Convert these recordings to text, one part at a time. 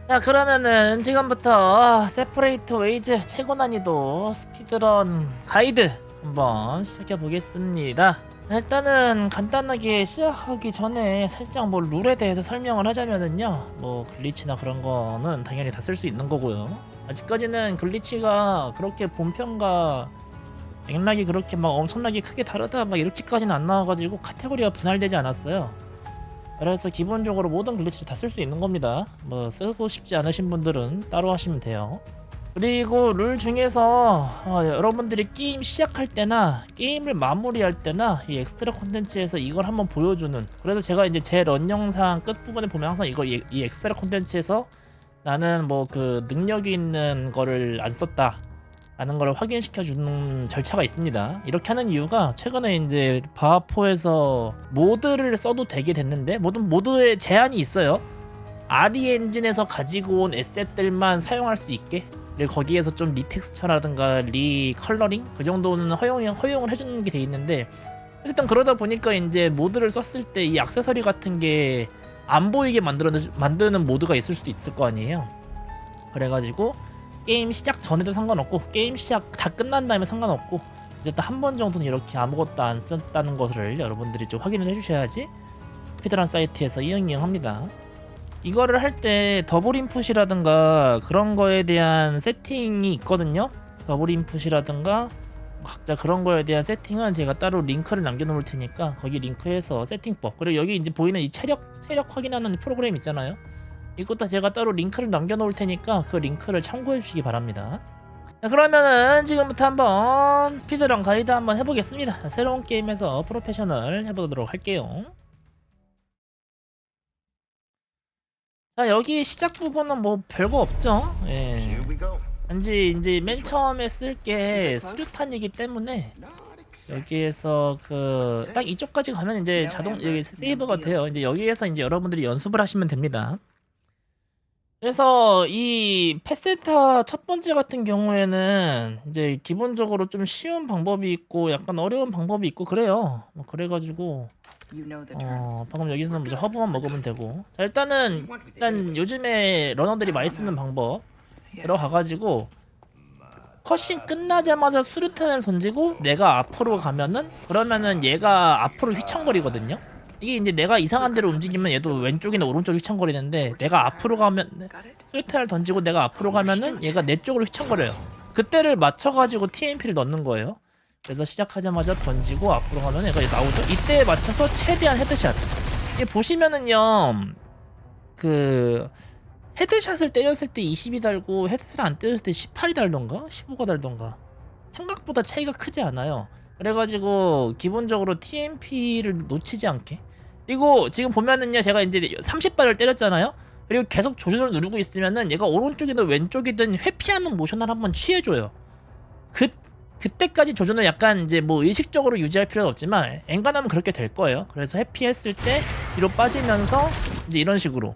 자, 그러면은 지금부터 세퍼레이트 웨이즈 최고 난이도 스피드런 가이드 한번 시작해 보겠습니다. 일단은 간단하게 시작하기 전에 살짝 뭐 룰에 대해서 설명을 하자면은요, 뭐 글리치나 그런 거는 당연히 다 쓸 수 있는 거고요. 아직까지는 글리치가 그렇게 본편과 맥락이 그렇게 막 엄청나게 크게 다르다 막 이렇게까지는 안 나와가지고 카테고리가 분할되지 않았어요. 그래서 기본적으로 모든 글리치를 다 쓸 수 있는 겁니다. 뭐 쓰고 싶지 않으신 분들은 따로 하시면 돼요. 그리고 룰 중에서 여러분들이 게임 시작할 때나 게임을 마무리할 때나 이 엑스트라 콘텐츠에서 이걸 한번 보여주는, 그래서 제가 이제 제 런 영상 끝부분에 보면 항상 이 엑스트라 콘텐츠에서 나는 뭐 그 능력이 있는 거를 안 썼다 라는 걸 확인시켜 주는 절차가 있습니다. 이렇게 하는 이유가 최근에 이제 바하포에서 모드를 써도 되게 됐는데 모든 모드에 제한이 있어요. RE 엔진에서 가지고 온 에셋들만 사용할 수 있게, 그리고 거기에서 좀 리텍스처라든가 리컬러링 그 정도는 허용을 해주는 게 돼 있는데, 어쨌든 그러다 보니까 이제 모드를 썼을 때 이 액세서리 같은 게 안 보이게 만드는 모드가 있을 수도 있을 거 아니에요. 그래가지고 게임 시작 전에도 상관없고 게임 시작 다 끝난 다음에 상관없고 어쨌든 한 번 정도는 이렇게 아무것도 안 썼다는 것을 여러분들이 좀 확인을 해주셔야지 스피드런 사이트에서 이응이응합니다. 이거를 할 때 더블 인풋이라든가 그런 거에 대한 세팅이 있거든요. 더블 인풋이라든가 각자 그런 거에 대한 세팅은 제가 따로 링크를 남겨놓을 테니까 거기 링크에서 세팅법, 그리고 여기 이제 보이는 이 체력 확인하는 프로그램 있잖아요. 이것도 제가 따로 링크를 남겨놓을 테니까 그 링크를 참고해 주시기 바랍니다. 자, 그러면은 지금부터 한번 스피드런 가이드 한번 해보겠습니다. 새로운 게임에서 프로페셔널 해보도록 할게요. 자, 여기 시작 부분은 뭐 별거 없죠. 예. 단지 이제 맨 처음에 쓸 게 수류탄이기 때문에 여기에서 그 딱 이쪽까지 가면 이제 자동 여기 세이브가 돼요. 이제 여기에서 이제 여러분들이 연습을 하시면 됩니다. 그래서 이 패세타 첫 번째 같은 경우에는 이제 기본적으로 좀 쉬운 방법이 있고 약간 어려운 방법이 있고 그래요. 뭐 그래가지고 방금 여기서는 이제 허브만 먹으면 되고, 자 일단 요즘에 러너들이 많이 쓰는 방법 들어가가지고 컷신 끝나자마자 수류탄을 던지고 내가 앞으로 가면은, 그러면은 얘가 앞으로 휘청거리거든요. 이게 이제 내가 이상한 데로 움직이면 얘도 왼쪽이나 오른쪽 휘청거리는데, 내가 앞으로 가면 수류탄을 던지고 내가 앞으로 가면은 얘가 내 쪽으로 휘청거려요. 그때를 맞춰가지고 TMP를 넣는 거예요. 그래서 시작하자마자 던지고 앞으로 가면 얘가 나오죠. 이때에 맞춰서 최대한 헤드샷. 이게 보시면은요, 그 헤드샷을 때렸을 때 20이 달고 헤드샷을 안 때렸을 때 18이 달던가 15가 달던가 생각보다 차이가 크지 않아요. 그래가지고 기본적으로 TMP를 놓치지 않게, 그리고 지금 보면은요 제가 이제 30발을 때렸잖아요. 그리고 계속 조준을 누르고 있으면은 얘가 오른쪽이든 왼쪽이든 회피하는 모션을 한번 취해줘요. 그때까지 조준을 약간 이제 뭐 의식적으로 유지할 필요는 없지만 엔간하면 그렇게 될 거예요. 그래서 회피했을 때 뒤로 빠지면서 이제 이런 식으로,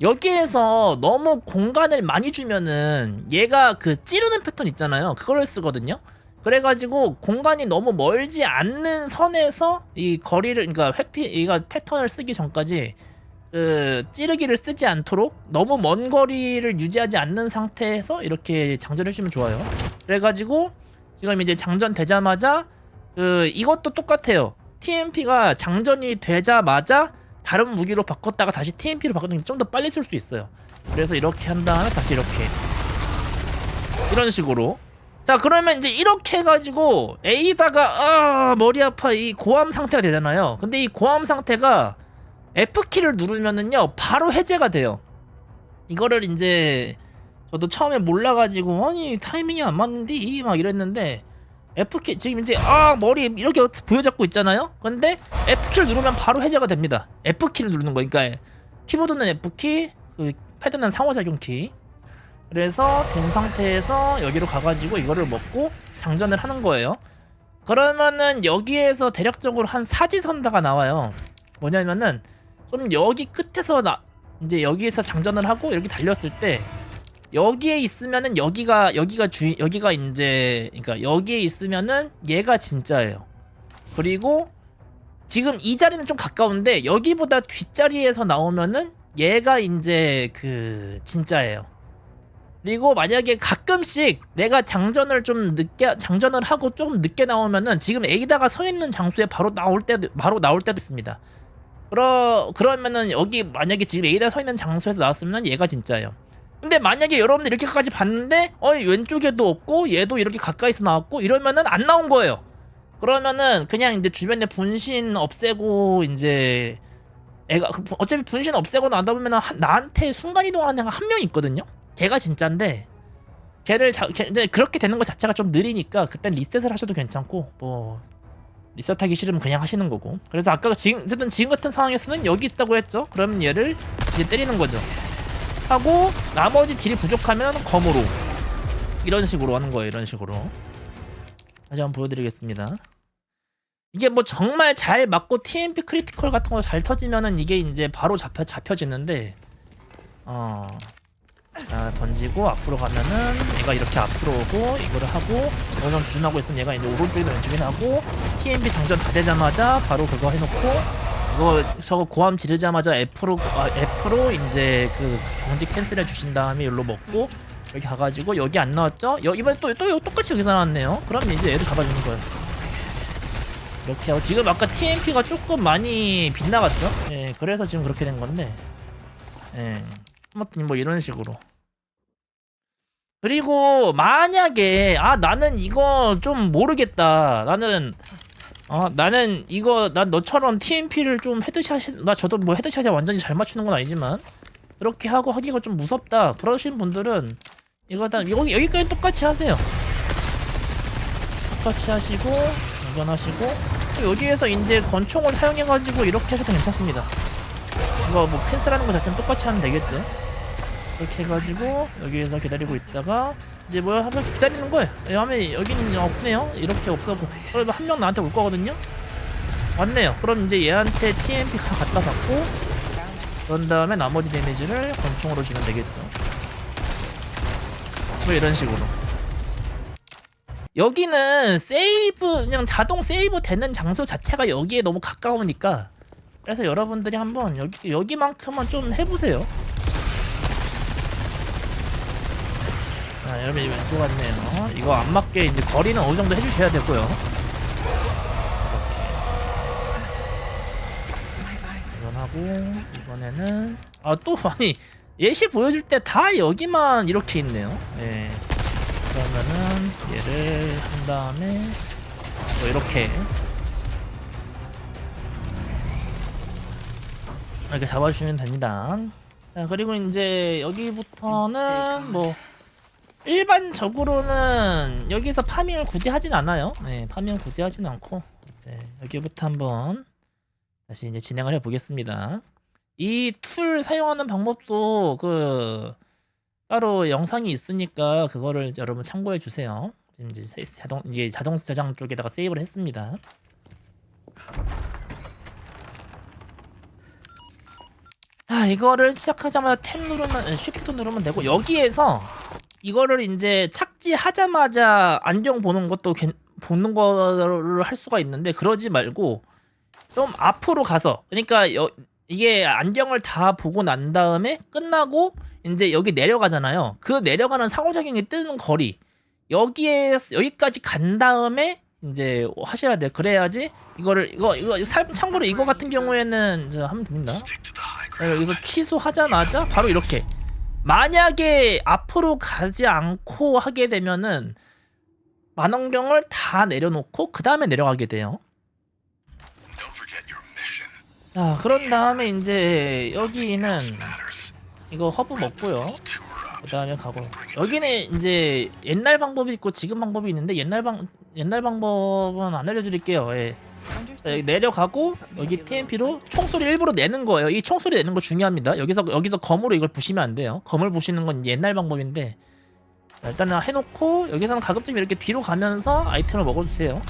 여기에서 너무 공간을 많이 주면은 얘가 그 찌르는 패턴 있잖아요. 그거를 쓰거든요. 그래가지고 공간이 너무 멀지 않는 선에서 이 거리를, 그러니까 얘가 패턴을 쓰기 전까지 그 찌르기를 쓰지 않도록 너무 먼 거리를 유지하지 않는 상태에서 이렇게 장전해 주시면 좋아요. 그래가지고 지금 이제 장전 되자마자 그 이것도 똑같아요. TMP가 장전이 되자마자 다른 무기로 바꿨다가 다시 TMP로 바꾸는 게 좀 더 빨리 쏠 수 있어요. 그래서 이렇게 한 다음에 다시 이렇게 이런 식으로. 자, 그러면 이제 이렇게 해가지고 A다가 머리 아파 이 고함 상태가 되잖아요. 근데 이 고함 상태가 F키를 누르면은요 바로 해제가 돼요. 이거를 이제 저도 처음에 몰라가지고 아니 타이밍이 안 맞는데 막 이랬는데, F키 지금 이제 머리 이렇게 부여잡고 있잖아요. 근데 F키를 누르면 바로 해제가 됩니다. F키를 누르는 거. 그러니까 키보드는 F키, 그 패드는 상호작용 키. 그래서 된 상태에서 여기로 가가지고 이거를 먹고 장전을 하는 거예요. 그러면은 여기에서 대략적으로 한 사지선다가 나와요. 뭐냐면은 좀 여기 끝에서 이제 여기에서 장전을 하고 여기 달렸을 때 여기에 있으면은 여기가 이제, 그러니까 여기에 있으면은 얘가 진짜예요. 그리고 지금 이 자리는 좀 가까운데 여기보다 뒷자리에서 나오면은 얘가 이제 그 진짜예요. 그리고 만약에 가끔씩 내가 장전을 좀 늦게 장전을 하고 좀 늦게 나오면은 지금 에이다가 서 있는 장소에 바로 나올 때도 있습니다. 그러면은 여기 만약에 지금 에이다 서 있는 장소에서 나왔으면 얘가 진짜예요. 근데 만약에 여러분들 이렇게까지 봤는데 왼쪽에도 없고 얘도 이렇게 가까이서 나왔고 이러면은 안 나온 거예요. 그러면은 그냥 이제 주변에 분신 없애고 이제 애가 어차피 분신 없애고 나다 보면은 나한테 순간 이동하는 애가 한 명 있거든요. 걔가 진짜인데 이제 그렇게 되는 것 자체가 좀 느리니까 그땐 리셋을 하셔도 괜찮고 뭐 리셋하기 싫으면 그냥 하시는 거고. 그래서 아까 지금 같은 상황에서는 여기 있다고 했죠. 그러면 얘를 이제 때리는 거죠. 하고 나머지 딜이 부족하면 검으로 이런 식으로 하는 거예요. 이런 식으로 다시 한번 보여드리겠습니다. 이게 뭐 정말 잘 맞고 TMP 크리티컬 같은 거 잘 터지면은 이게 이제 바로 잡혀지는데 자, 던지고 앞으로 가면은 얘가 이렇게 앞으로 오고 이거를 하고 어느 정도 주문하고 있으면 얘가 이제 오른쪽이나 왼쪽이나 하고 TMP 장전 다 되자마자 바로 그거 해놓고 저거 고함 지르자마자 F로 이제 그 경직 캔슬해 주신 다음에 일로 먹고 여기 가가지고 여기 안 나왔죠? 이번에 또 똑같이 여기서 나왔네요. 그럼 이제 얘를 잡아주는 거예요. 이렇게 하고 지금 아까 TMP가 조금 많이 빗나갔죠? 예, 그래서 지금 그렇게 된 건데 예. 아무튼 뭐 이런 식으로. 그리고 만약에 나는 이거 좀 모르겠다. 나는 이거 난 너처럼 TMP를 좀 저도 뭐 헤드샷에 완전히 잘 맞추는 건 아니지만 그렇게 하고 하기가 좀 무섭다. 그러신 분들은 이거 다 여기까지 똑같이 하세요. 똑같이 하시고 운전하시고 여기에서 이제 권총을 사용해가지고 이렇게 해도 괜찮습니다. 이거 뭐 캔슬하는 거 자체는 똑같이 하면 되겠죠. 이렇게 해가지고 여기에서 기다리고 있다가 이제 뭐 하면 기다리는 거예요. 하면 여기는 없네요. 이렇게 없어고 그러면 한 명 나한테 올 거거든요. 왔네요. 그럼 이제 얘한테 TMP 갖다 받고 그런 다음에 나머지 데미지를 권총으로 주면 되겠죠. 뭐 이런 식으로. 여기는 그냥 자동 세이브 되는 장소 자체가 여기에 너무 가까우니까 그래서 여러분들이 한번 여기만큼은 좀 해보세요. 여러분 왼쪽 같네요. 이거 안 맞게 이제 거리는 어느 정도 해주셔야 되고요. 이렇게 이건하고 이번에는 또 아니 예시 보여줄 때 다 여기만 이렇게 있네요. 예. 그러면은 얘를 한 다음에 뭐 이렇게 잡아주시면 됩니다. 자, 그리고 이제 여기부터는 뭐 일반적으로는 여기서 파밍을 굳이 하진 않아요. 네, 파밍을 굳이 하진 않고 여기부터 한번 다시 이제 진행을 해보겠습니다. 이 툴 사용하는 방법도 따로 영상이 있으니까 그거를 이제 여러분 참고해 주세요. 지금 이제 자동 저장 쪽에다가 세이브를 했습니다. 이거를 시작하자마자 탭 누르면 쉬프트 누르면 되고 여기에서 이거를 이제 착지하자마자 안경 보는 거를 할 수가 있는데 그러지 말고 좀 앞으로 가서 그러니까 이게 안경을 다 보고 난 다음에 끝나고 이제 여기 내려가잖아요. 그 내려가는 상호작용이 뜨는 거리 여기까지 간 다음에 이제 하셔야 돼요. 그래야지 참고로 이거 같은 경우에는 하면 됩니다. 여기서 취소하자마자 바로 이렇게 만약에 앞으로 가지 않고 하게 되면은 만원경을 다 내려놓고 그 다음에 내려가게 돼요. 자, 그런 다음에 이제 여기는 이거 허브 먹고요. 그 다음에 가고 여기는 이제 옛날 방법이 있고 지금 방법이 있는데 옛날 방법은 안 알려드릴게요. 예. 자, 여기 내려가고 여기 TMP로 총소리 일부러 내는 거예요. 이 총소리 내는 거 중요합니다. 여기서 검으로 이걸 부시면 안 돼요. 검을 부시는 건 옛날 방법인데 자, 일단은 해놓고 여기서는 가급적 이렇게 뒤로 가면서 아이템을 먹어주세요.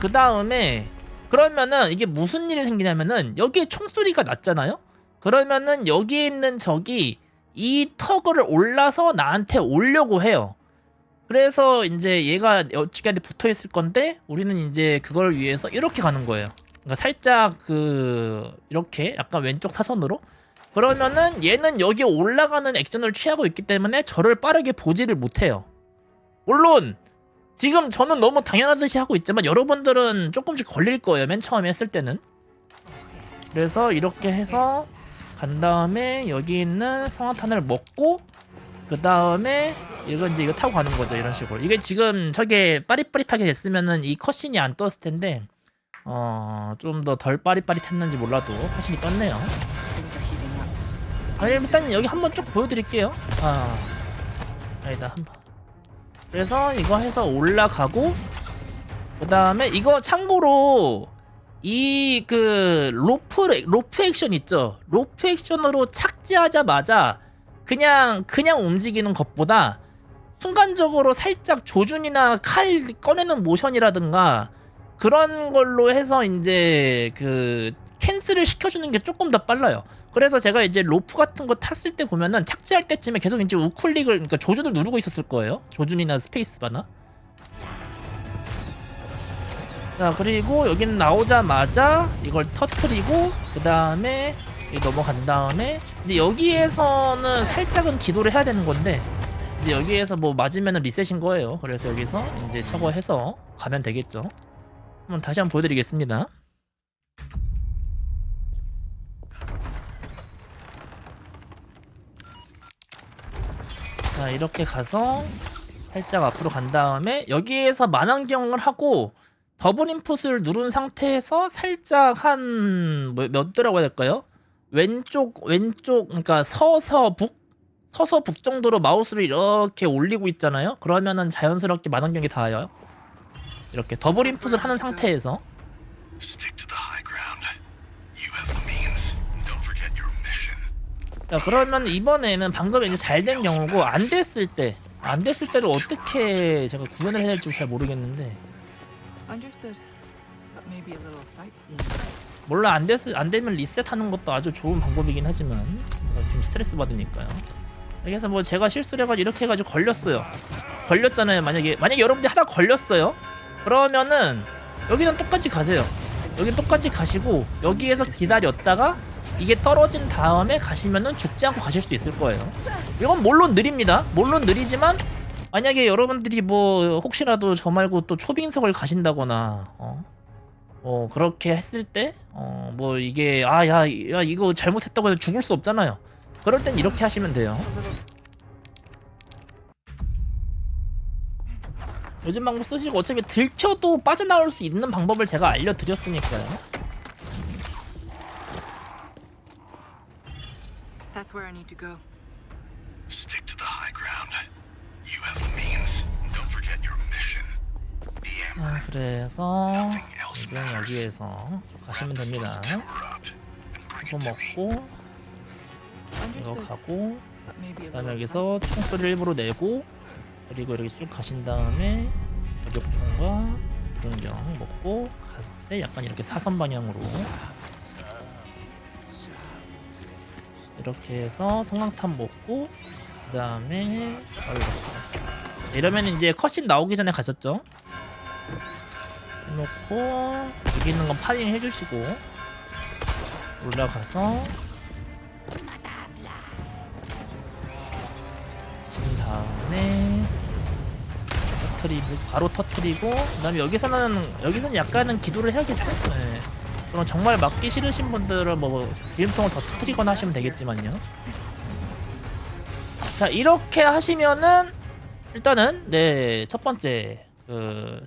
그 다음에 그러면은 이게 무슨 일이 생기냐면은 여기에 총소리가 났잖아요. 그러면은 여기에 있는 적이 이 터그를 올라서 나한테 오려고 해요. 그래서 이제 얘가 어떻게 붙어 있을 건데 우리는 이제 그걸 위해서 이렇게 가는 거예요. 그러니까 살짝 이렇게 약간 왼쪽 사선으로 그러면은 얘는 여기 올라가는 액션을 취하고 있기 때문에 저를 빠르게 보지를 못해요. 물론 지금 저는 너무 당연하듯이 하고 있지만 여러분들은 조금씩 걸릴 거예요. 맨 처음에 했을 때는. 그래서 이렇게 해서 간 다음에 여기 있는 성화탄을 먹고 그 다음에 이건 이제 이거 타고 가는 거죠. 이런 식으로. 이게 지금 저게 빠릿빠릿하게 됐으면은 이 컷신이 안 떴을 텐데 좀 더 덜 빠릿빠릿했는지 몰라도 컷신이 떴네요. 일단 여기 한번 쭉 보여드릴게요. 아니다 한번. 그래서 이거 해서 올라가고 그 다음에 이거 참고로 이 그 로프 액션 있죠. 로프 액션으로 착지하자마자 그냥 움직이는 것보다 순간적으로 살짝 조준이나 칼 꺼내는 모션이라든가 그런 걸로 해서 이제 그 캔슬을 시켜주는 게 조금 더 빨라요. 그래서 제가 이제 로프 같은 거 탔을 때 보면은 착지할 때쯤에 계속 이제 우클릭을, 그러니까 조준을 누르고 있었을 거예요. 조준이나 스페이스바나. 자, 그리고 여기는 나오자마자 이걸 터트리고 그 다음에 넘어간 다음에 이제 여기에서는 살짝은 기도를 해야 되는 건데 이제 여기에서 뭐 맞으면은 리셋인 거예요. 그래서 여기서 이제 저거 해서 가면 되겠죠. 한번 다시 한번 보여드리겠습니다. 자, 이렇게 가서 살짝 앞으로 간 다음에 여기에서 만환경을 하고 더블 인풋을 누른 상태에서 살짝 한 몇 도라고 해야 될까요? 왼쪽 그러니까 서서 북 정도로 마우스를 이렇게 올리고 있잖아요. 그러면은 자연스럽게 만환경이 닿아요. 이렇게 더블 인풋을 하는 상태에서. 자, 그러면 이번에는 방금 이제 잘 된 경우고 안 됐을 때를 어떻게 제가 구현을 해야 될지 잘 모르겠는데. 몰라, 안 되면 리셋하는 것도 아주 좋은 방법이긴 하지만 좀 스트레스 받으니까요. 그래서 뭐 제가 실수를 해가지고 이렇게 해가지고 걸렸잖아요. 만약에 여러분들이 하다 걸렸어요. 그러면은 여기는 똑같이 가세요. 여기 똑같이 가시고 여기에서 기다렸다가 이게 떨어진 다음에 가시면은 죽지 않고 가실 수 있을 거예요. 이건 물론 느립니다. 물론 느리지만 만약에 여러분들이 뭐 혹시라도 저 말고 또 초빙석을 가신다거나 그렇게 했을 때 뭐 이게 야 이거 잘못했다고 해서 죽을 수 없잖아요. 그럴 땐 이렇게 하시면 돼요. 요즘 방법 쓰시고 어차피 들켜도 빠져나올 수 있는 방법을 제가 알려드렸으니까요. That's where I need to go. Stick to the high ground. You have the means. Don't forget your mission. Be Amber. 그래서 Nothing else 이제 matters. 여기에서 가시면 Wrap this 됩니다. little tour up and bring 이거 it to me. 먹고 이거 Understood. 가고 But maybe a 그다음에 little 여기서 sightseeing. 총소리를 일부러 내고 그리고 이렇게 쭉 가신 다음에 저격총과 구경경 먹고 갈 때 약간 이렇게 사선 방향으로 이렇게 해서 성광탄 먹고 그 다음에 이러면 이제 컷신 나오기 전에 가셨죠. 해놓고 여기 있는 건 파밍 해주시고 올라가서 진 다음에 바로 터트리고 그 다음에 여기서는 약간은 기도를 해야겠죠. 네. 그럼 정말 맞기 싫으신 분들은 뭐 기름통을 더 터트리거나 하시면 되겠지만요. 자, 이렇게 하시면은 일단은 네, 첫 번째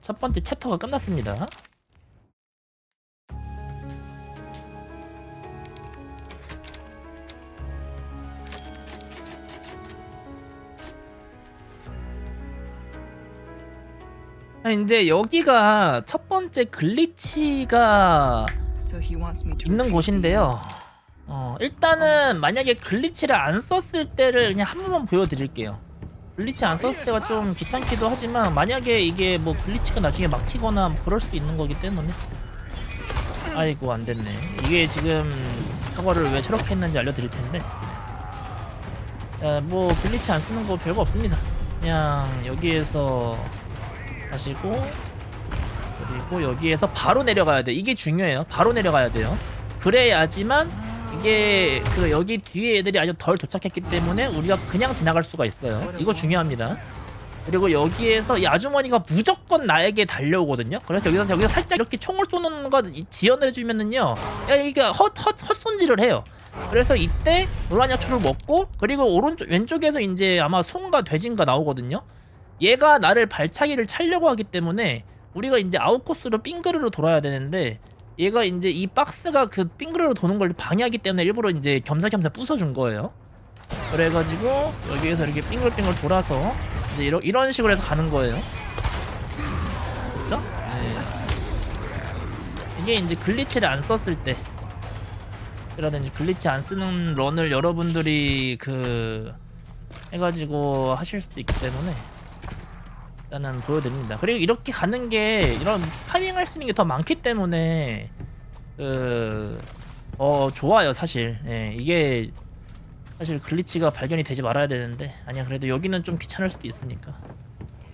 챕터가 끝났습니다. 이제 여기가 첫 번째 글리치가 So he wants me to 있는 retrieve 곳인데요. 일단은 만약에 글리치를 안 썼을 때를 그냥 한 번만 보여드릴게요. 글리치 안 썼을 때가 좀 귀찮기도 하지만 만약에 이게 뭐 글리치가 나중에 막히거나 뭐 그럴 수도 있는 거기 때문에. 아이고, 안 됐네. 이게 지금 저거를 왜 저렇게 했는지 알려드릴 텐데. 뭐 글리치 안 쓰는 거 별거 없습니다. 그냥 여기에서 하시고 그리고 여기에서 바로 내려가야 돼. 이게 중요해요. 바로 내려가야 돼요. 그래야지만 이게 그 여기 뒤에 애들이 아직 덜 도착했기 때문에 우리가 그냥 지나갈 수가 있어요. 이거 중요합니다. 그리고 여기에서 이 아주머니가 무조건 나에게 달려오거든요. 그래서 여기서 살짝 이렇게 총을 쏘는 거 지연을 해주면은요, 야 이게 헛손질을 해요. 그래서 이때 노란 약초를 먹고, 그리고 왼쪽에서 이제 아마 송과 돼지인가 나오거든요. 얘가 나를 발차기를 차려고 하기 때문에 우리가 이제 아웃코스로 빙그르르 돌아야 되는데, 얘가 이제 이 박스가 그 빙그르르 도는 걸 방해하기 때문에 일부러 이제 겸사겸사 부숴준 거예요. 그래가지고 여기에서 이렇게 빙글빙글 돌아서 이제 이런 식으로 해서 가는 거예요. 그쵸? 네. 이게 이제 글리치를 안 썼을 때, 라든지 글리치 안 쓰는 런을 여러분들이 그 해가지고 하실 수도 있기 때문에 일단은 보여드립니다. 그리고 이렇게 가는 게 이런 파밍할 수 있는 게 더 많기 때문에 좋아요 사실. 예, 이게 사실 글리치가 발견이 되지 말아야 되는데, 아니야 그래도 여기는 좀 귀찮을 수도 있으니까.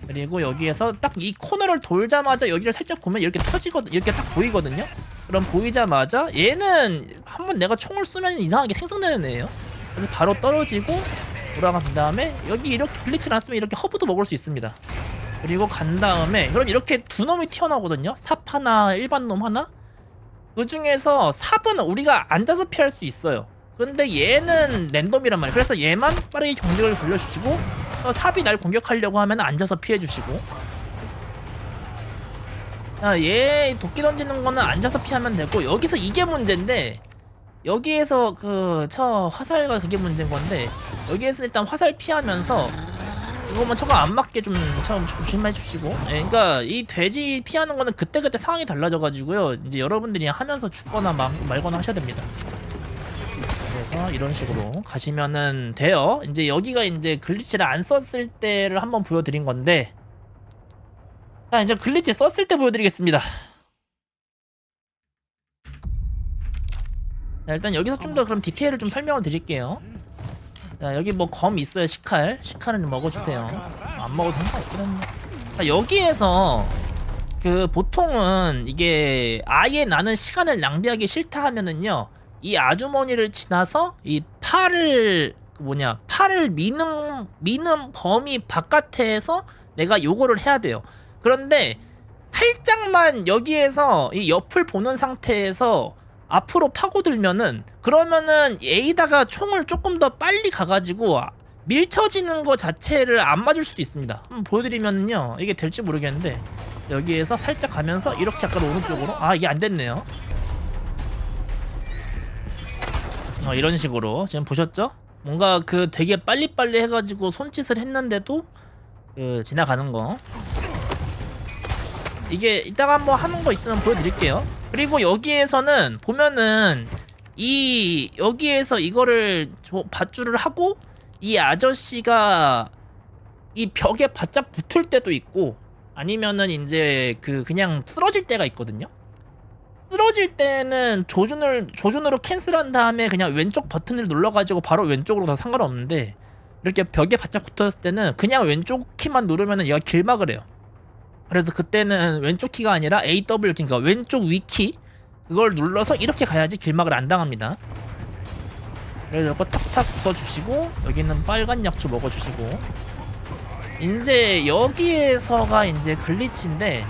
그리고 여기에서 딱 이 코너를 돌자마자 여기를 살짝 보면 이렇게 터지거든, 이렇게 딱 보이거든요. 그럼 보이자마자 얘는 한번 내가 총을 쏘면 이상하게 생성되는 애예요. 그래서 바로 떨어지고 돌아간 다음에 여기 이렇게 글리치를 안 쓰면 이렇게 허브도 먹을 수 있습니다. 그리고 간 다음에 그럼 이렇게 두 놈이 튀어나오거든요. 삽 하나, 일반 놈 하나. 그 중에서 삽은 우리가 앉아서 피할 수 있어요. 근데 얘는 랜덤이란 말이에요. 그래서 얘만 빠르게 경직을 돌려주시고, 삽이 날 공격하려고 하면 앉아서 피해주시고, 얘 도끼 던지는 거는 앉아서 피하면 되고, 여기서 이게 문제인데, 여기에서 저 화살과 그게 문제인 건데, 여기에서 일단 화살 피하면서 이거만 저거 안 맞게 좀 조심해 주시고. 예, 그러니까 이 돼지 피하는 거는 그때그때 상황이 달라져가지고요, 이제 여러분들이 하면서 죽거나 말거나 하셔야 됩니다. 그래서 이런 식으로 가시면은 돼요. 이제 여기가 이제 글리치를 안 썼을 때를 한번 보여드린 건데, 자 이제 글리치 썼을 때 보여드리겠습니다. 자, 일단 여기서 좀 더 그럼 디테일을 좀 설명을 드릴게요. 자, 여기 뭐 검 있어요. 식칼은 먹어주세요. 안 먹어도 상관없긴 한데. 자, 여기에서 보통은 이게 아예 나는 시간을 낭비하기 싫다 하면은요, 이 아주머니를 지나서 이 팔을 미는 범위 바깥에서 내가 요거를 해야 돼요. 그런데 살짝만 여기에서 이 옆을 보는 상태에서 앞으로 파고들면은, 그러면은 A다가 총을 조금 더 빨리 가가지고 밀쳐지는 거 자체를 안 맞을 수도 있습니다. 한번 보여드리면요, 이게 될지 모르겠는데, 여기에서 살짝 가면서 이렇게 약간 오른쪽으로, 이게 안 됐네요. 이런 식으로 지금 보셨죠? 뭔가 되게 빨리빨리 해가지고 손짓을 했는데도 지나가는 거. 이게 이따가 한번 하는 거 있으면 보여드릴게요. 그리고 여기에서는 보면은 여기에서 이거를 밧줄을 하고 이 아저씨가 이 벽에 바짝 붙을 때도 있고, 아니면은 이제 그냥 쓰러질 때가 있거든요. 쓰러질 때는 조준으로 캔슬한 다음에 그냥 왼쪽 버튼을 눌러가지고 바로 왼쪽으로 다 상관없는데, 이렇게 벽에 바짝 붙었을 때는 그냥 왼쪽 키만 누르면은 얘가 길막을 해요. 그래서 그때는 왼쪽 키가 아니라 AW 키, 그러니까 왼쪽 위키, 그걸 눌러서 이렇게 가야지 길막을 안 당합니다. 그래서 이거 탁탁 부숴주시고, 여기는 빨간 약초 먹어주시고, 이제 여기에서가 이제 글리치인데,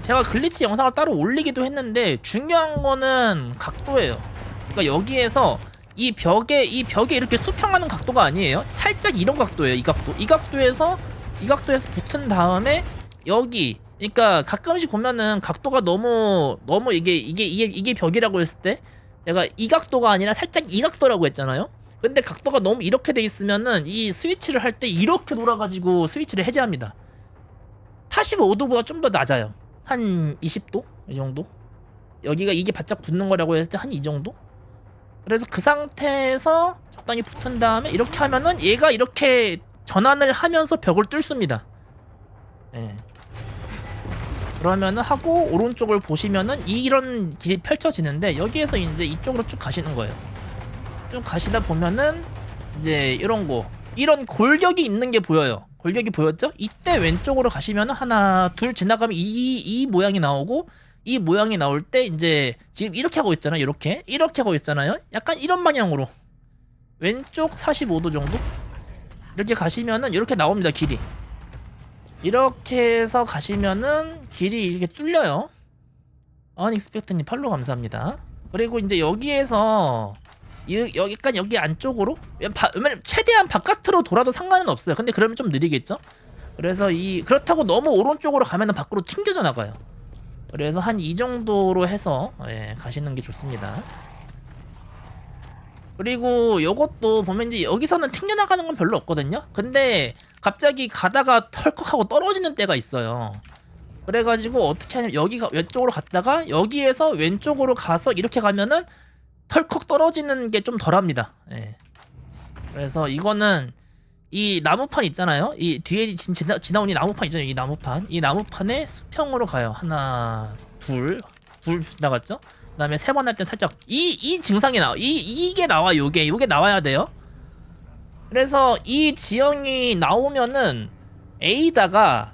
제가 글리치 영상을 따로 올리기도 했는데, 중요한 거는 각도예요. 그러니까 여기에서 이 벽에 이렇게 수평하는 각도가 아니에요. 살짝 이런 각도예요. 이 각도에서 붙은 다음에 여기, 그러니까 가끔씩 보면은 각도가 너무 이게 벽이라고 했을 때 제가 이 각도가 아니라 살짝 이 각도라고 했잖아요. 근데 각도가 너무 이렇게 돼 있으면은 이 스위치를 할 때 이렇게 돌아가지고 스위치를 해제합니다. 45도보다 좀 더 낮아요. 한 20도? 이 정도? 여기가 이게 바짝 붙는 거라고 했을 때 한 이 정도? 그래서 그 상태에서 적당히 붙은 다음에 이렇게 하면은 얘가 이렇게 전환을 하면서 벽을 뚫습니다. 네. 그러면은 하고 오른쪽을 보시면은 이런 길이 펼쳐지는데, 여기에서 이제 이쪽으로 쭉 가시는 거예요. 쭉 가시다 보면은 이제 이런 골격이 있는 게 보여요. 골격이 보였죠? 이때 왼쪽으로 가시면은 하나 둘 지나가면 이 모양이 나오고, 이 모양이 나올 때 이제 지금 이렇게 하고 있잖아요. 이렇게 하고 있잖아요. 약간 이런 방향으로 왼쪽 45도 정도 이렇게 가시면은 이렇게 나옵니다. 길이 이렇게 해서 가시면은 길이 이렇게 뚫려요. 언익스펙트님 팔로우 감사합니다. 그리고 이제 여기에서 여기까지 여기 안쪽으로 왜냐면 최대한 바깥으로 돌아도 상관은 없어요. 근데 그러면 좀 느리겠죠. 그래서 그렇다고 너무 오른쪽으로 가면은 밖으로 튕겨져 나가요. 그래서 한 이 정도로 해서 가시는 게 좋습니다. 그리고 요것도 보면 이제 여기서는 튕겨나가는 건 별로 없거든요. 근데 갑자기 가다가 털컥하고 떨어지는 때가 있어요. 그래가지고 어떻게 하냐면 여기가 왼쪽으로 갔다가 여기에서 왼쪽으로 가서 이렇게 가면은 털컥 떨어지는 게 좀 덜합니다. 그래서 이거는 이 나무판 있잖아요. 이 뒤에 지나온 이 나무판 있잖아요. 이 나무판에 수평으로 가요. 하나, 둘 지나갔죠? 그 다음에 세 번 할 땐 살짝 이 증상이 나와. 이게 나와. 요게 나와야 돼요. 그래서 이 지형이 나오면은 A다가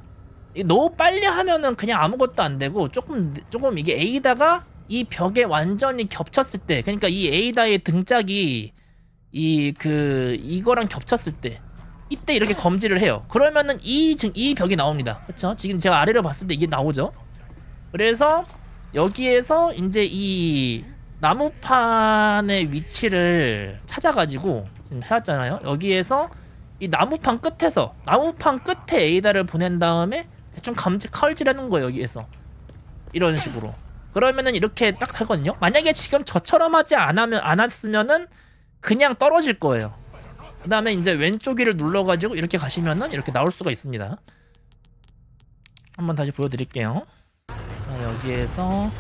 너무 빨리 하면은 그냥 아무것도 안 되고 조금 이게 A다가 이 벽에 완전히 겹쳤을 때, 그러니까 이 A다의 등짝이 이거랑 겹쳤을 때, 이때 이렇게 검지를 해요. 그러면은 이 벽이 나옵니다. 그쵸? 지금 제가 아래로 봤을 때 이게 나오죠. 그래서 여기에서 이제 이 나무판의 위치를 찾아가지고 지금 해왔잖아요. 여기에서 이 나무판 끝에 에이다를 보낸 다음에 대충 칼질하는 거예요. 여기에서 이런 식으로. 그러면은 이렇게 딱 하거든요. 만약에 지금 저처럼 하지 않았으면은 그냥 떨어질 거예요. 그 다음에 이제 왼쪽 위를 눌러가지고 이렇게 가시면은 이렇게 나올 수가 있습니다. 한번 다시 보여드릴게요. 자, 여기에서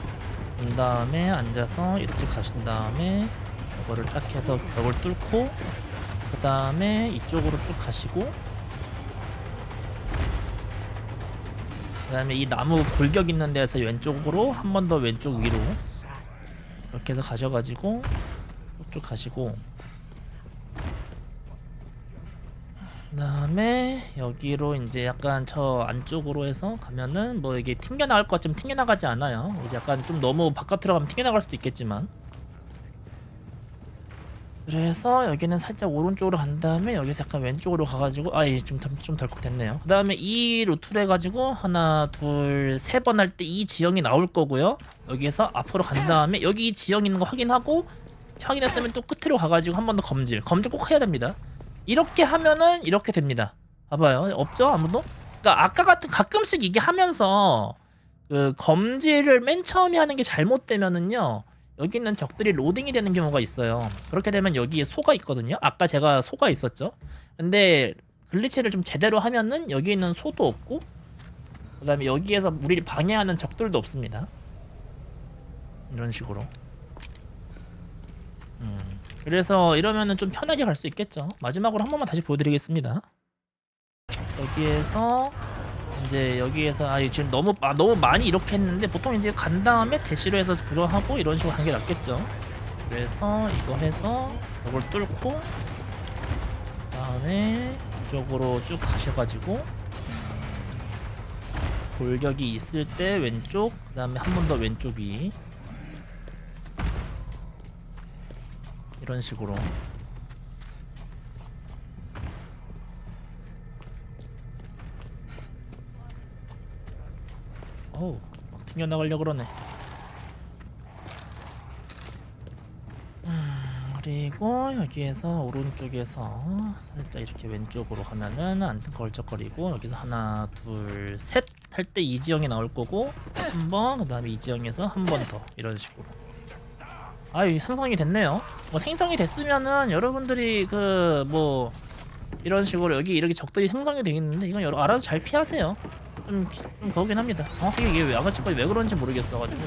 온 다음에 앉아서 이렇게 가신 다음에 이거를 딱 해서 벽을 뚫고 그 다음에 이쪽으로 쭉 가시고 그 다음에 이 나무 골격 있는 데에서 왼쪽으로 한 번 더 왼쪽 위로 이렇게 해서 가셔가지고 쭉 가시고 그 다음에 여기로 이제 약간 저 안쪽으로 해서 가면은 뭐 이게 튕겨나갈 것 같지만 튕겨나가지 않아요. 이제 약간 좀 너무 바깥으로 가면 튕겨나갈 수도 있겠지만 그래서 여기는 살짝 오른쪽으로 간 다음에 여기서 약간 왼쪽으로 가가지고 좀 덜컥 됐네요. 그 다음에 이 루트로 해가지고 하나 둘 세 번 할 때 이 지형이 나올 거고요. 여기에서 앞으로 간 다음에 여기 이 지형 있는 거 확인하고 확인했으면 또 끝으로 가가지고 한 번 더 검질 꼭 해야 됩니다. 이렇게 하면은 이렇게 됩니다. 봐봐요. 없죠 아무도? 그러니까 아까 같은 가끔씩 이게 하면서 그 검질을 맨 처음에 하는 게 잘못되면은요 여기 있는 적들이 로딩이 되는 경우가 있어요. 그렇게 되면 여기에 소가 있거든요. 아까 제가 소가 있었죠. 근데 글리치를 좀 제대로 하면은 여기 있는 소도 없고 그 다음에 여기에서 우리를 방해하는 적들도 없습니다. 이런 식으로. 그래서 이러면은 좀 편하게 갈 수 있겠죠. 마지막으로 한 번만 다시 보여드리겠습니다. 여기에서 이제 지금 너무 많이 이렇게 했는데 보통 이제 간 다음에 대시로 해서 구조하고 이런 식으로 하는 게 낫겠죠. 그래서 이거 해서 이걸 뚫고 그다음에 이쪽으로 쭉 가셔가지고 골격이 있을 때 왼쪽 그다음에 한 번 더 왼쪽 위 이런 식으로 어우 막 튕겨나가려고 그러네. 그리고 여기에서 오른쪽에서 살짝 이렇게 왼쪽으로 가면은 안 걸쩍거리고 여기서 하나 둘 셋 할 때 이 지형이 나올 거고 한번 그 다음에 이 지형에서 한 번 더 이런 식으로 생성이 됐네요. 뭐 생성이 됐으면은 여러분들이 그 뭐 이런 식으로 여기 이렇게 적들이 생성이 되겠는데 이건 알아서 잘 피하세요. 좀 그거긴 합니다. 정확하게 이게 왜 그런지 모르겠어가지고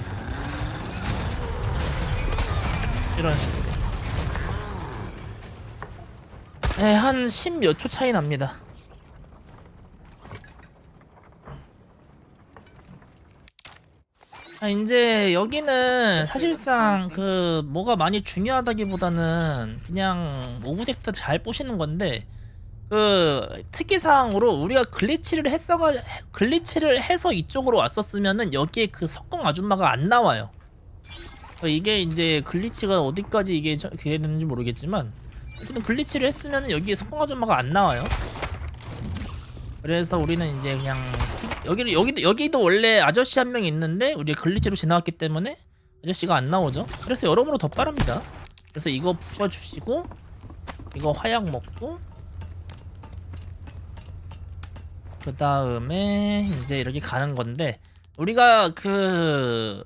이런 식으로 한 10몇 초 차이 납니다. 이제 여기는 사실상 그 뭐가 많이 중요하다기보다는 그냥 오브젝트 잘 보시는 건데 그 특이사항으로 우리가 글리치를 해서 이쪽으로 왔었으면은 여기에 그 석궁 아줌마가 안 나와요. 이게 이제 글리치가 어디까지 이게 그게 되는지 모르겠지만 어쨌든 글리치를 했으면 여기에 석궁 아줌마가 안 나와요. 그래서 우리는 이제 그냥 여기도 원래 아저씨 한 명 있는데 우리가 글리치로 지나왔기 때문에 아저씨가 안 나오죠. 그래서 여러모로 더 빠릅니다. 그래서 이거 부셔주시고 이거 화약 먹고 그 다음에 이제 이렇게 가는 건데 우리가 그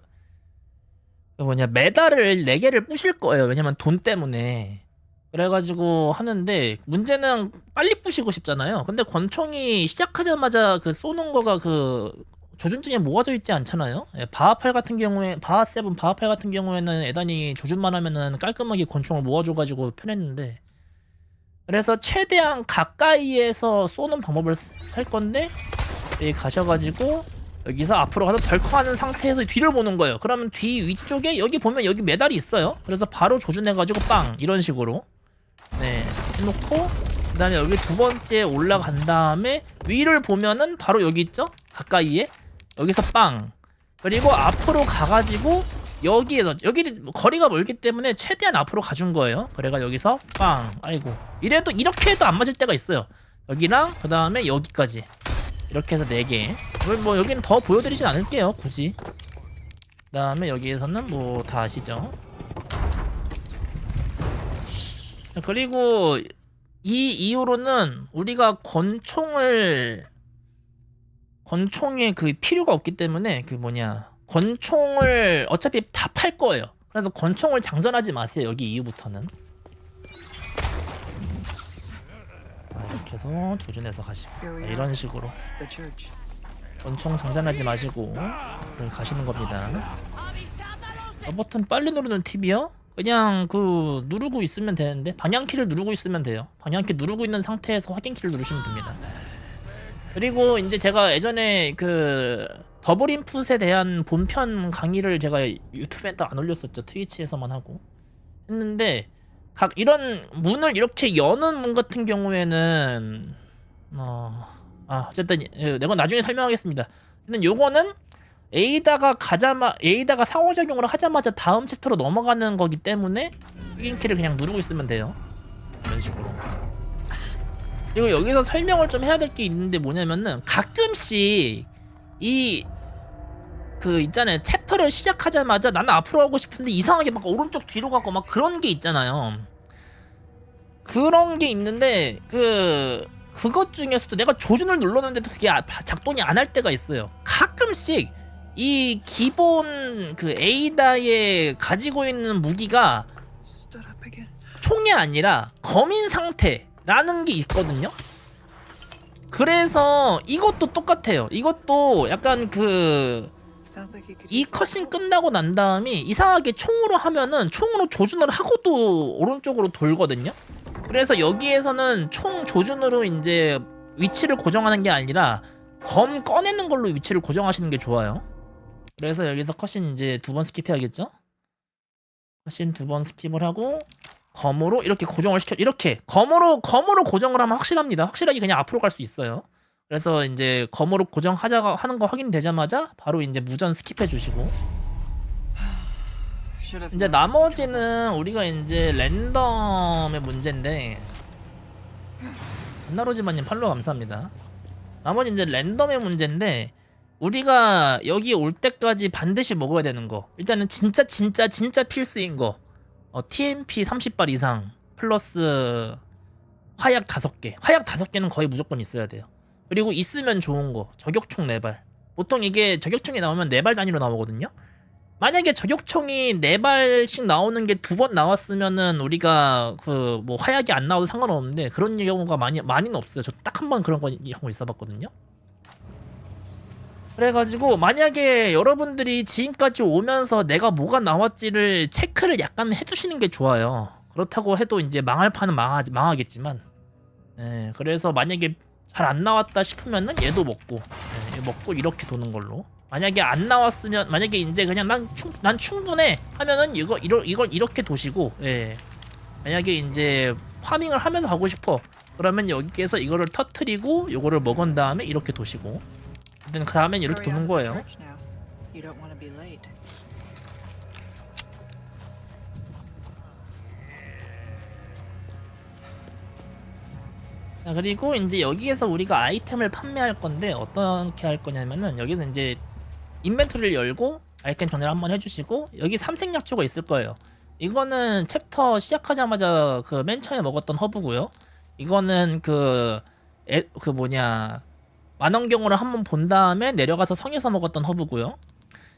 뭐냐 메달을 4개를 부실 거예요. 왜냐면 돈 때문에. 그래가지고 하는데 문제는 빨리 부시고 싶잖아요. 근데 권총이 시작하자마자 그 쏘는 거가 그 조준증에 모아져 있지 않잖아요. 바하8 같은 경우에 바하7 바하8 같은 경우에는 애단이 조준만 하면은 깔끔하게 권총을 모아줘가지고 편했는데 그래서 최대한 가까이에서 쏘는 방법을 할 건데 여기 가셔가지고 여기서 앞으로 가서 덜컹하는 상태에서 뒤를 보는 거예요. 그러면 뒤 위쪽에 여기 보면 여기 메달이 있어요. 그래서 바로 조준해가지고 빵 이런 식으로 네 해놓고 그 다음에 여기 두 번째 올라간 다음에 위를 보면은 바로 여기 있죠? 가까이에 여기서 빵 그리고 앞으로 가가지고 여기에서 여기 거리가 멀기 때문에 최대한 앞으로 가준 거예요. 그래가 여기서 빵 아이고 이래도 이렇게 해도 안 맞을 때가 있어요. 여기랑 그 다음에 여기까지 이렇게 해서 4개 뭐 여기는 더 보여드리진 않을게요 굳이. 그 다음에 여기에서는 뭐 다 아시죠. 그리고 이 이후로는 우리가 권총에 그 필요가 없기 때문에 그 뭐냐 권총을 어차피 다 팔 거예요. 그래서 권총을 장전하지 마세요. 여기 이후부터는 이렇게 해서 조준해서 가시고 이런 식으로 The church. 권총 장전하지 마시고 가시는 겁니다. 버튼 빨리 누르는 팁이요? 그냥 그 누르고 있으면 되는데 방향키를 누르고 있으면 돼요. 방향키 누르고 있는 상태에서 확인키를 누르시면 됩니다. 그리고 이제 제가 예전에 그 더블 인풋에 대한 본편 강의를 제가 유튜브에 또 안 올렸었죠. 트위치에서만 하고 했는데 각 이런 문을 이렇게 여는 문 같은 경우에는 어쨌든 내가 나중에 설명하겠습니다. 근데 요거는 A다가 상호작용을 하자마자 다음 챕터로 넘어가는 거기 때문에 확인키를 그냥 누르고 있으면 돼요. 이런 식으로. 그리고 여기서 설명을 좀 해야 될 게 있는데 뭐냐면은 가끔씩 그 있잖아요. 챕터를 시작하자마자 나는 앞으로 가고 싶은데 이상하게 막 오른쪽 뒤로 가고 막 그런 게 있잖아요. 그런 게 있는데 그것 중에서도 내가 조준을 눌렀는데도 그게 작동이 안 할 때가 있어요. 가끔씩 이 기본 그 에이다에 가지고 있는 무기가 Stood up again. 총이 아니라 검인 상태라는 게 있거든요. 그래서 이것도 똑같아요. 이것도 약간 Sounds like he could 이 use 컷신 끝나고 난 다음에 이상하게 총으로 하면은 총으로 조준을 하고도 오른쪽으로 돌거든요. 그래서 여기에서는 총 조준으로 이제 위치를 고정하는 게 아니라 검 꺼내는 걸로 위치를 고정하시는 게 좋아요. 그래서 여기서 컷신 이제 2번 스킵해야겠죠? 컷신 2번 스킵을 하고 검으로 이렇게 고정을 이렇게 검으로 고정을 하면 확실합니다. 확실하게 그냥 앞으로 갈 수 있어요. 그래서 이제 검으로 하는 거 확인되자마자 바로 이제 무전 스킵해 주시고 Should have 이제 known. 나머지는 우리가 이제 랜덤의 문제인데 안나로지마님 팔로우 감사합니다. 나머지 이제 랜덤의 문제인데 우리가 여기 올 때까지 반드시 먹어야 되는 거 일단은 진짜 필수인 거 TMP 30발 이상 플러스 화약 5개 화약 5개는 거의 무조건 있어야 돼요. 그리고 있으면 좋은 거 저격총 4발 보통 이게 저격총이 나오면 4발 단위로 나오거든요. 만약에 저격총이 4발씩 나오는 게 2번 나왔으면은 우리가 그 뭐 화약이 안 나와도 상관없는데 그런 경우가 많이는 없어요. 저 딱 한 번 그런 거 하고 있어봤거든요. 그래가지고 만약에 여러분들이 지금까지 오면서 내가 뭐가 나왔지를 체크를 약간 해두시는 게 좋아요. 그렇다고 해도 이제 망할 판은 망하겠지만 그래서 만약에 잘 안 나왔다 싶으면은 얘도 먹고 먹고 이렇게 도는 걸로. 만약에 안 나왔으면 만약에 이제 그냥 난 충분해 하면은 이걸 이렇게 도시고 만약에 이제 파밍을 하면서 가고 싶어. 그러면 여기에서 이거를 터트리고 요거를 먹은 다음에 이렇게 도시고 그 다음엔 이렇게 Hurry 도는 out of the 거예요. bridge now. You don't want to be late. 자, 그리고 이제 여기에서 우리가 아이템을 판매할 건데 어떻게 할 거냐면은 여기서 이제 인벤토리를 열고 아이템 정리를 한번 해주시고 여기 삼색약초가 있을 거예요. 이거는 챕터 시작하자마자 그 맨 처음에 먹었던 허브고요. 이거는 그 뭐냐 만원경으로 한번 본 다음에 내려가서 성에서 먹었던 허브고요.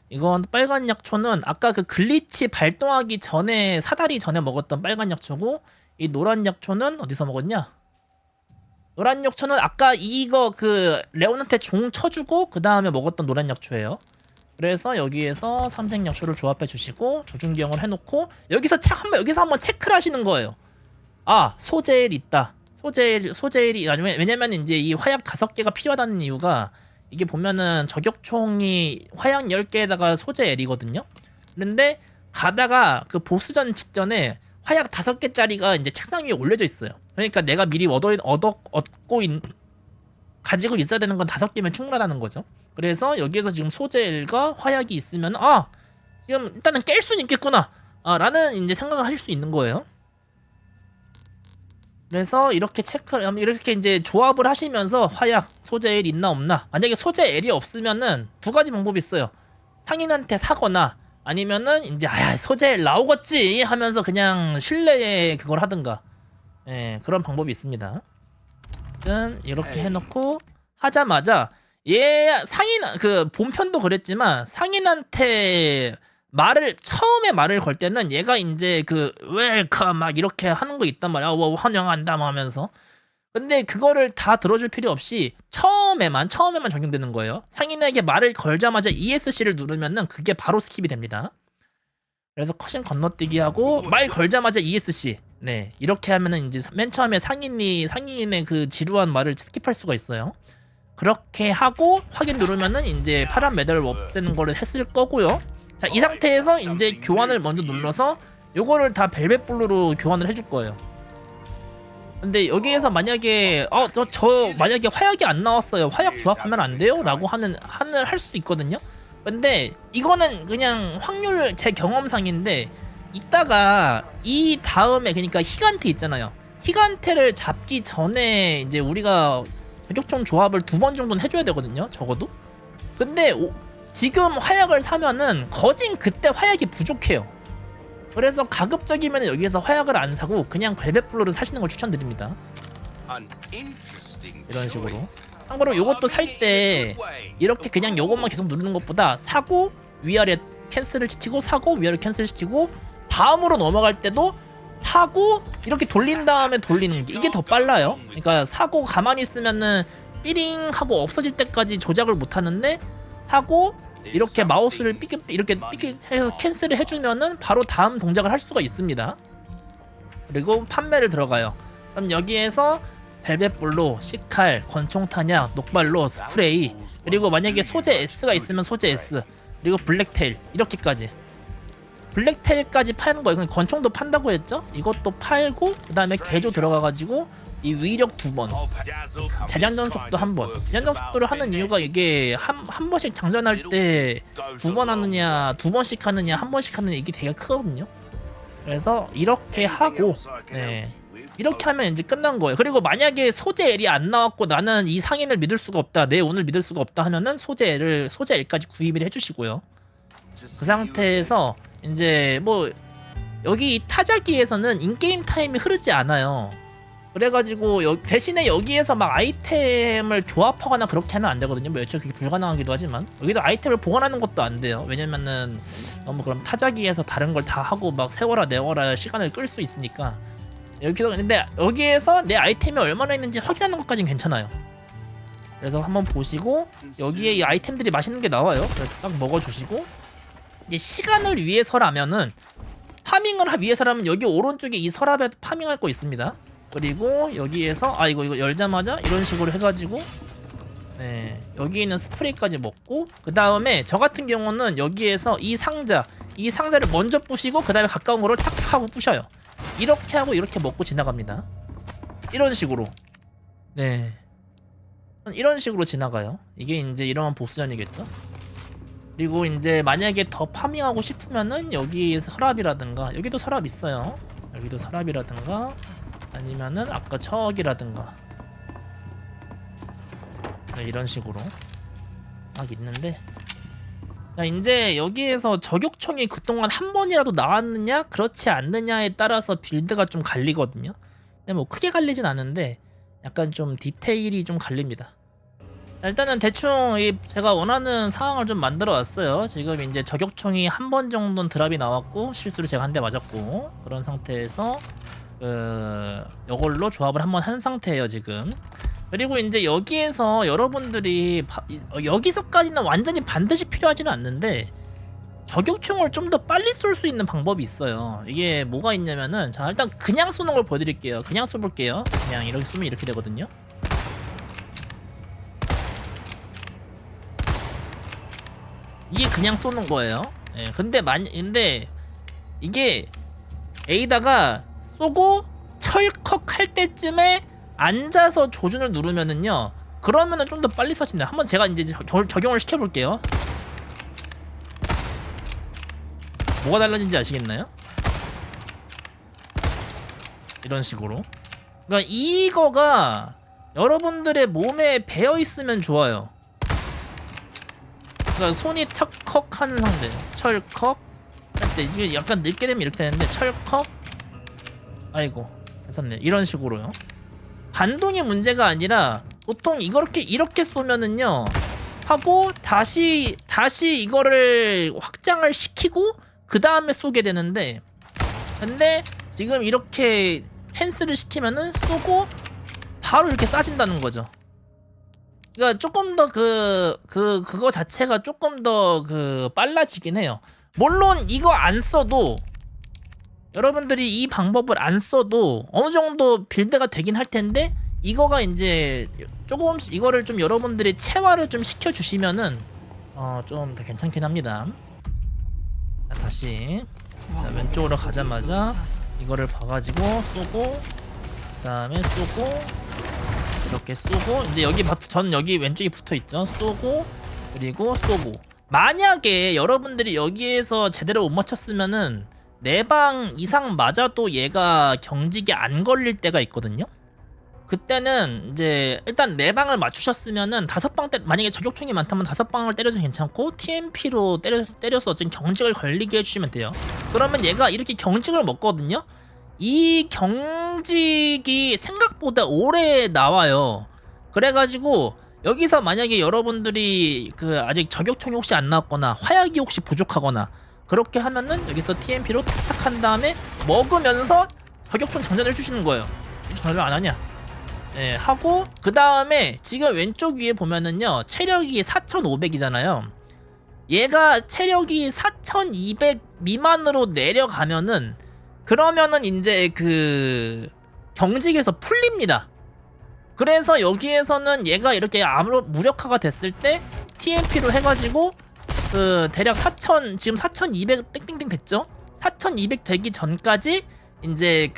이건 빨간 약초는 아까 그 글리치 발동하기 전에 사다리 전에 먹었던 빨간 약초고 이 노란 약초는 어디서 먹었냐? 노란 약초는 아까 이거 그 레온한테 종 쳐주고 그 다음에 먹었던 노란 약초예요. 그래서 여기에서 삼색 약초를 조합해 주시고 조준기형을 해놓고 여기서 한번 체크를 하시는 거예요. 아 소재일 있다. 소재일이 아니면 왜냐면 이제 이 화약 5개가 필요하다는 이유가 이게 보면은 저격총이 화약 10개에다가 소재 L이거든요. 근데 가다가 그 보스전 직전에 화약 5개짜리가 이제 책상 위에 올려져 있어요. 그러니까 내가 미리 가지고 있어야 되는 건 5개면 충분하다는 거죠. 그래서 여기에서 지금 소재일과 화약이 있으면 지금 일단은 깰 수는 있겠구나 라는 이제 생각을 하실 수 있는 거예요. 그래서 이렇게 이렇게 이제 조합을 하시면서 화약, 소재 L 있나 없나. 만약에 소재 L이 없으면은 2가지 방법이 있어요. 상인한테 사거나 아니면은 이제 소재 L 나오겠지 하면서 그냥 실내에 그걸 하든가. 예, 그런 방법이 있습니다. 이렇게 해놓고 하자마자 상인 그 본편도 그랬지만 상인한테 처음에 말을 걸 때는 얘가 이제 그 웰컴 막 이렇게 하는 거 있단 말이야. 환영한다 뭐 하면서. 근데 그거를 다 들어줄 필요 없이 처음에만 적용되는 거예요. 상인에게 말을 걸자마자 ESC를 누르면은 그게 바로 스킵이 됩니다. 그래서 컷신 건너뛰기 하고 말 걸자마자 ESC. 네, 이렇게 하면은 이제 맨 처음에 상인의 그 지루한 말을 스킵할 수가 있어요. 그렇게 하고 확인 누르면은 이제 파란 메달을 없애는 거를 했을 거고요. 자, 이 상태에서 이제 교환을 먼저 눌러서 요거를 다 벨벳 블루로 교환을 해줄 거예요. 근데 여기에서 만약에 만약에 화약이 안 나왔어요. 화약 조합하면 안 돼요? 라고 할 수도 있거든요. 근데 이거는 그냥 확률 제 경험상인데 이따가 이 다음에 그러니까 희간태 있잖아요. 희간태를 잡기 전에 이제 우리가 저격총 조합을 2번 정도는 해줘야 되거든요. 적어도. 근데 지금 화약을 사면은 거진 그때 화약이 부족해요. 그래서 가급적이면 여기에서 화약을 안 사고 그냥 벨벳 블루를 사시는 걸 추천드립니다. 이런 식으로. 참고로 요것도 살 때 이렇게 그냥 요것만 계속 누르는 것보다 사고 위아래 캔슬을 시키고 사고 위아래 캔슬 시키고 다음으로 넘어갈 때도 사고 이렇게 돌린 다음에 돌리는 게 이게 더 빨라요. 그러니까 사고 가만히 있으면은 삐링 하고 없어질 때까지 조작을 못 하는데 사고 이렇게 마우스를 이렇게 해서 캔슬을 해주면은 바로 다음 동작을 할 수가 있습니다. 그리고 판매를 들어가요. 그럼 여기에서 벨벳 블루, 시칼, 권총 탄약, 녹발로, 스프레이, 그리고 만약에 소재 S가 있으면 소재 S, 그리고 블랙테일 이렇게까지. 블랙테일까지 파는 거예요. 권총도 판다고 했죠? 이것도 팔고 그 다음에 개조 들어가가지고 이 위력 2번, 재장전 속도 1번. 재장전 속도를 하는 이유가 이게 한 번씩 장전할 때 2번 하느냐 2번씩 하느냐 1번씩 하느냐 이게 되게 크거든요. 그래서 이렇게 하고 이렇게 하면 이제 끝난 거예요. 그리고 만약에 소재 L이 안 나왔고 나는 이 상인을 믿을 수가 없다, 내 운을 믿을 수가 없다 하면은 소재 L까지 구입을 해주시고요. 그 상태에서 이제 뭐 여기 타자기에서는 인게임 타임이 흐르지 않아요. 그래가지고 대신에 여기에서 막 아이템을 조합하거나 그렇게 하면 안 되거든요. 뭐 애초에 그게 불가능하기도 하지만 여기도 아이템을 보관하는 것도 안 돼요. 왜냐면은 너무 그럼 타자기에서 다른 걸 다 하고 막 세워라 내워라 시간을 끌 수 있으니까 근데 여기에서 내 아이템이 얼마나 있는지 확인하는 것까지는 괜찮아요. 그래서 한번 보시고 여기에 이 아이템들이 맛있는 게 나와요. 그래서 딱 먹어주시고 이제 시간을 위해서라면은 파밍을 위해서라면 여기 오른쪽에 이 서랍에 파밍할 거 있습니다. 그리고 여기에서 이거 열자마자 이런 식으로 해가지고 여기 있는 스프레이까지 먹고 그 다음에 저 같은 경우는 여기에서 이 상자 이 상자를 먼저 부시고 그 다음에 가까운 거를 탁 하고 부셔요. 이렇게 하고 이렇게 먹고 지나갑니다. 이런 식으로. 네, 이런 식으로 지나가요. 이게 이제 이러한 보스전이겠죠. 그리고 이제 만약에 더 파밍하고 싶으면은 여기 서랍이라든가, 여기도 서랍 있어요. 여기도 서랍이라든가 아니면은 아까 저기라든가 네, 이런 식으로 막 있는데, 자, 이제 여기에서 저격총이 그동안 한 번이라도 나왔느냐 그렇지 않느냐에 따라서 빌드가 좀 갈리거든요. 근데 뭐 크게 갈리진 않은데 약간 좀 디테일이 좀 갈립니다. 자, 일단은 대충 제가 원하는 상황을 좀 만들어 왔어요. 지금 이제 저격총이 한 번 정도는 드랍이 나왔고 실수로 제가 한 대 맞았고, 그런 상태에서 이걸로 조합을 한번 한 상태예요 지금. 그리고 이제 여기에서 여러분들이 여기서까지는 완전히 반드시 필요하지는 않는데 저격총을 좀 더 빨리 쏠 수 있는 방법이 있어요. 이게 뭐가 있냐면은, 자 일단 그냥 쏘는 걸 보여드릴게요. 그냥 쏘볼게요. 그냥 이렇게 쏘면 이렇게 되거든요. 이게 그냥 쏘는 거예요. 예, 근데 이게 A다가 쏘고 철컥 할 때쯤에 앉아서 조준을 누르면은요, 그러면은 좀 더 빨리 쏘신다. 한번 제가 이제 적용을 시켜볼게요. 뭐가 달라진지 아시겠나요? 이런 식으로. 그러니까 이거가 여러분들의 몸에 배어 있으면 좋아요. 그러니까 손이 턱컥 하는 상태, 철컥 할 때 이게 약간 늦게 되면 이렇게 되는데, 철컥, 아이고 됐었네, 이런 식으로요. 반동이 문제가 아니라 보통 이렇게 쏘면은요 하고 다시 이거를 확장을 시키고 그 다음에 쏘게 되는데, 근데 지금 이렇게 펜스를 시키면은 쏘고 바로 이렇게 쏴진다는 거죠. 그러니까 조금 더 그거 자체가 조금 더 빨라지긴 해요. 물론 이거 안 써도, 여러분들이 이 방법을 안 써도 어느 정도 빌드가 되긴 할 텐데, 이거가 이제 조금씩 이거를 좀 여러분들이 체화를 좀 시켜주시면은 좀 더 괜찮긴 합니다. 자, 다시 자, 왼쪽으로 가자마자 이거를 봐가지고 쏘고, 그 다음에 쏘고, 이렇게 쏘고, 이제 전 여기 왼쪽에 붙어있죠. 쏘고, 그리고 쏘고. 만약에 여러분들이 여기에서 제대로 못 맞췄으면은 4방 이상 맞아도 얘가 경직이 안 걸릴 때가 있거든요. 그때는 이제 일단 4방을 맞추셨으면은 5방 만약에 저격총이 많다면 5방을 때려도 괜찮고, TMP로 때려서 좀 경직을 걸리게 해주시면 돼요. 그러면 얘가 이렇게 경직을 먹거든요. 이 경직이 생각보다 오래 나와요. 그래가지고 여기서 만약에 여러분들이 아직 저격총이 혹시 안 나왔거나 화약이 혹시 부족하거나 그렇게 하면은 여기서 TMP로 탁탁 한 다음에 먹으면서 저격총 장전을 해주시는 거예요. 전혀 안 하냐? 예, 하고 그 다음에 지금 왼쪽 위에 보면은요 체력이 4500이잖아요. 얘가 체력이 4200 미만으로 내려가면은, 그러면은 이제 경직에서 풀립니다. 그래서 여기에서는 얘가 이렇게 무력화가 됐을 때 TMP로 해가지고 대략 4000, 지금 4200 땡땡땡 됐죠? 4200 되기 전까지 이제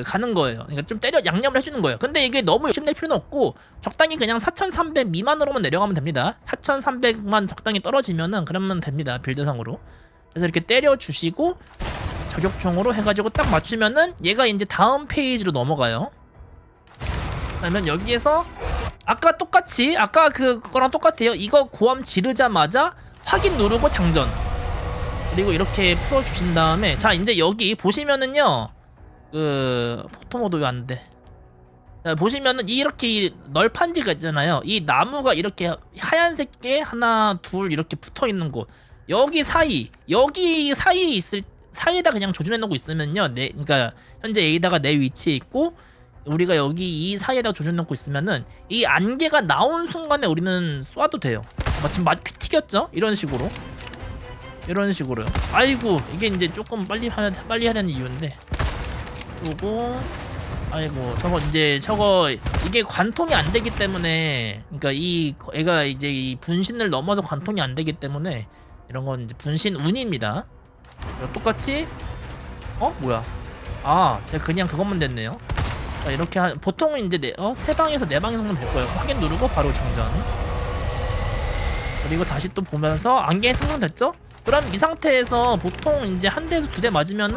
가는 거예요. 그러니까 좀 양념을 해주는 거예요. 근데 이게 너무 욕심낼 필요는 없고 적당히 그냥 4300 미만으로만 내려가면 됩니다. 4300만 적당히 떨어지면은 그러면 됩니다, 빌드상으로. 그래서 이렇게 때려주시고 저격총으로 해가지고 딱 맞추면은 얘가 이제 다음 페이지로 넘어가요. 그러면 여기에서 아까 똑같이, 아까 그거랑 똑같아요. 이거 고함 지르자마자 확인 누르고 장전, 그리고 이렇게 풀어주신 다음에, 자 이제 여기 보시면은요 포토모드 왜 안 돼? 자 보시면은 이렇게 널판지가 있잖아요. 이 나무가 이렇게 하얀색 게 하나 둘 이렇게 붙어있는 곳, 여기 사이에 있을 사이에다 그냥 조준해 놓고 있으면요, 그러니까 현재 A다가 내 위치에 있고 우리가 여기 이 사이에다 조준 놓고 있으면은 이 안개가 나온 순간에 우리는 쏴도 돼요. 지금 피 튀겼죠? 이런 식으로요. 아이고 이게 이제 조금 빨리 해야 되는 이유인데. 그리고 아이고 저거 이게 관통이 안 되기 때문에, 그러니까 애가 이제 이 분신을 넘어서 관통이 안 되기 때문에 이런 건 이제 분신 운입니다. 똑같이 뭐야? 아, 제가 그냥 그것만 됐네요. 자, 이렇게 보통은 이제 세 방에서 네 방의 성능 볼 거예요. 확인 누르고 바로 장전. 그리고 다시 또 보면서 안개의 성능 됐죠? 그럼 이 상태에서 보통 이제 한 대에서 두 대 맞으면은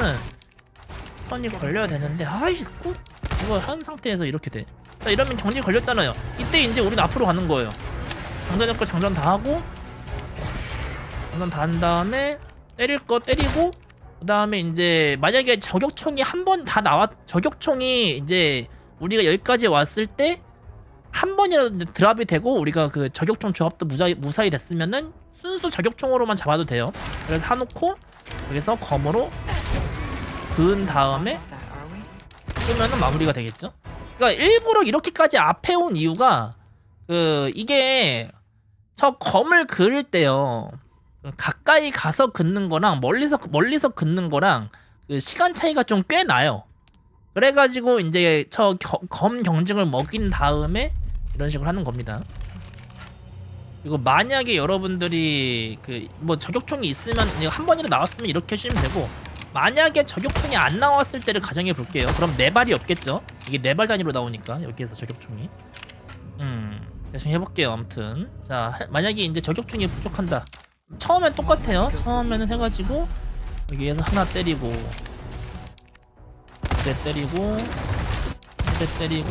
턴이 걸려야 되는데 꼭 이거 한 상태에서 이렇게 돼. 자, 이러면 경직 걸렸잖아요. 이때 이제 우리는 앞으로 가는 거예요. 장전 효과 장전 다 하고 장전 다 한 다음에 때릴 거 때리고 그 다음에 이제 만약에 저격총이 한 번 다 저격총이 이제 우리가 여기까지 왔을 때 한 번이라도 드랍이 되고 우리가 그 저격총 조합도 무사히 됐으면은 순수 저격총으로만 잡아도 돼요. 그래서 사놓고 여기서 검으로 그은 다음에 That, are we? 끄면은 마무리가 되겠죠. 그러니까 일부러 이렇게까지 앞에 온 이유가 이게 저 검을 그을 때요. 가까이 가서 긋는 거랑 멀리서 긋는 거랑 그 시간 차이가 좀 꽤 나요. 그래가지고 이제 저 검 경직을 먹인 다음에 이런 식으로 하는 겁니다. 그리고 만약에 여러분들이 뭐 저격총이 있으면 한 번이라도 나왔으면 이렇게 해주시면 되고, 만약에 저격총이 안 나왔을 때를 가정해 볼게요. 그럼 네 발이 없겠죠. 이게 네 발 단위로 나오니까 여기에서 저격총이. 대충 해볼게요. 아무튼 자, 만약에 이제 저격총이 부족한다. 처음엔 똑같아요. 처음에는 해가지고 여기에서 하나 때리고 두 대 때리고 세 대 때리고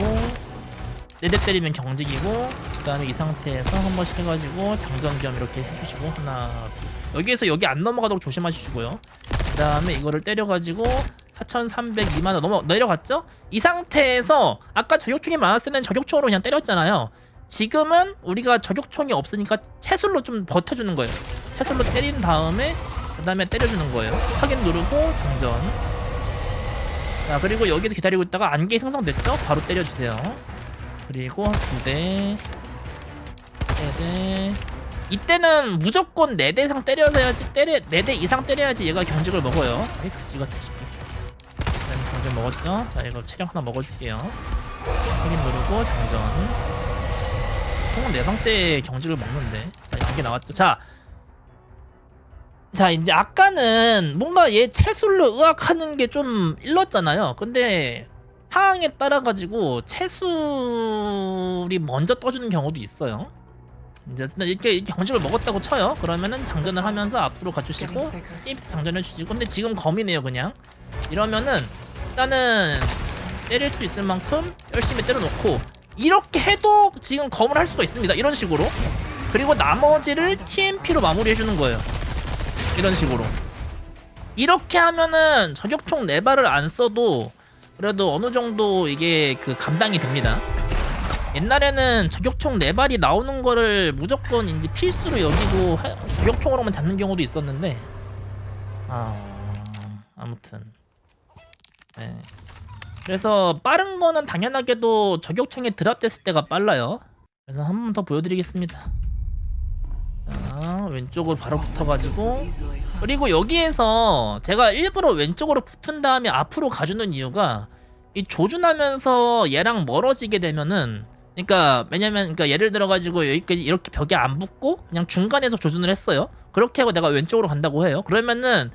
네 대 때리면 경직이고, 그 다음에 이 상태에서 한 번씩 해가지고 장전 겸 이렇게 해주시고 하나 둘. 여기에서 여기 안 넘어가도록 조심하시고요. 그 다음에 이거를 때려가지고 4302만원 내려갔죠? 이 상태에서 아까 저격총이 많았을 때는 저격총으로 그냥 때렸잖아요. 지금은 우리가 저격총이 없으니까 채술로 좀 버텨주는 거예요. 채술로 때린 다음에 그 다음에 때려주는 거예요. 확인 누르고 장전. 자, 그리고 여기도 기다리고 있다가 안개 생성됐죠? 바로 때려주세요. 그리고 두 대, 세 대. 이때는 무조건 4대 이상 때려야지, 4대 이상 때려야지 얘가 경직을 먹어요. 에이, 그지 같은 새끼. 경직 먹었죠? 자, 이거 체력 하나 먹어줄게요. 확인 누르고 장전. 보통은 4상 때 경직을 먹는데. 자, 안개 나왔죠? 자, 이제 아까는 뭔가 얘 채술로 의학하는 게 좀 일렀잖아요. 근데 상황에 따라 가지고 채술이 먼저 떠주는 경우도 있어요. 이제 이렇게 경직을 먹었다고 쳐요. 그러면은 장전을 하면서 앞으로 가주시고 입 장전해 주시고. 근데 지금 검이네요. 그냥 이러면은 일단은 때릴 수 있을 만큼 열심히 때려놓고, 이렇게 해도 지금 검을 할 수가 있습니다. 이런 식으로. 그리고 나머지를 TMP로 마무리해주는 거예요. 이런 식으로. 이렇게 하면은 저격총 4발을 안 써도 그래도 어느 정도 이게 감당이 됩니다. 옛날에는 저격총 4발이 나오는 거를 무조건 이제 필수로 여기고 저격총으로만 잡는 경우도 있었는데, 아무튼 네. 그래서 빠른 거는 당연하게도 저격총에 드랍됐을 때가 빨라요. 그래서 한 번 더 보여드리겠습니다. 자, 왼쪽으로 바로 붙어가지고, Easily. 그리고 여기에서 제가 일부러 왼쪽으로 붙은 다음에 앞으로 가주는 이유가, 이 조준하면서 얘랑 멀어지게 되면은, 그러니까 예를 들어가지고 여기까지 이렇게 벽에 안 붙고 그냥 중간에서 조준을 했어요. 그렇게 하고 내가 왼쪽으로 간다고 해요. 그러면은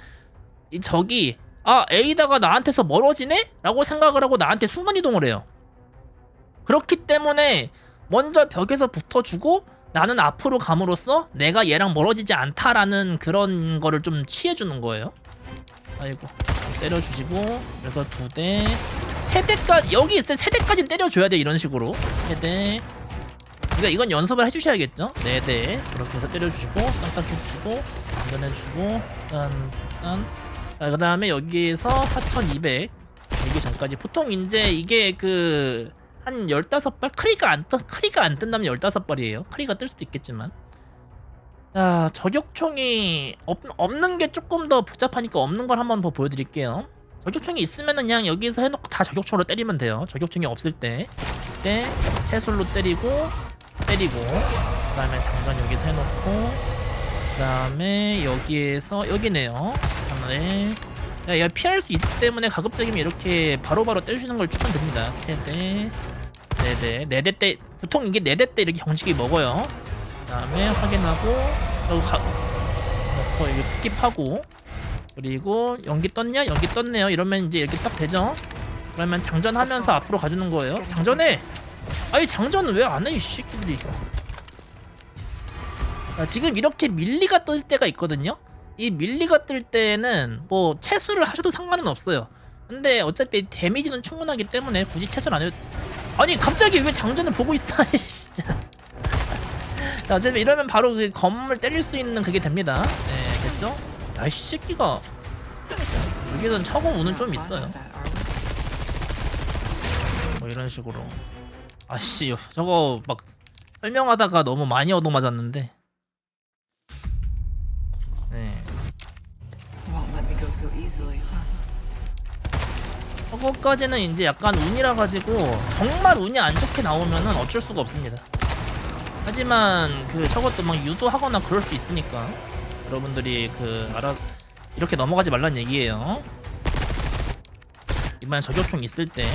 이 적이 A다가 나한테서 멀어지네? 라고 생각을 하고 나한테 순간이동을 해요. 그렇기 때문에 먼저 벽에서 붙어주고 나는 앞으로 감으로써 내가 얘랑 멀어지지 않다라는 그런 거를 좀 취해주는 거예요. 아이고, 때려주시고. 그래서 2대, 3대까지, 여기 있을 때 3대까지는 때려줘야 돼. 이런 식으로 3대. 그러니까 이건 연습을 해주셔야겠죠. 4대 그렇게 해서 때려주시고 쌍딱 해주시고 안전해주시고 짠. 자, 그 다음에 여기에서 4200 되기 전까지 보통 이제 이게 한 15발? 크리가 안 뜬다면 15발이에요. 크리가 뜰 수도 있겠지만. 자, 저격총이 없는 게 조금 더 복잡하니까 없는 걸 한번 더 보여드릴게요. 저격총이 있으면은 그냥 여기서 해놓고 다 저격총으로 때리면 돼요. 저격총이 없을 때. 그때 채술로 때리고 그 다음에 장전 여기서 해놓고, 그 다음에 여기에서 여기네요. 하나에 얘가 피할 수 있기 때문에 가급적이면 이렇게 바로바로 때려주는 걸 추천드립니다. 3대, 4대, 4대 때 보통 이게 4대 때 이렇게 경직이 먹어요. 그 다음에 확인하고 넣고 이거 스킵하고 그리고 연기 떴냐? 연기 떴네요. 이러면 이제 이렇게 딱 되죠. 그러면 장전하면서 앞으로 가주는 거예요. 장전해! 아니 장전은 왜 안 해 이 새끼들이. 자, 지금 이렇게 밀리가 뜰 때가 있거든요. 이 밀리가 뜰 때는 뭐 채수를 하셔도 상관은 없어요. 근데 어차피 데미지는 충분하기 때문에 굳이 채수를 안 해도. 아니 갑자기 왜 장전을 보고 있어 진짜. 자, 어차피 이러면 바로 그 검을 때릴 수 있는 그게 됩니다. 네, 됐죠? 야, 이 새끼가 여기선 차고 우는 좀 있어요. 뭐 이런 식으로. 아씨, 저거 막 설명하다가 너무 많이 얻어맞았는데. 네. Won't let me go so easily, huh? 저거까지는 이제 약간 운이라 가지고 정말 운이 안 좋게 나오면은 어쩔 수가 없습니다. 하지만 그 저것도 막 유도하거나 그럴 수 있으니까 여러분들이 그 이렇게 넘어가지 말란 얘기예요. 이번에 저격총 있을 때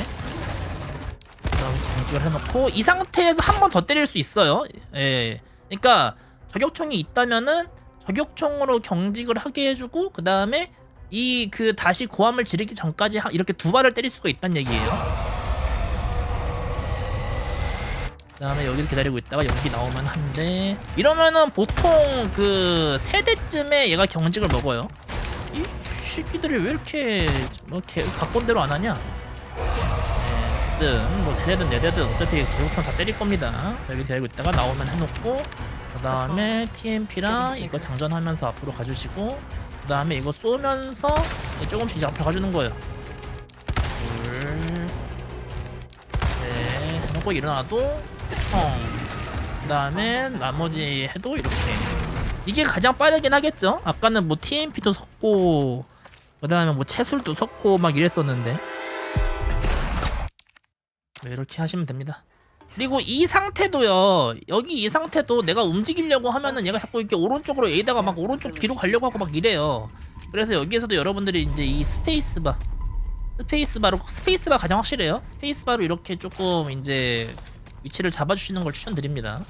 그럼 경직을 해놓고 이 상태에서 한 번 더 때릴 수 있어요. 예, 그러니까 저격총이 있다면은 저격총으로 경직을 하게 해주고 그 다음에 이 그 다시 고함을 지르기 전까지 이렇게 두 발을 때릴 수가 있다는 얘기예요. 그 다음에 여기를 기다리고 있다가 연기 나오면 한 대. 이러면은 보통 그 세 대쯤에 얘가 경직을 먹어요. 이 새끼들이 왜 이렇게 뭐 각본대로 안 하냐? 네, 어쨌든 뭐 세 대든 네 대든 어차피 저격총 다 때릴 겁니다. 여기 기다리고 있다가 나오면 해놓고 그 다음에 TMP랑 이거 장전하면서 앞으로 가주시고 그 다음에 이거 쏘면서 조금씩 이제 앞으로 가주는 거예요. 둘, 셋 해놓고 일어나도 그 다음에 나머지 해도 이렇게. 이게 가장 빠르긴 하겠죠? 아까는 뭐 TMP도 섞고 그 다음에 뭐 채술도 섞고 막 이랬었는데 이렇게 하시면 됩니다. 그리고 이 상태도요, 여기 이 상태도 내가 움직이려고 하면은 얘가 자꾸 이렇게 오른쪽으로 A다가 막 오른쪽 뒤로 가려고 하고 막 이래요. 그래서 여기에서도 여러분들이 이제 이 스페이스바 가장 확실해요. 스페이스바로 이렇게 조금 이제 위치를 잡아주시는 걸 추천드립니다.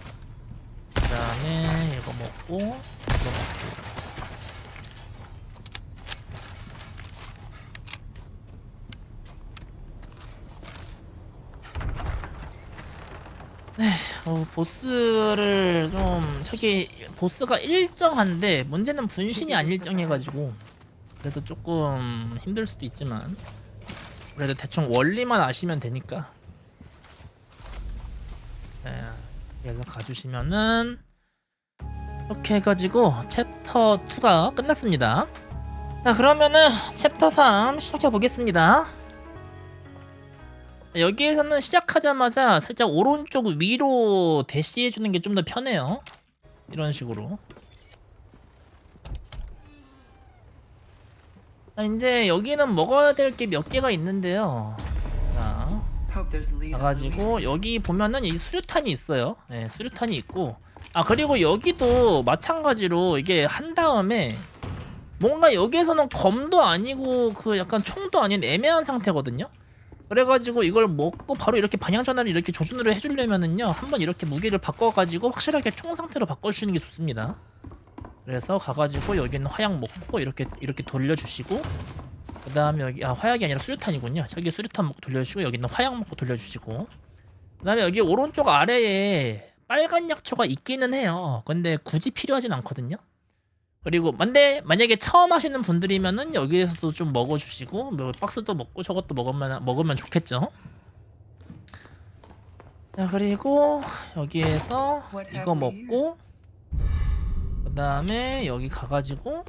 그 다음에 이거 먹고 이거 먹고. 네, 보스를 좀 저기 보스가 일정한데 문제는 분신이 안 일정해가지고 그래서 조금 힘들 수도 있지만 그래도 대충 원리만 아시면 되니까. 네, 그래서 가주시면은 이렇게 해가지고 챕터 2가 끝났습니다. 자, 그러면은 챕터 3 시작해 보겠습니다. 여기에서는 시작하자마자 살짝 오른쪽 위로 대시해주는 게 좀 더 편해요. 이런 식으로. 자, 이제 여기는 먹어야 될 게 몇 개가 있는데요. 자, Hope there's a lead. on 가가지고 여기 보면은 이 수류탄이 있어요. 네, 수류탄이 있고. 아, 그리고 여기도 마찬가지로 이게 한 다음에 뭔가 여기에서는 검도 아니고 그 약간 총도 아닌 애매한 상태거든요. 그래가지고 이걸 먹고 바로 이렇게 방향 전환을 이렇게 조준으로 해주려면은요, 한번 이렇게 무게를 바꿔가지고 확실하게 총 상태로 바꿔주시는 게 좋습니다. 그래서 가가지고 여기는 화약 먹고 이렇게 돌려주시고, 그 다음에 여기 화약이 아니라 수류탄이군요. 저기 수류탄 먹고 돌려주시고 여기는 화약 먹고 돌려주시고, 그 다음에 여기 오른쪽 아래에 빨간 약초가 있기는 해요. 근데 굳이 필요하진 않거든요. 그리고 만약에 처음 하시는 분들이면은 여기에서도 좀 먹어주시고 뭐 박스도 먹고 저것도 먹으면 좋겠죠. 자, 그리고 여기에서 이거 먹고 그 다음에 여기 가가지고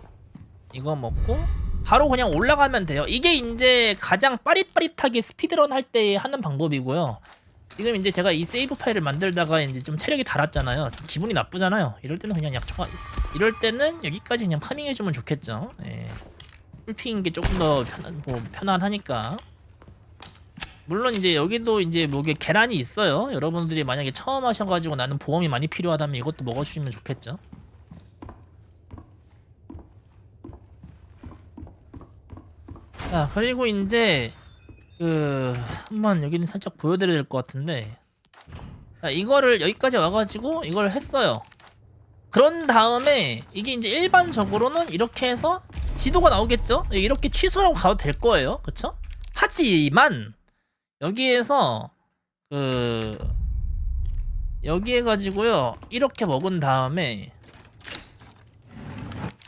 이거 먹고 바로 그냥 올라가면 돼요. 이게 이제 가장 빠릿빠릿하게 스피드런 할 때 하는 방법이고요. 지금 이제 제가 이 세이브 파일을 만들다가 이제 좀 체력이 달았잖아요. 좀 기분이 나쁘잖아요. 이럴 때는 그냥 이럴 때는 여기까지 그냥 파밍해주면 좋겠죠. 예. 풀핑인 게 조금 더 편안하니까. 물론 이제 여기도 이제 뭐게 계란이 있어요. 여러분들이 만약에 처음 하셔가지고 나는 보험이 많이 필요하다면 이것도 먹어주시면 좋겠죠. 자, 그리고 이제 한번 여기는 살짝 보여드려야 될 것 같은데, 자, 이거를 여기까지 와가지고 이걸 했어요. 그런 다음에 이게 이제 일반적으로는 이렇게 해서 지도가 나오겠죠? 이렇게 취소라고 가도 될 거예요. 그쵸? 하지만 여기에서 여기 해가지고요 이렇게 먹은 다음에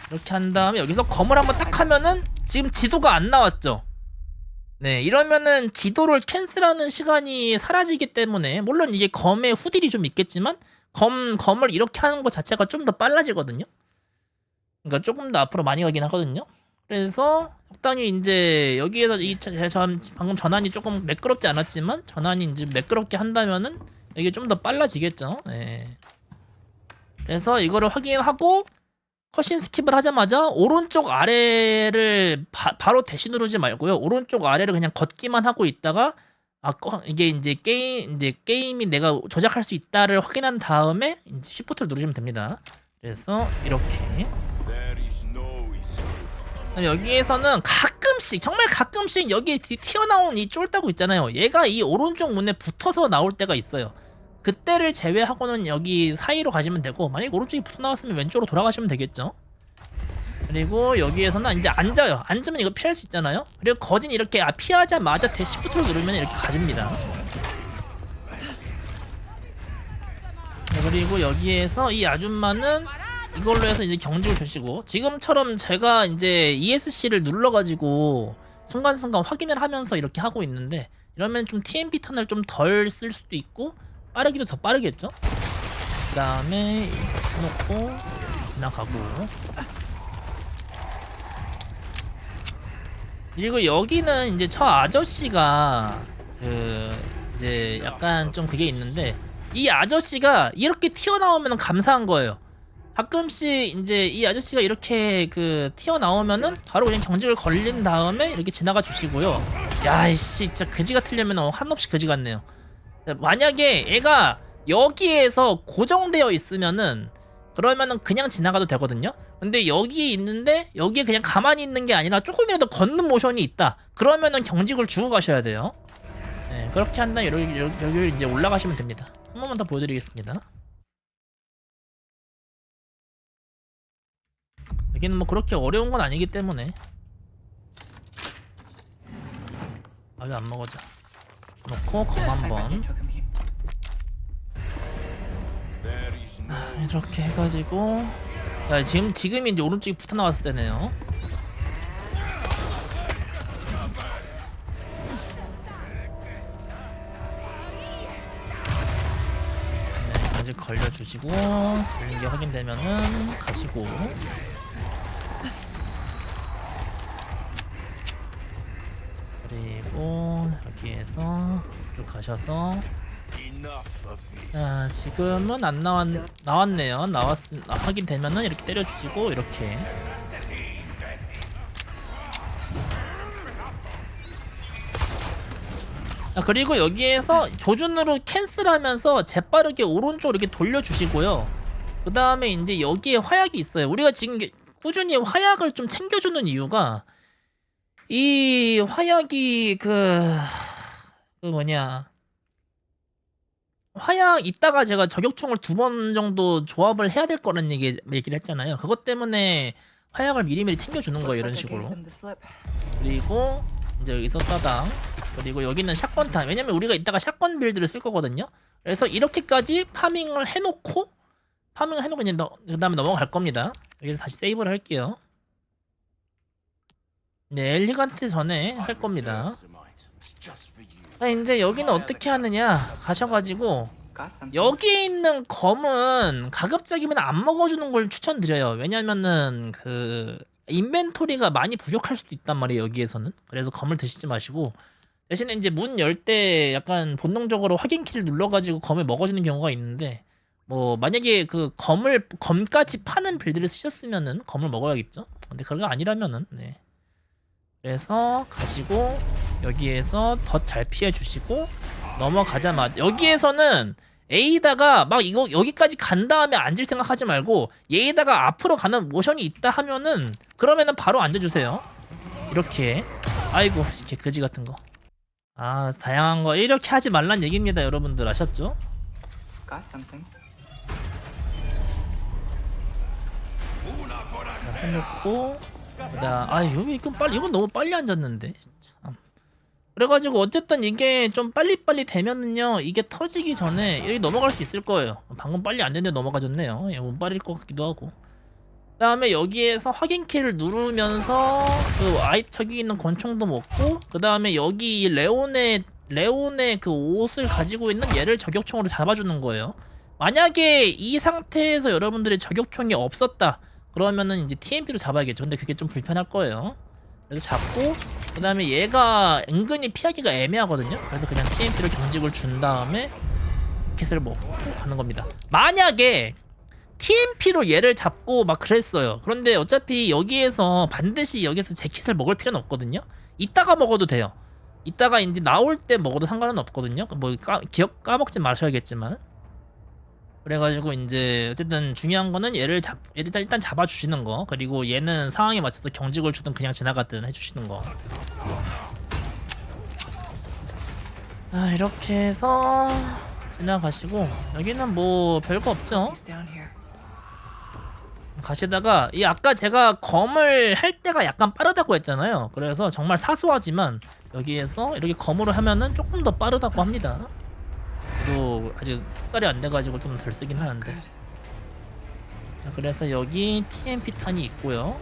이렇게 한 다음에 여기서 검을 한번 딱 하면은 지금 지도가 안 나왔죠. 네, 이러면은 지도를 캔슬하는 시간이 사라지기 때문에 물론 이게 검의 후딜이 좀 있겠지만 검을 이렇게 하는 것 자체가 좀 더 빨라지거든요. 그러니까 조금 더 앞으로 많이 가긴 하거든요. 그래서 적당히 이제 여기에서 방금 전환이 조금 매끄럽지 않았지만 전환이 이제 매끄럽게 한다면은 이게 좀 더 빨라지겠죠. 네. 그래서 이거를 확인하고 컷신 스킵을 하자마자 오른쪽 아래를 바로 대시 누르지 말고요. 오른쪽 아래를 그냥 걷기만 하고 있다가 이게 이제 게임이 내가 조작할 수 있다를 확인한 다음에 이제 쉬프트를 누르시면 됩니다. 그래서 이렇게. 그다음에 여기에서는 가끔씩 정말 가끔씩 여기 튀어나온 이 쫄따구 있잖아요. 얘가 이 오른쪽 문에 붙어서 나올 때가 있어요. 그때를 제외하고는 여기 사이로 가시면 되고 만약에 오른쪽이 붙어 나왔으면 왼쪽으로 돌아가시면 되겠죠. 그리고 여기에서는 이제 앉아요. 앉으면 이거 피할 수 있잖아요. 그리고 거진 이렇게 피하자마자 시프트를 누르면 이렇게 가집니다. 그리고 여기에서 이 아줌마는 이걸로 해서 이제 경직을 주시고 지금처럼 제가 이제 ESC를 눌러가지고 순간순간 확인을 하면서 이렇게 하고 있는데 이러면 좀 TMP 턴을 좀 덜 쓸 수도 있고 빠르기도 더 빠르겠죠? 그 다음에 해놓고 지나가고 그리고 여기는 이제 저 아저씨가 이제 약간 좀 그게 있는데 이 아저씨가 이렇게 튀어나오면 감사한 거예요. 가끔씩 이제 이 아저씨가 이렇게 튀어나오면은 바로 그냥 경직을 걸린 다음에 이렇게 지나가 주시고요. 야이씨 진짜 그지 같으려면 한없이 그지 같네요. 만약에 얘가 여기에서 고정되어 있으면은 그러면은 그냥 지나가도 되거든요. 근데 여기에 있는데 여기에 그냥 가만히 있는 게 아니라 조금이라도 걷는 모션이 있다. 그러면은 경직을 주고 가셔야 돼요. 네, 그렇게 한다. 여기 이제 올라가시면 됩니다. 한 번만 더 보여드리겠습니다. 여기는 뭐 그렇게 어려운 건 아니기 때문에. 왜 안 먹어져? 놓고 검 한번 이렇게 해가지고 지금이 이제 오른쪽이 붙어 나왔을 때네요. 네, 아직 걸려주시고 걸린 게 확인되면은 가시고 그리고 여기에서 쭉 가셔서 자 지금은 안 나왔네요. 확인되면은 이렇게 때려주시고 이렇게 그리고 여기에서 조준으로 캔슬하면서 재빠르게 오른쪽 이렇게 돌려주시고요. 그 다음에 이제 여기에 화약이 있어요. 우리가 지금 꾸준히 화약을 좀 챙겨주는 이유가 이 화약이 화약 있다가 제가 저격총을 2번 정도 조합을 해야 될 거라는 얘기를 했잖아요. 그것 때문에 화약을 미리미리 챙겨주는 거예요. 이런 식으로. 그리고 이제 여기서 따당. 그리고 여기는 샷건탄. 왜냐면 우리가 이따가 샷건 빌드를 쓸 거거든요. 그래서 이렇게까지 파밍을 해놓고 이제 그 다음에 넘어갈 겁니다. 여기서 다시 세이브를 할게요. 네, 엘리간트 전에 할 겁니다. 이제 여기는 어떻게 하느냐 가셔가지고 여기에 있는 검은 가급적이면 안 먹어주는 걸 추천드려요. 왜냐면은 인벤토리가 많이 부족할 수도 있단 말이에요. 여기에서는. 그래서 검을 드시지 마시고 대신에 이제 문 열 때 약간 본능적으로 확인키를 눌러가지고 검을 먹어주는 경우가 있는데 뭐 만약에 검까지 파는 빌드를 쓰셨으면은 검을 먹어야겠죠. 근데 그거 아니라면은 네. 그래서 가시고 여기에서 덧 잘 피해 주시고 넘어가자마자 여기에서는 A다가 막 이거 여기까지 간 다음에 앉을 생각하지 말고 얘에다가 앞으로 가는 모션이 있다 하면은 그러면은 바로 앉아주세요. 이렇게. 아이고 개그지 같은 거. 다양한 거 이렇게 하지 말란 얘기입니다. 여러분들 아셨죠? 자, 해놓고 이건 너무 빨리 앉았는데. 참. 그래가지고 어쨌든 이게 좀 빨리빨리 되면은요, 이게 터지기 전에 여기 넘어갈 수 있을 거예요. 방금 빨리 안 됐는데 넘어가졌네요. 운빨일 것 같기도 하고. 그 다음에 여기에서 확인키를 누르면서 저기 있는 권총도 먹고, 그 다음에 여기 레온의 그 옷을 가지고 있는 얘를 저격총으로 잡아주는 거예요. 만약에 이 상태에서 여러분들이 저격총이 없었다 그러면은 이제 TMP로 잡아야겠죠. 근데 그게 좀 불편할 거예요. 그래서 잡고, 그 다음에 얘가 은근히 피하기가 애매하거든요. 그래서 그냥 TMP로 경직을 준 다음에 킷을 먹고 가는 겁니다. 만약에 TMP로 얘를 잡고 막 그랬어요. 그런데 어차피 여기에서 반드시 여기서 제 킷을 먹을 필요는 없거든요. 이따가 먹어도 돼요. 이따가 이제 나올 때 먹어도 상관은 없거든요. 뭐 기억 까먹지 마셔야겠지만. 그래가지고 이제 어쨌든 중요한 거는 얘를 일단 잡아주시는 거, 그리고 얘는 상황에 맞춰서 경직을 주든 그냥 지나가든 해주시는 거. 이렇게 해서 지나가시고, 여기는 뭐 별거 없죠. He's down here. 가시다가 아까 제가 검을 할 때가 약간 빠르다고 했잖아요. 그래서 정말 사소하지만 여기에서 이렇게 검으로 하면은 조금 더 빠르다고 합니다. 또 아직 습관이 안 돼가지고 좀 덜 쓰긴 하는데. Good. 자, 그래서 여기 TMP 탄이 있고요.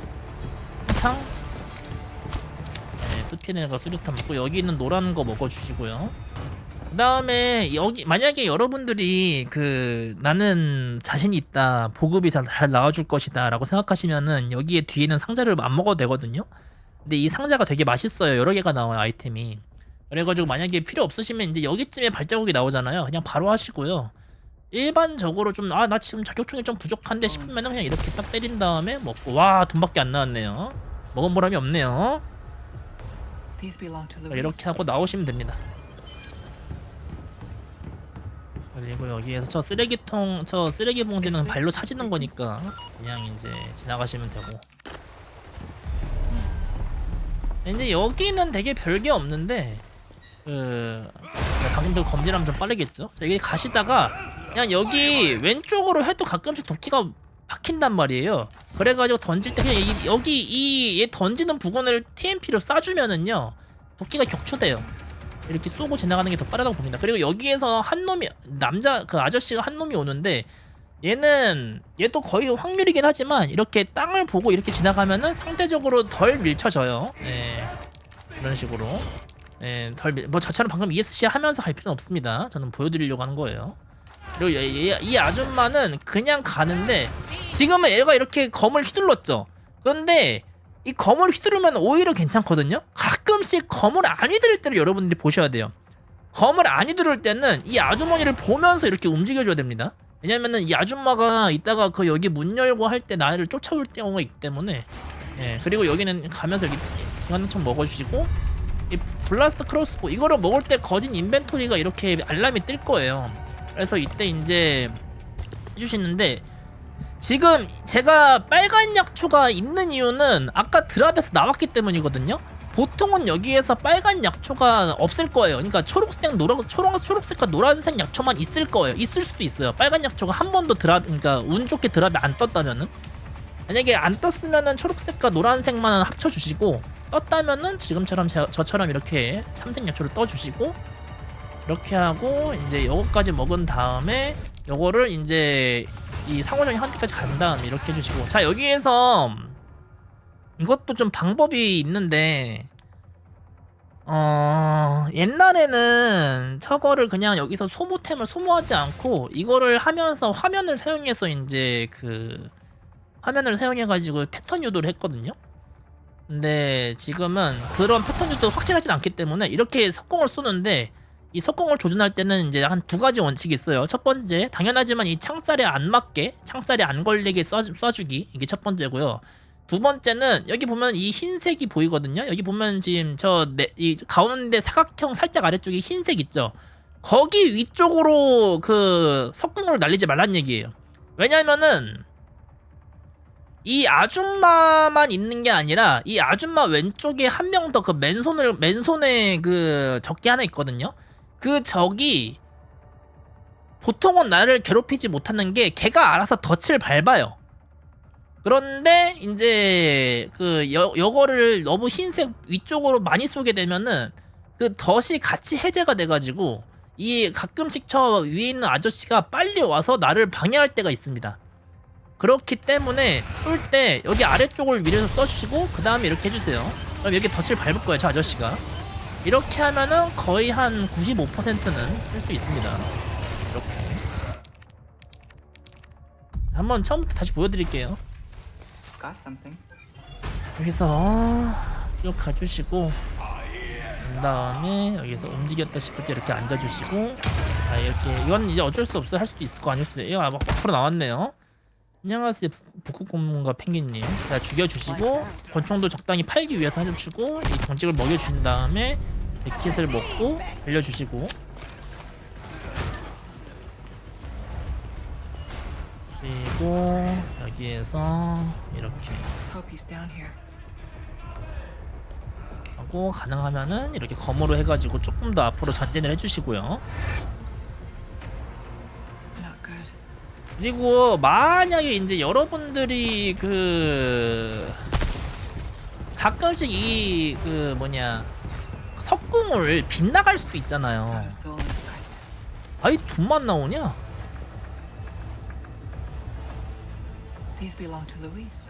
탄, 스피너가 수류탄 먹고, 여기 있는 노란 거 먹어주시고요. 그 다음에 여기 만약에 여러분들이 나는 자신 있다, 보급이 잘 나와줄 것이다 라고 생각하시면은 여기에 뒤에 있는 상자를 안 먹어도 되거든요. 근데 이 상자가 되게 맛있어요. 여러 개가 나와요, 아이템이. 그래가지고 만약에 필요 없으시면 이제 여기쯤에 발자국이 나오잖아요. 그냥 바로 하시고요. 일반적으로 좀 나 지금 자격증이 좀 부족한데 싶으면은 그냥 이렇게 딱 때린 다음에 먹고, 와, 돈밖에 안 나왔네요. 먹은 보람이 없네요. These belong to Louise. 이렇게 하고 나오시면 됩니다. 그리고 여기에서 저 쓰레기 봉지는 발로 차지는 거니까 그냥 이제 지나가시면 되고. 이제 여기는 되게 별게 없는데, 방금도 검진하면 좀 빠르겠죠. 여기 가시다가 그냥 여기 왼쪽으로 해도 가끔씩 도끼가 박힌단 말이에요. 그래가지고 던질 때 그냥 얘 던지는 부분을 TMP로 쏴주면은요, 도끼가 격추돼요. 이렇게 쏘고 지나가는 게 더 빠르다고 봅니다. 그리고 여기에서 한 놈이, 아저씨가 한 놈이 오는데, 얘도 거의 확률이긴 하지만 이렇게 땅을 보고 이렇게 지나가면은 상대적으로 덜 밀쳐져요. 이런 식으로. 뭐 저처럼 방금 ESC 하면서 갈 필요는 없습니다. 저는 보여드리려고 하는 거예요. 그리고 이 아줌마는 그냥 가는데, 지금은 얘가 이렇게 검을 휘둘렀죠. 그런데 이 검을 휘두르면 오히려 괜찮거든요. 가끔씩 검을 안 휘두를 때를 여러분들이 보셔야 돼요. 검을 안 휘두를 때는 이 아주머니를 보면서 이렇게 움직여줘야 됩니다. 왜냐면은 이 아줌마가 이따가 여기 문 열고 할 때 나를 쫓아올 경우가 있기 때문에. 그리고 여기는 가면서 여기 기관총 먹어주시고, 이 블라스트 크로스보 이거를 먹을 때 거진 인벤토리가 이렇게 알람이 뜰 거예요. 그래서 이때 이제 해주시는데, 지금 제가 빨간 약초가 있는 이유는 아까 드랍에서 나왔기 때문이거든요. 보통은 여기에서 빨간 약초가 없을 거예요. 그러니까 초록색과 노란색 약초만 있을 거예요. 있을 수도 있어요. 빨간 약초가 한 번도 그러니까 운 좋게 드랍이 안 떴다면은. 만약에 안 떴으면은 초록색과 노란색만 합쳐주시고, 떴다면은 지금처럼 저처럼 이렇게 삼색 약초를 떠주시고, 이렇게 하고 이제 요거까지 먹은 다음에 요거를 이제 이 상호적인 한테까지 간 다음에 이렇게 해주시고. 자, 여기에서 이것도 좀 방법이 있는데, 옛날에는 저거를 그냥 여기서 소모템을 소모하지 않고 이거를 하면서 화면을 사용해서 이제 화면을 사용해가지고 패턴 유도를 했거든요. 근데 지금은 그런 패턴 유도 확실하진 않기 때문에 이렇게 석공을 쏘는데, 이 석공을 조준할 때는 이제 한 두 가지 원칙이 있어요. 첫 번째, 당연하지만 이 창살에 안 맞게, 창살에 안 걸리게 쏴주기, 이게 첫 번째고요. 두 번째는 여기 보면 이 흰색이 보이거든요. 여기 보면 지금 이 가운데 사각형 살짝 아래쪽에 흰색 있죠. 거기 위쪽으로 석궁으로 날리지 말란 얘기예요. 왜냐면은 이 아줌마만 있는 게 아니라 이 아줌마 왼쪽에 한 명 더 맨손에 적기 하나 있거든요. 적이 보통은 나를 괴롭히지 못하는 게 걔가 알아서 덫을 밟아요. 그런데 이제 그 요거를 너무 흰색 위쪽으로 많이 쏘게 되면은 그 덫이 같이 해제가 돼가지고 이 가끔씩 저 위에 있는 아저씨가 빨리 와서 나를 방해할 때가 있습니다. 그렇기 때문에 쏠 때 여기 아래쪽을 위에서 써주시고 그 다음에 이렇게 해주세요. 그럼 여기 덫을 밟을 거예요, 저 아저씨가. 이렇게 하면은 거의 한 95%는 할 수 있습니다. 이렇게 한번 처음부터 다시 보여드릴게요. Got something. 여기서 쭉 가주시고 그 다음에 여기서 움직였다 싶을 때 이렇게 앉아주시고 이렇게 이건 이제 어쩔 수 없어 할 수도 있을 거 아닐 수도 있어요. 막 앞으로 나왔네요. 안녕하세요 북극곰과 펭귄님. 자 죽여주시고 권총도 적당히 팔기 위해서 해주시고 이 정직을 먹여준 다음에 백킷을 먹고 달려주시고 그리고 여기에서 이렇게 Hope he's down here. 하고 가능하면은 이렇게 검으로 해가지고 조금 더 앞으로 전진을 해주시고요. Not good. 그리고 만약에 이제 여러분들이 그 가끔씩 이 그 뭐냐 석궁을 빗나갈 수도 Got 있잖아요. a soul inside. 아이 돈만 나오냐? These belong to Luis.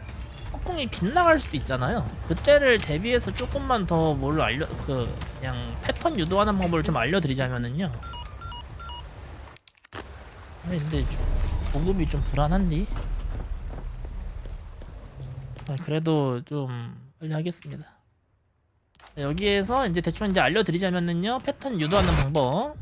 석궁이 빗나갈 수도 있잖아요. 그때를 대비해서 조금만 더 뭘 그냥 패턴 유도하는 방법을 좀 알려드리자면은요. 근데 보급이 좀 불안한디? 그래도 좀 빨리 하겠습니다. 여기에서 이제 대충 이제 알려드리자면은요, 패턴 유도하는 방법.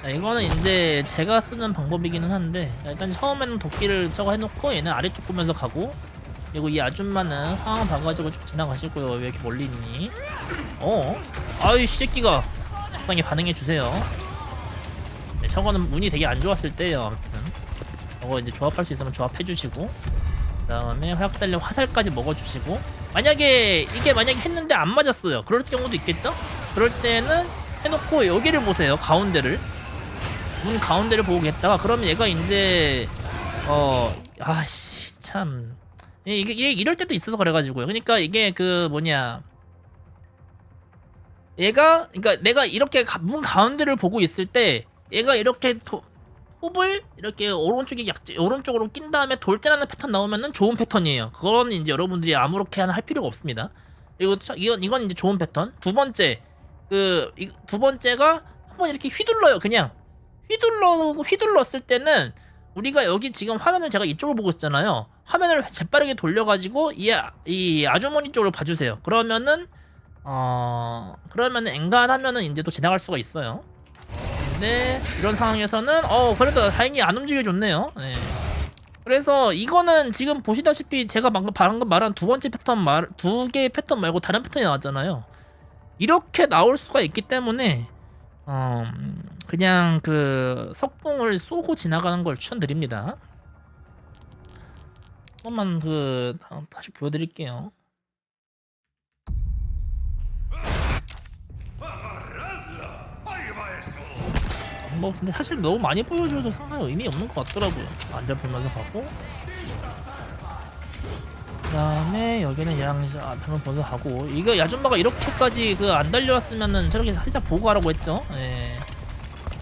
이거는 이제 제가 쓰는 방법이기는 한데, 일단 처음에는 도끼를 저거 해놓고 얘는 아래쪽 보면서 가고, 그리고 이 아줌마는 상황 봐가지고 쭉 지나가시고요. 왜 이렇게 멀리 있니? 아이 새끼가 적당히 반응해주세요. 네, 저거는 운이 되게 안 좋았을 때예요. 아무튼 저거 이제 조합할 수 있으면 조합해주시고, 그 다음에 화약 달린 화살까지 먹어주시고, 만약에 이게 했는데 안 맞았어요. 그럴 경우도 있겠죠? 그럴 때는 해놓고 여기를 보세요. 가운데를, 문 가운데를 보고 계다가 그러면 얘가 이제 아씨 참 이게 이럴 때도 있어서 그래가지고요. 그러니까 이게 그 뭐냐, 얘가 그러니까 내가 이렇게 문 가운데를 보고 있을 때 얘가 이렇게 톱을 이렇게 오른쪽으로 낀 다음에 돌진하는 패턴 나오면은 좋은 패턴이에요. 그건 이제 여러분들이 아무렇게 할 필요가 없습니다. 그리고 이건 이제 좋은 패턴. 두 번째 두 번째가 한번 이렇게 휘둘러요. 그냥 휘둘렀을 때는 우리가 여기 지금 화면을 제가 이쪽을 보고 있잖아요. 화면을 재빠르게 돌려가지고 이 아주머니 쪽을 봐주세요. 그러면은 엔간하면은 이제 또 지나갈 수가 있어요. 근데 이런 상황에서는 그래도 다행히 안 움직여줬네요. 네. 그래서 이거는 지금 보시다시피 제가 방금 말한 두 개의 패턴 말고 다른 패턴이 나왔잖아요. 이렇게 나올 수가 있기 때문에 그냥 그 석궁을 쏘고 지나가는 걸 추천드립니다. 한번만 다시 보여드릴게요. 뭐 근데 사실 너무 많이 보여줘도 상당히 의미 없는 것 같더라고요. 앉아 보면서 가고, 그 다음에 여기는 얘랑 방금 보면서 가고, 이거 야줌마가 이렇게까지 안 달려왔으면은 저렇게 살짝 보고 가라고 했죠. 예.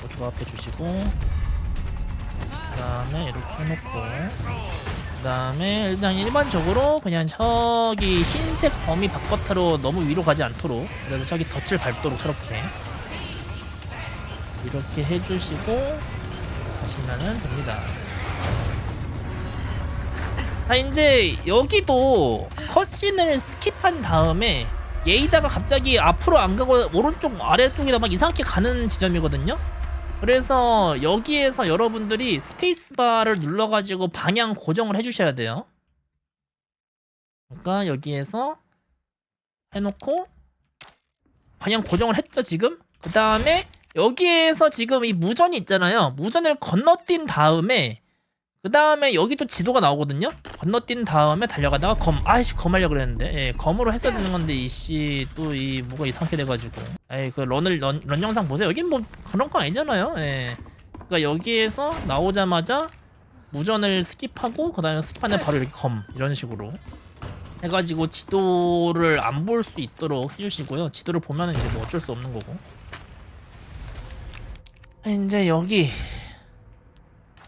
조합해 주시고, 그 다음에 이렇게 해놓고, 그 다음에 일단 일반적으로 그냥 저기 흰색 범위 바깥으로 너무 위로 가지 않도록, 그래서 저기 덫을 밟도록 저렇게 이렇게 해주시고 가시면은 됩니다. 이제 여기도 컷신을 스킵한 다음에 얘이다가 갑자기 앞으로 안 가고 오른쪽 아래쪽이다 막 이상하게 가는 지점이거든요. 그래서 여기에서 여러분들이 스페이스바를 눌러가지고 방향 고정을 해주셔야 돼요. 그러니까 여기에서 해놓고 방향 고정을 했죠 지금. 그 다음에 여기에서 지금 이 무전이 있잖아요. 무전을 건너뛴 다음에 그 다음에 여기도 지도가 나오거든요. 건너뛴 다음에 달려가다가 검 하려고 그랬는데, 예, 검으로 했어야 되는 건데 이씨 또 이 뭐가 이상하게 돼가지고, 에이 런 영상 보세요. 여긴 뭐 그런 거 아니잖아요. 예. 그러니까 여기에서 나오자마자 무전을 스킵하고 그 다음에 스킵한 다음에 바로 이렇게 검 이런 식으로 해가지고 지도를 안 볼 수 있도록 해주시고요. 지도를 보면은 이제 뭐 어쩔 수 없는 거고. 이제 여기,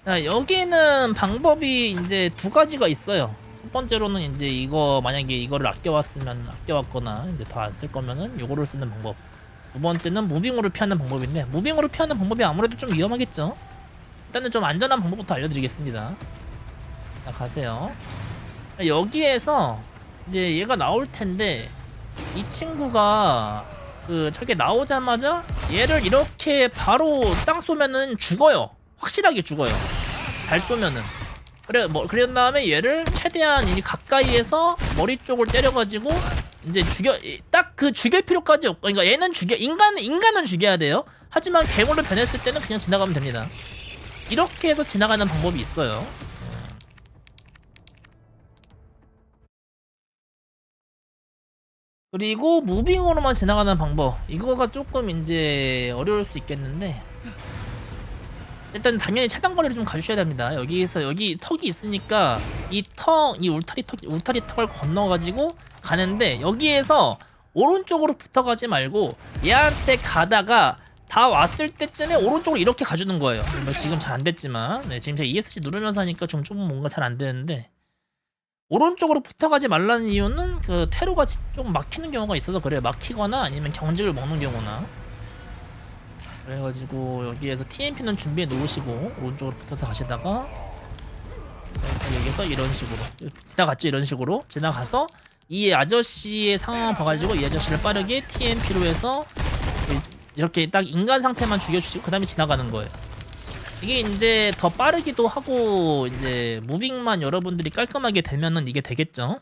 자, 여기는 방법이 이제 두 가지가 있어요. 첫 번째로는 이제 이거 만약에 이거를 아껴왔거나 이제 더 안 쓸 거면은 요거를 쓰는 방법. 두 번째는 무빙으로 피하는 방법인데, 무빙으로 피하는 방법이 아무래도 좀 위험하겠죠. 일단은 좀 안전한 방법부터 알려드리겠습니다. 자, 가세요. 여기에서 이제 얘가 나올 텐데, 이 친구가 저게 나오자마자 얘를 이렇게 바로 땅 쏘면은 죽어요. 확실하게 죽어요. 잘 쏘면은. 그런 다음에 얘를 최대한 이 가까이에서 머리 쪽을 때려가지고 이제 딱 죽일 필요까지 없고, 그러니까 얘는 인간은 죽여야 돼요. 하지만 괴물로 변했을 때는 그냥 지나가면 됩니다. 이렇게 해서 지나가는 방법이 있어요. 그리고 무빙으로만 지나가는 방법, 이거가 조금 이제 어려울 수 있겠는데, 일단 당연히 차단거리를 좀 가주셔야 됩니다. 여기 턱이 있으니까 이 울타리 턱을 건너가지고 가는데, 여기에서 오른쪽으로 붙어가지 말고 얘한테 가다가 다 왔을 때쯤에 오른쪽으로 이렇게 가주는 거예요. 뭐 지금 잘 안 됐지만, 네, 지금 제가 ESC 누르면서 하니까 좀 뭔가 잘 안 되는데, 오른쪽으로 붙어가지 말라는 이유는 퇴로가 좀 막히는 경우가 있어서 그래요. 막히거나 아니면 경직을 먹는 경우나. 그래가지고 여기에서 TMP는 준비해 놓으시고 오른쪽으로 붙어서 가시다가 여기서 이런 식으로 지나갔죠. 이런 식으로 지나가서 이 아저씨의 상황을 봐가지고 이 아저씨를 빠르게 TMP로 해서 이렇게 딱 인간 상태만 죽여주시고 그 다음에 지나가는 거예요. 이게 이제 더 빠르기도 하고, 이제 무빙만 여러분들이 깔끔하게 되면은 이게 되겠죠.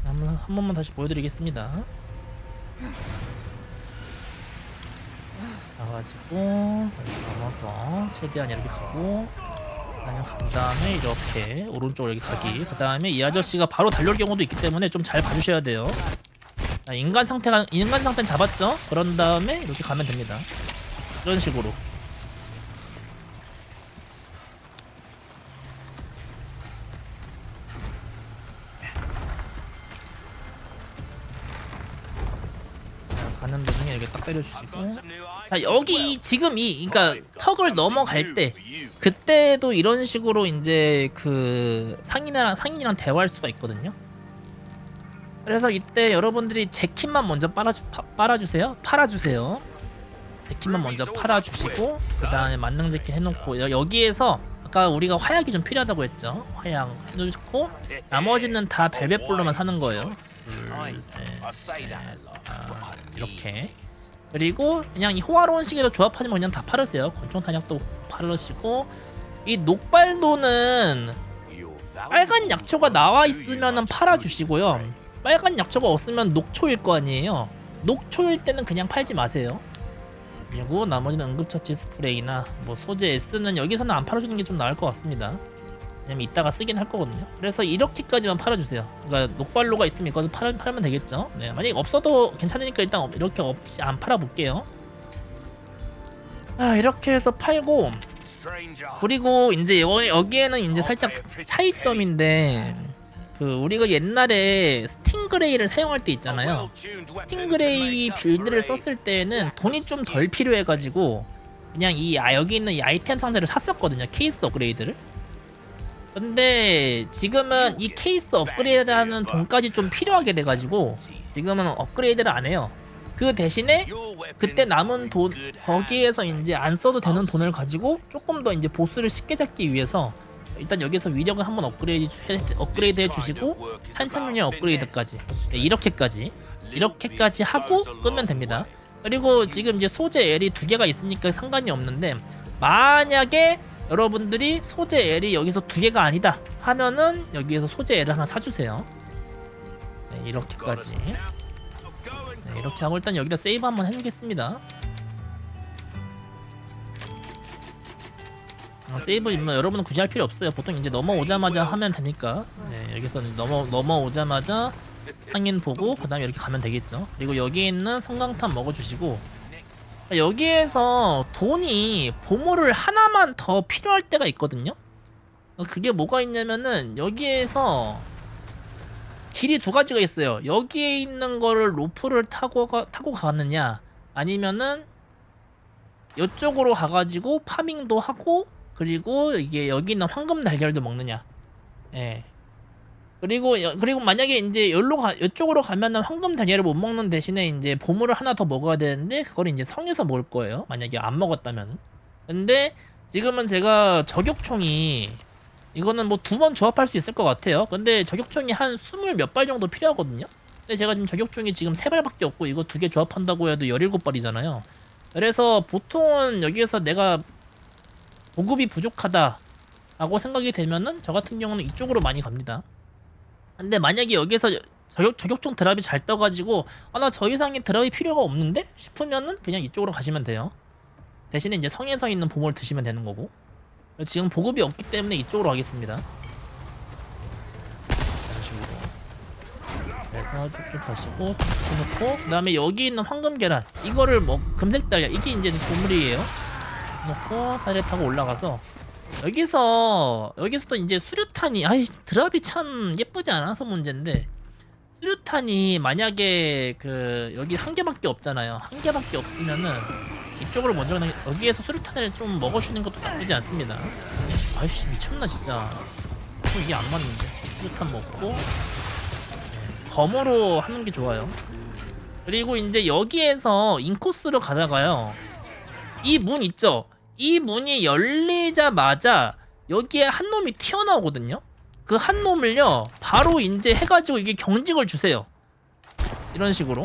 한 번만 다시 보여드리겠습니다. 가가지고 넘어서 최대한 이렇게 가고, 그 다음에 이렇게 오른쪽으로 이렇게 가기. 그 다음에 이 아저씨가 바로 달려올 경우도 있기 때문에 좀 잘 봐주셔야 돼요. 인간 상태는 잡았죠? 그런 다음에 이렇게 가면 됩니다. 이런 식으로. 가는 도중에 이렇게 딱 때려주시고. 자, 여기 지금 그러니까 턱을 넘어갈 때, 그때도 이런 식으로 이제 상인이랑 대화할 수가 있거든요. 그래서 이때 여러분들이 재킷만 먼저 팔아주세요. 재킷만 먼저 팔아주시고, 그 다음에 만능 재킷 해놓고, 여기에서 아까 우리가 화약이 좀 필요하다고 했죠. 화약 해놓고 나머지는 다 벨벳볼로만 사는 거예요. 이렇게. 그리고 그냥 이 호화로운 시계도 조합하지만 그냥 다 팔으세요. 권총 탄약도 팔으시고, 이 녹발도는 빨간 약초가 나와 있으면은 팔아주시고요. 빨간 약초가 없으면 녹초일 거 아니에요. 녹초일 때는 그냥 팔지 마세요. 그리고 나머지는 응급처치 스프레이나 뭐 소재 S는 여기서는 안 팔아주는 게 좀 나을 것 같습니다. 왜냐면 이따가 쓰긴 할 거거든요. 그래서 이렇게까지만 팔아주세요. 그러니까 녹발로가 있으면 이거 팔면 되겠죠. 네, 만약에 없어도 괜찮으니까 일단 이렇게 없이 안 팔아볼게요. 이렇게 해서 팔고, 그리고 이제 여기에는 이제 살짝 차이점인데, 우리가 옛날에 스팅그레이를 사용할 때 있잖아요. 스팅그레이 빌드를 썼을 때는 돈이 좀 덜 필요해가지고 그냥 여기 있는 이 아이템 상자를 샀었거든요. 케이스 업그레이드를. 근데 지금은 이 케이스 업그레이드하는 돈까지 좀 필요하게 돼가지고 지금은 업그레이드를 안 해요. 그 대신에 그때 남은 돈, 거기에서 이제 안 써도 되는 돈을 가지고 조금 더 이제 보스를 쉽게 잡기 위해서 일단 여기서 위력을 한번 업그레이드 해주시고, 탄창력 업그레이드까지, 네, 이렇게까지 하고 끄면 됩니다. 그리고 지금 이제 소재 L이 2개가 있으니까 상관이 없는데, 만약에 여러분들이 소재 L이 여기서 2개가 아니다 하면은 여기에서 소재 L을 하나 사주세요. 네, 이렇게까지. 네, 이렇게 하고 일단 여기다 세이브 한번 해주겠습니다. 세이브 여러분은 굳이 할 필요 없어요. 보통 이제 넘어오자마자 하면 되니까. 네, 여기서 넘어오자마자 상인 보고 그 다음에 이렇게 가면 되겠죠. 그리고 여기 있는 성강탄 먹어주시고, 여기에서 돈이 보물을 하나만 더 필요할 때가 있거든요. 그게 뭐가 있냐면은 여기에서 길이 두 가지가 있어요. 여기에 있는 거를 로프를 타고 가느냐, 아니면은 이쪽으로 가가지고 파밍도 하고, 그리고 이게 여기 있는 황금 달걀도 먹느냐. 예. 그리고 만약에 이제 이쪽으로 가면은 황금 달걀을 못 먹는 대신에 이제 보물을 하나 더 먹어야 되는데, 그걸 이제 성에서 먹을 거예요. 만약에 안 먹었다면. 근데 지금은 제가 저격총이, 이거는 뭐 2번 조합할 수 있을 것 같아요. 근데 저격총이 한 20 몇 발 정도 필요하거든요. 근데 제가 지금 저격총이 지금 3발밖에 없고, 이거 2개 조합한다고 해도 17발이잖아요. 그래서 보통은 여기에서 내가 보급이 부족하다 라고 생각이 되면은 저 같은 경우는 이쪽으로 많이 갑니다. 근데 만약에 여기서 저격총 드랍이 잘 떠가지고 나 더 이상의 드랍이 필요가 없는데? 싶으면은 그냥 이쪽으로 가시면 돼요. 대신에 이제 성에서 있는 보물 드시면 되는 거고. 지금 보급이 없기 때문에 이쪽으로 가겠습니다. 이런 식으로. 그래서 쭉쭉 가시고 놓고, 그 다음에 여기 있는 황금 계란, 이거를 뭐 금색 달걀, 이게 이제 보물이에요. 놓고 사례 타고 올라가서 여기서도 이제 수류탄이, 드랍이 참 예쁘지 않아서 문제인데, 수류탄이 만약에 여기 한 개밖에 없잖아요. 한 개밖에 없으면은 이쪽으로 먼저 그냥 여기에서 수류탄을 좀 먹어주는 것도 나쁘지 않습니다. 아이씨 미쳤나 진짜. 이게 안 맞는데. 수류탄 먹고 검으로 하는 게 좋아요. 그리고 이제 여기에서 인코스로 가다가요, 이 문 있죠? 이 문이 열리자마자 여기에 한 놈이 튀어나오거든요. 그 한 놈을요 바로 이제 해가지고 이게 경직을 주세요. 이런 식으로.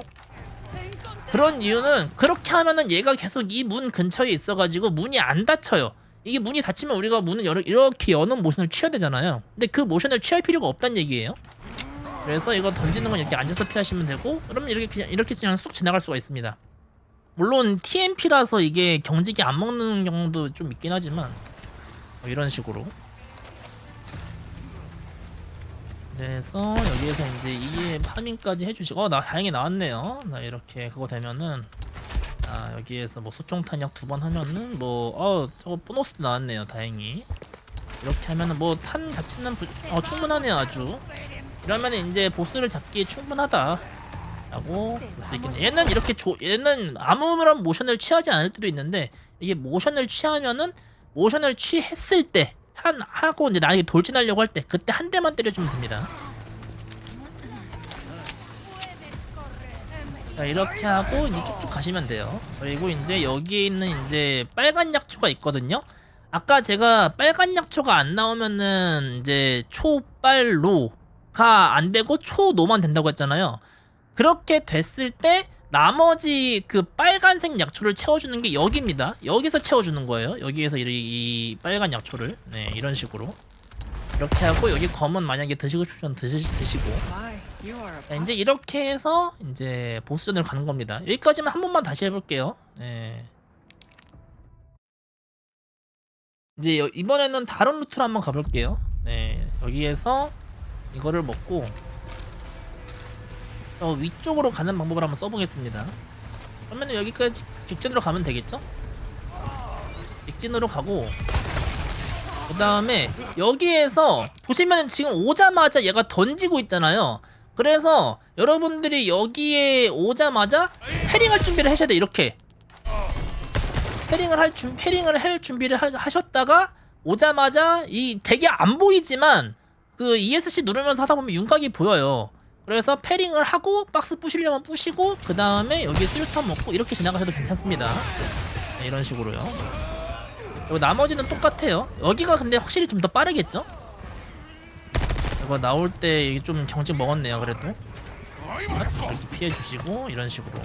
그런 이유는, 그렇게 하면은 얘가 계속 이 문 근처에 있어가지고 문이 안 닫혀요. 이게 문이 닫히면 우리가 문을 이렇게 여는 모션을 취해야 되잖아요. 근데 그 모션을 취할 필요가 없다는 얘기예요. 그래서 이거 던지는 건 이렇게 앉아서 피하시면 되고, 그러면 이렇게 그냥 쑥 지나갈 수가 있습니다. 물론 TMP라서 이게 경직이 안 먹는 경우도 좀 있긴 하지만, 이런 식으로. 그래서 여기에서 이제 이게 파밍까지 해주시고, 나 다행히 나왔네요. 나 이렇게 그거 되면은, 여기에서 뭐 소총 탄약 2번 하면은 저거 보너스도 나왔네요. 다행히. 이렇게 하면은 뭐 탄 자체는 충분하네요. 아주. 이러면 이제 보스를 잡기에 충분하다 라고 볼 수 있겠네. 얘는 아무런 모션을 취하지 않을 때도 있는데, 이게 모션을 취하면은, 모션을 취했을 때 하고 이제 나에게 돌진하려고 할 때, 그때 한 대만 때려주면 됩니다. 자, 이렇게 하고 이제 쭉쭉 가시면 돼요. 그리고 이제 여기에 있는 이제 빨간 약초가 있거든요. 아까 제가 빨간 약초가 안 나오면은 이제 초빨로가 안 되고 초노만 된다고 했잖아요. 그렇게 됐을 때 나머지 그 빨간색 약초를 채워주는 게 여기입니다. 여기서 채워주는 거예요. 여기에서 이 빨간 약초를. 네, 이런 식으로. 이렇게 하고, 여기 검은 만약에 드시고 싶으면 드시고. My, you are a 자, 이제 이렇게 해서 이제 보스전을 가는 겁니다. 여기까지만 한 번만 다시 해볼게요. 네. 이제 이번에는 다른 루트로 한번 가볼게요. 네, 여기에서 이거를 먹고 위쪽으로 가는 방법을 한번 써보겠습니다. 그러면 여기까지 직진으로 가면 되겠죠? 직진으로 가고, 그 다음에 여기에서 보시면 지금 오자마자 얘가 던지고 있잖아요. 그래서 여러분들이 여기에 오자마자 패링할 준비를 하셔야 돼. 이렇게 패링을 할 준비를 하셨다가 오자마자 이 되게 안 보이지만 그 ESC 누르면서 하다 보면 윤곽이 보여요. 그래서 패링을 하고 박스 부시려면 부시고, 그 다음에 여기 수류탄 먹고 이렇게 지나가셔도 괜찮습니다. 네, 이런 식으로요. 그리고 나머지는 똑같아요. 여기가 근데 확실히 좀 더 빠르겠죠? 이거 나올 때 좀 경직 먹었네요. 그래도 이렇게 피해주시고, 이런 식으로.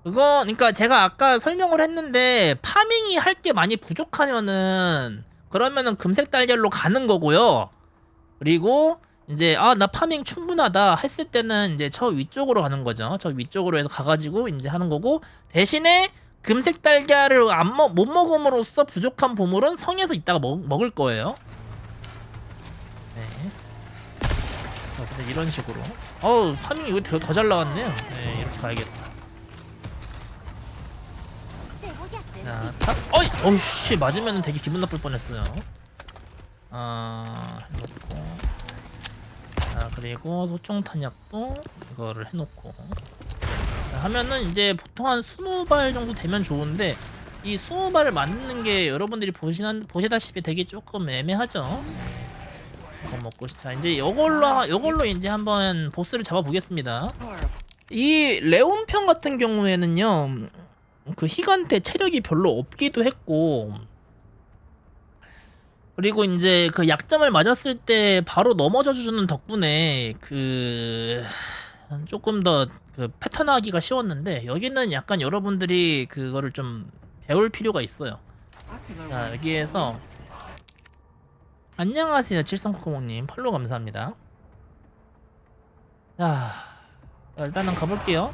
그러니까 제가 아까 설명을 했는데, 파밍이 할 게 많이 부족하면은 그러면은 금색 달걀로 가는 거고요. 그리고 이제 나 파밍 충분하다 했을 때는 이제 저 위쪽으로 가는 거죠. 저 위쪽으로 해서 가가지고 이제 하는 거고, 대신에 금색 달걀을 못 먹음으로써 부족한 보물은 성에서 이따가 먹을 거예요. 네. 그래서 이런 식으로. 파밍이 이거 더 잘 나왔네요. 네, 이렇게 가야겠다. 자, 어이씨, 맞으면 되게 기분 나쁠 뻔했어요. 해놓고. 자, 그리고 소총 탄약도 이거를 해놓고. 자, 하면은 이제 보통 한 20발 정도 되면 좋은데, 이 20발을 만드는 게 여러분들이 보시다시피 되게 조금 애매하죠. 이거 먹고, 자, 이제 요걸로 이제 한번 보스를 잡아보겠습니다. 이 레온편 같은 경우에는요, 그 희간테 체력이 별로 없기도 했고, 그리고 이제 그 약점을 맞았을 때 바로 넘어져 주는 덕분에 그 조금 더 그 패턴화하기가 쉬웠는데, 여기는 약간 여러분들이 그거를 좀 배울 필요가 있어요. 자, 여기에서 안녕하세요 7390님 팔로우 감사합니다. 자, 일단은 가볼게요.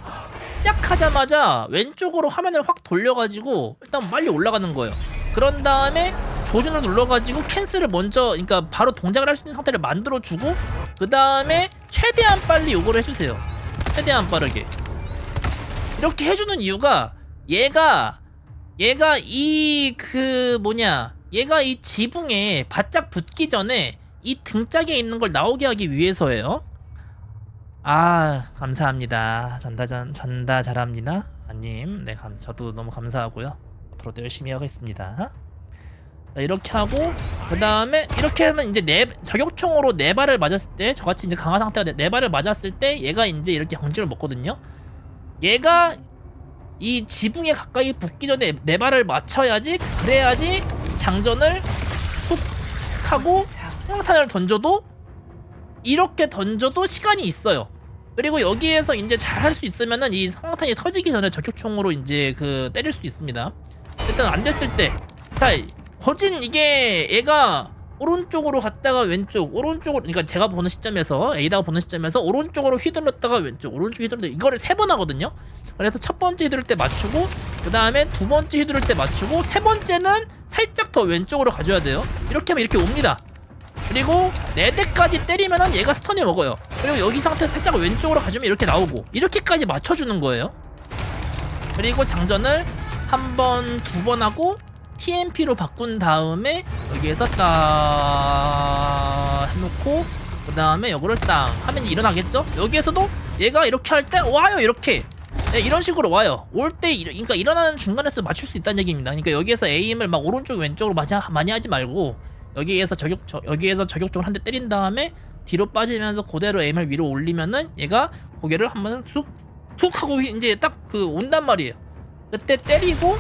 시작하자마자 왼쪽으로 화면을 확 돌려가지고 일단 빨리 올라가는 거예요. 그런 다음에 조준을 눌러가지고 캔슬을 먼저, 그러니까 바로 동작을 할 수 있는 상태를 만들어주고, 그 다음에 최대한 빨리 요거를 해주세요. 최대한 빠르게 이렇게 해주는 이유가, 얘가 이 얘가 이 지붕에 바짝 붙기 전에 이 등짝에 있는 걸 나오게 하기 위해서예요. 감사합니다. 전다 잘합니다 아님. 네, 저도 너무 감사하고요. 앞으로도 열심히 하겠습니다. 자, 이렇게 하고, 그 다음에 이렇게 하면 이제 저격총으로 4발을 맞았을 때, 저같이 이제 강화 상태가 4발을 맞았을 때 얘가 이제 이렇게 경직을 먹거든요. 얘가 이 지붕에 가까이 붙기 전에 4발을 맞춰야지, 그래야지 장전을 툭 하고 성탄을 던져도, 이렇게 던져도 시간이 있어요. 그리고 여기에서 이제 잘 할 수 있으면은 이 성탄이 터지기 전에 저격총으로 이제 때릴 수도 있습니다. 일단 안 됐을 때, 자, 거진 이게 얘가 오른쪽으로 갔다가 왼쪽, 오른쪽으로, 그러니까 제가 보는 시점에서, A다가 보는 시점에서 오른쪽으로 휘둘렀다가 왼쪽, 오른쪽 휘둘렀다가, 이거를 3번 하거든요. 그래서 첫 번째 휘두를 때 맞추고, 그 다음에 두 번째 휘두를 때 맞추고, 세 번째는 살짝 더 왼쪽으로 가줘야 돼요. 이렇게 하면 이렇게 옵니다. 그리고 4대까지 때리면은 얘가 스턴이 먹어요. 그리고 여기 상태에서 살짝 왼쪽으로 가주면 이렇게 나오고, 이렇게까지 맞춰주는 거예요. 그리고 장전을 한 번, 2번 하고 TMP로 바꾼 다음에 여기에서 딱 해놓고, 그 다음에 요거를 딱 하면 일어나겠죠? 여기에서도 얘가 이렇게 할 때 와요. 이렇게, 네, 이런 식으로 와요. 올 때 그러니까 일어나는 중간에서 맞출 수 있다는 얘기입니다. 그러니까 여기에서 에임을 막 오른쪽 왼쪽으로 많이 하지 말고, 여기에서 저격쪽을 한 대 때린 다음에 뒤로 빠지면서 그대로 에임을 위로 올리면은 얘가 고개를 한번 툭 하고 이제 딱 온단 말이에요. 그때 때리고,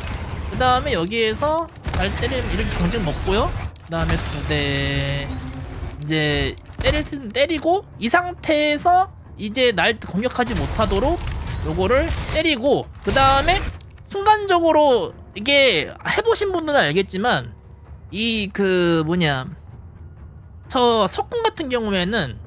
그 다음에 여기에서 잘 때리면 이렇게 경직 먹고요. 그 다음에 2대 이제 때리고, 이 상태에서 이제 날 공격하지 못하도록 요거를 때리고, 그 다음에 순간적으로, 이게 해보신 분들은 알겠지만 저 석궁 같은 경우에는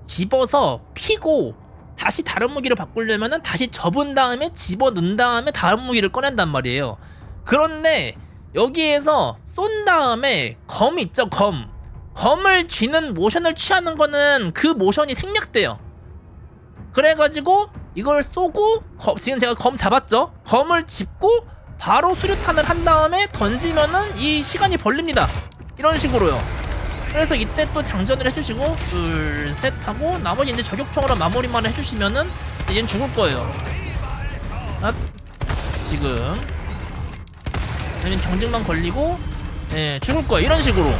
집어서 피고 다시 다른 무기를 바꾸려면은 다시 접은 다음에 집어 넣은 다음에 다른 무기를 꺼낸단 말이에요. 그런데 여기에서 쏜 다음에 검 있죠, 검을 쥐는 모션을 취하는 거는 그 모션이 생략돼요. 그래가지고 이걸 쏘고, 지금 제가 검 잡았죠? 검을 짚고 바로 수류탄을 한 다음에 던지면은 이 시간이 벌립니다. 이런 식으로요. 그래서 이때 또 장전을 해주시고, 둘, 셋 하고, 나머지 이제 저격총으로 마무리만 해주시면은 얘는 죽을 거예요. 지금 얘는 경직만 걸리고, 예, 죽을 거예요. 이런 식으로.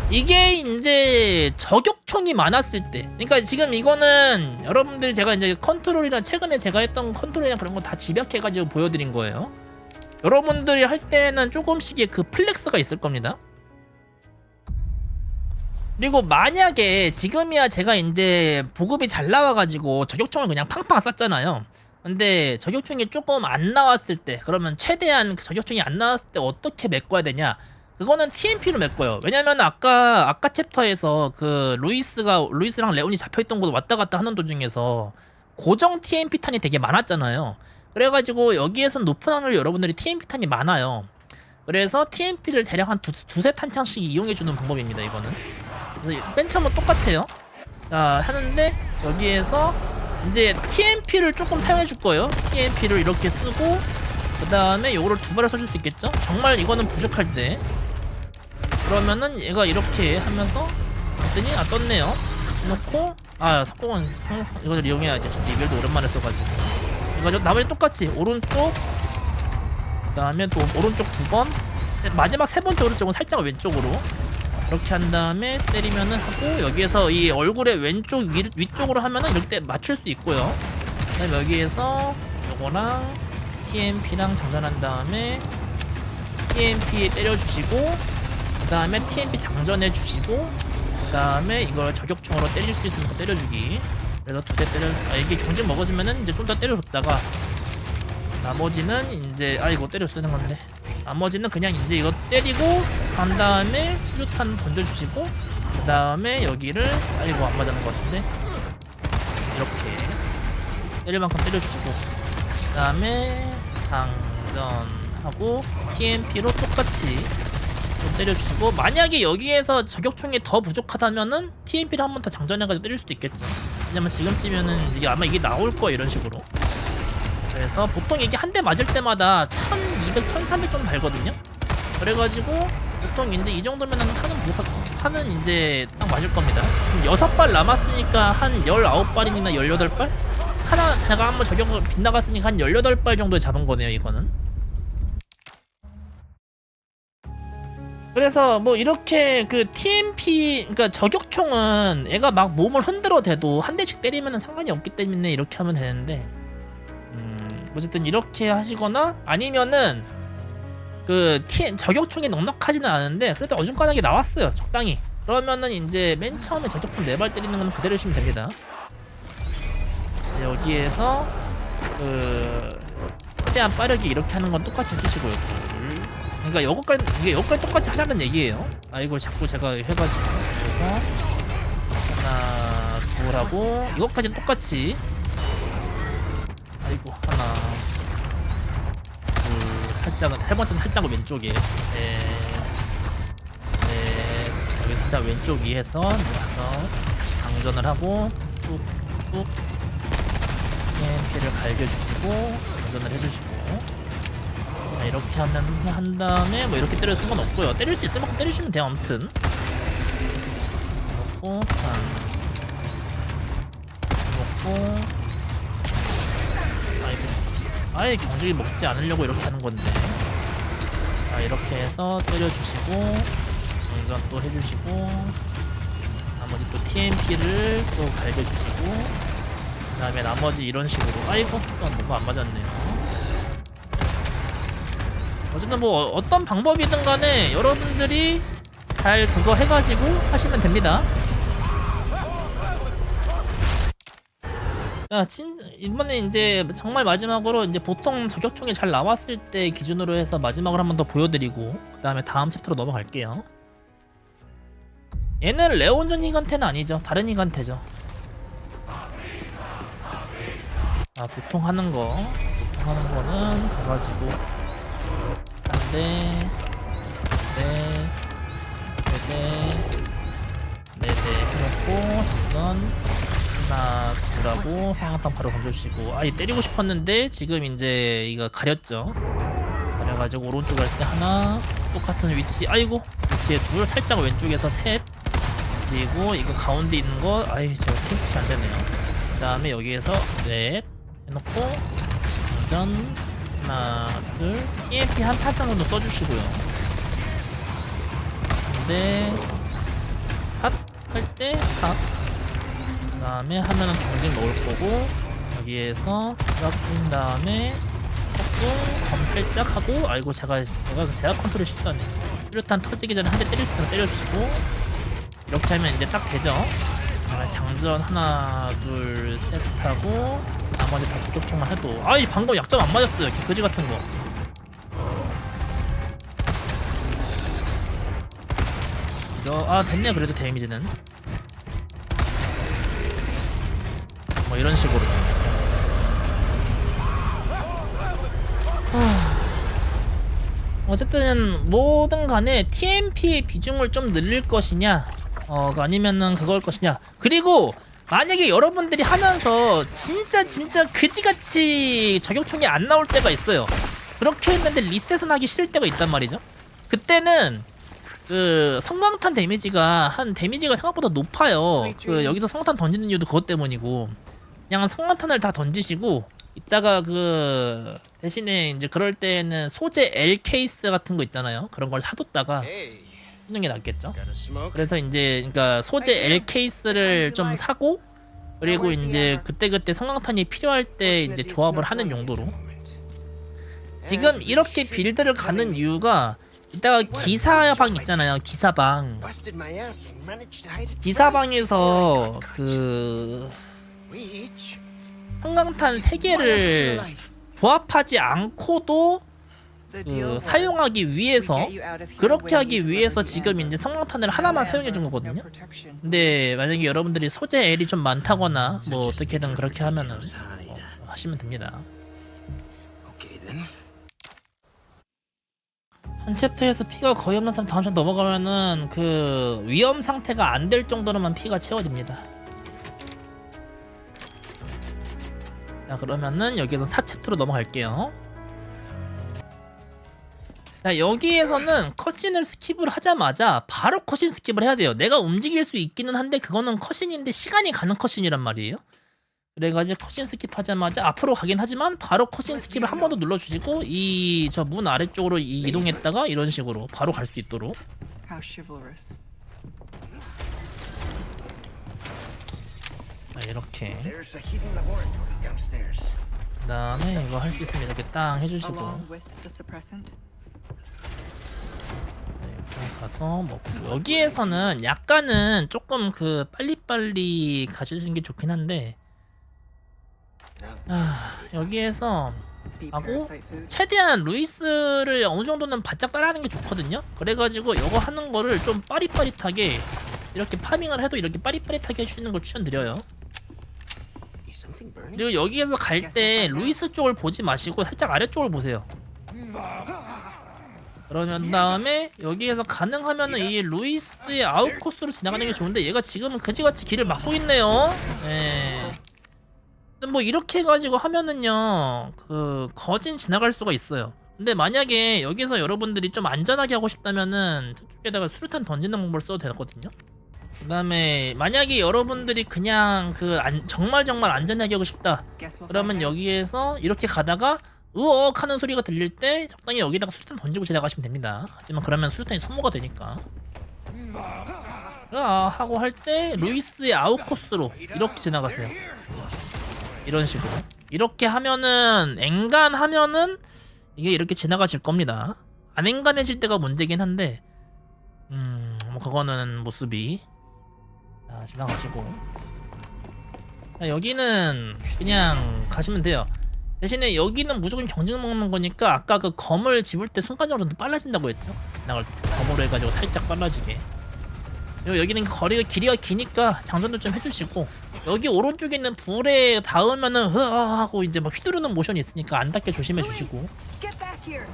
이게 이제 저격총이 많았을 때, 그러니까 지금 이거는 여러분들 제가 이제 컨트롤이나 최근에 제가 했던 컨트롤이나 그런 거 다 집약해가지고 보여드린 거예요. 여러분들이 할 때는 조금씩의 그 플렉스가 있을 겁니다. 그리고 만약에 지금이야 제가 이제 보급이 잘 나와가지고 저격총을 그냥 팡팡 쐈잖아요. 근데 저격총이 조금 안 나왔을 때, 그러면 최대한 저격총이 안 나왔을 때 어떻게 메꿔야 되냐? 그거는 TMP로 메꿔요. 왜냐면 아까 챕터에서 루이스랑 레온이 잡혀있던 곳 왔다 갔다 하는 도중에서 고정 TMP 탄이 되게 많았잖아요. 그래가지고 여기에선 높은 확률로 여러분들이 TMP 탄이 많아요. 그래서 TMP를 대략 한 두세 탄창씩 이용해주는 방법입니다, 이거는. 그래서 맨 처음은 똑같아요. 자 하는데 여기에서 이제 TMP를 조금 사용해 줄 거예요. TMP를 이렇게 쓰고 그 다음에 요거를 두 발을 써줄 수 있겠죠? 정말 이거는 부족할 때 그러면은 얘가 이렇게 하면서 봤더니 떴네요. 놓고 석공은 이거를 이용해야지. 리벨도 오랜만에 써가지고 이거 나머지 똑같지. 오른쪽 그 다음에 또 오른쪽 2번 마지막 3번째 오른쪽은 살짝 왼쪽으로 이렇게 한 다음에 때리면은 하고 여기에서 이 얼굴의 왼쪽 위쪽으로 하면은 이렇게 맞출 수 있고요. 그 다음에 여기에서 요거랑 TMP랑 장전한 다음에 TMP 때려주시고 그 다음에 TMP 장전해 주시고 그 다음에 이걸 저격총으로 때릴 수 있으면 때려주기. 그래서 2대 때려 이게 경직 먹어주면은 이제 좀 더 때려줬다가 나머지는 이제 이거 때려 쓰는 건데 나머지는 그냥 이제 이거 때리고 간 다음에 수류탄 던져주시고 그 다음에 여기를 안 맞는 것 같은데 이렇게 때릴 만큼 때려주시고 그 다음에 장전하고 TMP로 똑같이 좀 때려주시고 만약에 여기에서 저격총이 더 부족하다면은 TMP를 한 번 더 장전해가지고 때릴 수도 있겠죠. 왜냐면 지금쯤이면은 이게 아마 이게 나올 거야 이런 식으로. 그래서 보통 이게 한 대 맞을 때마다 1200, 1300 정도 달거든요. 그래가지고 보통 이제 이 정도면은 탄은 이제 딱 맞을 겁니다. 6발 남았으니까 한 19발이나 18발? 하나 제가 한번 저격을 빗나갔으니까 한 18발 정도에 잡은 거네요 이거는. 그래서 뭐 이렇게 그 TMP 그러니까 저격총은 얘가 막 몸을 흔들어 대도 한 대씩 때리면은 상관이 없기 때문에 이렇게 하면 되는데 어쨌든 이렇게 하시거나 아니면은 그 저격총이 넉넉하지는 않은데 그래도 어중간하게 나왔어요 적당히. 그러면은 이제 맨 처음에 저격총 4발 때리는 건 그대로 해주시면 됩니다. 여기에서 그 최대한 빠르게 이렇게 하는 건 똑같이 해주시고요. 그러니까 여기까지 똑같이 하자는 얘기예요. 이걸 자꾸 제가 해가지고 그래서 하나 둘 하고 이것까지는 똑같이 하나 둘 살짝은 세 번째는 살짝은 왼쪽에 여기 살짝 왼쪽 위에서 눌러서 장전을 하고 뚝뚝 TMP를 갈겨주시고 장전을 해주시고 이렇게 한 다음에 뭐 이렇게 때릴 수는 없고요. 때릴 수 있을 만큼 때리시면 돼요. 아무튼 놓고 놓고 아예 경직이 먹지 않으려고 이렇게 하는 건데 이렇게 해서 때려주시고 장전 또 해주시고 나머지 또 TMP를 또 갈겨주시고 그 다음에 나머지 이런 식으로 또 뭐가 안 맞았네요. 어쨌든 뭐 어떤 방법이든 간에 여러분들이 잘 그거 해가지고 하시면 됩니다. 이번에 이제 정말 마지막으로 이제 보통 저격총이 잘 나왔을 때 기준으로 해서 마지막으로 한 번 더 보여드리고 그 다음에 다음 챕터로 넘어갈게요. 얘는 레온전 히간테는 아니죠. 다른 히간테죠. 보통 하는 거는 가가지고 네 해놓고 장전 하나 둘하고 상황판 바로 던져주시고 때리고 싶었는데 지금 이제 이거 가렸죠. 가려가지고 오른쪽 갈 때 하나 똑같은 위치 위치에 둘 살짝 왼쪽에서 셋 그리고 이거 가운데 있는 거 제가 핑크시 안되네요. 그 다음에 여기에서 넷 해놓고 장전 하나 둘 EMP 한 4장 정도 써주시고요. 근데 핫 할 때 핫 그 다음에 하면은 경직 넣을 거고 여기에서 쫙 뿌린 다음에 조금 검살짝 하고 제가 컨트롤 실수하네. 수류탄 터지기 전에 한 대 때릴 수 있으면 때려주시고 이렇게 하면 이제 딱 되죠. 장전 하나 둘 셋 하고 나머지 다 저격총만 해도 방금 약점 안 맞았어요. 그지 같은 거. 됐네. 그래도 데미지는 뭐 이런 식으로 어쨌든 뭐든 간에 TMP의 비중을 좀 늘릴 것이냐 아니면은 그걸 것이냐. 그리고 만약에 여러분들이 하면서 진짜 그지같이 저격총이 안 나올 때가 있어요. 그렇게 했는데 리셋은 하기 싫을 때가 있단 말이죠. 그때는 그 성광탄 데미지가 생각보다 높아요. 그 여기서 성광탄 던지는 이유도 그것 때문이고, 그냥 성광탄을 다 던지시고 이따가 그 대신에 이제 그럴 때는 소재 L 케이스 같은 거 있잖아요. 그런 걸 사뒀다가 쓰는 게 낫겠죠. 그래서 이제 그러니까 소재 L 케이스를 좀 사고, 그리고 이제 그때 성광탄이 필요할 때 이제 조합을 하는 용도로. 지금 이렇게 빌드를 가는 이유가 이따가 기사방 있잖아요. 기사방에서 그 성광탄 3개를 조합하지 않고도 그 사용하기 위해서, 그렇게 하기 위해서 지금 이제 성광탄을 하나만 사용해 준 거거든요. 근데 만약에 여러분들이 소재 L이 좀 많다거나 뭐 어떻게든 그렇게 하면은 하시면 됩니다. 한 챕터에서 피가 거의 없는 상태 다음 챕터 넘어가면은 그 위험 상태가 안 될 정도로만 피가 채워집니다. 자, 그러면은 여기서 4챕터로 넘어갈게요. 자, 여기에서는 컷신을 스킵을 하자마자 바로 컷신 스킵을 해야 돼요. 내가 움직일 수 있기는 한데 그거는 컷신인데 시간이 가는 컷신이란 말이에요. 그래가지고 컷신 스킵하자마자 앞으로 가긴 하지만 바로 컷신 스킵을 한 번 더 눌러주시고 이 저 문 아래쪽으로 이동했다가 이런 식으로 바로 갈 수 있도록. How chivalrous. 자, 이렇게 There's a hidden laboratory downstairs. 그 다음에 이거 할 수 있으면 이렇게 땅 해주시고 Along with the suppressant. 이렇게 가서 먹고, 여기에서는 약간은 조금 그 빨리빨리 가시는 게 좋긴 한데, 여기에서 Be 하고 parasite food. 최대한 루이스를 어느 정도는 바짝 따라하는 게 좋거든요. 그래가지고 이거 하는 거를 좀 빠릿빠릿하게 이렇게 파밍을 해도 이렇게 빠릿빠릿하게 해주시는 걸 추천드려요. Is something burning? 그리고 여기에서 갈 때 루이스 쪽을 보지 마시고 살짝 아래쪽을 보세요. 그러면 다음에 여기에서 가능하면은 이 루이스의 아웃코스로 지나가는 게 좋은데 얘가 지금은 그지같이 길을 막고 있네요. 예. 뭐 이렇게 해가지고 하면은요 그 거진 지나갈 수가 있어요. 근데 만약에 여기서 여러분들이 좀 안전하게 하고 싶다면은 저쪽에다가 수류탄 던지는 방법을 써도 되거든요. 그 다음에 만약에 여러분들이 그냥 그 정말 안전하게 하고 싶다 Guess we'll 그러면 find out. 여기에서 이렇게 가다가 으억 하는 소리가 들릴 때 적당히 여기다가 수류탄 던지고 지나가시면 됩니다. 하지만 그러면 수류탄이 소모가 되니까. 하고 할 때 루이스의 아웃코스로 이렇게 지나가세요. 이런 식으로 이렇게 하면은 앵간하면은 이게 이렇게 지나가실 겁니다. 안 앵간해질 때가 문제긴 한데 뭐 그거는 모습이. 자, 지나가시고. 자, 여기는 그냥 가시면 돼요. 대신에 여기는 무조건 경쟁 먹는 거니까 아까 그 검을 집을 때 순간적으로 빨라진다고 했죠. 지나갈 때 검으로 해가지고 살짝 빨라지게. 그리고 여기는 길이가 기니까 장전도 좀 해주시고, 여기 오른쪽에 있는 불에 닿으면은 흐아 하고 이제 막 휘두르는 모션이 있으니까 안 닿게 조심해 주시고. Get back here.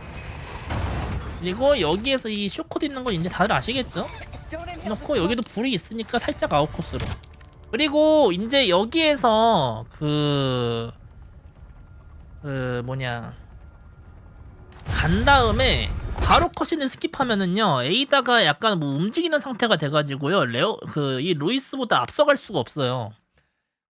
그리고 여기에서 이 쇼코드 있는 건 이제 다들 아시겠죠? Don't inhale 놓고 여기도 불이 있으니까 살짝 아웃코스로. 그리고 이제 여기에서 간 다음에 바로 컷신을 스킵하면은요 에이다가 약간 뭐 움직이는 상태가 돼가지고요 이 루이스보다 앞서갈 수가 없어요.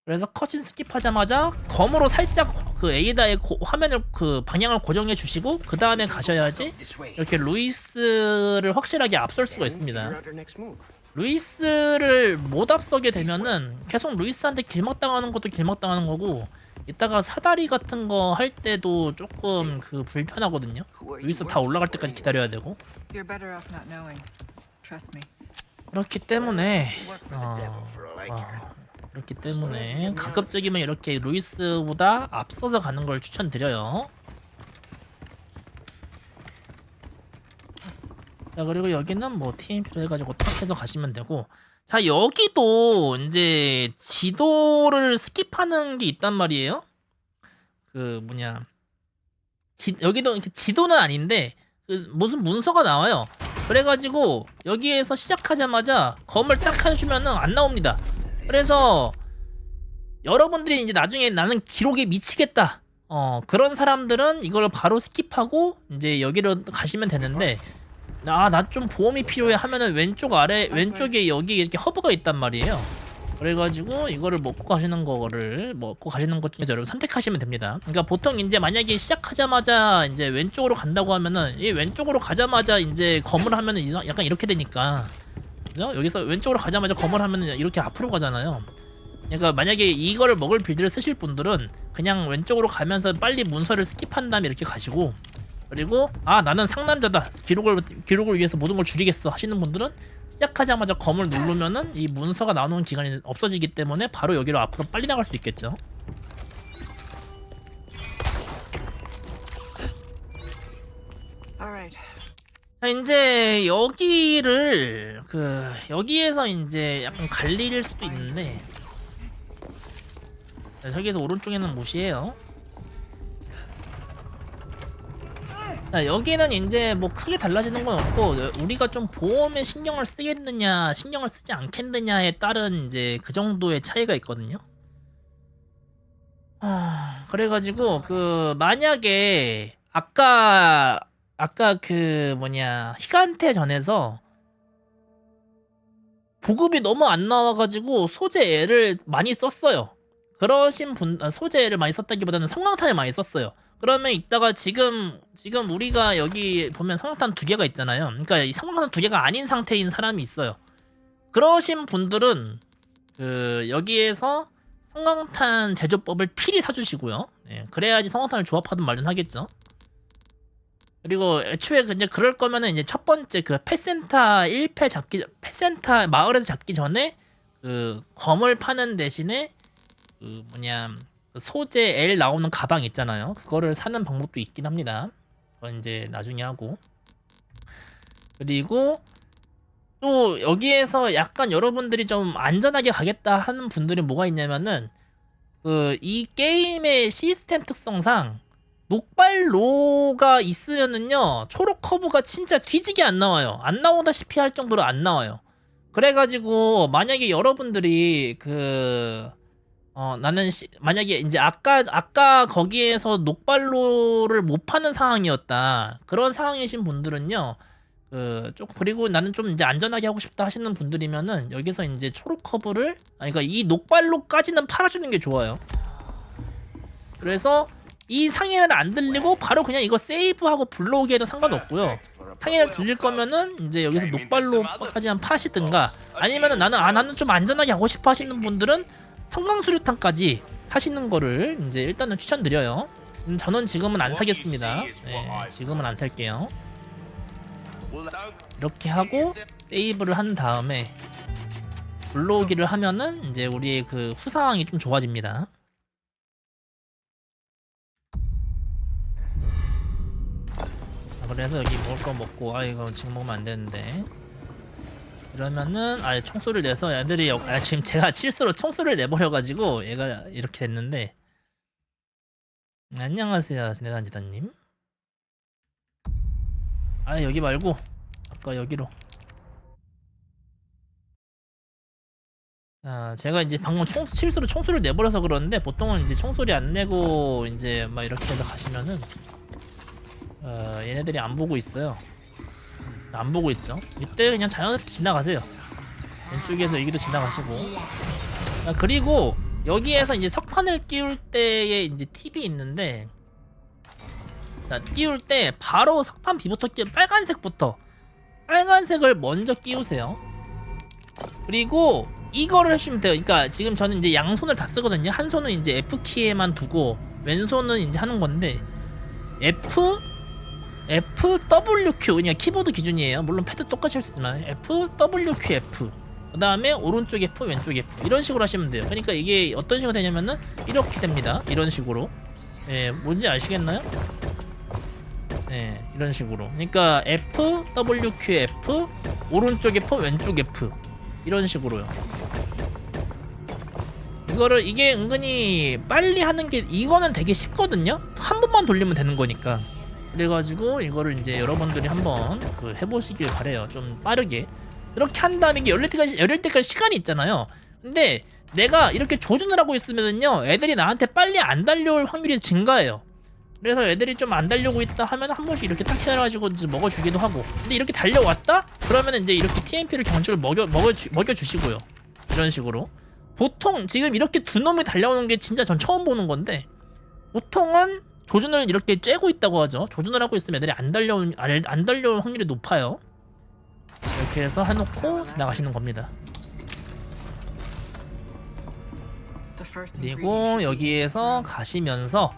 그래서 컷신 스킵하자마자 검으로 살짝 그 에이다의 화면을 그 방향을 고정해 주시고 그 다음에 가셔야지 This way. 이렇게 루이스를 확실하게 앞설 수가 있습니다. Figure out our next move. 루이스를 못 앞서게 되면은 계속 루이스한테 길막당하는 것도 길막당하는 거고, 이따가 사다리 같은 거 할 때도 조금 그 불편하거든요. 루이스 다 올라갈 때까지 기다려야 되고. You're better off not knowing. Trust me. 그렇기 때문에 Work for the devil for a liker. 그렇기 때문에 가급적이면 이렇게 루이스보다 앞서서 가는 걸 추천드려요. 자, 그리고 여기는 뭐 TMP로 해가지고 탁 해서 가시면 되고, 자, 여기도 이제 지도를 스킵하는 게 있단 말이에요. 여기도 이렇게 지도는 아닌데 그 무슨 문서가 나와요. 그래가지고 여기에서 시작하자마자 검을 딱 해주면은 안 나옵니다. 그래서 여러분들이 이제 나중에 나는 기록에 미치겠다 그런 사람들은 이걸 바로 스킵하고 이제 여기로 가시면 되는데, 나 좀 보험이 필요해 하면은 왼쪽 아래 왼쪽에 여기 이렇게 허브가 있단 말이에요. 그래가지고 이거를 먹고 가시는 것 중에서 여러분 선택하시면 됩니다. 그러니까 보통 이제 만약에 시작하자마자 이제 왼쪽으로 간다고 하면은 이 왼쪽으로 가자마자 이제 검을 하면은 약간 이렇게 되니까, 그죠? 여기서 왼쪽으로 가자마자 검을 하면은 이렇게 앞으로 가잖아요. 그러니까 만약에 이거를 먹을 빌드를 쓰실 분들은 그냥 왼쪽으로 가면서 빨리 문서를 스킵한 다음에 이렇게 가시고, 그리고 나는 상남자다, 기록을 위해서 모든 걸 줄이겠어 하시는 분들은 시작하자마자 검을 누르면은 이 문서가 나오는 기간이 없어지기 때문에 바로 여기로 앞으로 빨리 나갈 수 있겠죠. Alright. 자, 이제 여기를 여기에서 이제 약간 갈릴 수도 있는데, 자, 저기에서 오른쪽에는 무시해요. 자, 여기는 이제 뭐 크게 달라지는 건 없고, 우리가 좀 보험에 신경을 쓰겠느냐 신경을 쓰지 않겠느냐에 따른 이제 그 정도의 차이가 있거든요. 그래가지고 만약에 아까 희간태전에서 보급이 너무 안 나와가지고 소재를 많이 썼어요. 그러신 분, 소재를 많이 썼다기보다는 성광탄을 많이 썼어요. 그러면 이따가 지금 우리가 여기 보면 성광탄 2개가 있잖아요. 그러니까 이 성광탄 2개가 아닌 상태인 사람이 있어요. 그러신 분들은 여기에서 성광탄 제조법을 필히 사주시고요. 네, 그래야지 성광탄을 조합하든 말든 하겠죠. 그리고 애초에 이제 그럴 거면은 이제 첫 번째 펫센터 1패 펫센터 마을에서 잡기 전에 검을 파는 대신에 소재 L 나오는 가방 있잖아요. 그거를 사는 방법도 있긴 합니다. 그건 이제 나중에 하고. 그리고 또 여기에서 약간 여러분들이 좀 안전하게 가겠다 하는 분들이 뭐가 있냐면은 이 게임의 시스템 특성상 녹발로가 있으면은요 초록 커브가 진짜 뒤지게 안 나와요. 안 나오다시피 할 정도로 안 나와요. 그래가지고 만약에 여러분들이 나는 만약에 이제 아까 거기에서 녹발로를 못 파는 상황이었다, 그런 상황이신 분들은요 그리고 나는 좀 이제 안전하게 하고 싶다 하시는 분들이면은 여기서 이제 초록 커브를 그러니까 이 녹발로까지는 팔아주는 게 좋아요. 그래서 이 상해는 안 들리고 바로 그냥 이거 세이브하고 불러오게 해도 상관없고요. 상해를 들릴 거면은 이제 여기서 녹발로까지만 파시든가, 아니면은 나는 좀 안전하게 하고 싶어 하시는 분들은 성광수류탄까지 사시는 거를 이제 일단은 추천드려요. 저는 지금은 안 사겠습니다. 네, 지금은 안 살게요. 이렇게 하고 세이브를 한 다음에 불러오기를 하면은 이제 우리의 후상황이 좀 좋아집니다. 그래서 여기 먹을 거 먹고, 이거 지금 먹으면 안 되는데, 이러면은 총소리를 내서 애들이 지금 제가 실수로 총소리를 내버려가지고 얘가 이렇게 됐는데, 안녕하세요 스네단지다님. 여기 말고 아까 여기로. 제가 이제 방금 실수로 총소리를 내버려서 그러는데, 보통은 이제 총소리 안 내고 이제 막 이렇게 해서 가시면은 얘네들이 안 보고 있어요. 안 보고 있죠. 이때 그냥 자연스럽게 지나가세요. 왼쪽에서 여기도 지나가시고. 그리고 여기에서 이제 석판을 끼울 때의 이제 팁이 있는데, 끼울 때 바로 석판 비부터 빨간색을 먼저 끼우세요. 그리고 이거를 하시면 돼요. 그러니까 지금 저는 이제 양손을 다 쓰거든요. 한 손은 이제 F키에만 두고 왼손은 이제 하는 건데, FWQ 그냥 키보드 기준이에요. 물론 패드 똑같이 할 수 있지만 FWQF, 그 다음에 오른쪽 F 왼쪽 F, 이런 식으로 하시면 돼요. 그러니까 이게 어떤 식으로 되냐면은 이렇게 됩니다. 이런 식으로. 뭔지 아시겠나요? 이런 식으로. 그러니까 FWQF, 오른쪽 F 왼쪽 F, 이런 식으로요. 이게 은근히 빨리 하는 게, 이거는 되게 쉽거든요. 한 번만 돌리면 되는 거니까. 그래가지고 이거를 이제 여러분들이 한번 그 해보시길 바래요. 좀 빠르게. 이렇게 한 다음에 이게 열릴 때까지 시간이 있잖아요. 근데 내가 이렇게 조준을 하고 있으면은요, 애들이 나한테 빨리 안 달려올 확률이 증가해요. 그래서 애들이 좀 안 달려오고 있다 하면 한 번씩 이렇게 딱 해가지고 이제 먹어주기도 하고. 근데 이렇게 달려왔다? 그러면 이제 이렇게 TMP를 경직을 먹여주시고요. 이런 식으로. 보통 지금 이렇게 두 놈이 달려오는 게 진짜 전 처음 보는 건데, 보통은 조준을 이렇게 쬐고 있다고 하죠. 조준을 하고 있으면 애들이 안 달려올 확률이 높아요. 이렇게 해서 해놓고 지나가시는 겁니다. The first 그리고 ingredient should be 여기에서 가시면서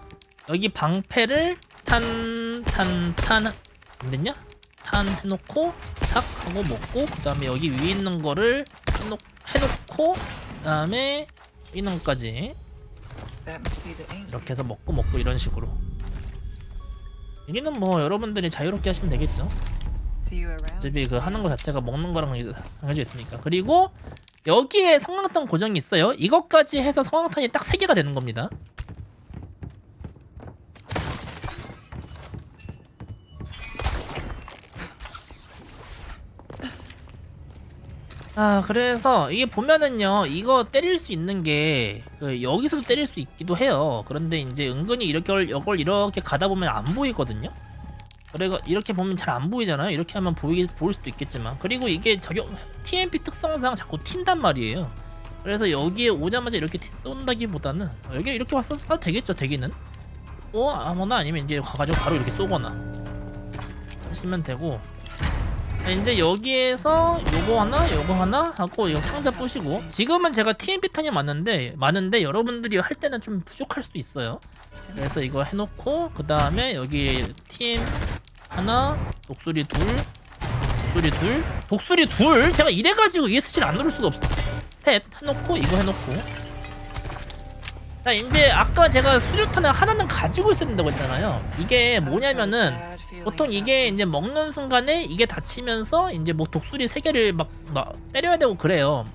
여기 방패를 탄 안됐냐? 탄 해놓고 탁 하고 먹고, 그 다음에 여기 위에 있는 거를 해놓고, 그 다음에 있는 것까지 that must be the ink. 이렇게 해서 먹고 이런 식으로. 여기는 뭐 여러분들이 자유롭게 하시면 되겠죠. See you around. 어차피 그 하는 거 자체가 먹는 거랑 정해져 있으니까. 그리고 여기에 성광탄 고정이 있어요. 이것까지 해서 성광탄이 딱 3개가 되는 겁니다. 그래서 이게 보면은요, 이거 때릴 수 있는 게 여기서도 때릴 수 있기도 해요. 그런데 이제 은근히 이걸 이렇게 가다 보면 안 보이거든요. 그래가 이렇게 보면 잘 안 보이잖아요. 이렇게 하면 보일 수도 있겠지만, 그리고 이게 TMP 특성상 자꾸 튄단 말이에요. 그래서 여기에 오자마자 이렇게 쏜다기보다는 여기 이렇게 와서 쏴도 되겠죠. 되기는 아무나, 아니면 이제 가가지고 바로 이렇게 쏘거나 하시면 되고. 이제 여기에서 요거 하나 하고 이거 상자 부시고. 지금은 제가 TMP 탄이 많은데 여러분들이 할 때는 좀 부족할 수도 있어요. 그래서 이거 해놓고, 그 다음에 여기 TM 하나, 독수리 둘. 제가 이래가지고 ESC를 안 누를 수가 없어. 셋 해놓고, 이거 해놓고. 자, 이제 아까 제가 수류탄을 하나는 가지고 있었다고 했잖아요. 이게 뭐냐면은, 보통 이게 이제 먹는 순간에 이게 다치면서 이제 뭐 독수리 3개를 막 때려야 되고 그래요.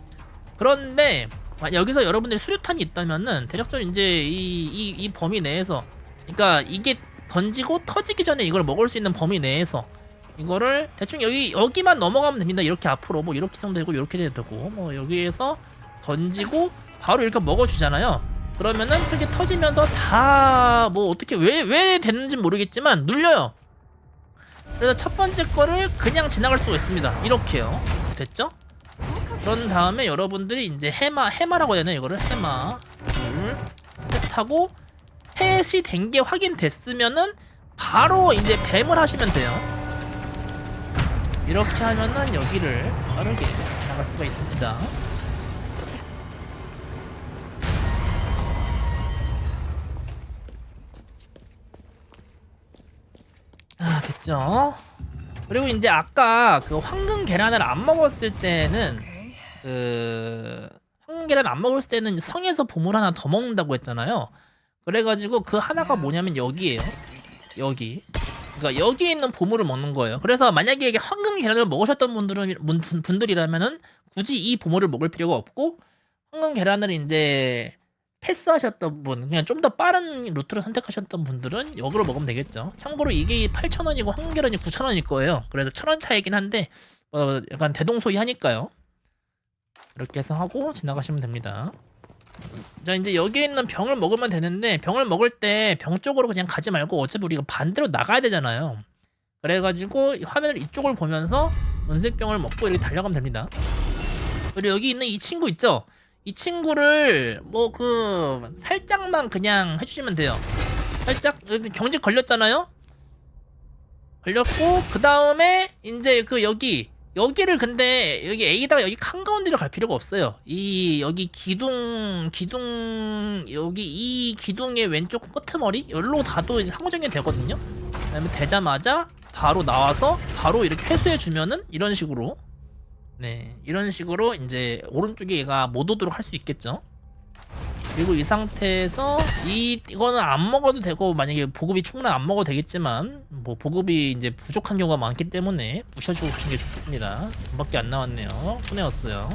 그런데 여기서 여러분들이 수류탄이 있다면은 대략적으로 이제 이 범위 내에서, 그러니까 이게 던지고 터지기 전에 이걸 먹을 수 있는 범위 내에서 이거를 대충 여기만 넘어가면 됩니다. 이렇게 앞으로 뭐 이렇게 정도 되고 이렇게 돼도 되고, 뭐 여기에서 던지고 바로 이렇게 먹어주잖아요. 그러면은 저게 터지면서 다 뭐 어떻게 왜 됐는지 모르겠지만 눌려요. 그래서 첫 번째 거를 그냥 지나갈 수가 있습니다. 이렇게요. 됐죠? 그런 다음에 여러분들이 이제 해마라고 해야 되나, 이거를? 해마 둘 셋 하고, 셋이 된 게 확인됐으면은 바로 이제 뱀을 하시면 돼요. 이렇게 하면은 여기를 빠르게 지나갈 수가 있습니다. 됐죠? 그리고 이제 아까 그 황금 계란을 안 먹었을 때는 Okay. 황금 계란 안 먹었을 때는 성에서 보물 하나 더 먹는다고 했잖아요. 그래가지고 그 하나가 뭐냐면 여기에요. 여기. 그러니까 여기에 있는 보물을 먹는 거예요. 그래서 만약에 이게 황금 계란을 먹으셨던 분들이라면은 굳이 이 보물을 먹을 필요가 없고, 황금 계란을 이제 패스하셨던 분, 그냥 좀 더 빠른 루트를 선택하셨던 분들은 이거로 먹으면 되겠죠. 참고로 이게 8,000원이고 황금 계란이 9,000원일 거예요. 그래서 1,000원 차이긴 한데 약간 대동소이하니까요. 이렇게 해서 하고 지나가시면 됩니다. 자, 이제 여기에 있는 병을 먹으면 되는데, 병을 먹을 때 병 쪽으로 그냥 가지 말고 어차피 우리가 반대로 나가야 되잖아요. 그래가지고 화면을 이쪽을 보면서 은색병을 먹고 이렇게 달려가면 됩니다. 그리고 여기 있는 이 친구 있죠? 이 친구를 뭐 살짝만 그냥 해주시면 돼요. 살짝 경직 걸렸잖아요. 걸렸고, 그 다음에 이제 여기를 근데 여기 A다가 여기 한가운데로 갈 필요가 없어요. 여기 기둥 여기 이 기둥의 왼쪽 끄트머리 여기로 가도 이제 상호작용이 되거든요. 그다음에 되자마자 바로 나와서 바로 이렇게 회수해 주면은 이런 식으로, 이런 식으로 이제 오른쪽에 얘가 못 오도록 할 수 있겠죠. 그리고 이 상태에서 이거는 안 먹어도 되고, 만약에 보급이 충분히 안 먹어도 되겠지만, 뭐 보급이 이제 부족한 경우가 많기 때문에 부셔주고 오시는 게 좋습니다. 돈밖에 안 나왔네요. 손해였어요.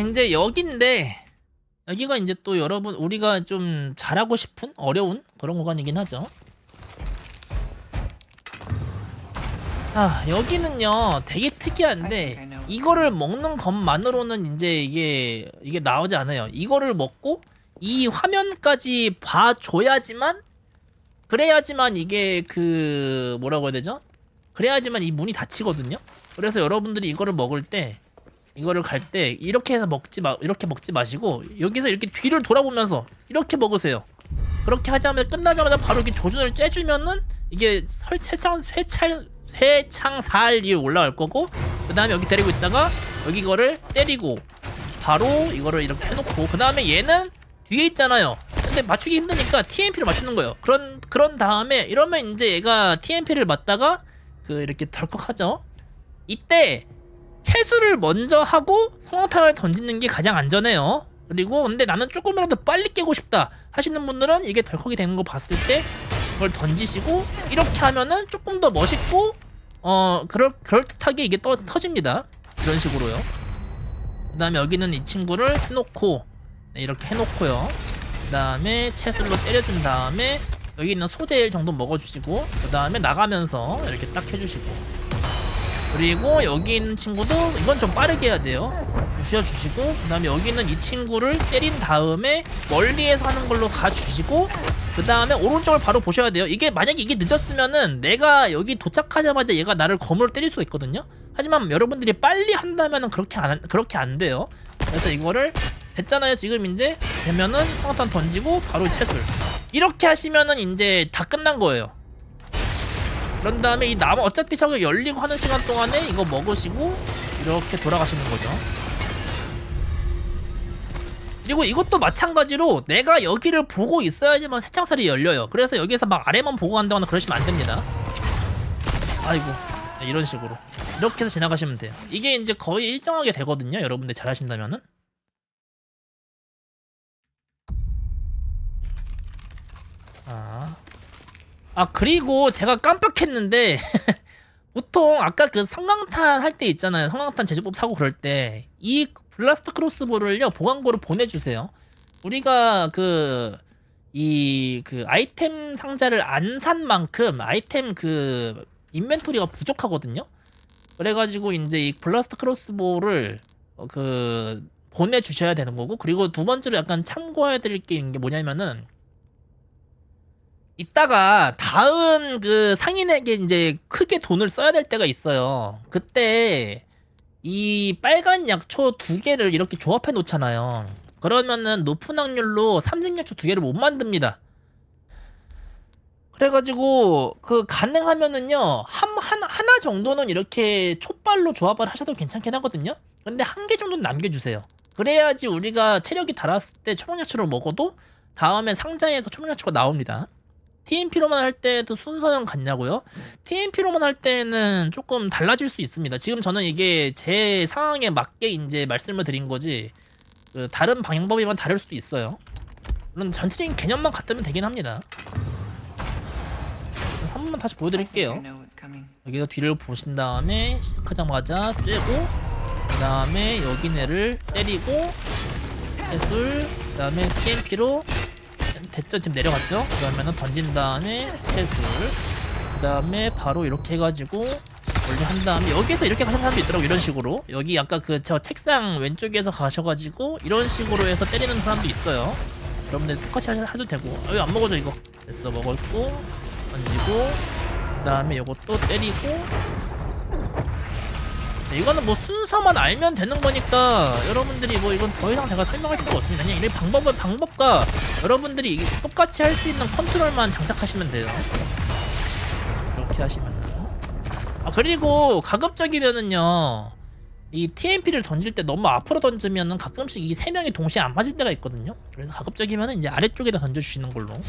이제 여긴데 여기가 이제 또 여러분 우리가 좀 잘하고 싶은 어려운 그런 구간이긴 하죠. 아, 여기는요 되게 특이한데 이거를 먹는 것만으로는 이제 이게 나오지 않아요. 이거를 먹고 이 화면까지 봐줘야지만 그래야지만 이게 그 뭐라고 해야 되죠? 그래야지만 이 문이 닫히거든요. 그래서 여러분들이 이거를 먹을 때 이거를 갈 때 이렇게 해서 이렇게 먹지 마시고 여기서 이렇게 뒤를 돌아보면서 이렇게 먹으세요. 그렇게 하자면 끝나자마자 바로 이렇게 조준을 쬐주면은 이게 회창살 위에 올라갈 거고 그 다음에 여기 데리고 있다가 여기 이거를 때리고 바로 이거를 이렇게 해놓고 그 다음에 얘는 뒤에 있잖아요. 근데 맞추기 힘드니까 TMP를 맞추는 거예요. 그런 다음에 이러면 이제 얘가 TMP를 맞다가 그 이렇게 덜컥하죠. 이때 채수를 먼저 하고 성황탄을 던지는 게 가장 안전해요. 그리고 근데 나는 조금이라도 빨리 깨고 싶다 하시는 분들은 이게 덜컥이 되는 거 봤을 때 그걸 던지시고 이렇게 하면은 조금 더 멋있고 그럴듯하게 이게 터집니다. 이런 식으로요. 그 다음에 여기는 이 친구를 해놓고 네, 이렇게 해놓고요. 그 다음에 채술로 때려준 다음에 여기 있는 소재 정도 먹어주시고 그 다음에 나가면서 이렇게 딱 해주시고 그리고 여기 있는 친구도 이건 좀 빠르게 해야 돼요. 부셔주시고 그 다음에 여기 있는 이 친구를 때린 다음에 멀리에서 하는 걸로 가주시고 그 다음에 오른쪽을 바로 보셔야 돼요. 이게 만약에 이게 늦었으면은 내가 여기 도착하자마자 얘가 나를 검으로 때릴 수가 있거든요. 하지만 여러분들이 빨리 한다면은 그렇게 안 돼요. 그래서 이거를 됐잖아요. 지금 이제 되면은 성탄 던지고 바로 채술 이렇게 하시면은 이제 다 끝난 거예요. 그런 다음에 이 나무 어차피 저기 열리고 하는 시간 동안에 이거 먹으시고 이렇게 돌아가시는 거죠. 그리고 이것도 마찬가지로 내가 여기를 보고 있어야지만 새창살이 열려요. 그래서 여기에서 막 아래만 보고 간다거나 그러시면 안 됩니다. 아이고 네, 이런 식으로 이렇게 해서 지나가시면 돼요. 이게 이제 거의 일정하게 되거든요. 여러분들 잘 하신다면은. 그리고 제가 깜빡했는데 보통 아까 그 성광탄 할 때 있잖아요. 성광탄 제조법 사고 그럴 때 이 블라스트 크로스보를요 보관고로 보내주세요. 우리가 그 아이템 상자를 안 산 만큼 아이템 그 인벤토리가 부족하거든요. 그래가지고 이제 이 블라스트 크로스보를 보내주셔야 되는 거고 그리고 두 번째로 약간 참고해야 될 게 있는 게 뭐냐면은 이따가 다음 그 상인에게 이제 크게 돈을 써야 될 때가 있어요. 그때 이 빨간 약초 2개를 이렇게 조합해 놓잖아요. 그러면은 높은 확률로 삼색약초 2개를 못 만듭니다. 그래가지고 그 가능하면은요 하나 정도는 이렇게 촉발로 조합을 하셔도 괜찮긴 하거든요. 근데 1개 정도는 남겨주세요. 그래야지 우리가 체력이 달았을 때 초록약초를 먹어도 다음에 상자에서 초록약초가 나옵니다. TMP로만 할 때도 순서는 같냐고요? TMP로만 할 때는 조금 달라질 수 있습니다. 지금 저는 이게 제 상황에 맞게 이제 말씀을 드린 거지 그 다른 방법이면 다를 수도 있어요. 물론 전체적인 개념만 같다면 되긴 합니다. 한 번만 다시 보여드릴게요. 여기서 뒤를 보신 다음에 시작하자마자 쬐고 그 다음에 여기네를 때리고 해술 그 다음에 TMP로 됐죠? 지금 내려갔죠? 그러면은 던진 다음에 채술 그 다음에 바로 이렇게 해가지고 원래 한 다음에 여기에서 이렇게 가시는 사람도 있더라고. 이런 식으로 여기 아까 그 저 책상 왼쪽에서 가셔가지고 이런 식으로 해서 때리는 사람도 있어요. 여러분들 똑같이 해도 되고 왜 안 먹어져 이거. 됐어 먹었고 던지고 그 다음에 요것도 때리고 네, 이거는 뭐 순서만 알면 되는 거니까 여러분들이 뭐 이건 더 이상 제가 설명할 필요가 없습니다. 그냥 이 방법과 여러분들이 똑같이 할 수 있는 컨트롤만 장착하시면 돼요. 이렇게 하시면은 그리고 가급적이면은요 이 TMP를 던질 때 너무 앞으로 던지면은 가끔씩 이 3명이 동시에 안 맞을 때가 있거든요. 그래서 가급적이면은 이제 아래쪽에다 던져주시는 걸로.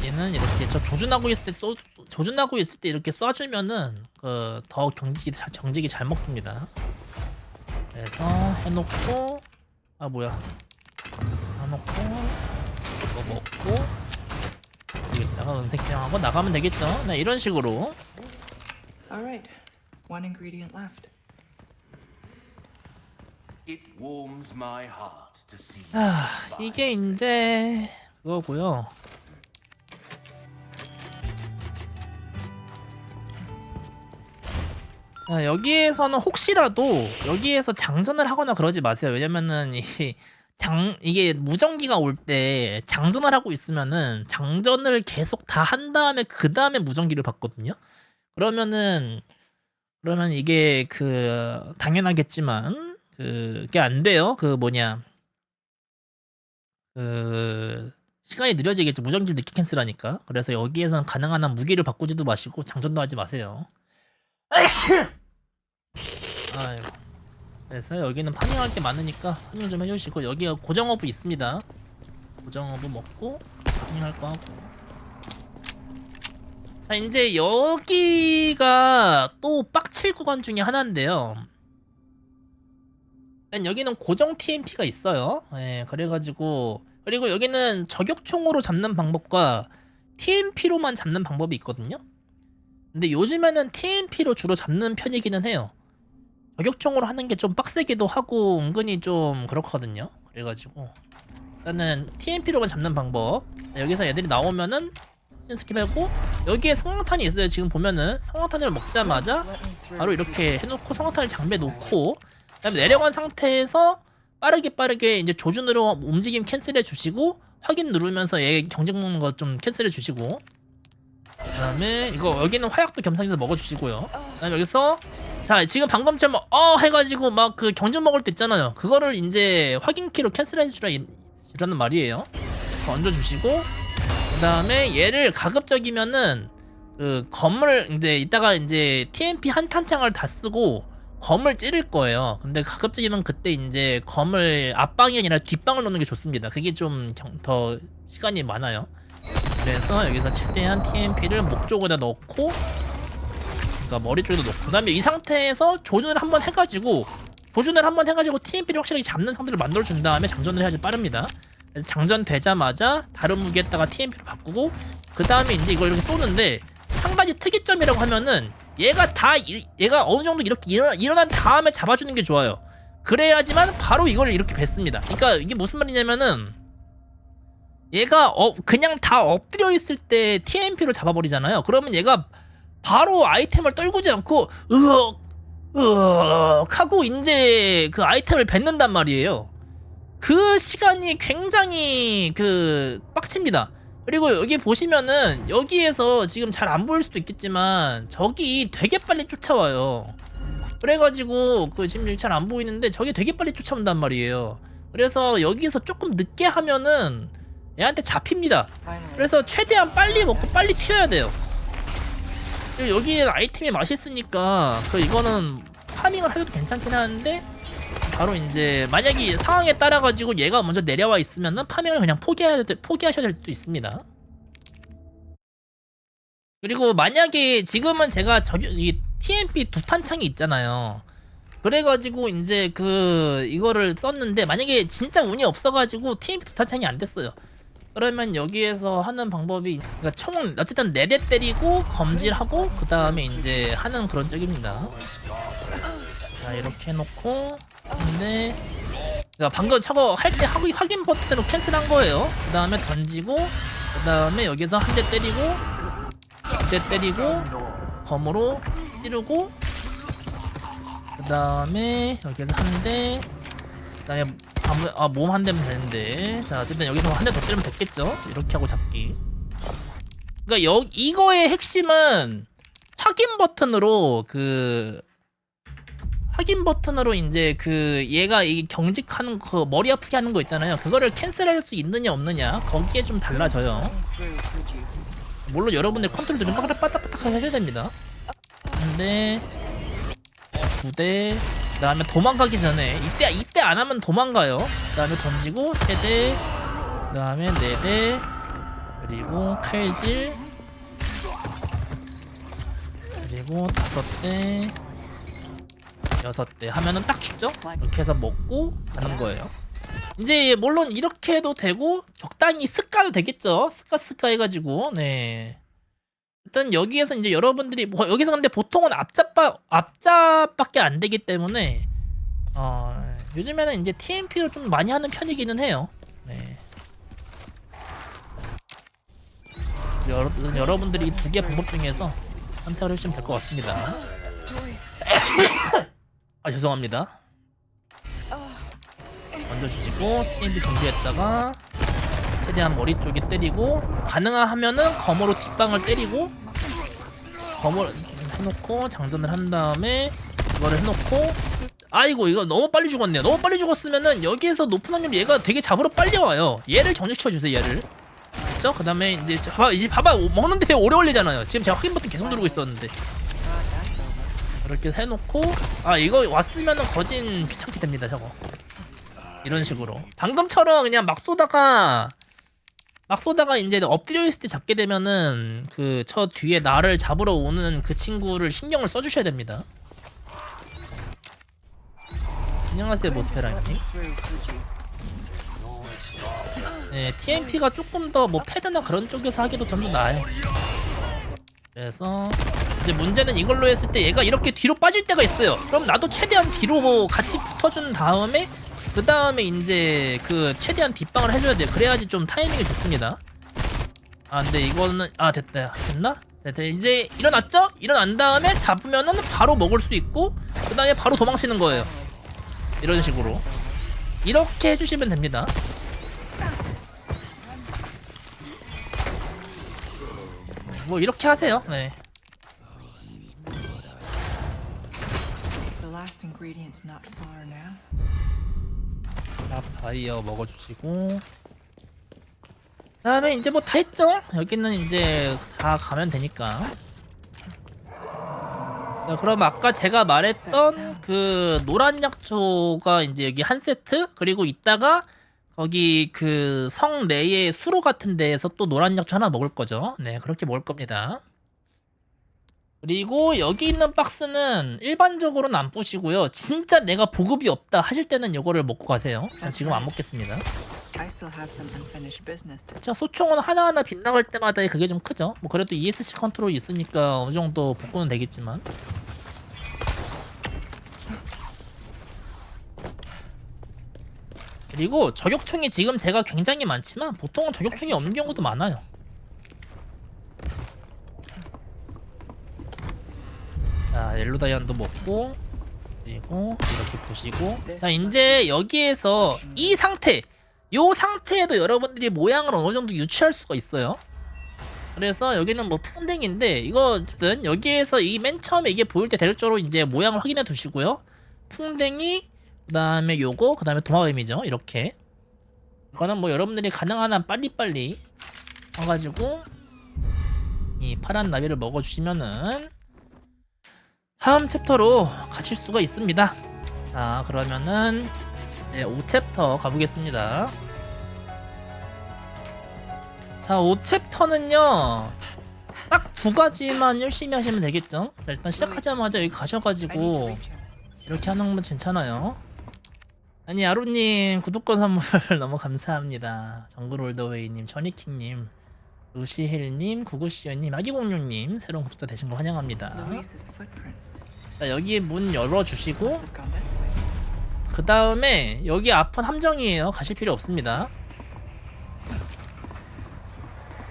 얘는 이렇게 조준하고 있을 때 이렇게 쏴주면은 더 정직이 잘 먹습니다. 그래서 해놓고 해놓고 이거 먹고 여기다가 은색병하고 나가면 되겠죠. 네, 이런 식으로 All right. One ingredient left. It warms my heart to see. 이게 이제 그거고요. 여기에서는 혹시라도 여기에서 장전을 하거나 그러지 마세요. 왜냐면은 이게 무전기가 올 때 장전을 하고 있으면은 장전을 계속 다 한 다음에 그 다음에 무전기를 받거든요. 그러면 이게 당연하겠지만 그게 안 돼요. 시간이 느려지겠죠. 무전기를 늦게 캔슬하니까. 그래서 여기에서는 가능한 한 무기를 바꾸지도 마시고 장전도 하지 마세요. 아이고. 그래서 여기는 파밍할 게 많으니까 파밍 좀 해주시고, 여기가 고정어부 있습니다. 고정어부 먹고 파밍할 거 하고. 자, 이제 여기가 또 빡칠 구간 중에 하나인데요. 일단 여기는 고정 TMP가 있어요. 예, 그래가지고, 그리고 여기는 저격총으로 잡는 방법과 TMP로만 잡는 방법이 있거든요. 근데 요즘에는 TMP로 주로 잡는 편이기는 해요. 저격총으로 하는 게 좀 빡세기도 하고 은근히 좀 그렇거든요. 그래가지고 일단은 TMP로만 잡는 방법. 여기서 애들이 나오면은 스킵하고, 여기에 성광탄이 있어요. 지금 보면은 성광탄을 먹자마자 바로 이렇게 해놓고 성광탄을 장비에 놓고, 그다음에 내려간 상태에서 빠르게 이제 조준으로 움직임 캔슬해 주시고, 확인 누르면서 얘 경쟁 먹는 거 좀 캔슬해 주시고, 그다음에 이거 여기는 화약도 겸사겸사 먹어주시고요. 그다음에 여기서 자, 지금 방금처럼 해가지고 막 그 경쟁 먹을 때 있잖아요. 그거를 이제 확인키로 캔슬해 주라는 말이에요. 얹어주시고, 그다음에 얘를 가급적이면은 검을 이제 이따가 이제 TMP 한 탄창을 다 쓰고 검을 찌를 거예요. 근데 가급적이면 그때 이제 검을 앞방이 아니라 뒷방을 놓는 게 좋습니다. 그게 좀 더 시간이 많아요. 그래서 여기서 최대한 TMP를 목 쪽에다 넣고, 그러니까 머리 쪽에도 넣고, 그 다음에 이 상태에서 조준을 한번 해가지고 TMP를 확실하게 잡는 상태를 만들어준 다음에 장전을 해야지 빠릅니다. 그래서 장전되자마자 다른 무기에다가 TMP를 바꾸고, 그 다음에 이제 이걸 이렇게 쏘는데, 한 가지 특이점이라고 하면은 얘가 어느 정도 이렇게 일어난 다음에 잡아주는 게 좋아요. 그래야지만 바로 이걸 이렇게 뱉습니다. 그러니까 이게 무슨 말이냐면은, 얘가 그냥 다 엎드려 있을 때 TMP로 잡아버리잖아요. 그러면 얘가 바로 아이템을 떨구지 않고 으억 하고 이제 그 아이템을 뱉는단 말이에요. 그 시간이 굉장히 빡칩니다. 그리고 여기 보시면은 여기에서 지금 잘 안 보일 수도 있겠지만 적이 되게 빨리 쫓아와요. 그래가지고 지금 잘 안 보이는데 적이 되게 빨리 쫓아온단 말이에요. 그래서 여기서 조금 늦게 하면은 얘한테 잡힙니다. 그래서 최대한 빨리 먹고 빨리 튀어야 돼요. 그리고 여기에 아이템이 맛있으니까 이거는 파밍을 해도 괜찮긴 하는데, 바로 이제 만약에 상황에 따라 가지고 얘가 먼저 내려와 있으면은 파밍을 그냥 포기하셔야 될 수도 있습니다. 그리고 만약에 지금은 제가 이 TMP 두 탄창이 있잖아요. 그래가지고 이제 이거를 썼는데, 만약에 진짜 운이 없어가지고 TMP 두 탄창이 안 됐어요. 그러면 여기에서 하는 방법이, 그러니까 총 어쨌든 4대 때리고 검질하고 그 다음에 이제 하는 그런 쪽입니다. 자, 이렇게 해놓고, 근데 그러니까 방금 저거 할 때 확인 버튼으로 캔슬한 거예요. 그 다음에 던지고, 그 다음에 여기서 한 대 때리고, 두 대 때리고, 검으로 찌르고, 그 다음에 여기서 한 대, 그 다음에 몸 한 대면 되는데, 자, 어쨌든 여기서 한 대 더 때리면 됐겠죠? 이렇게 하고 잡기. 그러니까 이거의 핵심은 확인 버튼으로 이제 얘가 이 경직하는 머리 아프게 하는 거 있잖아요. 그거를 캔슬할 수 있느냐 없느냐, 거기에 좀 달라져요. 물론 여러분들 컨트롤도 좀 빠딱빠딱 하셔야 됩니다. 근데 2대, 그 다음에 도망가기 전에 이때 안 하면 도망가요. 그 다음에 던지고 3대, 그 다음에 4대, 그리고 칼질, 그리고 5대, 6대 하면은 딱 죽죠? 이렇게 해서 먹고 가는 거예요. 이제 물론 이렇게 해도 되고 적당히 스카도 되겠죠? 스카 해가지고, 네. 일단 여기에서 이제 여러분들이 뭐 여기서 근데 보통은 앞잡밖에 안 되기 때문에 요즘에는 이제 TMP로 좀 많이 하는 편이기는 해요. 네. 여러분들이 이 두 개 방법 중에서 선택을 해주시면 될 것 같습니다. 아 죄송합니다. 먼저 주시고 TMP 정지했다가 최대한 머리 쪽에 때리고 가능하면은 검으로 뒷방을 때리고 검을 해놓고 장전을 한 다음에 이거를 해놓고 아이고 이거 너무 빨리 죽었네요. 너무 빨리 죽었으면은 여기에서 높은 확률 얘가 되게 잡으러 빨리 와요. 얘를 정지시켜주세요. 얘를 그쵸? 그 다음에 이제 봐봐 먹는데 되게 오래 걸리잖아요. 지금 제가 확인 버튼 계속 누르고 있었는데 이렇게 해놓고 이거 왔으면은 거진 귀찮게 됩니다. 저거 이런 식으로 방금처럼 그냥 막 쏘다가 이제 엎드려 있을 때 잡게 되면은 그 저 뒤에 나를 잡으러 오는 그 친구를 신경을 써주셔야 됩니다. 안녕하세요 모스페라님. 네, TMP가 조금 더 뭐 패드나 그런 쪽에서 하기도 좀 더 나아요. 그래서 이제 문제는 이걸로 했을 때 얘가 이렇게 뒤로 빠질 때가 있어요. 그럼 나도 최대한 뒤로 뭐 같이 붙어준 다음에 그 다음에 이제 그 최대한 뒷방을 해줘야 돼요. 그래야지 좀 타이밍이 좋습니다. 근데 이거는 됐나? 됐다. 이제 일어났죠? 일어난 다음에 잡으면은 바로 먹을 수 있고 그 다음에 바로 도망치는 거예요. 이런 식으로 이렇게 해주시면 됩니다. 뭐 이렇게 하세요. 네. The last ingredient's not far now. 바이어 먹어주시고 그 다음에 이제 뭐 다 했죠? 여기는 이제 다 가면 되니까. 자, 그럼 아까 제가 말했던 그 노란 약초가 이제 여기 한 세트, 그리고 이따가 거기 그 성 내의 수로 같은 데에서 또 노란 약초 하나 먹을 거죠. 네, 그렇게 먹을 겁니다. 그리고 여기 있는 박스는 일반적으로는 안 부시고요. 진짜 내가 보급이 없다 하실 때는 이거를 먹고 가세요. 전 지금 안 먹겠습니다. I still have some unfinished business to 자, 소총은 하나하나 빗나갈 때마다 그게 좀 크죠. 뭐 그래도 ESC 컨트롤이 있으니까 어느 정도 복구는 되겠지만. 그리고 저격총이 지금 제가 굉장히 많지만 보통은 저격총이 없는 경우도 많아요. 자, 옐로 다이언도 먹고 그리고 이렇게 보시고 자, 이제 여기에서 이 상태 요 상태에도 여러분들이 모양을 어느 정도 유추할 수가 있어요. 그래서 여기는 뭐 풍뎅인데 이거 어쨌든 여기에서 이 맨 처음에 이게 보일 때 대략적으로 이제 모양을 확인해 두시고요. 풍뎅이 그 다음에 요거 그 다음에 도마뱀이죠. 이렇게 이거는 뭐 여러분들이 가능한 한 빨리빨리 와가지고 이 파란 나비를 먹어주시면은 다음 챕터로 가실 수가 있습니다. 자, 그러면은 네, 5챕터 가보겠습니다. 자, 5챕터는요 딱 두 가지만 열심히 하시면 되겠죠. 자, 일단 시작하자마자 여기 I need to 가셔가지고 reach out. 이렇게 하는 건 괜찮아요. 아니, 아루님 구독권 선물 너무 감사합니다. 정글올더웨이님, 저니킹님, 루시힐님, 구구시연님, 아기공룡님 새로운 구독자 되신 거 환영합니다. Louise's footprints. 자, 여기 문 열어주시고 Must have gone this way. 그 다음에 여기 앞은 함정이에요. 가실 필요 없습니다.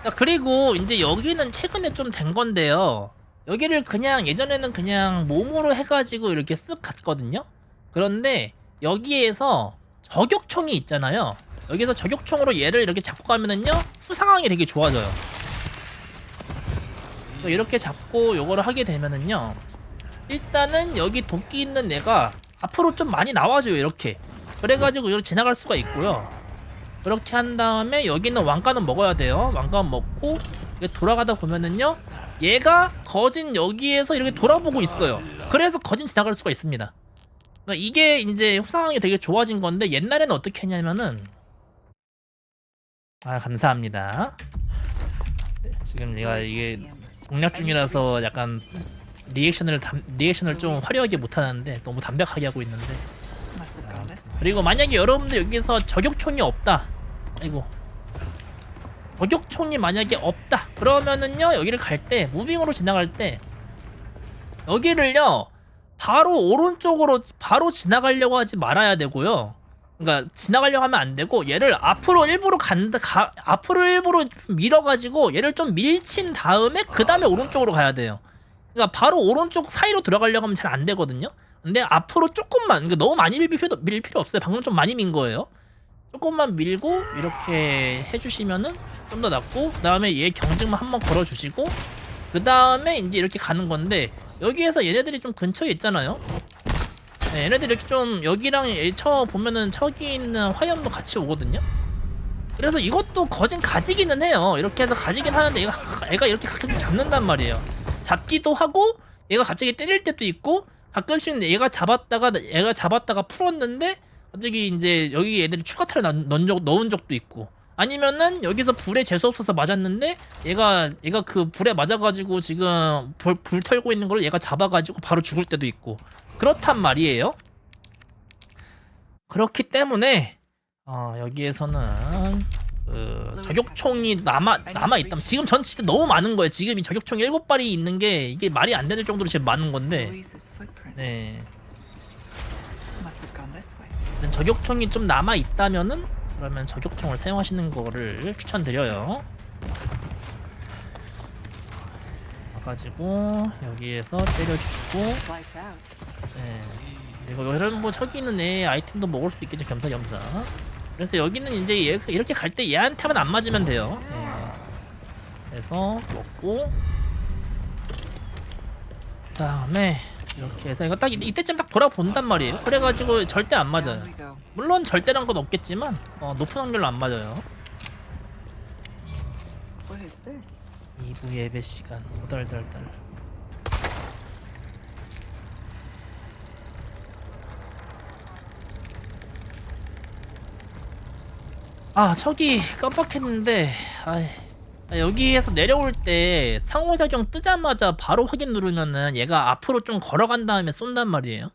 자, 그리고 이제 여기는 최근에 좀 된 건데요. 여기를 그냥 예전에는 그냥 몸으로 해가지고 이렇게 쓱 갔거든요. 그런데 여기에서 저격총이 있잖아요. 여기서 저격총으로 얘를 이렇게 잡고 가면은요 후상황이 되게 좋아져요. 이렇게 잡고 요거를 하게 되면은요 일단은 여기 도끼 있는 애가 앞으로 좀 많이 나와줘요. 이렇게 그래가지고 이렇게 지나갈 수가 있고요. 그렇게 한 다음에 여기는 왕관은 먹어야 돼요. 왕관 먹고 이렇게 돌아가다 보면은요 얘가 거진 여기에서 이렇게 돌아보고 있어요. 그래서 거진 지나갈 수가 있습니다. 그러니까 이게 이제 후상황이 되게 좋아진 건데 옛날에는 어떻게 했냐면은 감사합니다. 지금 제가 이게 공략 중이라서 약간 리액션을 좀 화려하게 못하는데 너무 담백하게 하고 있는데. Must have gone this way. 그리고 만약에 여러분들 여기서 저격총이 없다, 아이고 저격총이 만약에 없다 그러면은요 여기를 갈 때 무빙으로 지나갈 때 여기를요 바로 오른쪽으로 바로 지나가려고 하지 말아야 되고요. 그러니까 지나가려고 하면 안 되고 얘를 앞으로 일부러 앞으로 일부러 밀어가지고 얘를 좀 밀친 다음에 그 다음에 오른쪽으로 가야 돼요. 그러니까 바로 오른쪽 사이로 들어가려고 하면 잘 안 되거든요. 근데 앞으로 조금만, 그러니까 너무 많이 밀 필요 없어요. 방금 좀 많이 민 거예요. 조금만 밀고 이렇게 해주시면은 좀 더 낫고, 그 다음에 얘 경직만 한번 걸어주시고, 그 다음에 이제 이렇게 가는 건데, 여기에서 얘네들이 좀 근처에 있잖아요. 네, 얘네들이 이렇게 좀 여기랑 보면은 저기 있는 화염도 같이 오거든요. 그래서 이것도 거진 가지기는 해요. 이렇게 해서 가지긴 하는데 애가 이렇게 가끔 잡는단 말이에요. 잡기도 하고 얘가 갑자기 때릴 때도 있고, 가끔씩 얘가 잡았다가 풀었는데 갑자기 이제 여기 애들이 추가 탈을 넣은 적도 있고, 아니면은 여기서 불에 재수 없어서 맞았는데 얘가 그 불에 맞아가지고 지금 불 털고 있는 걸 얘가 잡아가지고 바로 죽을 때도 있고 그렇단 말이에요. 그렇기 때문에 여기에서는 저격총이 남아있다면, 지금 전 진짜 너무 많은 거예요. 지금 이 저격총이 7발이 있는 게 이게 말이 안 되는 정도로 지금 많은 건데, Louise's footprints. 네. Must have gone this way. 저격총이 좀 남아있다면은 그러면 저격총을 사용하시는 거를 추천드려요. 와가지고 여기에서 때려주고, Lights out. 네. 그리고 이런 뭐 저기 있는 애 아이템도 먹을 수도 있겠죠, 겸사겸사. 그래서 여기는 이제 이렇게 갈 때 얘한테만 안 맞으면 돼요. 네. 그래서 먹고, 그 다음에 이렇게 해서 이거 딱 이때쯤 딱 돌아본단 말이에요. 그래가지고 절대 안 맞아요. Down we go. 물론 절대란 건 없겠지만 높은 확률로 안 맞아요. What is this? 2부 예배 시간 오달달달. 저기 깜빡했는데, 여기에서 내려올 때 상호작용 뜨자마자 바로 확인 누르면은 얘가 앞으로 좀 걸어간 다음에 쏜단 말이에요.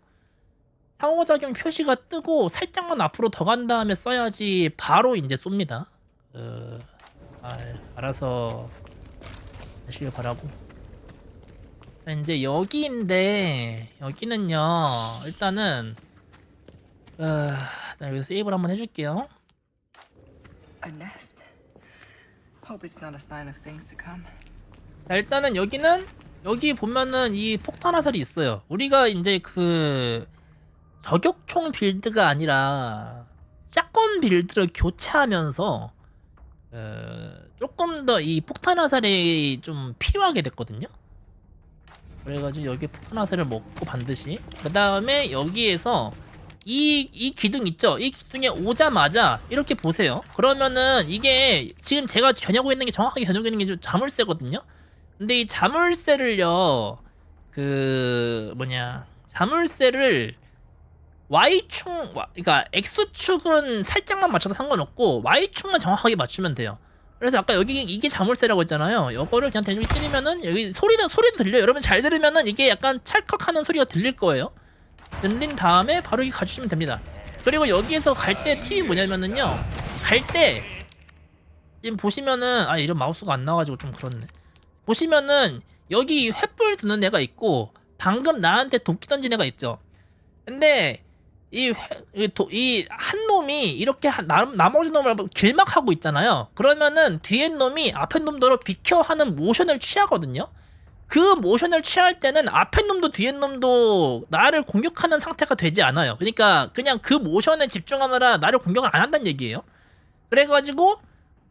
상호작용 표시가 뜨고 살짝만 앞으로 더 간 다음에 써야지 바로 이제 쏩니다. 알아서 하시길 바라고. 이제 여기인데, 여기는요 일단은 나 여기서 세이브를 한번 해줄게요. A nest. Hope it's not a sign of things to come. 자, 일단은 여기 보면은 이 폭탄 화살이 있어요. 우리가 이제 그 저격총 빌드가 아니라 샷건 빌드를 교체하면서 조금 더 이 폭탄 화살이 좀 필요하게 됐거든요. 그래가지고 여기 폭탄 화살을 먹고 반드시, 그 다음에 여기에서 이 기둥 있죠? 이 기둥에 오자마자 이렇게 보세요. 그러면은 이게 지금 제가 겨누고 있는 게, 정확하게 겨누고 있는 게 좀 자물쇠거든요. 근데 이 자물쇠를요, 자물쇠를 Y축, 그러니까 X축은 살짝만 맞춰도 상관없고 Y축만 정확하게 맞추면 돼요. 그래서 아까 여기 이게 자물쇠라고 했잖아요. 이거를 그냥 대충 때리면은 여기 소리도 들려요. 여러분 잘 들으면은 이게 약간 찰컥하는 소리가 들릴 거예요. 들린 다음에 바로 여기 가주시면 됩니다. 그리고 여기에서 갈 때 팁이 뭐냐면은요, 갈 때 지금 보시면은 이런 마우스가 안 나와가지고 좀 그렇네. 보시면은 여기 횃불 드는 애가 있고 방금 나한테 도끼 던진 애가 있죠. 근데 이 한 놈이 이렇게 나머지 놈을 길막하고 있잖아요. 그러면은 뒤에 놈이 앞에 놈들을 비켜 하는 모션을 취하거든요. 그 모션을 취할 때는 앞에 놈도 뒤에 놈도 나를 공격하는 상태가 되지 않아요. 그러니까 그냥 그 모션에 집중하느라 나를 공격을 안 한다는 얘기예요. 그래가지고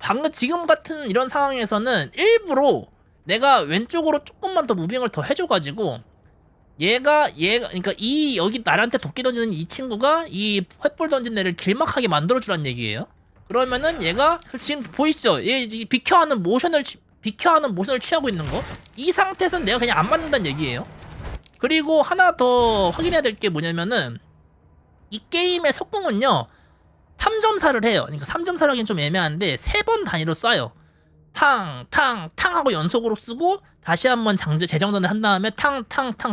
방금 지금 같은 이런 상황에서는 일부러 내가 왼쪽으로 조금만 더 무빙을 더 해줘가지고 얘가 그러니까 여기 나한테 도끼 던지는 이 친구가 이 횃불 던진 애를 길막하게 만들어주란 얘기예요. 그러면은 얘가 지금 보이시죠? 얘 비켜하는 모션을 취하고 있는 거. 이 상태에서는 내가 그냥 안 맞는다는 얘기예요. 그리고 하나 더 확인해야 될 게 뭐냐면은 이 게임의 속궁은요 3.4를 해요. 그러니까 3.4를 하기엔 좀 애매한데 3번 단위로 쏴요. 탕 하고 연속으로 쓰고 다시 한번 재정전을 한 다음에 탕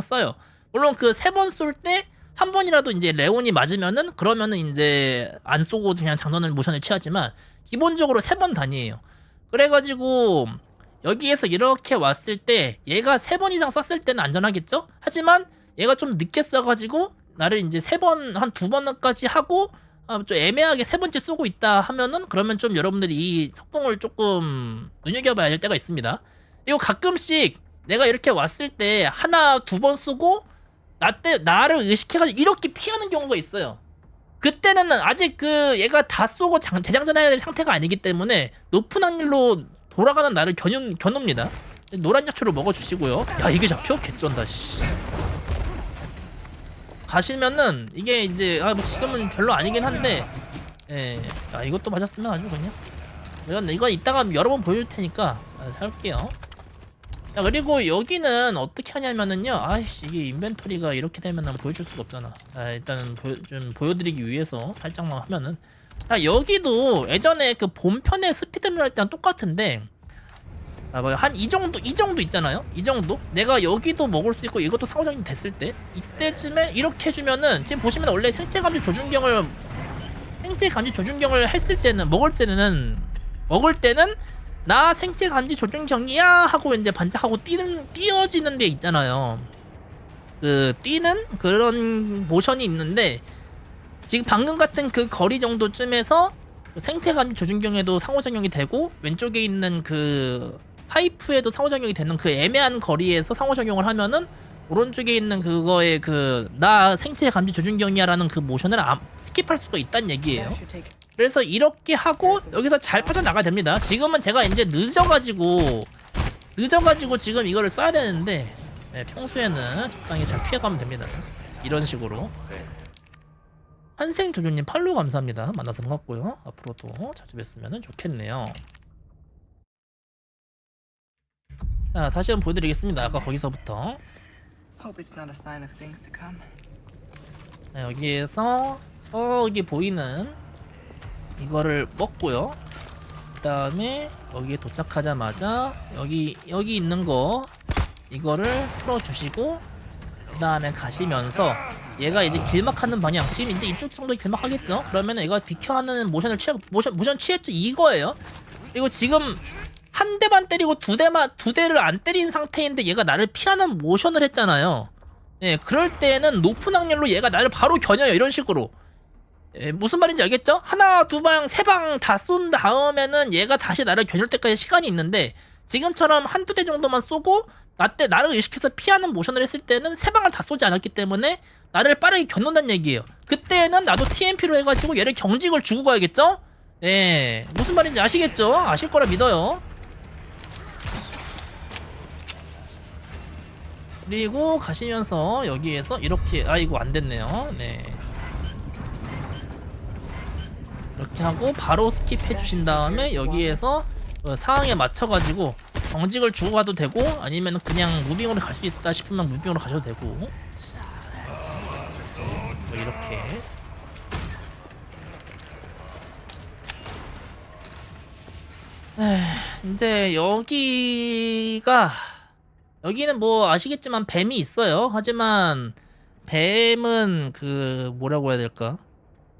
써요. 물론 그 3번 쏠 때 한 번이라도 이제 레온이 맞으면은 그러면은 이제 안 쏘고 그냥 장전을 모션을 취하지만 기본적으로 3번 단위예요. 그래가지고 여기에서 이렇게 왔을 때 얘가 3번 이상 썼을 때는 안전하겠죠? 하지만 얘가 좀 늦게 써가지고 나를 이제 3번 한 2번까지 하고 좀 애매하게 3번째 쏘고 있다 하면은 그러면 좀 여러분들이 이 속공을 조금 눈여겨봐야 될 때가 있습니다. 그리고 가끔씩 내가 이렇게 왔을 때 하나 2번 쏘고 나를 의식해가지고 이렇게 피하는 경우가 있어요. 그때는 아직 얘가 다 쏘고 재장전해야 될 상태가 아니기 때문에 높은 확률로 돌아가는 나를 겨눕니다. 노란 약초를 먹어주시고요. 야, 이게 잡혀? 개쩐다 씨. 가시면은 이게 이제 뭐 지금은 별로 아니긴 한데, 예, 야, 이것도 맞았으면 아주 그냥 이건 이따가 여러 번 보여줄 테니까 살게요. 자, 그리고 여기는 어떻게 하냐면은요, 아이씨, 이게 인벤토리가 이렇게 되면은 보여줄 수가 없잖아. 일단은 좀 보여드리기 위해서 살짝만 하면은, 자, 여기도 예전에 그 본편의 스피드를 할 때랑 똑같은데, 뭐 한 이 정도 있잖아요. 이 정도 내가 여기도 먹을 수 있고 이것도 상호작용이 됐을 때 이때쯤에 이렇게 해주면은, 지금 보시면 원래 생체 감지 조준경을 했을 때는 먹을 때는 나 생체 감지 조준경이야 하고 이제 반짝하고 띄어지는 데 있잖아요. 그 뛰는 그런 모션이 있는데, 지금 방금 같은 그 거리 정도쯤에서 생체 감지 조준경에도 상호작용이 되고 왼쪽에 있는 그 파이프에도 상호작용이 되는 그 애매한 거리에서 상호작용을 하면은 오른쪽에 있는 그거에 나 생체 감지 조준경이야 라는 그 모션을 스킵할 수가 있다는 얘기예요. 그래서 이렇게 하고 여기서 잘 빠져나가야 됩니다. 지금은 제가 이제 늦어가지고 지금 이거를 써야 되는데, 네, 평소에는 적당히 잘 피해가면 됩니다. 이런 식으로. 환생조조님 팔로우 감사합니다. 만나서 반갑고요. 앞으로도 자주 뵀으면 좋겠네요. 자, 다시 한번 보여드리겠습니다. 아까 거기서부터. Hope it's not a sign of things to come. 자, 여기에서 저기 보이는 이거를 먹고요. 그 다음에 여기에 도착하자마자 여기 있는 거 이거를 풀어주시고, 그 다음에 가시면서 얘가 이제 길막하는 방향, 지금 이제 이쪽 정도 길막하겠죠? 그러면 얘가 비켜하는 모션 취했죠? 이거예요. 그리고 지금 한 대만 때리고 두 대를 안 때린 상태인데 얘가 나를 피하는 모션을 했잖아요. 예, 그럴 때는 높은 확률로 얘가 나를 바로 겨녀요. 이런 식으로. 예, 무슨 말인지 알겠죠? 하나, 두 방, 세 방 다 쏜 다음에는 얘가 다시 나를 겨눌 때까지 시간이 있는데, 지금처럼 한두 대 정도만 쏘고 나를 의식해서 피하는 모션을 했을 때는 세 방을 다 쏘지 않았기 때문에 나를 빠르게 겨눈다는 얘기예요. 그때는 나도 TMP로 해가지고 얘를 경직을 주고 가야겠죠? 예, 무슨 말인지 아시겠죠? 아실 거라 믿어요. 그리고 가시면서 여기에서 이렇게, 이거 안 됐네요. 네. 이렇게 하고 바로 스킵 해주신 다음에 여기에서 상황에 맞춰가지고 경직을 주고 가도 되고, 아니면 그냥 무빙으로 갈 수 있다 싶으면 무빙으로 가셔도 되고, 뭐 이렇게. 이제 여기는 뭐 아시겠지만 뱀이 있어요. 하지만 뱀은 뭐라고 해야 될까?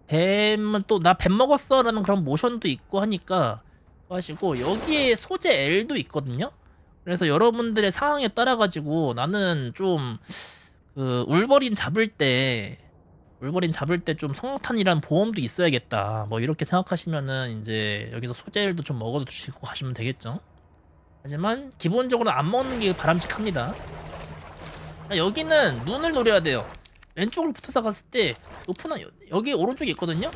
뱀은 또 나 뱀 먹었어 라는 그런 모션도 있고 하니까 하시고, 여기에 소재 L도 있거든요. 그래서 여러분들의 상황에 따라 가지고 나는 좀 울버린 잡을 때 좀 성탄이란 보험도 있어야겠다, 뭐 이렇게 생각하시면은 이제 여기서 소재 L도 좀 먹어 두시고 가시면 되겠죠. 하지만 기본적으로 안 먹는 게 바람직합니다. 여기는 눈을 노려야 돼요. 왼쪽으로 붙어서 갔을 때 여기 오른쪽에 있거든요.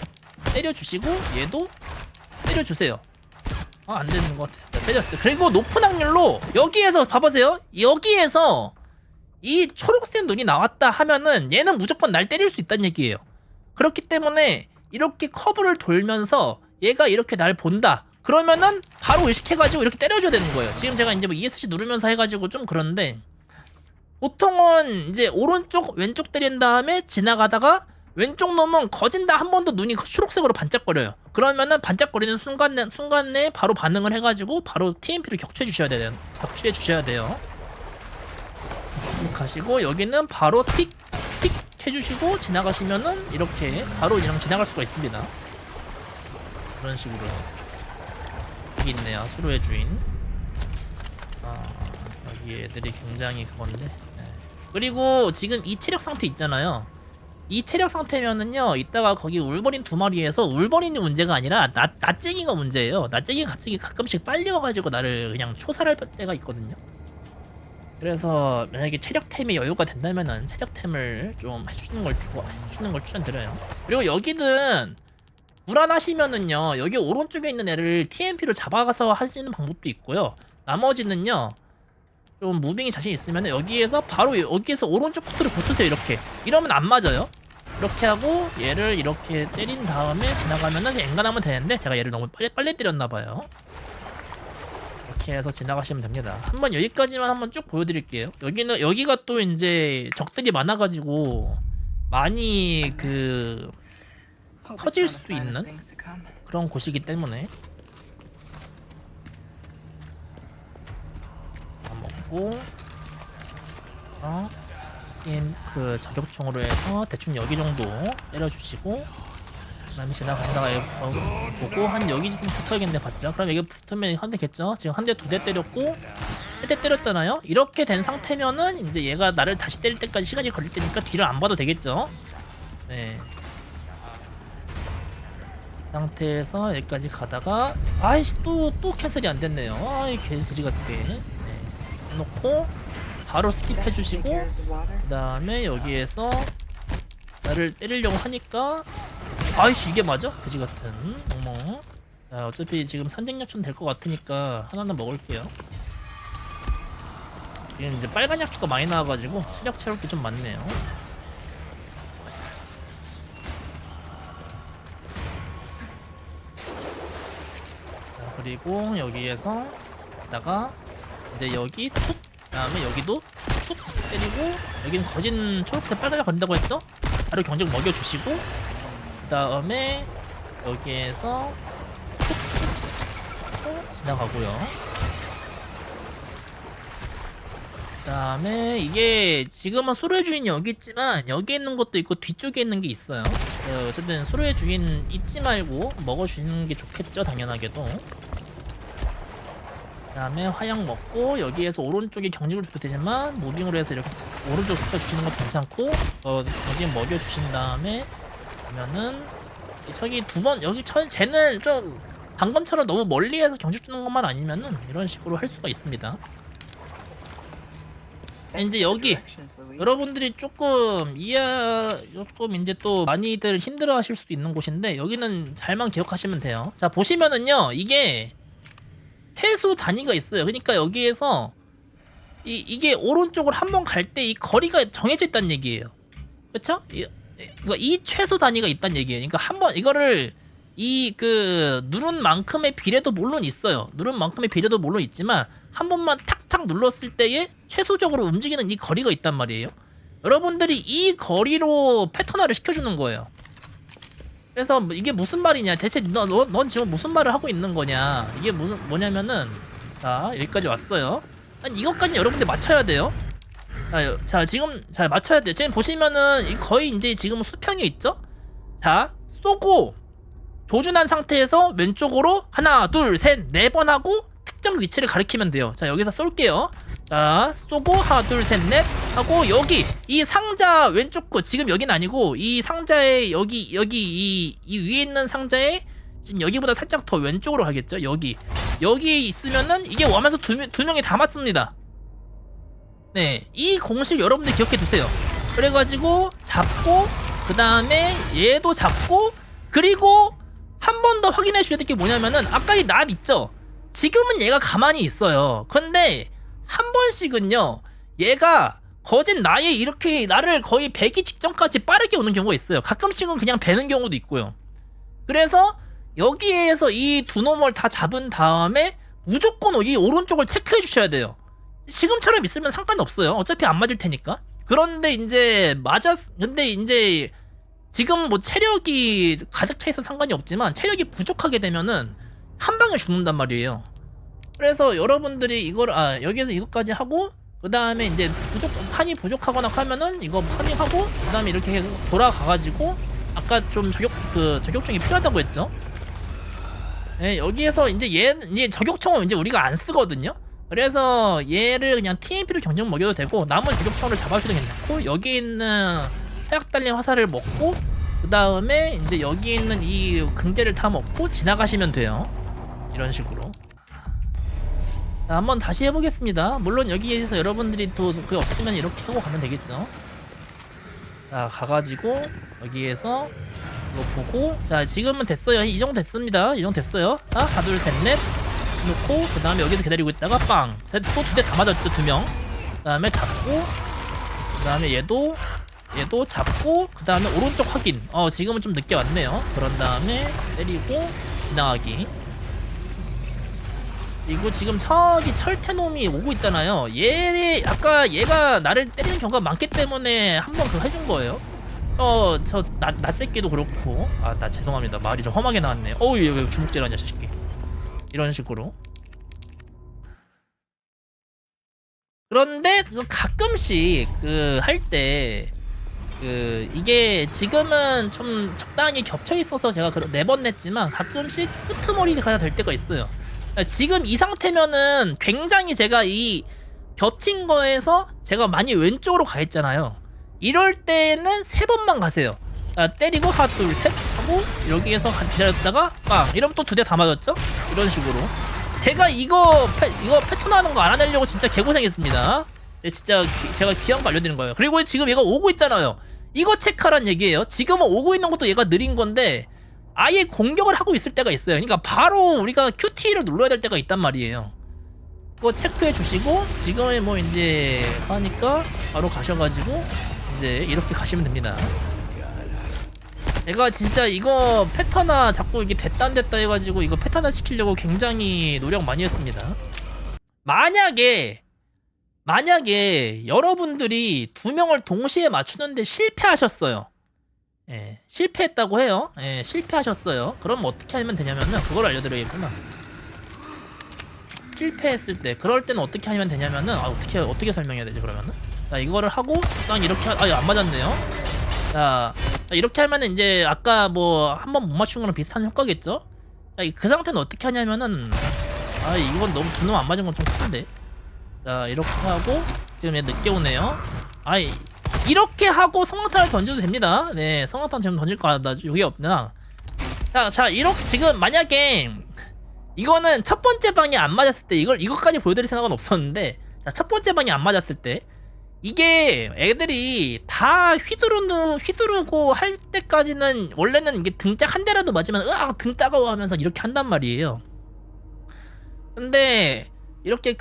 때려주시고 얘도 때려주세요. 안 되는 것 같아요. 때렸어요. 그리고 높은 확률로 여기에서 봐보세요. 여기에서 이 초록색 눈이 나왔다 하면은 얘는 무조건 날 때릴 수 있다는 얘기예요. 그렇기 때문에 이렇게 커브를 돌면서 얘가 이렇게 날 본다 그러면은 바로 의식해가지고 이렇게 때려줘야 되는 거예요. 지금 제가 이제 뭐 ESC 누르면서 해가지고 좀 그런데, 보통은 이제 오른쪽 왼쪽 때린 다음에 지나가다가 왼쪽 놈은 거진다 한 번 더 눈이 초록색으로 반짝거려요. 그러면은 반짝거리는 순간에 바로 반응을 해가지고 바로 TMP를 격추해 주셔야 돼요. 가시고 여기는 바로 틱 해주시고 지나가시면은 이렇게 바로 그냥 지나갈 수가 있습니다. 그런 식으로. 여기 있네요. 수로의 주인. 여기 애들이 굉장히 그건데. 네. 그리고 지금 이 체력 상태 있잖아요. 이 체력 상태면은요, 이따가 거기 울버린 2마리에서 울버린이 문제가 아니라 낫쟁이가 문제예요. 낫쟁이가 갑자기 가끔씩 빨리 와가지고 나를 그냥 초살할 때가 있거든요. 그래서 만약에 체력템이 여유가 된다면은 체력템을 좀 해주는 걸 추천드려요. 그리고 여기는 불안하시면은요, 여기 오른쪽에 있는 애를 TMP로 잡아가서 할 수 있는 방법도 있고요. 나머지는요, 좀 무빙이 자신 있으면 여기에서 바로 여기에서 오른쪽 코트를 붙으세요. 이렇게 이러면 안 맞아요. 이렇게 하고 얘를 이렇게 때린 다음에 지나가면은 엔간하면 되는데 제가 얘를 너무 빨리 때렸나봐요. 이렇게 해서 지나가시면 됩니다. 한번 여기까지만 한번 쭉 보여드릴게요. 여기가 또 이제 적들이 많아가지고 많이 그 Hope it's 터질 not a 수도 sign of 있는 things to come. 그런 곳이기 때문에 다 먹고 그 저격총으로 해서 대충 여기 정도 때려주시고 그 다음에 지나가다가 보고 한 여기 좀 붙어야겠네 봤죠? 그럼 여기 붙으면 한 대겠죠? 지금 한 대 2대 때렸고 1대 때렸잖아요? 이렇게 된 상태면은 이제 얘가 나를 다시 때릴 때까지 시간이 걸릴 테니까 뒤를 안 봐도 되겠죠? 네. 상태에서 여기까지 가다가 아이씨 또 캔슬이 안 됐네요. 아이 그지 같게. 네. 해놓고 바로 스킵 해주시고 Take care of the water. 그 다음에 여기에서 나를 때리려고 하니까 아이씨 이게 맞아? 그지 같은 멍멍. 자 어차피 지금 300약초는 될 것 같으니까 하나는 먹을게요. 지금 이제 빨간 약초가 많이 나와가지고 체력 채울 게 좀 많네요. 그리고 여기에서 다가 이제 여기 툭 그다음에 여기도 툭 때리고 여기는 거진 초록색 빨간색 건다고 했죠? 바로 경적 먹여주시고 그다음에 여기에서 툭 지나가고요. 그다음에 이게 지금은 수로의 주인이 여기 있지만 여기 있는 것도 있고 뒤쪽에 있는 게 있어요. 어쨌든 수로의 주인 잊지 말고 먹어주는 게 좋겠죠, 당연하게도. 그 다음에 화약 먹고 여기에서 오른쪽에 경직을 줘도 되지만 무빙으로 해서 이렇게 오른쪽 스쳐주시는 것도 괜찮고 경직 먹여주신 다음에 보면은 저기 2번 여기 쟤는 좀 방금처럼 너무 멀리에서 경직 주는 것만 아니면은 이런 식으로 할 수가 있습니다. 이제 여기 Directions, Louise. 여러분들이 조금 조금 이제 또 많이들 힘들어하실 수도 있는 곳인데 여기는 잘만 기억하시면 돼요. 자 보시면은요 이게 회수 단위가 있어요. 그러니까 여기에서 이게 오른쪽으로 한번 갈 때 이 거리가 정해져 있다는 얘기예요. 그렇죠? 그러니까 이 최소 단위가 있다는 얘기예요. 그러니까 한번 이거를 누른 만큼의 비례도 물론 있어요. 누른 만큼의 비례도 물론 있지만 한 번만 탁탁 눌렀을 때에 최소적으로 움직이는 이 거리가 있단 말이에요. 여러분들이 이 거리로 패턴화를 시켜주는 거예요. 그래서 이게 무슨 말이냐, 대체 넌 지금 무슨 말을 하고 있는 거냐, 이게 뭐냐면은 자 여기까지 왔어요. 아니 이것까지 여러분들 맞춰야 돼요. 자 지금 잘 맞춰야 돼요. 지금 보시면은 거의 이제 지금 수평이 있죠. 자 쏘고 조준한 상태에서 왼쪽으로 하나 둘 셋 네 번 하고 특정 위치를 가리키면 돼요. 자 여기서 쏠게요. 자 쏘고 하나 둘 셋 넷 하고 여기 이 상자 왼쪽 거 지금 여기는 아니고 이 상자에 여기 이 위에 있는 상자에 지금 여기보다 살짝 더 왼쪽으로 가겠죠. 여기 있으면은 이게 와면서 두 명이 다 맞습니다. 네, 이 공식 여러분들 기억해 두세요. 그래가지고 잡고 그 다음에 얘도 잡고 그리고 한 번 더 확인해 주셔야 될 게 뭐냐면은 아까 이 낫 있죠. 지금은 얘가 가만히 있어요. 근데 한 번씩은요 얘가 거짓 이렇게 나를 거의 배기 직전까지 빠르게 오는 경우가 있어요. 가끔씩은 그냥 배는 경우도 있고요. 그래서 여기에서 이 두 놈을 다 잡은 다음에 무조건 이 오른쪽을 체크해 주셔야 돼요. 지금처럼 있으면 상관없어요. 어차피 안 맞을 테니까. 그런데 이제 근데 이제 지금 뭐 체력이 가득 차 있어 상관이 없지만 체력이 부족하게 되면은 한 방에 죽는단 말이에요. 그래서 여러분들이 이걸 여기에서 이것까지 하고 그 다음에 이제 판이 부족하거나 하면은 이거 파밍하고 그 다음에 이렇게 돌아가가지고 아까 좀 저격총이 필요하다고 했죠. 네, 여기에서 이제 이제 저격총은 이제 우리가 안 쓰거든요. 그래서 얘를 그냥 TMP로 경쟁 먹여도 되고 남은 저격총을 잡아줘도 괜찮고 여기 있는 해약 달린 화살을 먹고 그 다음에 이제 여기 있는 이 금괴를 다 먹고 지나가시면 돼요. 이런 식으로. 자, 한번 다시 해보겠습니다. 물론 여기에서 여러분들이 또 그게 없으면 이렇게 하고 가면 되겠죠. 자, 가가지고 여기에서 이거 보고, 자, 지금은 됐어요. 이 정도 됐습니다. 이 정도 됐어요. 자, 하나 둘 셋 넷 놓고 그 다음에 여기서 기다리고 있다가 빵! 또 두 대 다 맞았죠. 2명. 그 다음에 잡고 그 다음에 얘도 잡고 그 다음에 오른쪽 확인. 지금은 좀 늦게 왔네요. 그런 다음에 때리고 지나가기. 그리고 지금 저기 철퇴놈이 오고 있잖아요. 아까 얘가 나를 때리는 경우가 많기 때문에 한번 그거 해준 거예요. 낯새끼도 그렇고. 나 죄송합니다. 말이 좀 험하게 나왔네요. 왜 주먹질하냐, 저 새끼. 이런 식으로. 그런데 그거 가끔씩 할 때 이게 지금은 좀 적당히 겹쳐 있어서 제가 4번 냈지만 가끔씩 끄트머리가 될 때가 있어요. 지금 이 상태면은 굉장히 제가 이 겹친 거에서 제가 많이 왼쪽으로 가 있잖아요. 이럴 때는 3번만 가세요. 때리고 하나 둘 셋 하고 여기에서 기다렸다가 빵! 이러면 또 2대 다 맞았죠? 이런 식으로. 제가 이거 패턴하는 거 알아내려고 진짜 개고생했습니다. 진짜 제가 귀한 거 알려드리는 거예요. 그리고 지금 얘가 오고 있잖아요. 이거 체크하란 얘기예요. 지금은 오고 있는 것도 얘가 느린 건데 아예 공격을 하고 있을 때가 있어요. 그러니까 바로 우리가 QT를 눌러야 될 때가 있단 말이에요. 그거 체크해 주시고 지금은 뭐 이제 하니까 바로 가셔가지고 이제 이렇게 가시면 됩니다. 내가 진짜 이거 패턴화 자꾸 이게 됐다 안 됐다 해가지고 이거 패턴화 시키려고 굉장히 노력 많이 했습니다. 만약에 여러분들이 2명을 동시에 맞추는데 실패하셨어요. 실패했다고 해요. 실패하셨어요. 그럼 어떻게 하면 되냐면은 그걸 알려드려야겠구나. 실패했을 때 그럴 때는 어떻게 하면 되냐면은 어떻게 설명해야 되지 그러면은? 자, 이거를 하고 딱 이렇게 안 맞았네요. 자, 이렇게 하면은 이제 아까 뭐 한 번 못 맞춘 거랑 비슷한 효과겠죠? 자, 그 상태는 어떻게 하냐면은 이건 너무 2놈 안 맞은 건 좀 큰데. 자, 이렇게 하고 지금 얘 늦게 오네요. 이렇게 하고 성광탄을 던져도 됩니다. 네, 성광탄 지금 던질 거 나 여기 없나? 자, 이렇게 지금 만약에 이거는 첫 번째 방이 안 맞았을 때 이것까지 보여드릴 생각은 없었는데, 자, 첫 번째 방이 안 맞았을 때 이게 애들이 다 휘두르고 할 때까지는 원래는 이게 등짝 한 대라도 맞으면 등 따가워 하면서 이렇게 한단 말이에요. 근데 이렇게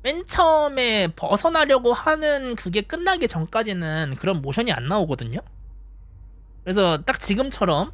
맨 처음에 벗어나려고 하는 그게 끝나기 전까지는 그런 모션이 안 나오거든요. 그래서 딱 지금처럼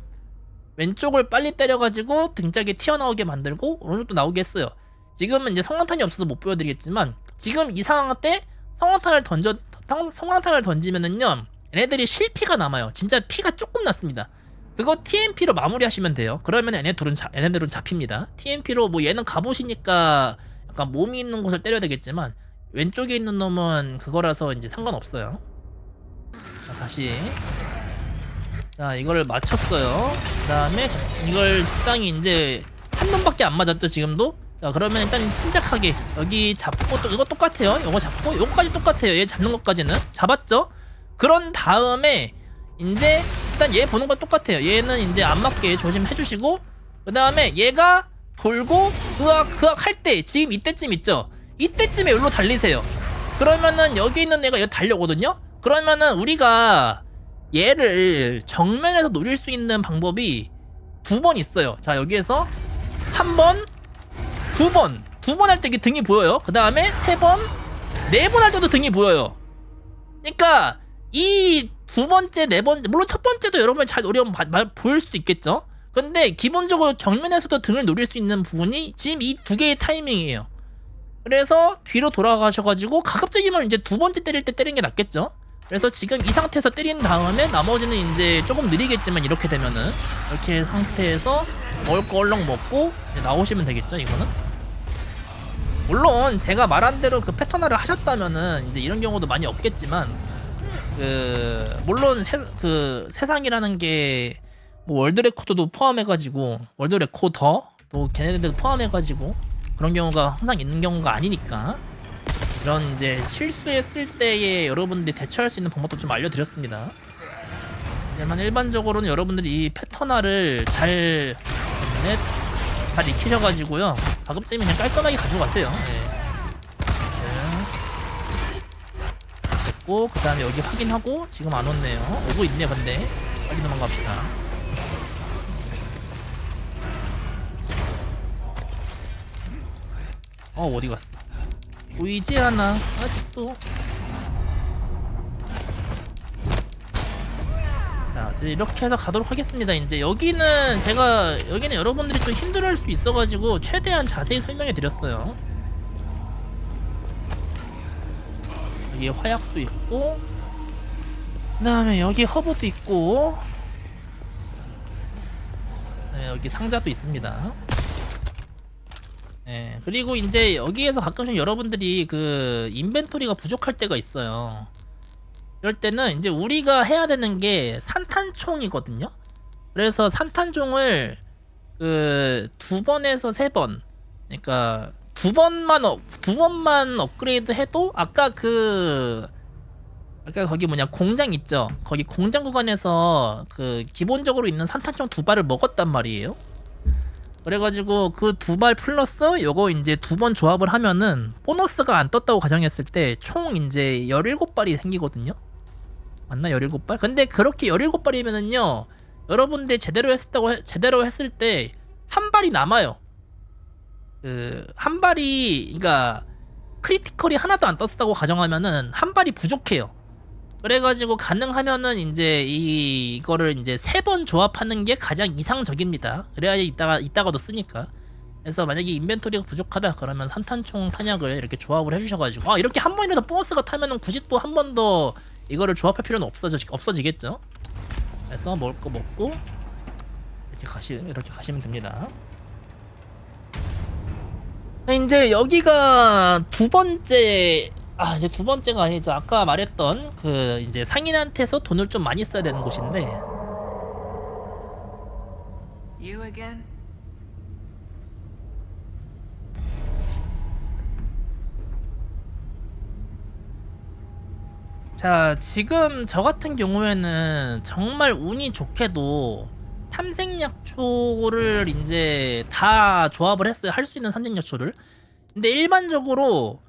왼쪽을 빨리 때려가지고 등짝이 튀어나오게 만들고 오른쪽도 나오게 했어요. 지금은 이제 성광탄이 없어서 못 보여드리겠지만 지금 이 상황 때 성광탄을 던지면은요 얘네들이 실피가 남아요. 진짜 피가 조금 났습니다. 그거 TMP로 마무리하시면 돼요. 그러면 얘네들은 잡힙니다. TMP로 뭐 얘는 갑옷이니까 약간 몸이 있는 곳을 때려야 되겠지만 왼쪽에 있는 놈은 그거라서 이제 상관없어요. 자, 다시 자, 이거를 맞췄어요. 그 다음에 이걸 적당히 이제 한 놈밖에 안 맞았죠 지금도. 자, 그러면 일단 침착하게 여기 잡고 또 이거 똑같아요. 이거 잡고 이거까지 똑같아요. 얘 잡는 것까지는 잡았죠. 그런 다음에 이제 일단 얘 보는 건 똑같아요. 얘는 이제 안 맞게 조심해 주시고 그 다음에 얘가 돌고 으악 할 때 지금 이때쯤 있죠. 이때쯤에 여기로 달리세요. 그러면은 여기 있는 애가 여기 달려오거든요. 그러면은 우리가 얘를 정면에서 노릴 수 있는 방법이 2번 있어요. 자, 여기에서 한 번, 2번 할 때 이게 등이 보여요. 그 다음에 3번, 4번 할 때도 등이 보여요. 그러니까 이 2번째, 4번째, 물론 첫 번째도 여러분 잘 노리면 보일 수도 있겠죠. 근데 기본적으로 정면에서도 등을 노릴 수 있는 부분이 지금 이 2개의 타이밍이에요. 그래서 뒤로 돌아가셔가지고 가급적이면 이제 2번째 때릴 때 때리는 게 낫겠죠. 그래서 지금 이 상태에서 때린 다음에 나머지는 이제 조금 느리겠지만 이렇게 되면은 이렇게 상태에서 먹을 거 얼렁 먹고 이제 나오시면 되겠죠. 이거는 물론 제가 말한 대로 그 패턴화를 하셨다면은 이제 이런 경우도 많이 없겠지만 물론 세상이라는 게 뭐 월드 레코드도 포함해가지고 월드 레코더 또 걔네들 포함해가지고 그런 경우가 항상 있는 경우가 아니니까 이런 이제 실수했을 때에 여러분들이 대처할 수 있는 방법도 좀 알려드렸습니다. 하지만 일반적으로는 여러분들이 이 패턴화를 잘 익히셔가지고요 가급적이면 그냥 깔끔하게 가져가세요. 됐고 그 다음에 여기 확인하고 지금 안 왔네요. 오고 있네요. 근데 빨리 도망갑시다. 어디 갔어? 보이지 않아 아직도. 자 이제 이렇게 해서 가도록 하겠습니다. 이제 여기는 여러분들이 좀 힘들어할 수 있어가지고 최대한 자세히 설명해 드렸어요. 여기 화약도 있고 그 다음에 여기 허브도 있고 네, 여기 상자도 있습니다. 네, 그리고 이제 여기에서 가끔씩 여러분들이 그 인벤토리가 부족할 때가 있어요. 이럴 때는 이제 우리가 해야 되는 게 산탄총이거든요. 그래서 산탄총을 그 2번에서 3번, 그러니까 두 번만 업그레이드 해도 아까 거기 공장 있죠. 거기 공장 구간에서 그 기본적으로 있는 산탄총 2발을 먹었단 말이에요. 그래가지고 그 2발 플러스 요거 이제 2번 조합을 하면은 보너스가 안 떴다고 가정했을 때 총 이제 17발이 생기거든요. 맞나? 17발? 근데 그렇게 17발이면은요 여러분들 제대로 했을 때 한 발이 남아요. 한 발이, 그러니까 크리티컬이 하나도 안 떴다고 가정하면은 한 발이 부족해요. 그래가지고 가능하면은 이제 이거를 이제 3번 조합하는 게 가장 이상적입니다. 그래야 이따가도 쓰니까. 그래서 만약에 인벤토리가 부족하다 그러면 산탄총 탄약을 이렇게 조합을 해주셔가지고 이렇게 한 번이라도 보너스가 타면은 굳이 또 한 번 더 이거를 조합할 필요는 없어지겠죠. 그래서 먹을 거 먹고 이렇게 가시면 됩니다. 이제 여기가 두 번째가 아니죠. 아까 말했던 그 이제 상인한테서 돈을 좀 많이 써야 되는 곳인데. You again? 자, 지금 저 같은 경우에는 정말 운이 좋게도 삼색약초를 이제 다 조합을 했어요. 할 수 있는 삼색약초를. 근데 일반적으로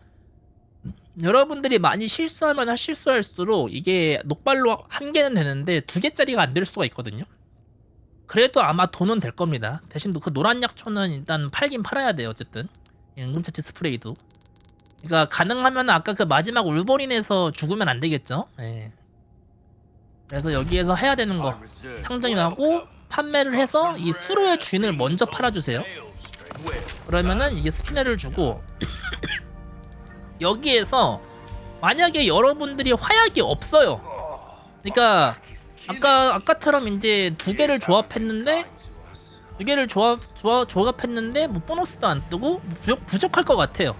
여러분들이 많이 실수하면 실수할수록 이게 녹발로 1개는 되는데 2개짜리가 안 될 수가 있거든요. 그래도 아마 돈은 될 겁니다. 대신 그 노란 약초는 일단 팔긴 팔아야 돼요. 어쨌든 응급처치 스프레이도. 그러니까 가능하면 아까 그 마지막 울버린에서 죽으면 안 되겠죠. 네. 그래서 여기에서 해야 되는 거 상정하고 판매를 해서 이 수로의 주인을 먼저 팔아주세요. 그러면은 이게 스피너를 주고 여기에서 만약에 여러분들이 화약이 없어요. 그러니까 아까처럼 이제 2개를 조합했는데 조합했는데 뭐 보너스도 안 뜨고 부족할 것 같아요.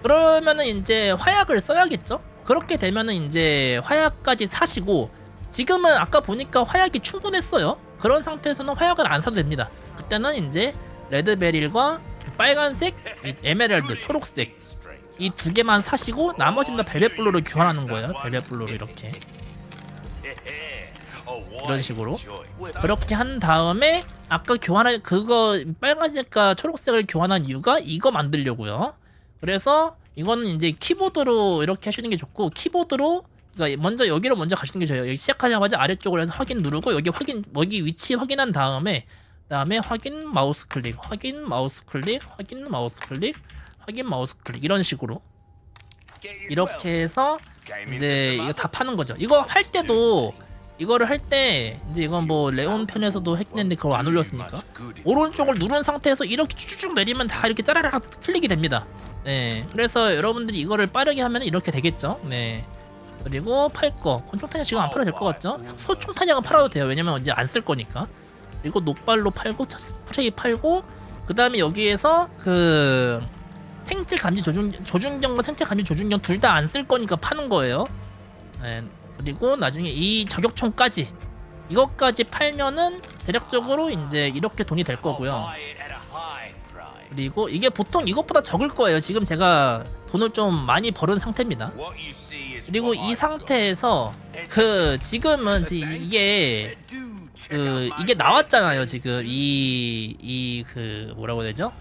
그러면은 이제 화약을 써야겠죠? 그렇게 되면은 이제 화약까지 사시고, 지금은 아까 보니까 화약이 충분했어요. 그런 상태에서는 화약을 안 사도 됩니다. 그때는 이제 레드베릴과 빨간색, 에메랄드, 초록색 이 2개만 사시고 나머지는 다 벨벳블루로 교환하는 거예요. 벨벳블루로 이렇게 이런 식으로 그렇게 한 다음에 아까 교환할 그거 빨간색과 초록색을 교환한 이유가 이거 만들려고요. 그래서 이거는 이제 키보드로 이렇게 하시는 게 좋고, 키보드로 그러니까 먼저 여기로 먼저 가시는 게 좋아요. 여기 시작하자마자 아래쪽으로 해서 확인 누르고 여기 위치 확인한 다음에 확인 마우스 클릭, 확인 마우스 클릭, 확인 마우스 클릭, 확인 마우스 클릭 이런 식으로 이렇게 해서 이제 이거 다 파는 거죠. 이거 할 때도 이거를 할 때 이제 이건 뭐 레온 편에서도 했는데 그걸 안 올렸으니까 오른쪽을 누른 상태에서 이렇게 쭉쭉 내리면 다 이렇게 짜라락 클릭이 됩니다. 네, 그래서 여러분들이 이거를 빠르게 하면 이렇게 되겠죠. 네, 그리고 팔 거 권총탄약 지금 안 팔아도 될 것 같죠? 소총탄약은 팔아도 돼요. 왜냐면 이제 안 쓸 거니까. 그리고 녹발로 팔고 스프레이 팔고, 그 다음에 여기에서 그 생체 감지 조준경과 생체 감지 조준경 둘 다 안 쓸 거니까 파는 거예요. 네, 그리고 나중에 이 저격총까지 이것까지 팔면은 대략적으로 이제 이렇게 돈이 될 거고요. Buy it at a high price. 그리고 이게 보통 이것보다 적을 거예요. 지금 제가 돈을 좀 많이 벌은 상태입니다. What you see is 그리고 what 이 I've 상태에서 그 지금은 이게 got. Do check 그 out my 이게 나왔잖아요. 지금 이 그 뭐라고 해야 되죠?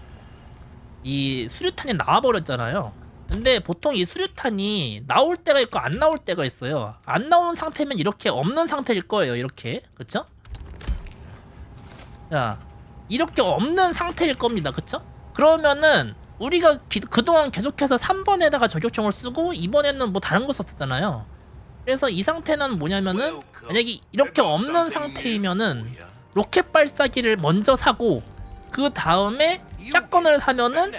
이 수류탄이 나와버렸잖아요. 근데 보통 이 수류탄이 나올 때가 있고 안 나올 때가 있어요. 안 나온 상태면 이렇게 없는 상태일 거예요. 이렇게, 그쵸? 자, 이렇게 없는 상태일 겁니다. 그쵸? 그러면은 우리가 그동안 계속해서 3번에다가 저격총을 쓰고 2번에는 뭐 다른 거 썼었잖아요. 그래서 이 상태는 뭐냐면은 만약에 이렇게 없는 상태이면은 로켓 발사기를 먼저 사고 그 다음에 샷건을 사면은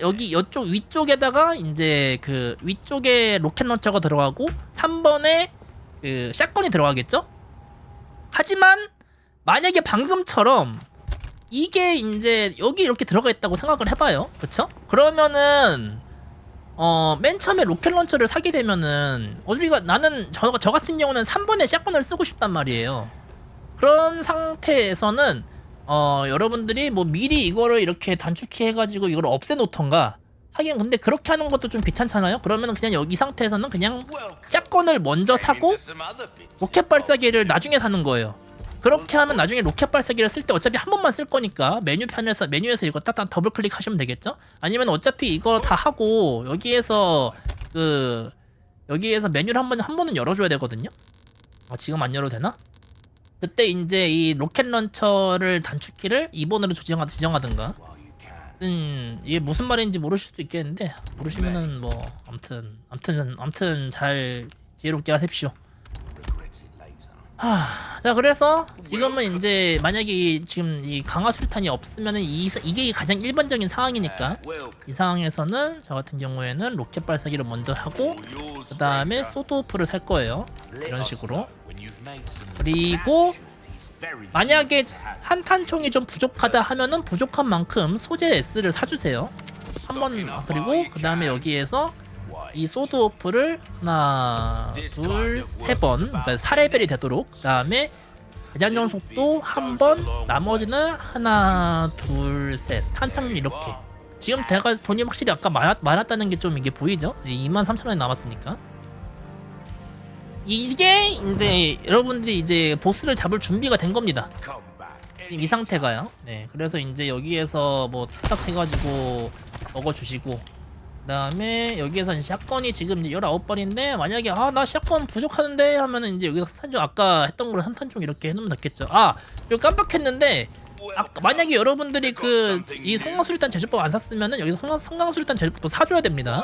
여기 이쪽 위쪽에다가 이제 그 위쪽에 로켓 런처가 들어가고 3번에 그 샷건이 들어가겠죠? 하지만 만약에 방금처럼 이게 이제 여기 이렇게 들어가 있다고 생각을 해봐요. 그쵸? 그러면은 맨 처음에 로켓 런처를 사게 되면은 우리가 나는 저 같은 경우는 3번에 샷건을 쓰고 싶단 말이에요. 그런 상태에서는 여러분들이 뭐 미리 이거를 이렇게 단축키 해가지고 이걸 없애놓던가 하긴 근데 그렇게 하는 것도 좀 귀찮잖아요. 그러면 그냥 여기 상태에서는 그냥 샷건을 먼저 사고 로켓 발사기를 나중에 사는 거예요. 그렇게 하면 나중에 로켓 발사기를 쓸 때 어차피 한 번만 쓸 거니까 메뉴에서 이거 딱 더블 클릭하시면 되겠죠? 아니면 어차피 이거 다 하고 여기에서 메뉴를 한 번은 열어줘야 되거든요. 지금 안 열어도 되나? 그때 이제 이 로켓 런처를 단축키를 2번으로 지정하든가. 이게 무슨 말인지 모르실 수도 있겠는데 모르시면은 뭐 아무튼 잘 지혜롭게 하십시오. 자 그래서 지금은 이제 만약에 지금 이 강화 수류탄이 없으면은 이게 가장 일반적인 상황이니까 이 상황에서는 저 같은 경우에는 로켓 발사기를 먼저 하고 그 다음에 소드오프를 살 거예요. 이런 식으로. 그리고 만약에 한탄총이 좀 부족하다 하면은 부족한 만큼 소재 S를 사주세요. 그리고 그 다음에 여기에서 이 소드오프를 하나, 둘, 세 번, 그러니까 4레벨이 되도록. 그 다음에 대장전 속도 한 번, 나머지는 하나, 둘, 셋. 탄창 이렇게. 지금 내가 돈이 확실히 아까 많았다는 게 좀 이게 보이죠? 23,000원이 남았으니까. 이게 이제 여러분들이 이제 보스를 잡을 준비가 된 겁니다. 이 상태가요. 네, 그래서 이제 여기에서 뭐 딱 해가지고 먹어주시고, 그 다음에 여기에서 이제 샷건이 지금 이제 19발인데 만약에 나 샷건 부족하는데 하면은 이제 여기서 산탄총 아까 했던 걸로 산탄총 이렇게 해놓으면 낫겠죠. 이거 깜빡했는데 만약에 여러분들이 이 성강수류탄 제조법 안 샀으면은 여기서 성강수류탄 제조법도 사줘야 됩니다.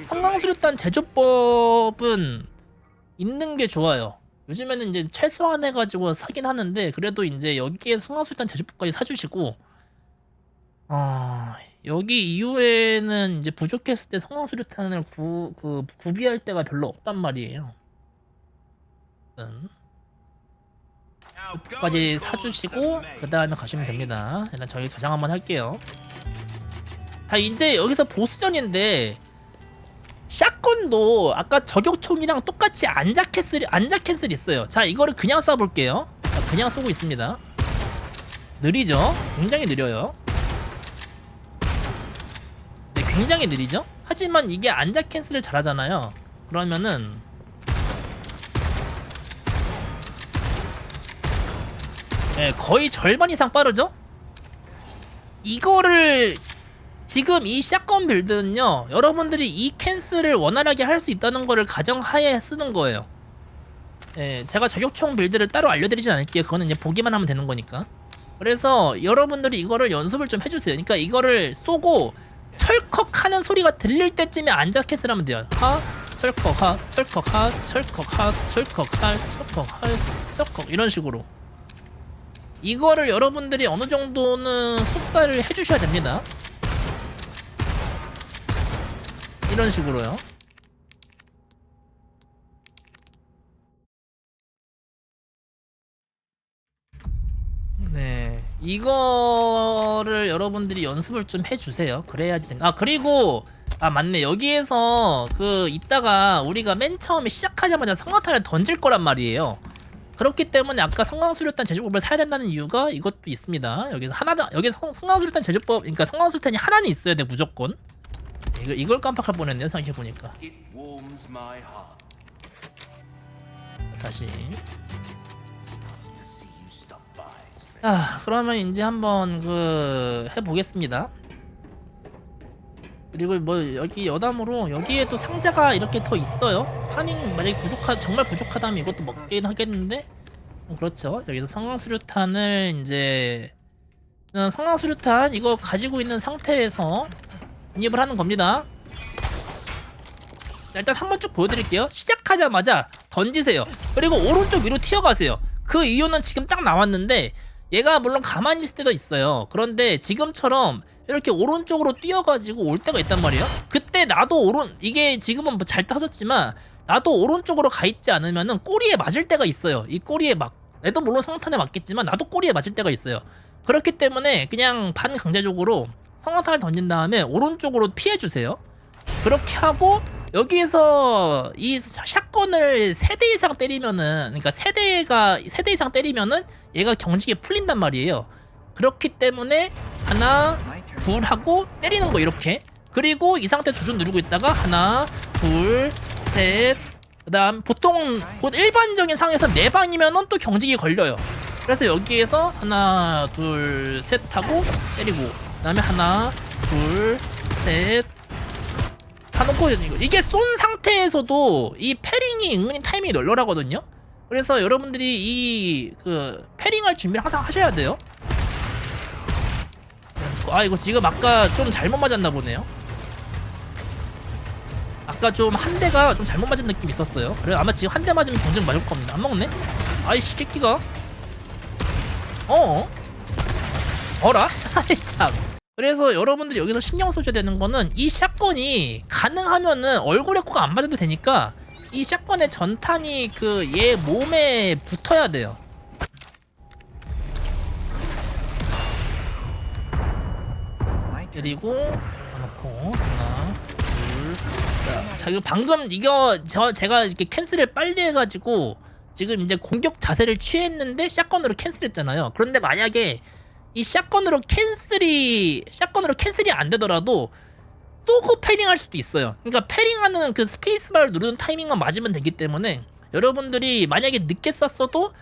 성강수류탄 제조법은 있는 게 좋아요. 요즘에는 이제 최소한 해가지고 사긴 하는데 그래도 이제 여기에 성강수류탄 제조법까지 사주시고 여기 이후에는 이제 부족했을 때 성강수류탄을 구비할 때가 별로 없단 말이에요. 까지 사주시고 그 다음에 가시면 됩니다. 일단 저희 저장 한번 할게요. 이제 여기서 보스전인데 샷건도 아까 저격총이랑 똑같이 안자 캔슬 있어요. 자 이거를 그냥 쏴볼게요. 그냥 쏘고 있습니다. 느리죠? 굉장히 느려요. 네, 굉장히 느리죠? 하지만 이게 안자 캔슬을 잘하잖아요. 그러면은 네, 거의 절반 이상 빠르죠? 이거를 지금 이 샷건 빌드는요 여러분들이 이 캔슬을 원활하게 할 수 있다는 거를 가정하에 쓰는 거예요. 네, 제가 저격총 빌드를 따로 알려드리진 않을게요. 그거는 이제 보기만 하면 되는 거니까. 그래서 여러분들이 이거를 연습을 좀 해주세요. 그러니까 이거를 쏘고 철컥 하는 소리가 들릴 때쯤에 안자 캔슬 하면 돼요. 철컥 철컥 철컥 철컥 철컥 철컥 이런 식으로. 이거를 여러분들이 어느 정도는 속달을 해주셔야 됩니다. 이런 식으로요. 네, 이거를 여러분들이 연습을 좀 해주세요. 그래야지 됩니다. 그리고 맞네. 여기에서 이따가 우리가 맨 처음에 시작하자마자 성광탄을 던질 거란 말이에요. 그렇기 때문에 아까 성광수류탄 제조법을 사야 된다는 이유가 이것도 있습니다. 여기서 성광수류탄 제조법, 그러니까 성광수류탄이 하나는 있어야 돼 무조건. 이걸 깜빡할 뻔했네요 생각해 보니까. It warms my heart 다시. to see you stop by. 그러면 이제 한번 해보겠습니다. 그리고 뭐 여기 여담으로 여기에 또 상자가 이렇게 더 있어요. 파밍 만약에 정말 부족하다면 이것도 먹긴 하겠는데 그렇죠. 여기서 성광수류탄을 이제 성광수류탄 이거 가지고 있는 상태에서 진입을 하는 겁니다. 자, 일단 한번 쭉 보여드릴게요. 시작하자마자 던지세요. 그리고 오른쪽 위로 튀어가세요. 그 이유는 지금 딱 나왔는데 얘가 물론 가만히 있을 때도 있어요. 그런데 지금처럼 이렇게 오른쪽으로 뛰어가지고 올 때가 있단 말이에요. 그때 나도 이게 지금은 뭐 잘 타졌지만 나도 오른쪽으로 가 있지 않으면은 꼬리에 맞을 때가 있어요. 이 꼬리에 얘도 물론 성탄에 맞겠지만 나도 꼬리에 맞을 때가 있어요. 그렇기 때문에 그냥 반강제적으로 성탄을 던진 다음에 오른쪽으로 피해주세요. 그렇게 하고 여기에서 이 샷건을 3대 이상 때리면은, 그러니까 3대 이상 때리면은 얘가 경직이 풀린단 말이에요. 그렇기 때문에 하나, 둘 하고 때리는 거 이렇게. 그리고 이 상태 조준 누르고 있다가 하나, 둘, 셋. 그다음 보통 일반적인 상황에서 4방이면은 또 경직이 걸려요. 그래서 여기에서 하나, 둘, 셋 하고 때리고. 그다음에 하나, 둘, 셋. 하놓고 이게 쏜 상태에서도 이 패링이 은근히 타이밍이 널널하거든요. 그래서 여러분들이 패링할 준비를 항상 하셔야 돼요. 이거 지금 아까 좀 잘못 맞았나 보네요. 아까 좀 한 대가 좀 잘못 맞은 느낌이 있었어요. 그래 아마 지금 한 대 맞으면 경쟁 맞을 겁니다. 안 먹네? 아이씨 새끼가. 어라? 아이 참. 그래서 여러분들이 여기서 신경 써줘야 되는 거는 이 샷건이 가능하면은 얼굴에 코가 안 맞아도 되니까 이 샷건의 전탄이 얘 몸에 붙어야 돼요. 그리고 넣고 하나, 둘, 자 이거 방금 제가 이렇게 캔슬을 빨리 해가지고 지금 이제 공격 자세를 취했는데 샷건으로 캔슬했잖아요. 그런데 만약에 이 샷건으로 캔슬이 안 되더라도 쏘고 패링할 수도 있어요. 그러니까 패링하는 스페이스바를 누르는 타이밍만 맞으면 되기 때문에 여러분들이 만약에 늦게 쐈어도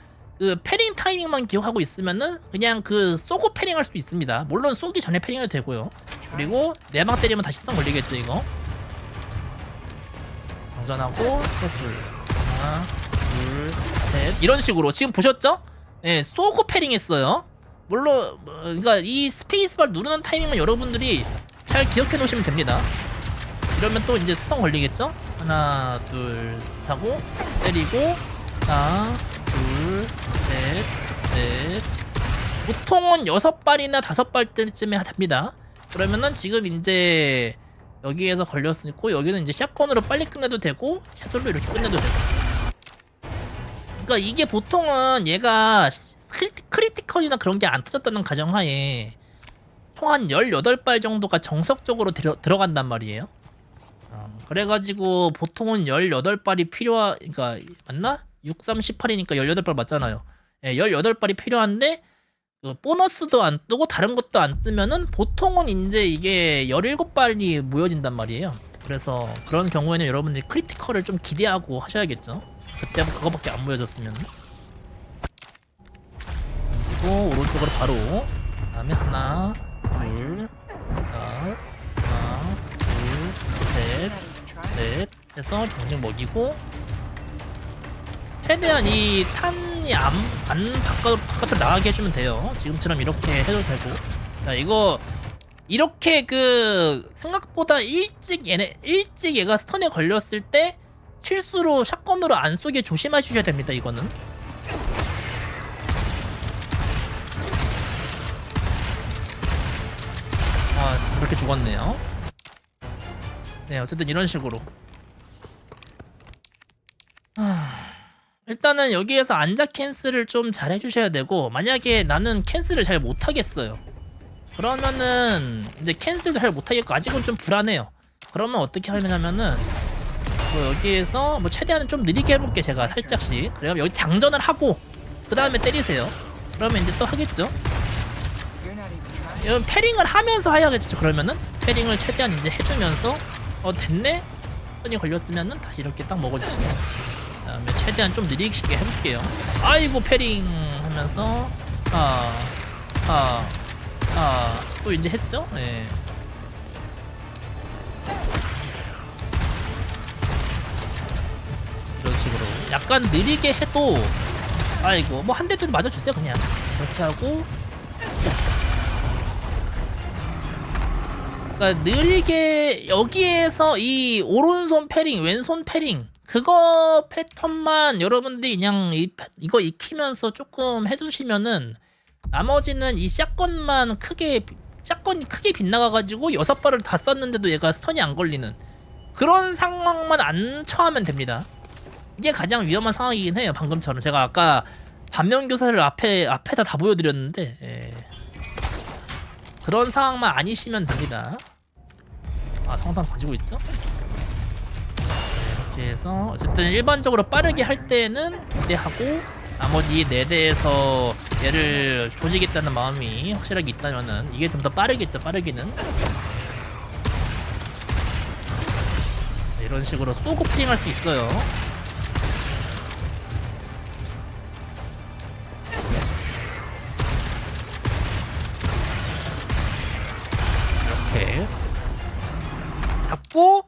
패링 타이밍만 기억하고 있으면은 그냥 쏘고 패링할 수도 있습니다. 물론 쏘기 전에 패링해도 되고요. 그리고 4방 때리면 다시 시선 걸리겠죠 이거. 장전하고 채술 하나, 둘, 셋 이런 식으로 지금 보셨죠? 네, 쏘고 패링했어요. 물론 그러니까 이 스페이스바를 누르는 타이밍만 여러분들이 잘 기억해 놓으시면 됩니다. 이러면 또 이제 수동 걸리겠죠? 하나, 둘 하고 때리고 하나, 둘, 셋, 넷. 보통은 6발이나 5발 때쯤에 됩니다. 그러면은 지금 이제 여기에서 걸렸으니까 여기는 이제 샷건으로 빨리 끝내도 되고 채솔로 이렇게 끝내도 되고. 그러니까 이게 보통은 얘가 크리티컬이나 그런 게 안 터졌다는 가정하에 총 한 18발 정도가 정석적으로 들어간단 말이에요. 그래가지고 보통은 18발이 그러니까 맞나? 6, 3, 18이니까 18발 맞잖아요. 18발이 필요한데 보너스도 안 뜨고 다른 것도 안 뜨면은 보통은 이제 이게 17발이 모여진단 말이에요. 그래서 그런 경우에는 여러분들이 크리티컬을 좀 기대하고 하셔야겠죠. 그때 그거밖에 안 모여졌으면. 그리고 오른쪽으로 바로 그다음에 하나, 둘, 하나, 둘, 셋, 넷 해서 경직 먹이고 최대한 이 탄이 안 바깥으로 나가게 해주면 돼요. 지금처럼 이렇게 해도 되고. 자 이거 이렇게 생각보다 일찍 얘가 스턴에 걸렸을 때 실수로 샷건으로 안 쏘게 조심해 주셔야 됩니다. 이거는. 그렇게 죽었네요. 네, 어쨌든 이런 식으로. 일단은 여기에서 안자 캔슬을 좀 잘 해주셔야 되고, 만약에 나는 캔슬을 잘 못하겠어요. 그러면은 이제 캔슬도 잘 못하겠고 아직은 좀 불안해요. 그러면 어떻게 하냐면은 뭐 여기에서 뭐 최대한 좀 느리게 해볼게 제가 살짝씩. 그래요 여기 장전을 하고 그 다음에 때리세요. 그러면 이제 또 하겠죠. You're not even trying. 이건 패링을 하면서 해야겠죠. 그러면은 패링을 최대한 이제 해주면서 됐네? 손이 걸렸으면은 다시 이렇게 딱 먹어주시고 그 다음에 최대한 좀 느리게 해볼게요. 아이고 패링 하면서 또 이제 했죠? 네. 이런 식으로 약간 느리게 해도 아이고 뭐 한 대도 맞아주세요 그냥. 이렇게 하고 그러니까 느리게 여기에서 이 오른손 패링 왼손 패링 그거 패턴만 여러분들이 그냥 이거 익히면서 조금 해두시면은 나머지는 이 샷건만 샷건이 크게 빗나가가지고 6발을 다 썼는데도 얘가 스턴이 안 걸리는 그런 상황만 안 처하면 됩니다. 이게 가장 위험한 상황이긴 해요. 방금처럼 제가 아까 반면교사를 앞에다 다 보여드렸는데 그런 상황만 아니시면 됩니다. 성당 가지고 있죠? 이렇게 해서 어쨌든 일반적으로 빠르게 할 때는 2대 하고 나머지 4대에서 얘를 조지겠다는 마음이 확실하게 있다면은 이게 좀 더 빠르겠죠. 빠르기는 이런 식으로 쏘고 패링할 수 있어요. 이렇게 잡고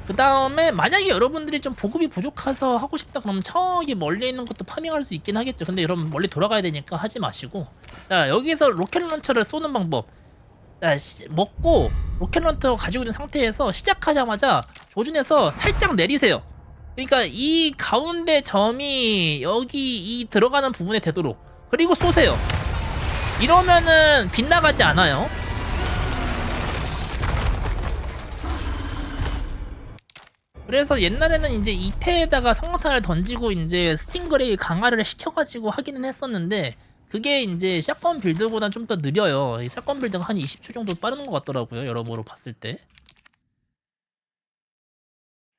그 다음에 만약에 여러분들이 좀 보급이 부족해서 하고 싶다 그러면 저기 멀리 있는 것도 파밍할 수 있긴 하겠죠. 근데 여러분 멀리 돌아가야 되니까 하지 마시고 자 여기서 로켓 런처를 쏘는 방법. 자 먹고 로켓 런처 가지고 있는 상태에서 시작하자마자 조준해서 살짝 내리세요. 그러니까 이 가운데 점이 여기 이 들어가는 부분에 되도록 그리고 쏘세요. 이러면은 빗나가지 않아요. 그래서 옛날에는 이제 2패에다가 성광탄을 던지고 이제 스팅그레이 강화를 시켜가지고 하기는 했었는데 그게 이제 샷건 빌드보다 좀 더 느려요. 이 샷건 빌드가 한 20초 정도 빠른 것 같더라고요. 여러모로 봤을 때.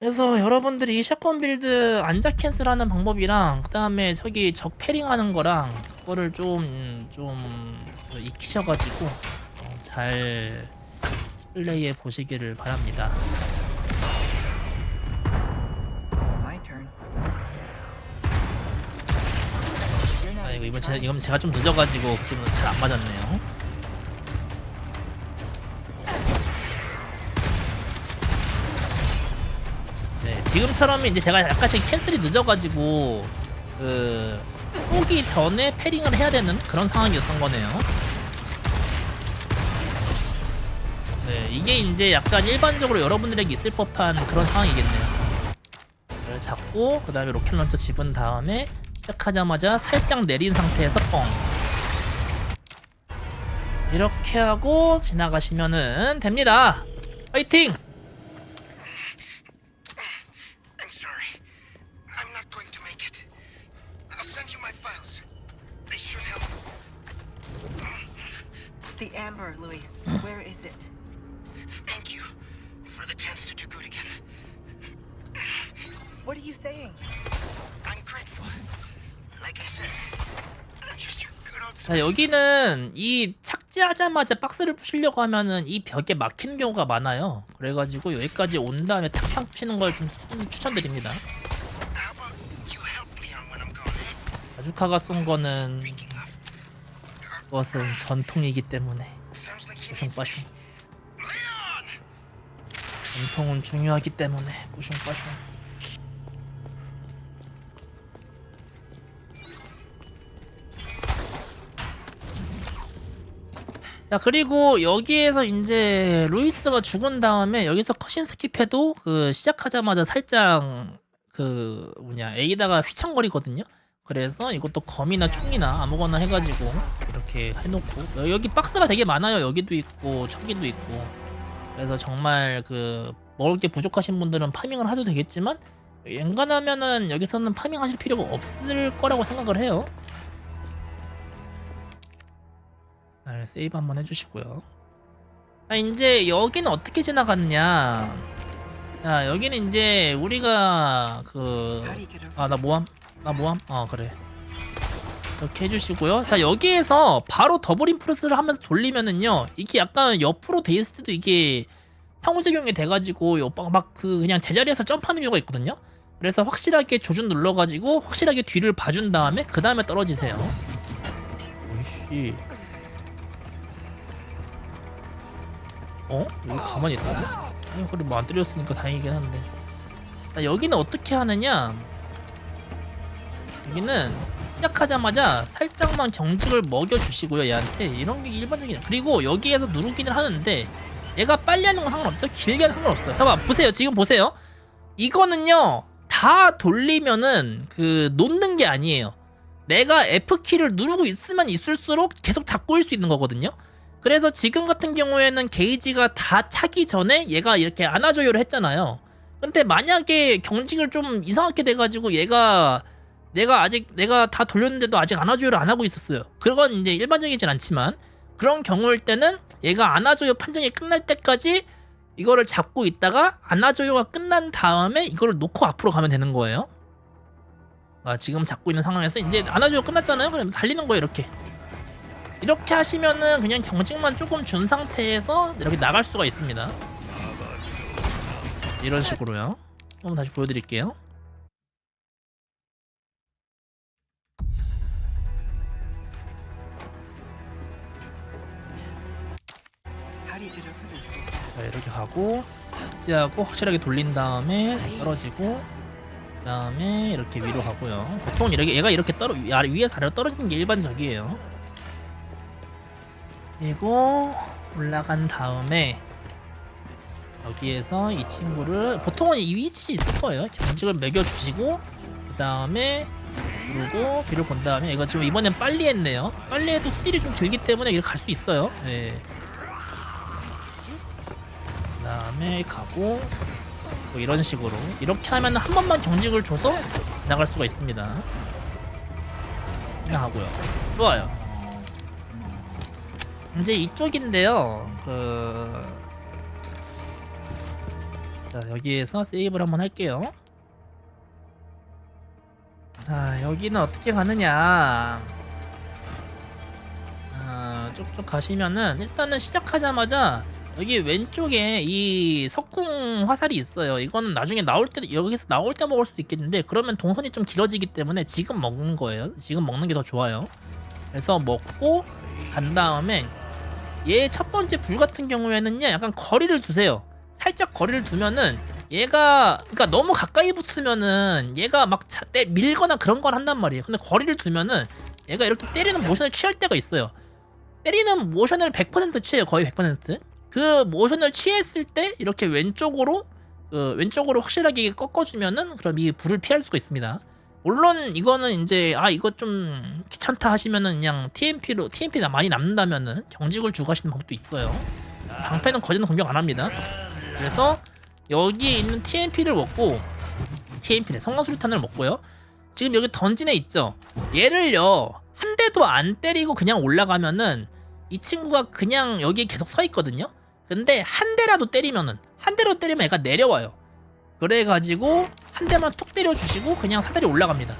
그래서 여러분들이 이 샷건 빌드 안자 캔슬하는 방법이랑 그 다음에 저기 적 패링하는 거랑 그거를 좀 익히셔가지고 잘 플레이해 보시기를 바랍니다. My turn. 이건 제가 좀 늦어가지고 좀 잘 안 맞았네요. 네, 지금처럼 이제 제가 약간씩 캔슬이 늦어가지고 쏘기 전에 패링을 해야 되는 그런 상황이었던 거네요. 네, 이게 이제 약간 일반적으로 여러분들에게 있을 법한 그런 상황이겠네요. 이걸 잡고 그 다음에 로켓 런처 집은 다음에 시작하자마자 살짝 내린 상태에서 뻥 이렇게 하고 지나가시면은 됩니다. 파이팅! I'm sorry. I'm not going to make it. I'll send you my files. They should help. The amber, Luis. Where is it? Thank you for the chance to do good again. What are you saying? I'm grateful. Like I said, I'm just your good old 자, 여기는 이 착지하자마자 박스를 부시려고 하면은 이 벽에 막히는 경우가 많아요. 그래가지고 여기까지 온 다음에 탁탁 부시는 걸 좀 추천드립니다. How about you help Leon when I'm gone? 바주카가 쏜 거는 Speaking of, 그것은 전통이기 때문에 sounds like he 뿌숑 needs 빠숑 Leon! 전통은 중요하기 때문에 뿌숑 빠숑. 자 그리고 여기에서 이제 루이스가 죽은 다음에 여기서 컷신 스킵해도 그 시작하자마자 살짝 그 A다가 휘청거리거든요. 그래서 이것도 검이나 총이나 아무거나 해가지고 이렇게 해놓고 여기 박스가 되게 많아요. 여기도 있고 저기도 있고 그래서 정말 그 먹을 게 부족하신 분들은 파밍을 하도 되겠지만 웬간하면은 여기서는 파밍하실 필요가 없을 거라고 생각을 해요. 네, 세이브 한번 해주시고요. 이제 여기는 어떻게 지나갔냐 자 여기는 이제 우리가 How do you get over 나 모함 그래 이렇게 해주시고요. 자 여기에서 바로 더블 인프루스를 하면서 돌리면은요 이게 약간 옆으로 돼 있을 때도 이게 상호작용이 돼가지고 막 그냥 제자리에서 점프하는 경우가 있거든요. 그래서 확실하게 조준 눌러가지고 확실하게 뒤를 봐준 다음에 그 다음에 떨어지세요. 오이씨. 여기 가만히 있다고? 그래 뭐 안 때렸으니까 다행이긴 한데. 자, 여기는 어떻게 하느냐? 여기는 시작하자마자 살짝만 경직을 먹여주시고요. 얘한테 이런 게 일반적이에요. 그리고 여기에서 누르기는 하는데 얘가 빨리 하는 건 상관없죠. 길게 하는 건 상관없어요. 봐봐 보세요. 지금 보세요. 이거는요 다 돌리면은 그 놓는 게 아니에요. 내가 F키를 누르고 있으면 있을수록 계속 잡고 있을 수 있는 거거든요. 그래서 지금 같은 경우에는 게이지가 다 차기 전에 얘가 이렇게 안아줘요를 했잖아요. 근데 만약에 경직을 좀 이상하게 돼가지고 내가 다 돌렸는데도 아직 안아줘요를 안 하고 있었어요. 그건 이제 일반적이진 않지만 그런 경우일 때는 얘가 안아줘요 판정이 끝날 때까지 이거를 잡고 있다가 안아줘요가 끝난 다음에 이거를 놓고 앞으로 가면 되는 거예요. 지금 잡고 있는 상황에서 이제 안아줘요 끝났잖아요. 그럼 달리는 거예요. 이렇게 하시면은 그냥 경직만 조금 준 상태에서 이렇게 나갈 수가 있습니다. 이런 식으로요. 한번 다시 보여드릴게요. How do you get over this? 자, 이렇게 가고 삭제하고 확실하게 돌린 다음에 떨어지고 그 다음에 이렇게 위로 가고요. 보통 얘가 이렇게 위에서 아래로 떨어지는 게 일반적이에요. 그리고 올라간 다음에 여기에서 이 친구를 보통은 이 위치에 있을 거예요. 경직을 매겨주시고 그 다음에 누르고 뒤를 본 다음에 이거 지금 이번엔 빨리 했네요. 빨리 해도 스틸이 좀 길기 때문에 이렇게 갈 수 있어요. 네. 그 다음에 가고 뭐 이런 식으로 이렇게 하면 한 번만 경직을 줘서 나갈 수가 있습니다. 그냥 하고요. 좋아요. 이제 이쪽인데요. 자, 여기에서 세이브를 한번 할게요. 자, 여기는 어떻게 가느냐? 쭉쭉 가시면은 일단은 시작하자마자 여기 왼쪽에 이 석궁 화살이 있어요. 이거는 나중에 여기서 나올 때 먹을 수도 있겠는데 그러면 동선이 좀 길어지기 때문에 지금 먹는 거예요. 지금 먹는 게 더 좋아요. 그래서 먹고 간 다음에 얘 첫 번째 불 같은 경우에는요 약간 거리를 두세요. 살짝 거리를 두면은 얘가 그러니까 너무 가까이 붙으면은 얘가 막 밀거나 그런 걸 한단 말이에요. 근데 거리를 두면은 얘가 이렇게 때리는 모션을 취할 때가 있어요. 때리는 모션을 100% 취해요. 거의 100%. 그 모션을 취했을 때 이렇게 왼쪽으로 확실하게 꺾어주면은 그럼 이 불을 피할 수가 있습니다. 물론 이거는 이제 이거 좀 귀찮다 하시면은 그냥 TMP 많이 남는다면은 경직을 주고 하시는 방법도 있어요. 방패는 거지는 공격 안 합니다. 그래서 여기에 있는 TMP를 먹고 성광수류탄을 먹고요. 지금 여기 던진 애 있죠? 얘를요 한 대도 안 때리고 그냥 올라가면은 이 친구가 그냥 여기에 계속 서 있거든요. 근데 한 대로 때리면 애가 내려와요. 그래가지고 한 대만 툭 때려주시고 그냥 사다리 올라갑니다.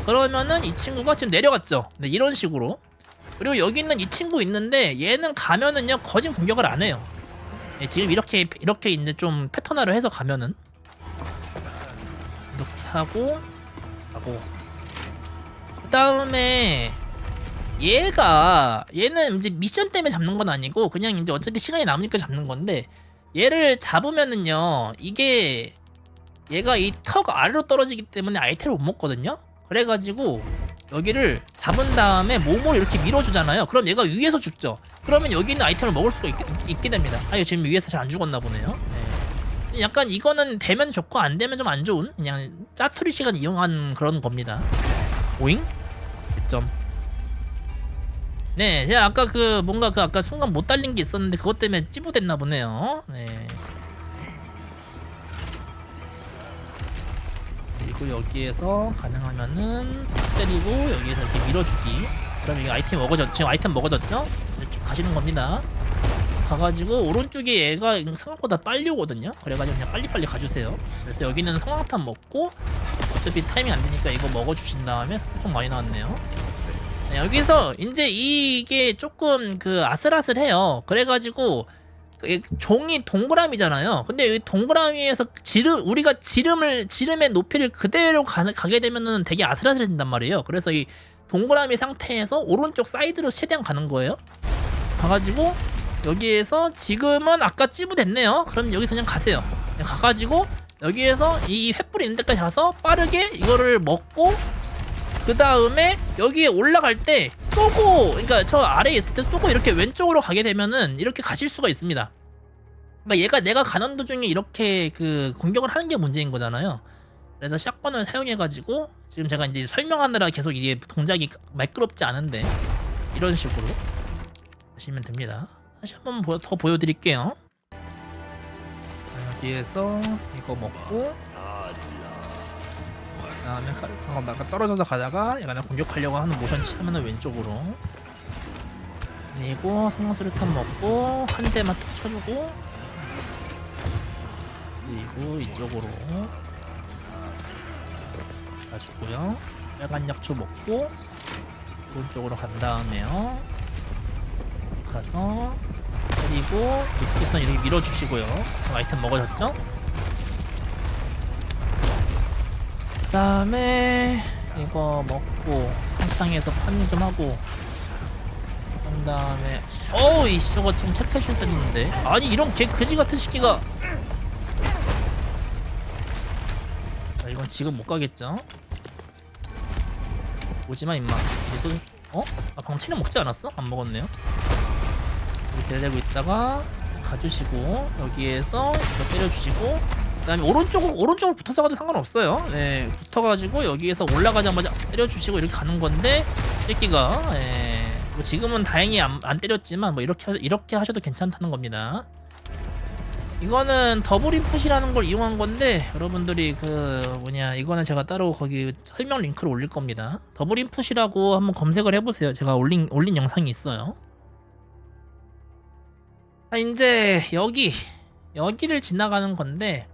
그러면은 이 친구가 지금 내려갔죠. 네, 이런 식으로. 그리고 여기 있는 이 친구 있는데 얘는 가면은요 거진 공격을 안 해요. 네, 지금 이렇게 이제 좀 패턴화를 해서 가면은 이렇게 하고 그 다음에 얘는 이제 미션 때문에 잡는 건 아니고 그냥 이제 어차피 시간이 남으니까 잡는 건데 얘를 잡으면은요 얘가 이 턱 아래로 떨어지기 때문에 아이템을 못 먹거든요. 그래가지고 여기를 잡은 다음에 몸으로 이렇게 밀어주잖아요. 그럼 얘가 위에서 죽죠. 그러면 여기 있는 아이템을 먹을 수가 있게 됩니다. 이거 지금 위에서 잘 안 죽었나 보네요. 네. 약간 이거는 되면 좋고 안 되면 좀 안 좋은 그냥 짜투리 시간 이용한 그런 겁니다. 오잉? 개점. 네, 제가 아까 아까 순간 못 달린 게 있었는데 그것 때문에 찌부됐나 보네요. 네. 그리고 여기에서 가능하면은 때리고 여기에서 이렇게 밀어주기. 그럼 이게 지금 아이템 먹어졌죠? 쭉 가시는 겁니다. 가가지고 오른쪽에 얘가 생각보다 빨리 오거든요. 그래가지고 그냥 빨리빨리 가주세요. 그래서 여기는 성황탄 먹고 어차피 타이밍 안 되니까 이거 먹어주신 다음에 좀 많이 나왔네요. 네, 여기서 이제 이게 조금 그 아슬아슬해요. 그래가지고 종이 동그라미잖아요. 근데 이 동그라미에서 우리가 지름의 높이를 그대로 가게 되면은 되게 아슬아슬해진단 말이에요. 그래서 이 동그라미 상태에서 오른쪽 사이드로 최대한 가는 거예요. 가가지고 여기에서 지금은 아까 찌부됐네요. 그럼 여기서 그냥 가세요. 그냥 가가지고 여기에서 이 횃불이 있는 데까지 가서 빠르게 이거를 먹고 그 다음에 여기에 올라갈 때 쏘고, 그러니까 저 아래에 있을 때 쏘고 이렇게 왼쪽으로 가게 되면은 이렇게 가실 수가 있습니다. 그러니까 내가 가는 도중에 이렇게 그 공격을 하는 게 문제인 거잖아요. 그래서 샷건을 사용해가지고 지금 제가 이제 설명하느라 계속 이게 동작이 매끄럽지 않은데 이런 식으로 하시면 됩니다. 다시 한번 더 보여드릴게요. 여기에서 이거 먹고 그 다음에 방금 아까 떨어져서 가다가 약간 공격하려고 하는 모션 취하면은 왼쪽으로, 그리고 성황수류탄 먹고 한 대만 툭 쳐주고, 그리고 이쪽으로 가주고요. 빨간 약초 먹고 오른쪽으로 간 다음에요. 가서 그리고 이쪽에서 이렇게 밀어주시고요. 아이템 먹어졌죠? 그 다음에 이거 먹고 한상에서 파밍 좀 하고, 그 다음에 어우 이씨 저거 지금 챕터슛 했는데, 아니 이런 개 그지 같은 시기가. 자, 이건 지금 못 가겠죠? 오지마 임마. 이제 또 아 방금 체력 먹지 않았어? 안 먹었네요. 이렇게 되고 있다가 가주시고 여기에서 이거 때려주시고, 그 다음에 오른쪽으로 붙어서 가도 상관없어요. 네, 붙어가지고 여기에서 올라가자마자 때려주시고 이렇게 가는 건데, 새끼가 뭐 지금은 다행히 안 때렸지만 뭐 이렇게 하셔도 괜찮다는 겁니다. 이거는 더블 인풋이라는 걸 이용한 건데, 여러분들이 이거는 제가 따로 거기 설명 링크를 올릴 겁니다. 더블 인풋이라고 한번 검색을 해보세요. 제가 올린 영상이 있어요. 자, 이제 여기를 지나가는 건데,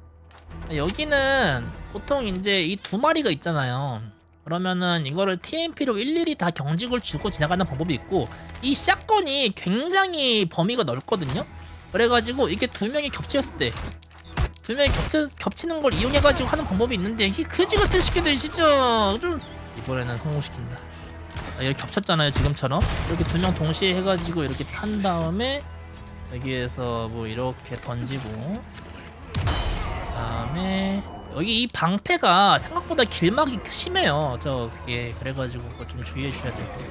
여기는 보통 이제 이 두 마리가 있잖아요. 그러면은 이거를 TMP로 일일이 다 경직을 주고 지나가는 방법이 있고, 이 샷건이 굉장히 범위가 넓거든요. 그래가지고 이게 두 명이 겹쳤을 때, 두 명이 겹치는 걸 이용해가지고 하는 방법이 있는데, 이 그지 같은 새끼들 진짜 좀 이번에는 성공시킨다. 여기 겹쳤잖아요, 지금처럼. 이렇게 두 명 동시에 해가지고 이렇게 판 다음에 여기에서 뭐 이렇게 던지고, 그다음에 여기 이 방패가 생각보다 길막이 심해요. 그게 그래가지고 그거 좀 주의해 주셔야 될 거예요.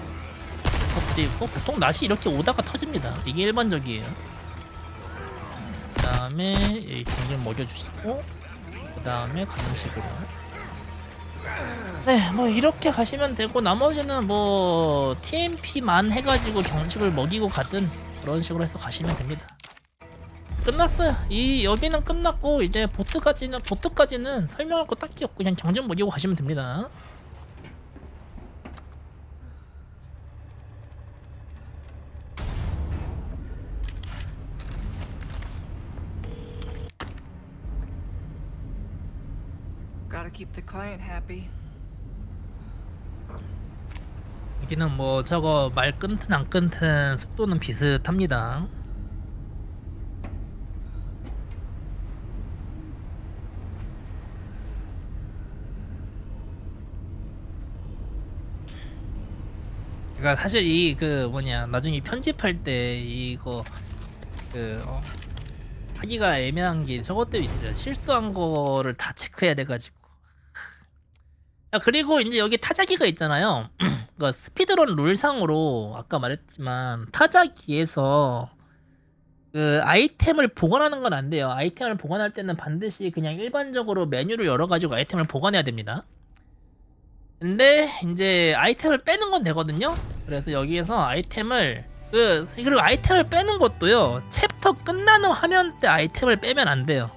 터뜨리고 보통 낫이 이렇게 오다가 터집니다. 이게 일반적이에요. 그다음에 이 경쟁 먹여주시고, 그다음에 가는 식으로. 네, 뭐 이렇게 가시면 되고, 나머지는 뭐 TMP만 해가지고 경직을 먹이고 가든 그런 식으로 해서 가시면 됩니다. 끝났어요. 여기는 끝났고, 이제 보트까지는 설명할 거 딱히 없고 그냥 경쟁 먹이고 가시면 됩니다. Gotta keep the client happy. 여기는 뭐 저거 말 끊든 안 끊든 속도는 비슷합니다. 그러니까 사실 나중에 편집할 때 이거 하기가 애매한 게 저것도 있어요. 실수한 거를 다 체크해야 돼가지고. 그리고 이제 여기 타자기가 있잖아요. 그러니까 스피드런 룰상으로 아까 말했지만 타자기에서 그 아이템을 보관하는 건 안 돼요. 아이템을 보관할 때는 반드시 그냥 일반적으로 메뉴를 열어가지고 아이템을 보관해야 됩니다. 근데 이제 아이템을 빼는 건 되거든요. 그래서 여기에서 그리고 아이템을 빼는 것도요, 챕터 끝나는 화면 때 아이템을 빼면 안 돼요.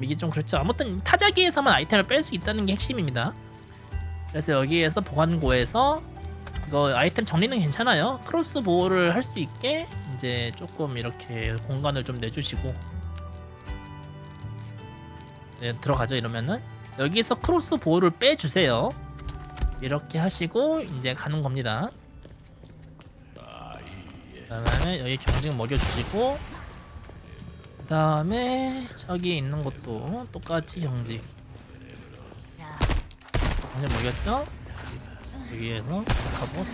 이게 좀 그렇죠. 아무튼 타자기에서만 아이템을 뺄 수 있다는 게 핵심입니다. 그래서 여기에서 보관고에서 이거 아이템 정리는 괜찮아요. 크로스보우를 할 수 있게 이제 조금 이렇게 공간을 좀 내주시고 네, 들어가죠. 이러면은 여기서 크로스 보호를 빼주세요. 이렇게 하시고 이제 가는 겁니다. 그다음에 여기 경직 먹여주시고 그다음에 저기 있는 것도 똑같이 경직 먹였죠? 여기에서 하고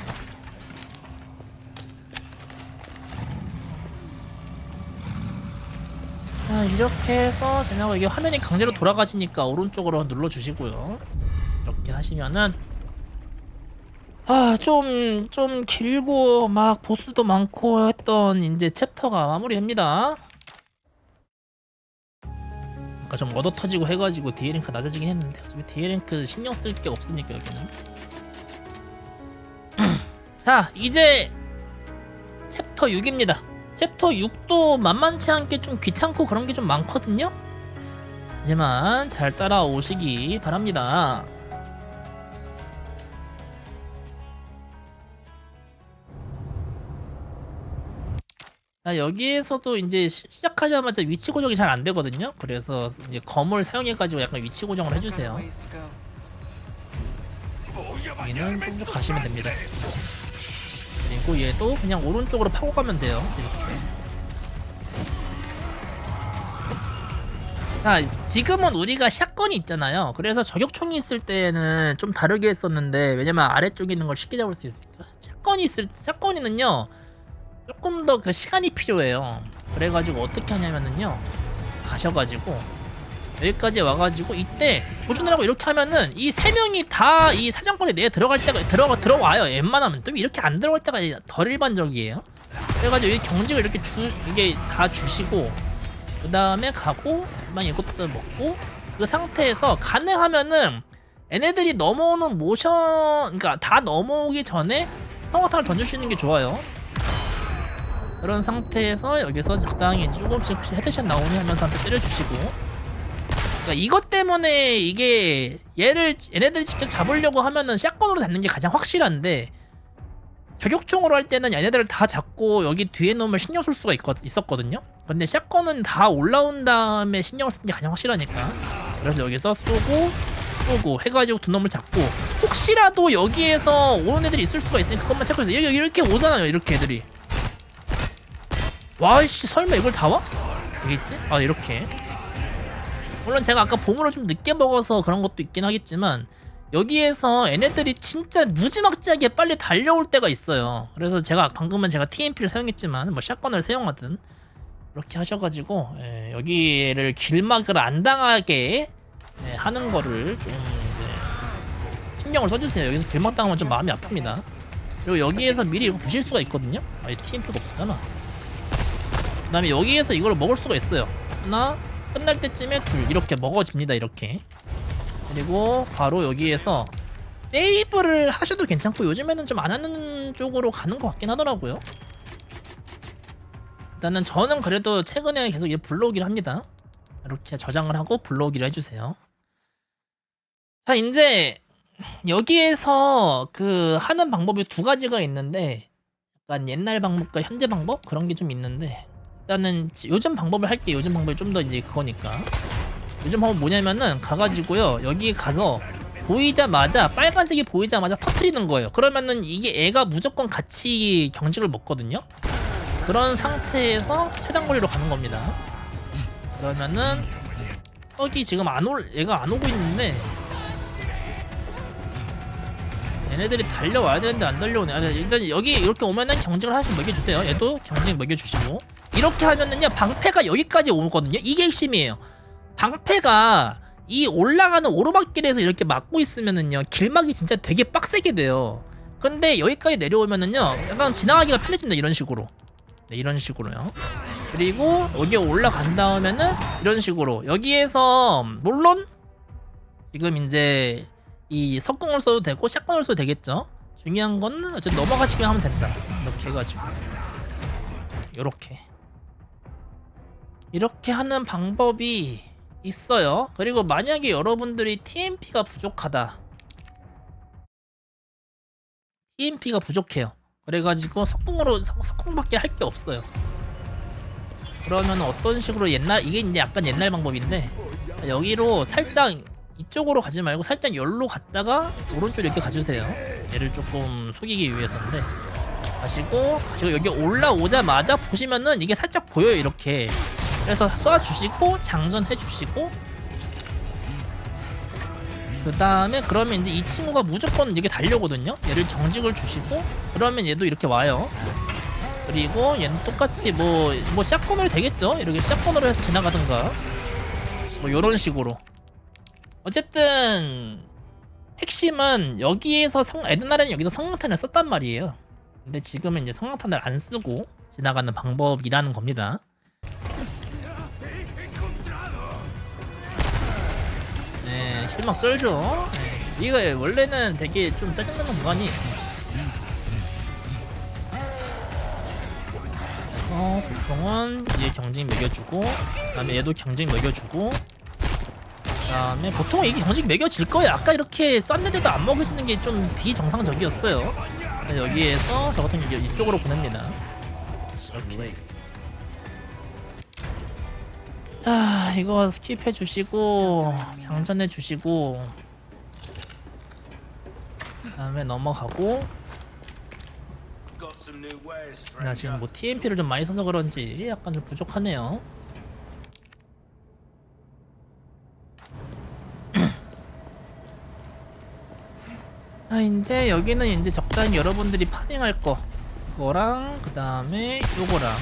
자 이렇게 해서 지나고 이게 화면이 강제로 돌아가시니까 오른쪽으로 눌러주시고요. 이렇게 하시면은 좀 길고 막 보스도 많고 했던 이제 챕터가 마무리됩니다. 아까 좀 얻어 터지고 해가지고 D랭크 낮아지긴 했는데 어차피 D랭크 신경 쓸 게 없으니까 여기는. 자 이제 챕터 6입니다. 챕터 6도 만만치 않게 좀 귀찮고 그런 게 좀 많거든요. 하지만 잘 따라오시기 바랍니다. 자, 여기에서도 이제 시작하자마자 위치 고정이 잘 안 되거든요. 그래서 이제 검을 사용해가지고 약간 위치 고정을 해주세요. Ways to go. 여기는 쭉 가시면 됩니다. 그리고 얘도 그냥 오른쪽으로 파고 가면 돼요. 이렇게. 자, 지금은 우리가 샷건이 있잖아요. 그래서 저격총이 있을 때는 좀 다르게 했었는데 왜냐면 아래쪽에 있는 걸 쉽게 잡을 수 있으니까. 샷건이는요 조금 더 그 시간이 필요해요. 그래가지고 어떻게 하냐면은요 가셔가지고 여기까지 와가지고 이때 도전을 하고 이렇게 하면은 이 세 명이 다 이 사정거리 내에 들어갈 때가 들어와요. 웬만하면 또 이렇게 안 들어갈 때가 덜 일반적이에요. 그래가지고 이 경직을 이렇게 이게 다 주시고 그 다음에 가고 그다음 이것도 먹고 그 상태에서 가능하면은 얘네들이 넘어오는 모션 그러니까 다 넘어오기 전에 성화탄을 던져주시는 게 좋아요. 그런 상태에서 여기서 적당히 조금씩 헤드샷 나오니 하면서 한테 때려주시고 그러니까 이것 때문에 이게 얘네들 직접 잡으려고 하면은 샷건으로 잡는 게 가장 확실한데 저격총으로 할 때는 얘네들을 다 잡고 여기 뒤에 놈을 신경 쓸 수가 있었거든요. 근데 샷건은 다 올라온 다음에 신경을 쓰는 게 가장 확실하니까 그래서 여기서 쏘고 해가지고 두 놈을 잡고 혹시라도 여기에서 오는 애들이 있을 수가 있으니까 그것만 체크해서 여기 이렇게 오잖아요. 이렇게 애들이 와이씨 설마 이걸 다 와? 되겠지? 아 이렇게 물론 제가 아까 보물을 좀 늦게 먹어서 그런 것도 있긴 하겠지만 여기에서 얘네들이 진짜 무지막지하게 빨리 달려올 때가 있어요. 그래서 방금은 제가 TMP를 사용했지만 뭐 샷건을 사용하든 이렇게 하셔가지고 여기를 길막을 안 당하게 하는 거를 좀 이제 신경을 써주세요. 여기서 길막 당하면 좀 마음이 아픕니다. 그리고 여기에서 미리 이거 부실 수가 있거든요. 아예 TMP가 없잖아. 그 다음에 여기에서 이걸 먹을 수가 있어요. 하나 끝날 때쯤에 둘 이렇게 먹어집니다. 이렇게 그리고 바로 여기에서 세이브를 하셔도 괜찮고 요즘에는 좀 안 하는 쪽으로 가는 것 같긴 하더라고요. 일단은 저는 그래도 최근에 계속 이 불러오기를 합니다. 이렇게 저장을 하고 불러오기를 해주세요. 자 이제 여기에서 그 하는 방법이 두 가지가 있는데 약간 옛날 방법과 현재 방법 그런 게 좀 있는데 일단은 요즘 방법을 할게요. 요즘 방법이 좀 더 이제 그거니까 요즘 방법 뭐냐면은 가가지고요 여기 가서 보이자마자 빨간색이 보이자마자 터트리는 거예요. 그러면은 이게 애가 무조건 같이 경직을 먹거든요. 그런 상태에서 최단 거리로 가는 겁니다. 그러면은 여기 지금 얘가 안 오고 있는데 얘네들이 달려와야 되는데 안 달려오네. 일단 여기 이렇게 오면은 경직을 하나씩 먹여주세요. 얘도 경직 먹여주시고 이렇게 하면은요 방패가 여기까지 오거든요. 이게 핵심이에요. 방패가 이 올라가는 오르막길에서 이렇게 막고 있으면은요 길막이 진짜 되게 빡세게 돼요. 근데 여기까지 내려오면은요 약간 지나가기가 편해집니다. 이런 식으로 이런 식으로요. 그리고 여기 올라간 다음에는 이런 식으로 여기에서 물론 지금 이제 이 석궁을 써도 되고 샷건을 써도 되겠죠. 중요한 건 어쨌든 넘어가시기만 하면 된다. 이렇게 해가지고 이렇게 하는 방법이 있어요. 그리고 만약에 여러분들이 TMP가 부족해요. 그래가지고 석궁밖에 할 게 없어요. 그러면 어떤 식으로 이게 이제 약간 옛날 방법인데, 여기로 살짝 이쪽으로 가지 말고 살짝 열로 갔다가 오른쪽 이렇게 가주세요. 얘를 조금 속이기 위해서인데, 가시고 여기 올라오자마자 보시면은 이게 살짝 보여요, 이렇게. 그래서 쏴주시고 장전해주시고, 그 다음에 그러면 이제 이 친구가 무조건 이렇게 달려오거든요. 얘를 정직을 주시고, 그러면 얘도 이렇게 와요. 그리고 얘는 똑같이 뭐 샷건으로 되겠죠? 이렇게 샷건으로 해서 지나가든가 뭐 요런 식으로. 어쨌든 핵심은 여기에서 옛날에는 여기서 성광탄을 썼단 말이에요. 근데 지금은 이제 성광탄을 안 쓰고 지나가는 방법이라는 겁니다. 네, 실막 쩔죠. 네, 이거 원래는 되게 좀 짜증나는 구간이. 보통은 얘 경직 매겨주고, 그 다음에 얘도 경직 매겨주고, 그 다음에 보통 이게 경직 매겨질 거예요. 아까 이렇게 쐈는데도 안 먹여지는 게 좀 비정상적이었어요. 그래서 여기에서 저 같은 경우 이쪽으로 보냅니다. 이렇게. 이거 스킵해 주시고 장전해 주시고, 그 다음에 넘어가고. 나 지금 뭐 TMP를 좀 많이 써서 그런지 약간 좀 부족하네요. 이제 여기는 이제 적당히 여러분들이 파밍할 거 그거랑, 그 다음에 요거랑,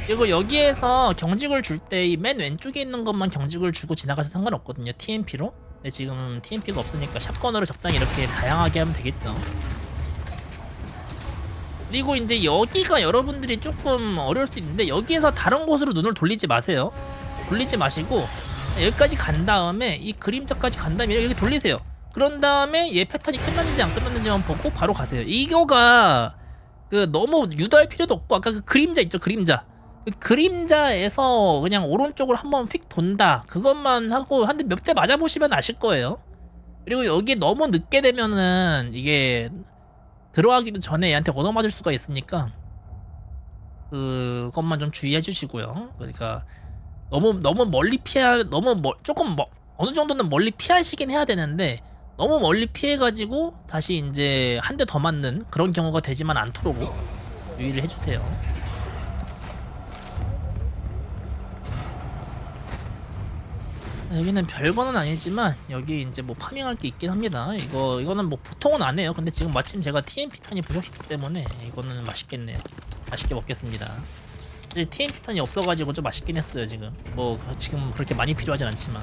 그리고 여기에서 경직을 줄 때 이 맨 왼쪽에 있는 것만 경직을 주고 지나가셔도 상관없거든요, TMP로. 근데 지금 TMP가 없으니까 샷건으로 적당히 이렇게 다양하게 하면 되겠죠. 그리고 이제 여기가 여러분들이 조금 어려울 수도 있는데, 여기에서 다른 곳으로 눈을 돌리지 마세요. 돌리지 마시고 여기까지 간 다음에 이 그림자까지 간 다음에 이렇게 돌리세요. 그런 다음에 얘 패턴이 끝났는지 안 끝났는지만 보고 바로 가세요. 이거가 너무 유도할 필요도 없고, 아까 그 그림자 있죠, 그림자. 그 그림자에서 그냥 오른쪽으로 한번 휙 돈다, 그것만 하고 한 대 몇 대 맞아보시면 아실 거예요. 그리고 여기 너무 늦게 되면은 이게 들어가기도 전에 얘한테 얻어맞을 수가 있으니까 그것만 좀 주의해 주시고요. 그러니까 너무 멀리 조금 어느 정도는 멀리 피하시긴 해야 되는데, 너무 멀리 피해가지고 다시 이제 한 대 더 맞는 그런 경우가 되지만 않도록 유의를 해주세요. 여기는 별거는 아니지만 여기 이제 뭐 파밍할 게 있긴 합니다. 이거는 뭐 보통은 안 해요. 근데 지금 마침 제가 TMP 탄이 부족했기 때문에 이거는 맛있겠네요. 맛있게 먹겠습니다. TMP 탄이 없어가지고 좀 맛있긴 했어요. 지금 그렇게 많이 필요하진 않지만.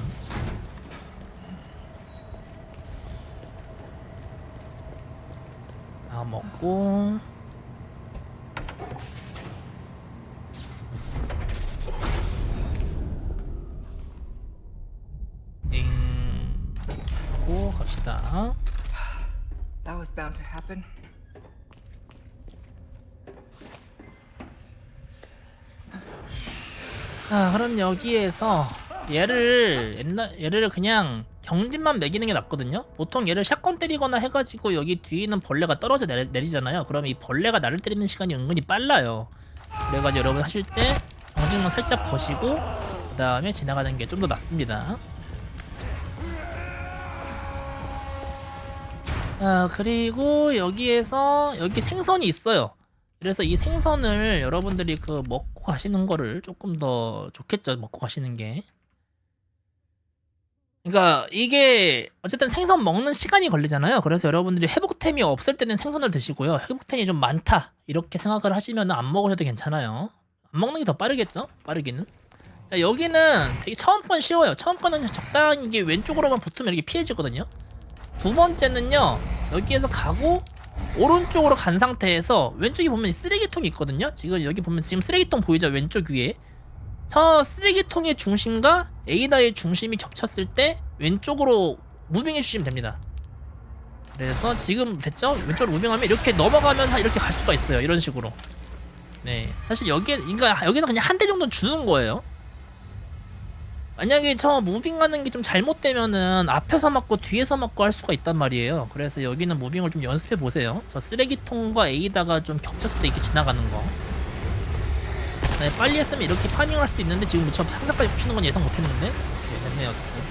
먹고. 하고 갑시다. That was bound to happen. 그럼 여기에서 얘를 그냥 경진만 매기는 게 낫거든요. 보통 얘를 샷건 때리거나 해가지고 여기 뒤에 있는 벌레가 떨어져 내리잖아요. 그러면 이 벌레가 나를 때리는 시간이 은근히 빨라요. 그래가지고 여러분 하실 때 경진만 살짝 거시고 그 다음에 지나가는 게 좀 더 낫습니다. 그리고 여기에서 여기 생선이 있어요. 그래서 이 생선을 여러분들이 먹고 가시는 거를 조금 더 좋겠죠. 먹고 가시는 게. 그러니까 이게 어쨌든 생선 먹는 시간이 걸리잖아요. 그래서 여러분들이 회복템이 없을 때는 생선을 드시고요. 회복템이 좀 많다 이렇게 생각을 하시면 안 먹으셔도 괜찮아요. 안 먹는 게 더 빠르겠죠. 빠르기는. 여기는 되게 처음 건 쉬워요. 처음 거는 적당히 이게 왼쪽으로만 붙으면 이렇게 피해지거든요. 두 번째는요, 여기에서 가고 오른쪽으로 간 상태에서 왼쪽에 보면 쓰레기통이 있거든요. 지금 여기 보면 지금 쓰레기통 보이죠? 왼쪽 위에. 저 쓰레기통의 중심과 에이다의 중심이 겹쳤을 때 왼쪽으로 무빙해 주시면 됩니다. 그래서 지금 됐죠? 왼쪽으로 무빙하면 이렇게 넘어가면서 이렇게 갈 수가 있어요. 이런 식으로. 네, 사실 여기서 그냥 한 대 정도는 주는 거예요. 만약에 저 무빙하는 게 좀 잘못되면은 앞에서 맞고 뒤에서 맞고 할 수가 있단 말이에요. 그래서 여기는 무빙을 좀 연습해 보세요. 저 쓰레기통과 A다가 좀 겹쳤을 때 이렇게 지나가는 거. 네, 빨리 했으면 이렇게 파밍할 수도 있는데 지금 저 상자까지 붙이는 건 예상 못했는데. 네, 됐네요. 어쨌든.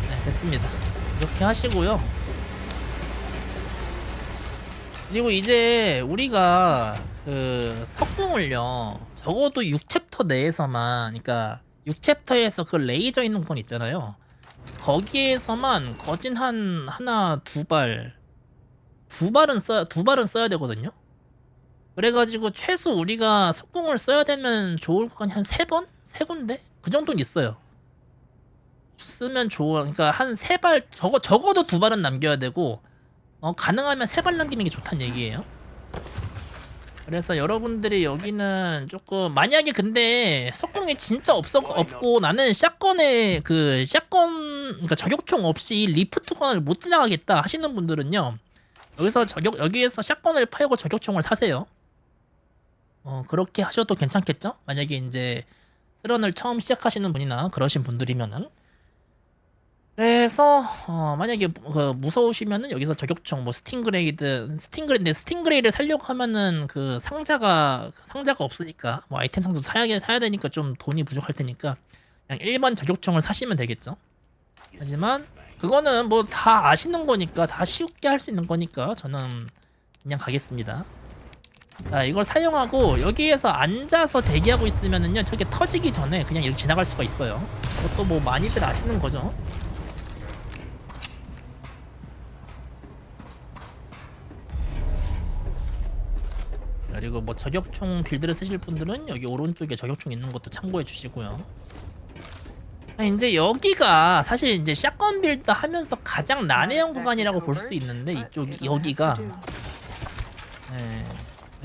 네, 됐습니다. 이렇게 하시고요. 그리고 이제 우리가 그 석궁을요 적어도 6챕터 내에서만, 그러니까 6챕터에서 그 레이저 있는 건 있잖아요. 거기에서만 거진 한 하나 두 발은 써야 되거든요. 그래가지고 최소 우리가 석궁을 써야 되면 좋을 건 한 3번? 3군데? 그 정도는 있어요. 쓰면 좋아. 그러니까 한 3발, 적어도 2발은 남겨야 되고, 가능하면 3발 남기는 게 좋다는 얘기예요. 그래서 여러분들이 여기는 조금, 만약에 근데 석궁이 진짜 없고 나는 그러니까 저격총 없이 리프트건을 못 지나가겠다 하시는 분들은요, 여기에서 샷건을 팔고 저격총을 사세요. 그렇게 하셔도 괜찮겠죠? 만약에 이제 스런을 처음 시작하시는 분이나 그러신 분들이면은. 그래서 만약에 무서우시면은 여기서 저격총 뭐 스팅그레이를 살려고 하면은 그 상자가 없으니까 뭐 아이템 상도 사야 되니까 좀 돈이 부족할 테니까 그냥 일반 저격총을 사시면 되겠죠. 하지만 그거는 뭐 다 아시는 거니까, 다 쉽게 할 수 있는 거니까 저는 그냥 가겠습니다. 자, 이걸 사용하고 여기에서 앉아서 대기하고 있으면은요, 저게 터지기 전에 그냥 이렇게 지나갈 수가 있어요. 그것도 뭐 많이들 아시는 거죠. 그리고 뭐 저격총 빌드를 쓰실 분들은 여기 오른쪽에 저격총 있는 것도 참고해 주시고요. 이제 여기가 사실 이제 샷건 빌드 하면서 가장 난해한 구간이라고 볼 수도 있는데, 여기가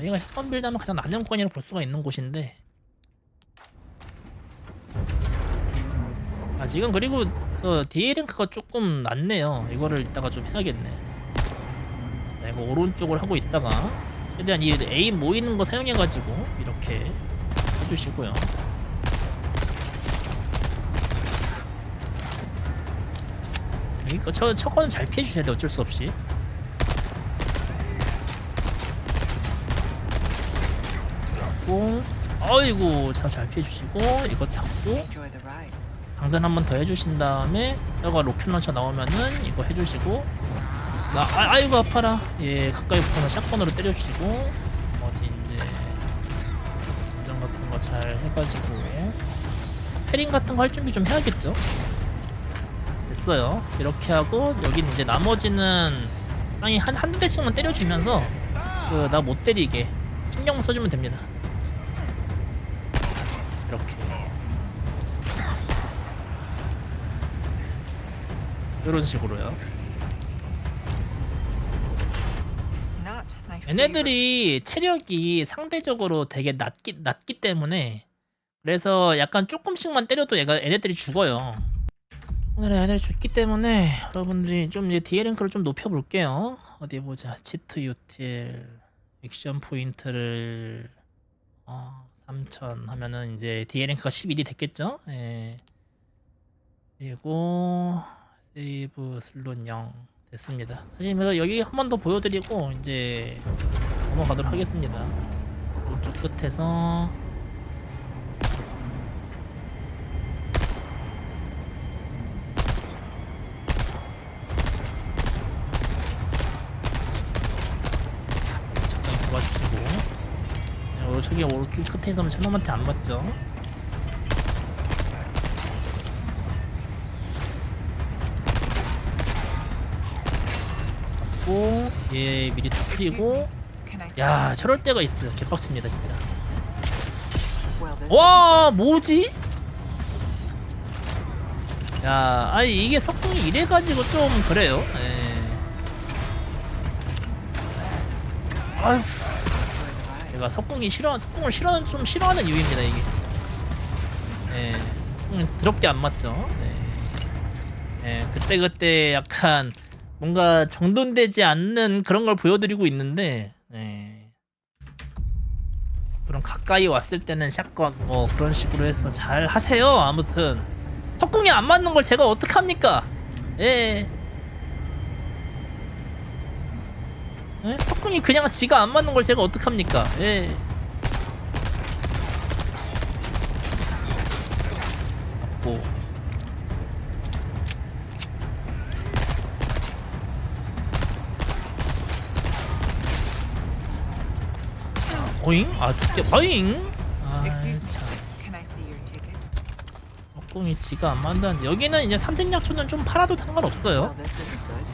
여기가 샷건 빌드 하면 가장 난해한 구간이라고 볼 수가 있는 곳인데, 지금 그리고 저 D랭크가 조금 낮네요. 이거를 이따가 좀 해야겠네. 이거 오른쪽을 하고 있다가 최대한 이 A 모이는 거 사용해가지고 이렇게 해주시고요. 이거 첫 거는 잘 피해주셔야 돼, 어쩔 수 없이. 어이구, 잘 피해주시고, 이거 잡고 Enjoy the ride. 방전 한 번 더 해주신 다음에 저거 로켓 런처 나오면은 이거 해주시고, 아이고 아파라. 예, 가까이 붙으면 샷건으로 때려주시고, 뭐지 이제 방전 같은 거 잘 해가지고 패링 같은 거 할 준비 좀 해야겠죠. 됐어요. 이렇게 하고 여기 이제 나머지는 땅이 한두 대씩만 때려주면서 나 못 때리게 신경만 써주면 됩니다. 이렇게 이런 식으로요. Not my favorite. 얘네들이 체력이 상대적으로 되게 낮기 때문에, 그래서 약간 조금씩만 때려도 얘네들이 죽어요. 오늘 애들 죽기 때문에 여러분들이 좀 이제 D랭크를 좀 높여볼게요. 어디 보자. 치트 유틸 액션 포인트를 3000 하면은 이제 D랭크가 11이 됐겠죠. 예. 그리고 세이브 슬롯 0 됐습니다. 사실 여기 한 번 더 보여드리고 이제 넘어가도록 하겠습니다. 오른쪽 끝에서 도와주시고, 저기 오른쪽 끝에서는 저놈한테 안 맞죠. 얘 미리 터뜨리고. Can I say? 야, 저럴 때가 있어요. 개빡칩니다 진짜. Well, this 와, 뭐지? 야, 아니 이게 석궁이 이래가지고 좀 그래요. 아휴, enjoy the ride. 제가 석궁을 좀 싫어하는 이유입니다 이게. 더럽게 안 맞죠. 그때 약간 뭔가 정돈되지 않는 그런 걸 보여드리고 있는데, 그럼 가까이 왔을 때는 샷건 뭐 그런 식으로 해서 잘 하세요. 아무튼 턱궁이 안 맞는 걸 제가 어떡합니까? 예. 예? 턱궁이 그냥 지가 안 맞는 걸 제가 어떡합니까? 예. 맞고. 오잉? 아, 진짜 오잉? 아, Excuse me. 참. Can I see your ticket? 턱궁이 지가 안 맞는다는데 여기는 이제 삼색약초는 좀 팔아도 상관없어요. Well, this isn't good.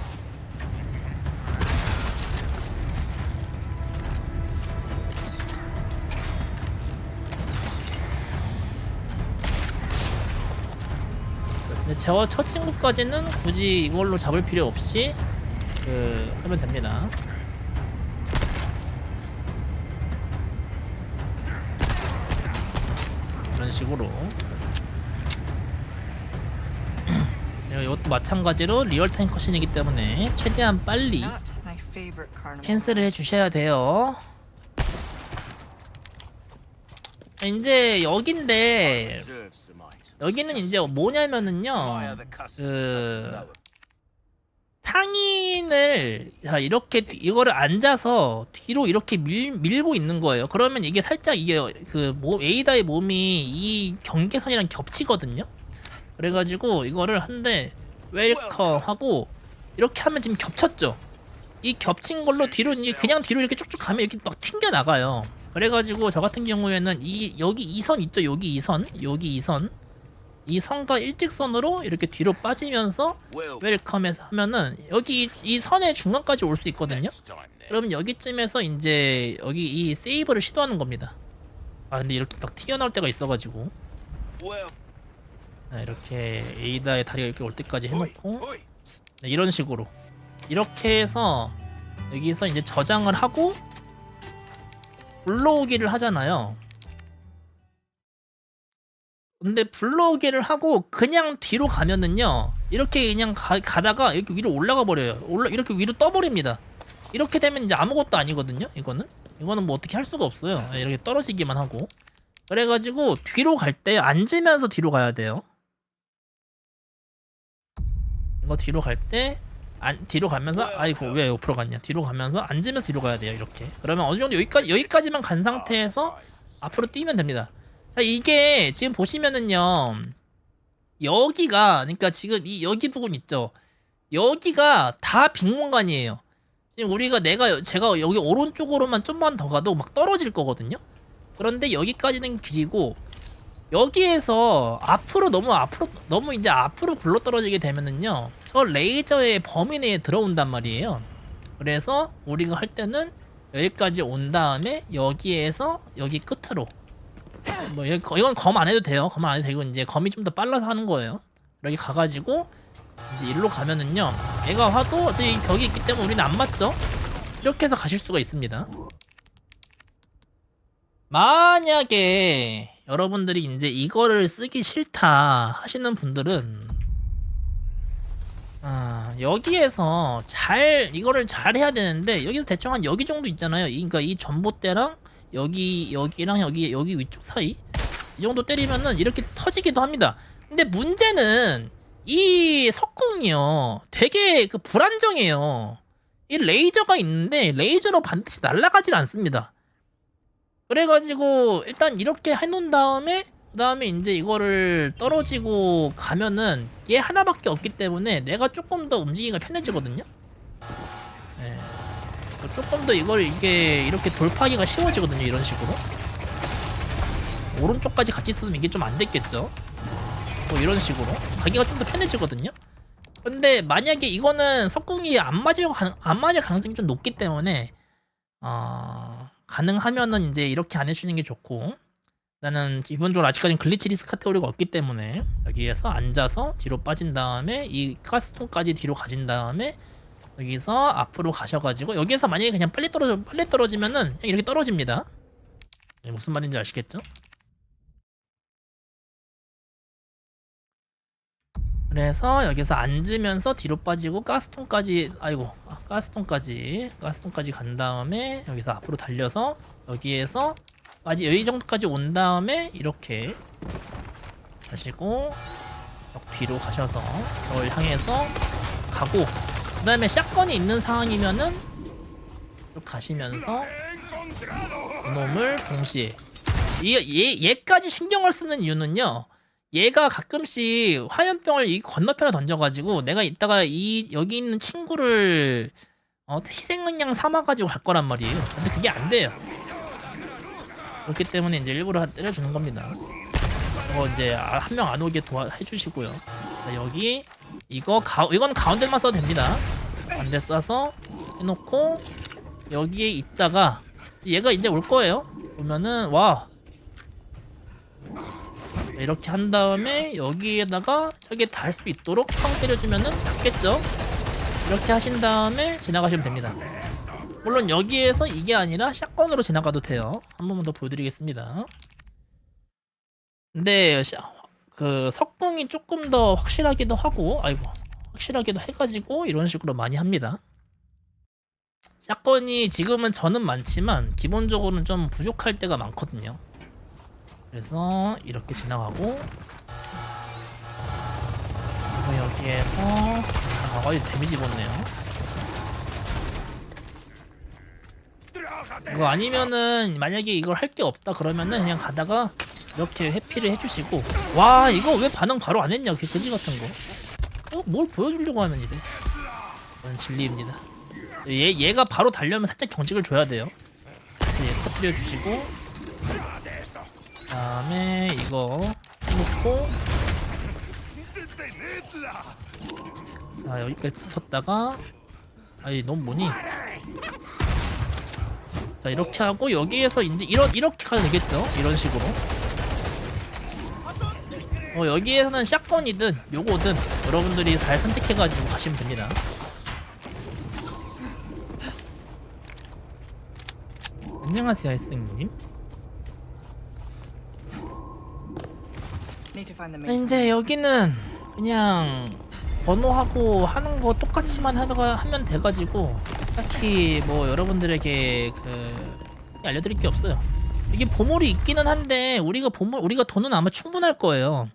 근데 저 친구까지는 굳이 이걸로 잡을 필요 없이 하면 됩니다. 이런 식으로. 이것도 마찬가지로 리얼타임 컷신이기 때문에 최대한 빨리 Not my favorite carnival. 캔슬을 해주셔야 돼요. 이제 여긴데 Observe some items. 여기는 이제 뭐냐면은요 Why the customer doesn't know 상인을 자 이렇게 이거를 앉아서 뒤로 이렇게 밀고 있는 거예요. 그러면 이게 살짝 이게 에이다의 몸이 이 경계선이랑 겹치거든요. 그래가지고 이거를 한데 웰컴 하고 이렇게 하면 지금 겹쳤죠. 이 겹친 걸로 뒤로 이제 그냥 뒤로 이렇게 쭉쭉 가면 이렇게 막 튕겨 나가요. 그래가지고 저 같은 경우에는 여기 이 선 있죠. 여기 이 선 이 선과 일직선으로 이렇게 뒤로 빠지면서 Well, 웰컴해서 하면은 여기 이 선의 중간까지 올 수 있거든요. next time then. 그럼 여기쯤에서 이제 여기 이 세이브를 시도하는 겁니다. 아 근데 이렇게 딱 튀어나올 때가 있어가지고 Well, 자, 이렇게 에이다의 다리가 이렇게 올 때까지 해놓고 oi. 네, 이런 식으로 이렇게 해서 여기서 이제 저장을 하고 불러오기를 하잖아요. 근데 불러오기를 하고 그냥 뒤로 가면은요 이렇게 그냥 가다가 이렇게 위로 올라가 버려요. 이렇게 위로 떠버립니다. 이렇게 되면 이제 아무것도 아니거든요. 이거는 뭐 어떻게 할 수가 없어요. 이렇게 떨어지기만 하고. 그래가지고 뒤로 갈 때 앉으면서 뒤로 가야 돼요. 이거 뒤로 갈 때 뒤로 가면서 아이고 왜 옆으로 갔냐. 뒤로 가면서 앉으면서 뒤로 가야 돼요. 이렇게. 그러면 어느 정도 여기까지만 간 상태에서 앞으로 뛰면 됩니다. 자 이게 지금 보시면은요 여기가 그러니까 지금 여기 부분 있죠. 여기가 다 빈 공간이에요. 지금 제가 여기 오른쪽으로만 좀만 더 가도 막 떨어질 거거든요. 그런데 여기까지는 길이고 여기에서 너무 이제 앞으로 굴러 떨어지게 되면은요 저 레이저의 범위 내에 들어온단 말이에요. 그래서 우리가 할 때는 여기까지 온 다음에 여기에서 여기 끝으로 뭐 이건 검 안 해도 돼요. 검 안 해도 되고 이제 검이 좀 더 빨라서 하는 거예요. 여기 가가지고 이제 일로 가면은요 얘가 와도 어차피 이 벽이 있기 때문에 우리는 안 맞죠. 이렇게 해서 가실 수가 있습니다. 만약에 여러분들이 이제 이거를 쓰기 싫다 하시는 분들은 여기에서 이거를 잘 해야 되는데 여기서 대충 한 여기 정도 있잖아요. 그러니까 이 전봇대랑 여기랑 여기 위쪽 사이 이 정도 때리면은 이렇게 터지기도 합니다. 근데 문제는 이 석궁이요 되게 불안정해요. 이 레이저가 있는데 레이저로 반드시 날아가질 않습니다. 그래가지고 일단 이렇게 해놓은 다음에 그다음에 이제 이거를 떨어지고 가면은 얘 하나밖에 없기 때문에 내가 조금 더 움직이기가 편해지거든요. 네. 조금 더 이게 이렇게 돌파하기가 쉬워지거든요. 이런 식으로 오른쪽까지 같이 쓰면 이게 좀 안 됐겠죠. 뭐 이런 식으로 가기가 좀 더 편해지거든요. 근데 만약에 이거는 석궁이 안 맞을 가능성이 좀 높기 때문에 가능하면은 이제 이렇게 안 해주는 게 좋고, 나는 기본적으로 아직까지는 글리치 리스크 카테고리가 없기 때문에 여기에서 앉아서 뒤로 빠진 다음에 이 카스톤까지 뒤로 가진 다음에 여기서 앞으로 가셔가지고 여기에서 만약에 그냥 빨리 떨어지면은 그냥 이렇게 떨어집니다. 네, 무슨 말인지 아시겠죠? 그래서 여기서 앉으면서 뒤로 빠지고 가스통까지 가스통까지 간 다음에 여기서 앞으로 달려서 여기에서 아직 여기 정도까지 온 다음에 이렇게 가시고 역 뒤로 가셔서 저를 향해서 가고, 그 다음에 샷건이 있는 상황이면은 쭉 가시면서 이놈을 동시에 얘까지 신경을 쓰는 이유는요, 얘가 가끔씩 화염병을 이 건너편에 던져가지고 내가 이따가 여기 있는 친구를 희생양 삼아가지고 갈 거란 말이에요. 근데 그게 안 돼요. 그렇기 때문에 이제 일부러 때려주는 겁니다. 이제 한 명 안 오게 해주시고요. 자, 여기 이건 가운데만 써도 됩니다. 가운데 써서 해놓고 여기에 있다가 얘가 이제 올 거예요. 보면은 와, 이렇게 한 다음에 여기에다가 저게 닿을 수 있도록 팡 때려주면은 닿겠죠. 이렇게 하신 다음에 지나가시면 됩니다. 물론 여기에서 이게 아니라 샷건으로 지나가도 돼요. 한 번만 더 보여드리겠습니다. 근데 그 석궁이 조금 더 확실하기도 하고, 확실하기도 해가지고 이런 식으로 많이 합니다. 샷건이 지금은 저는 많지만 기본적으로는 좀 부족할 때가 많거든요. 그래서 이렇게 지나가고, 그리고 여기에서 데미지 입었네요. 이거 아니면은 만약에 이걸 할 게 없다 그러면은 그냥 가다가 이렇게 회피를 해주시고, 와 이거 왜 반응 바로 안 했냐, 그 그지 같은 거. 뭘 보여주려고 하면 이래. 이건 진리입니다. 얘가 바로 달려면 살짝 경직을 줘야 돼요. 얘 터뜨려 주시고, 그다음에 이거 해놓고, 자 여기까지 붙었다가, 너무 뭐니? 자 이렇게 하고 여기에서 이제 이렇게 가도 되겠죠? 이런 식으로. 여기에서는 샷건이든 요거든 여러분들이 잘 선택해가지고 가시면 됩니다. 안녕하세요, 혜승님. Need to find the main. 이제 여기는 그냥 번호하고 하는 거 똑같이만 하면 돼가지고 딱히 뭐 여러분들에게 알려드릴 게 없어요. 이게 보물이 있기는 한데 우리가 돈은 아마 충분할 거예요.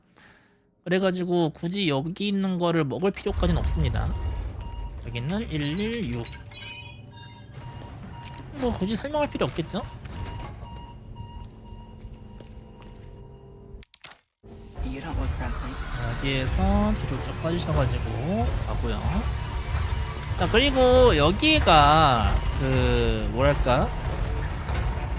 그래가지고 굳이 여기 있는 거를 먹을 필요까지는 없습니다. 여기는 116. 뭐 굳이 설명할 필요 없겠죠? You don't look friendly. 여기에서 뒤로 쭉 빠지셔가지고 가고요. 자 그리고 여기가 뭐랄까,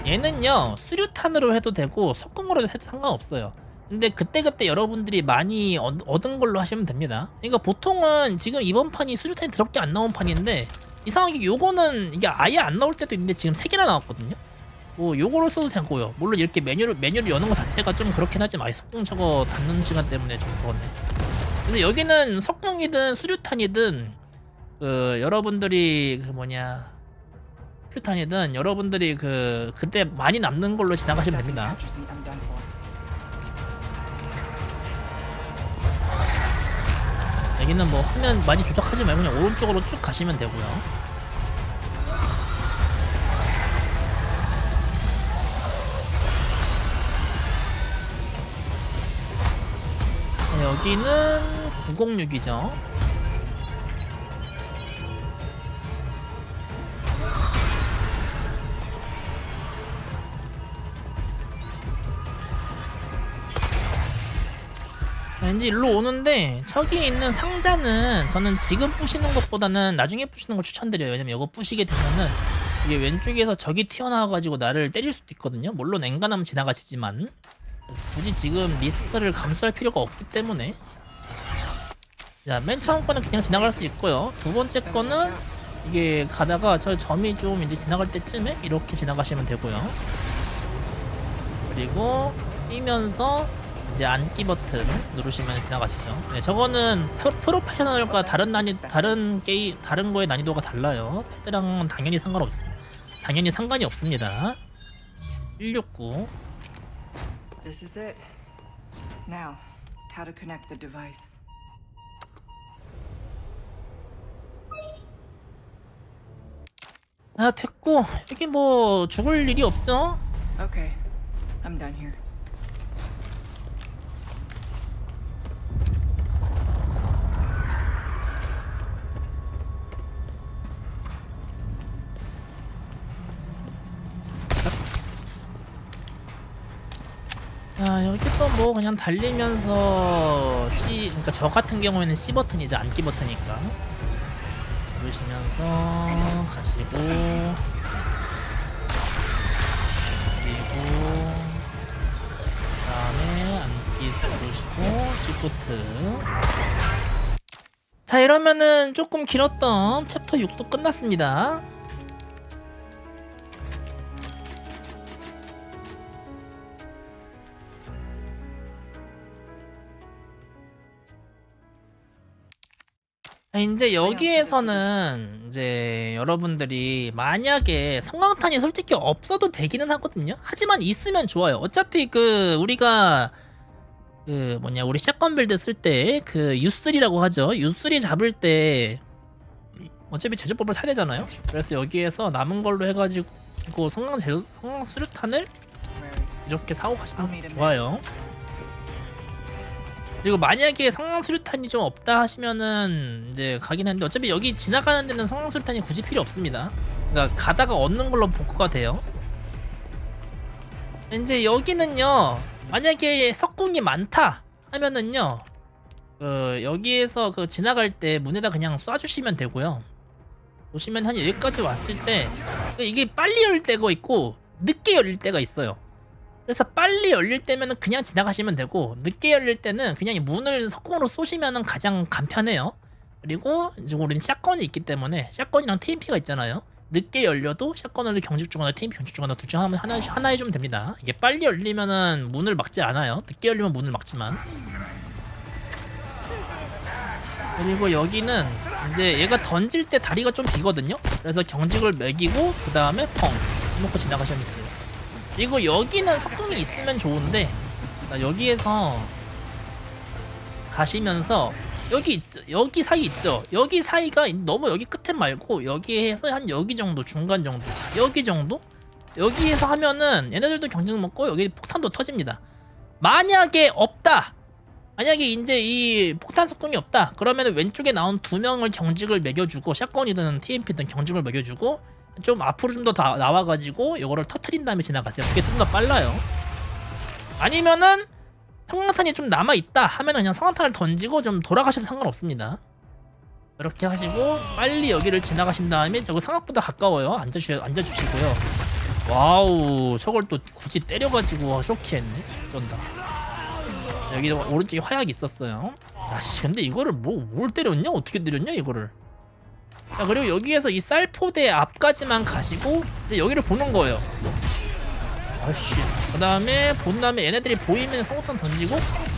얘는요 수류탄으로 해도 되고 석궁으로 해도 상관없어요. 근데 그때그때 여러분들이 많이 얻은 걸로 하시면 됩니다. 그러니까 보통은 지금 이번 판이 수류탄이 더럽게 안 나온 판인데, 이상하게 요거는 이게 아예 안 나올 때도 있는데 지금 3개나 나왔거든요. 뭐 요거로 써도 되고요. 물론 이렇게 메뉴를 여는 거 자체가 좀 그렇긴 하지만 석궁 저거 닫는 시간 때문에 좀 그렇네. 그래서 여기는 석궁이든 수류탄이든 여러분들이 수류탄이든 여러분들이 그때 많이 남는 걸로 지나가시면 됩니다. Catches me, I'm done for. 여기는 뭐 화면 많이 조작하지 말고 그냥 오른쪽으로 쭉 가시면 되고요. 여기는 906이죠. 왠지 일로 오는데 저기 있는 상자는 저는 지금 부시는 것보다는 나중에 부시는 걸 추천드려요. 왜냐면 이거 부시게 되면은 이게 왼쪽에서 적이 튀어나와가지고 나를 때릴 수도 있거든요. 물론 엔간하면 지나가시지만 굳이 지금 리스크를 감수할 필요가 없기 때문에. 자, 맨 처음 거는 그냥 지나갈 수 있고요. 두 번째 거는 이게 가다가 저 점이 좀 이제 지나갈 때쯤에 이렇게 지나가시면 되고요. 그리고 뛰면서 이제 앉기 버튼 누르시면 지나가시죠. 네, 저거는 프로페셔널과 다른 거의 난이도가 달라요. 패드랑은 당연히 상관이 없습니다. 169. This is it. Now, how to connect the device. 됐고 여기 뭐 죽을 일이 없죠? Okay, I'm done here. 자, 여기 또 뭐 그냥 달리면서 C, 그러니까 저 같은 경우에는 C 버튼이죠. 앉기 버튼이니까 누르시면서 가시고, 그리고 그다음에 앉기 누르시고 시프트. 자, 이러면은 조금 길었던 챕터 6도 끝났습니다. 이제 여기에서는 이제 여러분들이 만약에 성광탄이 솔직히 없어도 되기는 하거든요. 하지만 있으면 좋아요. 어차피 그 우리가 그 뭐냐, 우리 샷건 빌드 쓸 때 그 U3라고 하죠. U3 잡을 때 어차피 제조법을 사야 되잖아요. 그래서 여기에서 남은 걸로 해가지고 성광 수류탄을 이렇게 사고 가시는 게 좋아요. 그리고 만약에 성광수류탄이 좀 없다 하시면은 이제 가긴 했는데, 어차피 여기 지나가는 데는 성광수류탄이 굳이 필요 없습니다. 그러니까 가다가 얻는 걸로 복구가 돼요. 이제 여기는요, 만약에 석궁이 많다 하면은요, 여기에서 그 지나갈 때 문에다 그냥 쏴주시면 되고요. 보시면 한 여기까지 왔을 때 이게 빨리 열릴 때가 있고 늦게 열릴 때가 있어요. 그래서 빨리 열릴 때면은 그냥 지나가시면 되고, 늦게 열릴 때는 그냥 이 문을 석궁으로 쏘시면은 가장 간편해요. 그리고 이제 우리는 샷건이 있기 때문에 샷건이랑 TMP가 있잖아요. 늦게 열려도 샷건을 경직 중하나 TMP 경직 중하나 둘 중 하나 해주면 됩니다. 이게 빨리 열리면은 문을 막지 않아요. 늦게 열리면 문을 막지만. 그리고 여기는 이제 얘가 던질 때 다리가 좀 비거든요. 그래서 경직을 매기고 그 다음에 펑 놓고 지나가시면 돼요. 그리고 여기는 석궁이 있으면 좋은데, 여기에서 가시면서 여기 있죠, 여기 사이 있죠. 여기 사이가 너무 여기 끝에 말고 여기에서 한 여기 정도, 중간 정도, 여기 정도, 여기에서 하면은 얘네들도 경직 먹고 여기 폭탄도 터집니다. 만약에 없다, 만약에 이제 이 폭탄 석궁이 없다 그러면은 왼쪽에 나온 2명을 경직을 매겨주고, 샷건이든 TMP든 경직을 매겨주고 좀 앞으로 좀 더 나와가지고 이거를 터트린 다음에 지나가세요. 그게 좀 더 빨라요. 아니면은 성광탄이 좀 남아있다 하면은 그냥 성광탄을 던지고 좀 돌아가셔도 상관없습니다. 이렇게 하시고 빨리 여기를 지나가신 다음에, 저거 생각보다 가까워요. 앉아주시고요. 와우, 저걸 또 굳이 때려가지고 쇼키했네. 쩐다. 여기 오른쪽에 화약이 있었어요. 아씨, 근데 이거를 뭘 때렸냐? 어떻게 때렸냐 이거를. 자, 그리고 여기에서 이 쌀포대 앞까지만 가시고 이제 여기를 보는 거예요. 아씨, 그 다음에 본 다음에 얘네들이 보이면 성광탄 던지고.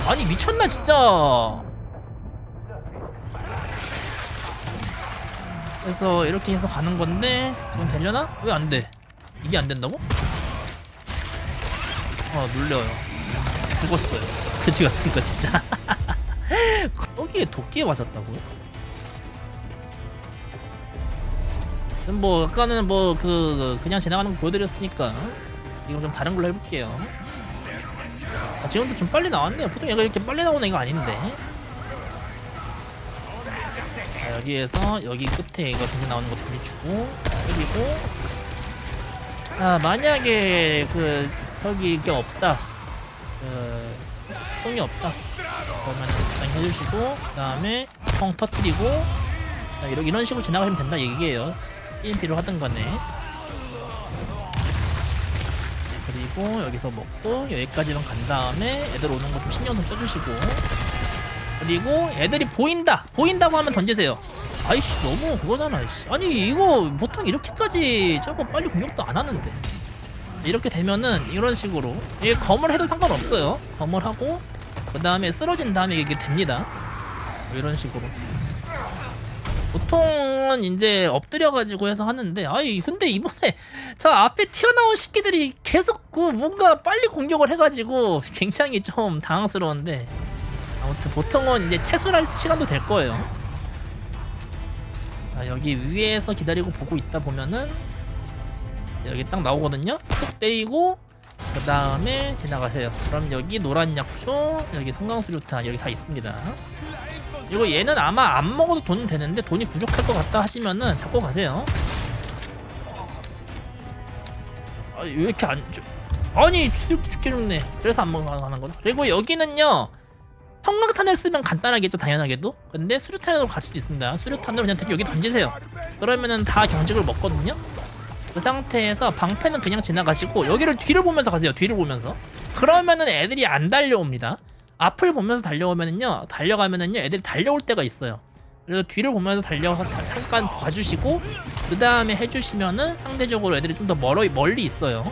아니 미쳤나 진짜. 그래서 이렇게 해서 가는 건데, 이건 되려나? 왜 안 돼? 이게 안 된다고? 눌려요. 죽었어요. 그지 같은 거 진짜. 거기에 도끼에 맞았다고요? 뭐 아까는 뭐 그냥 지나가는 거 보여드렸으니까 지금 좀 다른 걸로 해볼게요. 지금도 좀 빨리 나왔네요. 보통 얘가 이렇게 빨리 나오는 애가 아닌데. 자, 여기에서 여기 끝에 얘가 굉장히 나오는 거 돌려주고, 그리고 만약에 저기 이게 없다, 똥이 없다 그러면 적당히 해주시고, 그 다음에 펑 터뜨리고, 이런 식으로 지나가시면 된다 얘기예요. TMP로 하던 거네. 그리고 여기서 먹고 여기까지만 간 다음에 애들 오는 거 좀 신경 좀 써주시고, 그리고 애들이 보인다고 하면 던지세요. 아이씨, 너무 그거잖아. 이씨. 아니 이거 보통 이렇게까지 저거 빨리 공격도 안 하는데. 이렇게 되면은 이런 식으로 이게 검을 해도 상관없어요. 검을 하고 그 다음에 쓰러진 다음에 이게 됩니다. 이런 식으로. 보통은 이제 엎드려가지고 해서 하는데, 아이 근데 이번에 저 앞에 튀어나온 새끼들이 계속 뭔가 빨리 공격을 해가지고 굉장히 좀 당황스러운데, 아무튼 보통은 이제 채술할 시간도 될 거예요. 자, 여기 위에서 기다리고 보고 있다 보면은 여기 딱 나오거든요. 툭 때리고 그 다음에 지나가세요. 그럼 여기 노란 약초, 여기 성강수류탄 여기 다 있습니다. 이거 얘는 아마 안 먹어도 돈 되는데 돈이 부족할 것 같다 하시면은 잡고 가세요. 아, 왜 이렇게 안 줘? 아니 죽게 죽네. 그래서 안 먹어가는 거죠. 그리고 여기는요 성강탄을 쓰면 간단하겠죠, 당연하게도. 근데 수류탄으로 갈 수도 있습니다. 수류탄으로 그냥 대충 여기 던지세요. 그러면은 다 경직을 먹거든요. 그 상태에서 방패는 그냥 지나가시고 여기를 뒤를 보면서 가세요. 뒤를 보면서. 그러면은 애들이 안 달려옵니다. 앞을 보면서 달려가면은요 애들이 달려올 때가 있어요. 그래서 뒤를 보면서 달려서 잠깐 봐주시고 그 다음에 해주시면은 상대적으로 애들이 좀 더 멀리 있어요.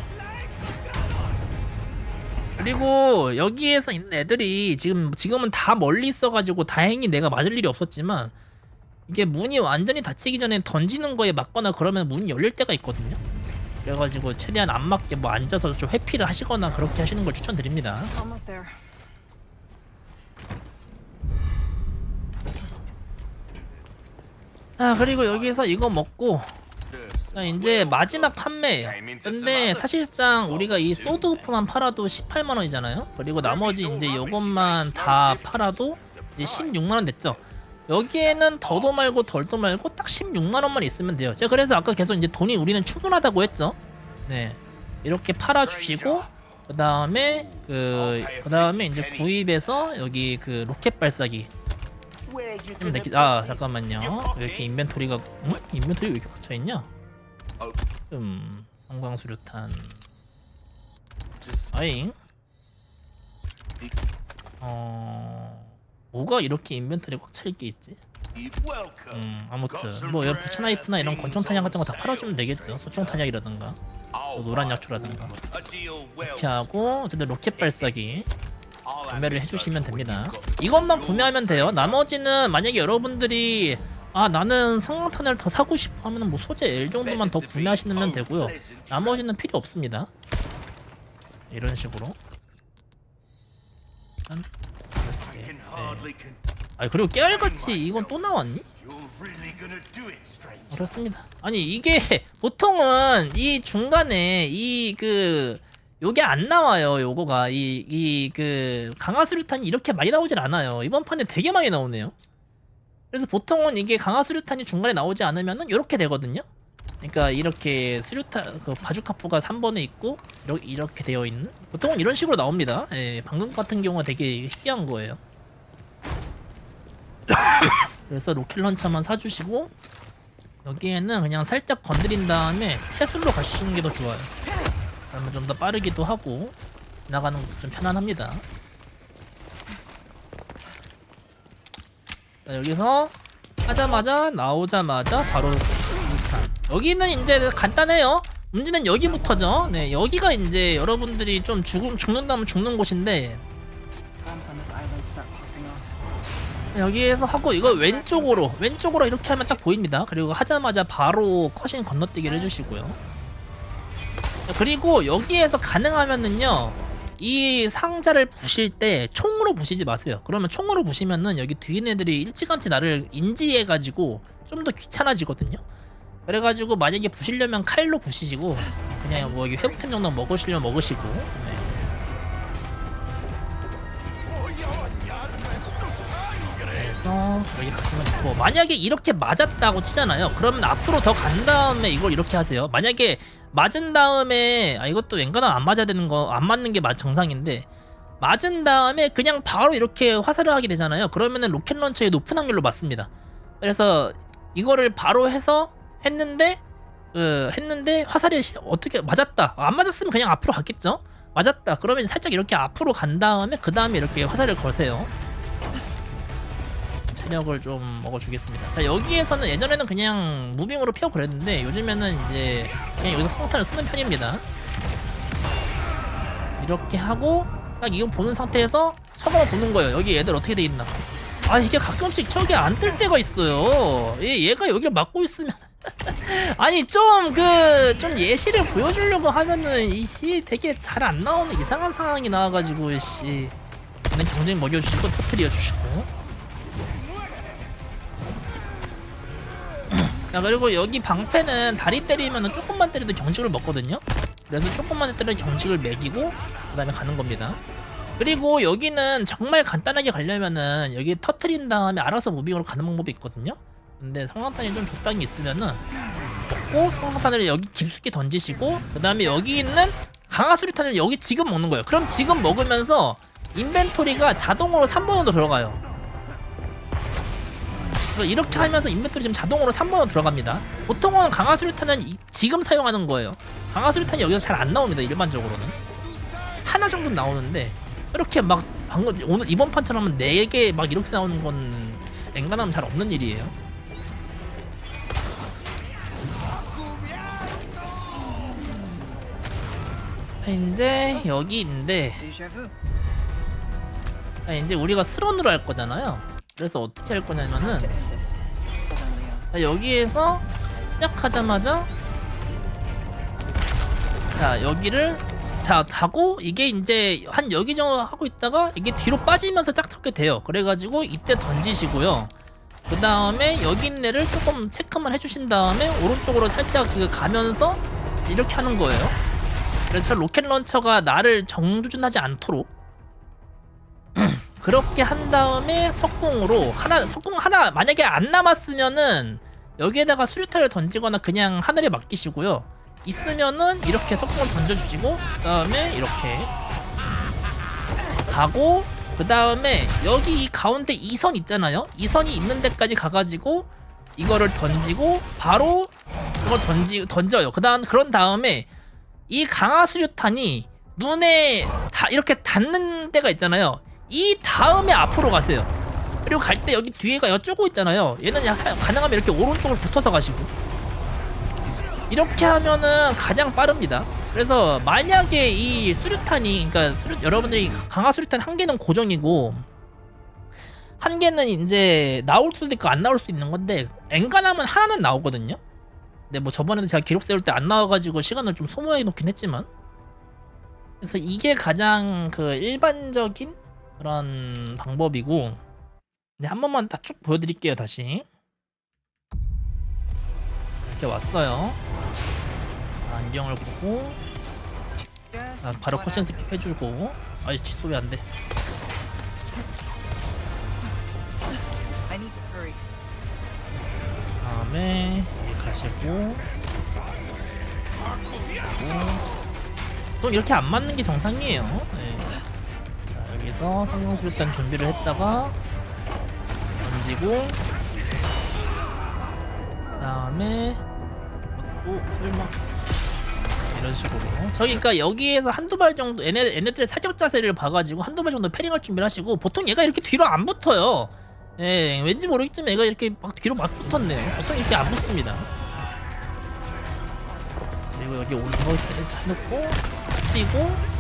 그리고 여기에서 있는 애들이 지금은 다 멀리 있어가지고 다행히 내가 맞을 일이 없었지만 이게 문이 완전히 닫히기 전에 던지는 거에 맞거나 그러면 문이 열릴 때가 있거든요. 그래가지고 최대한 안 맞게 뭐 앉아서 좀 회피를 하시거나 그렇게 하시는 걸 추천드립니다. Almost there. 아 그리고 여기서 이거 먹고 자, 이제 마지막 판매예요. 근데 사실상 우리가 이 소드 오프만 팔아도 18만원이잖아요. 그리고 나머지 이제 요것만 다 팔아도 이제 16만원 됐죠. 여기에는 더도 말고 덜도 말고 딱 16만원만 있으면 돼요. 제가 그래서 아까 계속 이제 돈이 우리는 충분하다고 했죠. 네, 이렇게 팔아주시고 그 다음에 이제 구입해서 여기 그 로켓 발사기. 아 잠깐만요. 왜 이렇게 인벤토리가 인벤토리 왜 이렇게 갇혀있냐? 성광수류탄 아잉? 뭐가 이렇게 인벤토리 꽉 차있게 있지? 아무튼 뭐 부츠나이프나 이런 권총탄약 같은 거 다 팔아주면 되겠죠. 소총탄약이라든가 뭐 노란 약초라든가 이렇게 하고 어쨌든 로켓 발사기 구매를 해주시면 됩니다. 이것만 구매하면 돼요. 나머지는 만약에 여러분들이 아 나는 성광탄을 더 사고 싶어 하면 뭐 소재 L 정도만 더 구매하시면 되고요. 나머지는 필요 없습니다. 이런 식으로. 이렇게. 네. 아 그리고 깨알같이 이건 또 나왔니? 그렇습니다. 아니 이게 보통은 이 중간에 요게 안 나와요. 요거가 강화수류탄이 이렇게 많이 나오질 않아요. 이번 판에 되게 많이 나오네요. 그래서 보통은 이게 강화수류탄이 중간에 나오지 않으면은 이렇게 되거든요. 그러니까 이렇게 수류탄 바주카포가 3번에 있고 이렇게 되어 있는 보통은 이런 식으로 나옵니다. 예, 방금 같은 경우가 되게 희귀한 거예요. 그래서 로켓 런처만 사주시고 여기에는 그냥 살짝 건드린 다음에 채술로 가시는 게 더 좋아요. 그러면 좀 더 빠르기도 하고 지나가는 것도 좀 편안합니다. 자, 여기서 하자마자 나오자마자 바로 루탄. 여기는 이제 간단해요. 문제는 여기부터죠. 네, 여기가 이제 여러분들이 좀 죽는다면 죽는 곳인데 Bombs on this island start popping off. 여기에서 하고 이거 왼쪽으로 이렇게 하면 딱 보입니다. 그리고 하자마자 바로 컷인 건너뛰기를 해주시고요. 그리고 여기에서 가능하면은요 이 상자를 부실 때 총으로 부시지 마세요. 그러면 총으로 부시면은 여기 뒤에 애들이 일찌감치 나를 인지해가지고 좀 더 귀찮아지거든요. 그래가지고 만약에 부시려면 칼로 부시시고 그냥 뭐 여기 회복템 정도 먹으시려면 먹으시고. 네. 그래서 여기 가시면 좋고 만약에 이렇게 맞았다고 치잖아요. 그러면 앞으로 더 간 다음에 이걸 이렇게 하세요. 만약에 맞은 다음에 이것도 웬간하면 안 맞아야 되는 거 안 맞는 게 정상인데 맞은 다음에 그냥 바로 이렇게 화살을 하게 되잖아요. 그러면은 로켓 런처에 높은 확률로 맞습니다. 그래서 이거를 바로 해서 했는데 화살이 어떻게 맞았다. 안 맞았으면 그냥 앞으로 갔겠죠. 맞았다. 그러면 살짝 이렇게 앞으로 간 다음에 그 다음에 이렇게 화살을 거세요. 체력을 좀 먹어주겠습니다. 자 여기에서는 예전에는 그냥 무빙으로 피하고 그랬는데 요즘에는 이제 그냥 여기서 성탄을 쓰는 편입니다. 이렇게 하고 딱 이거 보는 상태에서 저거만 보는 거예요. 여기 애들 어떻게 돼 있나. 아 이게 가끔씩 저게 안 뜰 때가 있어요. 얘가 여기를 막고 있으면 아니 좀 예시를 보여주려고 하면은 되게 잘 안 나오는 이상한 상황이 나와가지고 씨 그냥 경쟁 먹여주시고 터트려 주시고. 자 그리고 여기 방패는 다리 때리면은 조금만 때려도 경직을 먹거든요. 그래서 조금만 했더니 경직을 매기고 그 다음에 가는 겁니다. 그리고 여기는 정말 간단하게 가려면은 여기 터트린 다음에 알아서 무빙으로 가는 방법이 있거든요. 근데 성광탄이 좀 적당히 있으면은 먹고 성광탄을 여기 깊숙이 던지시고 그 다음에 여기 있는 강화수류탄을 여기 지금 먹는 거예요. 그럼 지금 먹으면서 인벤토리가 자동으로 3번으로 들어가요. 그래서 이렇게 하면서 인벤토리 지금 자동으로 3번으로 들어갑니다. 보통은 강화수류탄은 지금 사용하는 거예요. 강화수류탄이 여기서 잘 안 나옵니다. 일반적으로는 하나 정도 나오는데 이렇게 막 방금 오늘 이번 판처럼 4개 막 이렇게 나오는 건 엔간하면 잘 없는 일이에요. 이제 여기인데 Deja vu. 이제 우리가 스런으로 할 거잖아요. 그래서 어떻게 할 거냐면은 To end this. Hold on, Leon. 자, 여기에서 시작하자마자 자 여기를 자 하고 이게 이제 한 여기 정도 하고 있다가 이게 뒤로 빠지면서 딱 섞게 돼요. 그래가지고 이때 던지시고요. 그 다음에 여기 있는 애를 조금 체크만 해주신 다음에 오른쪽으로 살짝 그 가면서 이렇게 하는 거예요. 그래서 로켓 런처가 나를 정주준하지 않도록 그렇게 한 다음에 석궁으로 석궁 하나 만약에 안 남았으면은 여기에다가 수류탄을 던지거나 그냥 하늘에 맡기시고요. 있으면은 이렇게 석궁을 던져주시고 그 다음에 이렇게 가고 그 다음에 여기 이 가운데 2선 있잖아요. 2선이 있는 데까지 가가지고 이거를 던지고 바로 그걸 던져요. 그런 다음에 이 강화수류탄이 눈에 다 이렇게 닿는 데가 있잖아요. 이 다음에 앞으로 가세요. 그리고 갈 때 여기 뒤에가 여쭈고 있잖아요. 얘는 약간 가능하면 이렇게 오른쪽으로 붙어서 가시고 이렇게 하면은 가장 빠릅니다. 그래서 만약에 이 수류탄이 그러니까 여러분들이 강화수류탄 한 개는 고정이고 한 개는 이제 나올 수도 있고 안 나올 수도 있는 건데 엔간하면 하나는 나오거든요. 근데 뭐 저번에도 제가 기록 세울 때 안 나와가지고 시간을 좀 소모해 놓긴 했지만 그래서 이게 가장 그 일반적인 그런 방법이고 근데 한 번만 다 쭉 보여드릴게요. 다시 이렇게 왔어요. 안경을 보고 바로 커션 스킵 해주고 취소 왜 안돼. I need to hurry. 다음에 여기 가시고 또 이렇게 안 맞는 게 정상이에요. 네. 자, 여기서 성공수류탄 준비를 했다가 던지고 그 다음에 또 설마 이런 식으로 저기 그러니까 여기에서 한두 발 정도 얘네들의 사격 자세를 봐가지고 한두 발 정도 패링할 준비를 하시고 보통 얘가 이렇게 뒤로 안 붙어요. 예, 왠지 모르겠지만 얘가 이렇게 막 뒤로 막 붙었네요. 보통 이렇게 안 붙습니다. 그리고 여기 오는 거 해놓고 뛰고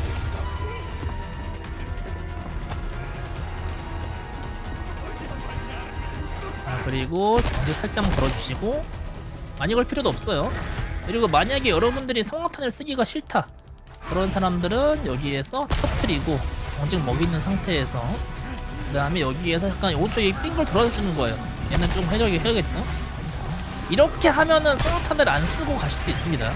그리고 경제 살짝 걸어주시고 많이 걸 필요도 없어요. 그리고 만약에 여러분들이 성광탄을 쓰기가 싫다 그런 사람들은 여기에서 터트리고 경직 먹이는 상태에서 그 다음에 여기에서 약간 오른쪽에 빙글 돌아주는 거예요. 얘는 좀 해야겠죠? 이렇게 하면은 성광탄을 안 쓰고 가실 수 있습니다.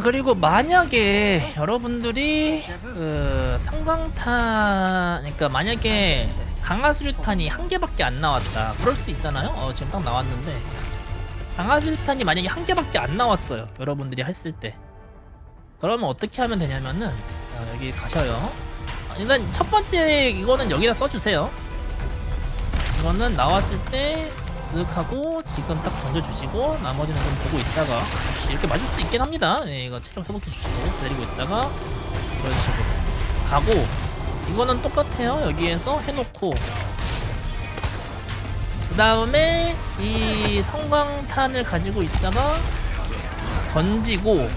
그리고 만약에 여러분들이 성광탄 그러니까 만약에 강화수류탄이 한 개밖에 안 나왔다 그럴 수도 있잖아요. 지금 딱 나왔는데 강화수류탄이 만약에 한 개밖에 안 나왔어요. 여러분들이 했을 때 그러면 어떻게 하면 되냐면은 여기 가셔요. 일단 첫 번째 이거는 여기다 써주세요. 이거는 나왔을 때 하고 지금 딱 던져주시고 나머지는 좀 보고 있다가 이렇게 맞을 수도 있긴 합니다. 네, 이거 체력 회복해주시고 기다리고 있다가 이런 식으로 가고 이거는 똑같아요. 여기에서 해놓고 그 다음에 이 성광탄을 가지고 있다가 던지고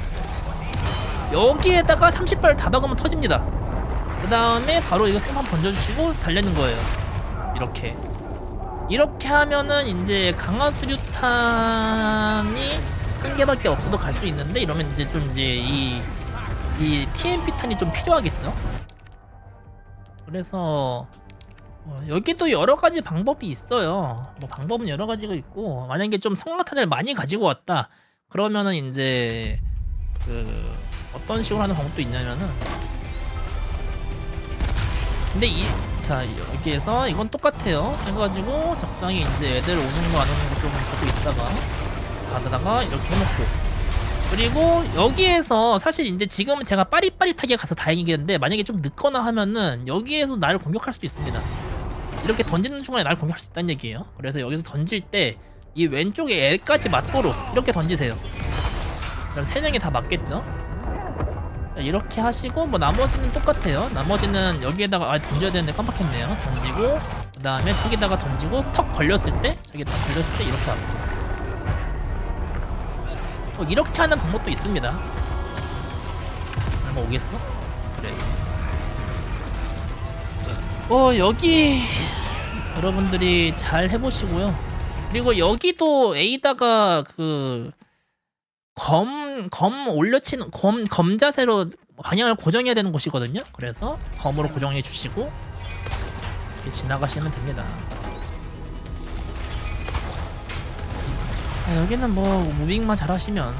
여기에다가 30발 다 박으면 터집니다. 그 다음에 바로 이거 성광 던져주시고 달리는 거예요. 이렇게 하면은 이제 강화수류탄이 한 개밖에 없어도 갈 수 있는데 이러면 이제 좀 이제 이 TMP 탄이 좀 필요하겠죠. 그래서 여기도 여러 가지 방법이 있어요. 뭐 방법은 여러 가지가 있고 만약에 좀 성광탄을 많이 가지고 왔다 그러면은 이제 그 어떤 식으로 하는 방법도 있냐면은 근데 자 여기에서 이건 똑같아요. 해가지고 적당히 이제 애들 오는 거 안 오는 거 조금 보고 있다가 가다가 이렇게 해놓고 그리고 여기에서 사실 이제 지금은 제가 빠릿빠릿하게 가서 다행이겠는데 만약에 좀 늦거나 하면은 여기에서 나를 공격할 수도 있습니다. 이렇게 던지는 순간에 나를 공격할 수 있다는 얘기예요. 그래서 여기서 던질 때 이 왼쪽에 L까지 맞도록 이렇게 던지세요. 그럼 3명이 다 맞겠죠? 이렇게 하시고 뭐 나머지는 똑같아요. 나머지는 여기에다가 던져야 되는데 깜빡했네요. 던지고 그 다음에 저기다가 던지고 턱 걸렸을 때 저기 딱 걸렸을 때 이렇게 하고 이렇게 하는 방법도 있습니다. 얼마 오겠어? 그래. 여기 여러분들이 잘 해보시고요. 그리고 여기도 A다가 그 검 올려치는 검 자세로 방향을 고정해야 되는 곳이거든요. 그래서 검으로 고정해 주시고 이렇게 지나가시면 됩니다. 여기는 뭐 무빙만 잘하시면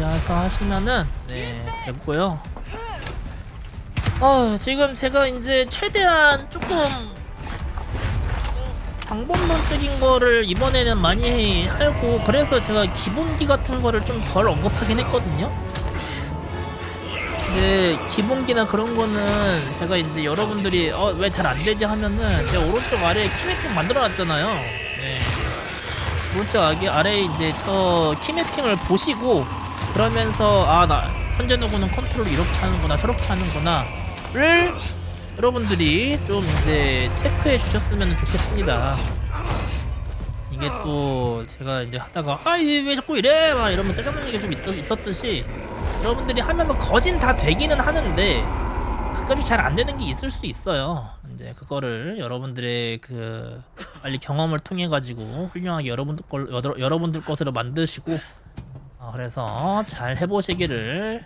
이렇게 해서 하시면은 네 되고요. 지금 제가 이제 최대한 조금 방법론적인 거를 이번에는 많이 하고 그래서 제가 기본기 같은 거를 좀 덜 언급하긴 했거든요. 근데 기본기나 그런 거는 제가 이제 여러분들이 왜 잘 안 되지 하면은 제가 오른쪽 아래에 키매팅 만들어 놨잖아요. 네. 오른쪽 아래에 이제 저 키매팅을 보시고 그러면서 나 현재 누구는 컨트롤을 이렇게 하는구나 저렇게 하는구나를 여러분들이 좀 이제 체크해 주셨으면 좋겠습니다. 이게 또 제가 이제 하다가 왜 자꾸 이래 막 이러면 짜증나는 게 좀 있었듯이 여러분들이 하면은 거진 다 되기는 하는데 가끔씩 잘 안 되는 게 있을 수도 있어요. 이제 그거를 여러분들의 그 빨리 경험을 통해 가지고 훌륭하게 여러분들 것으로 만드시고 그래서 잘 해보시기를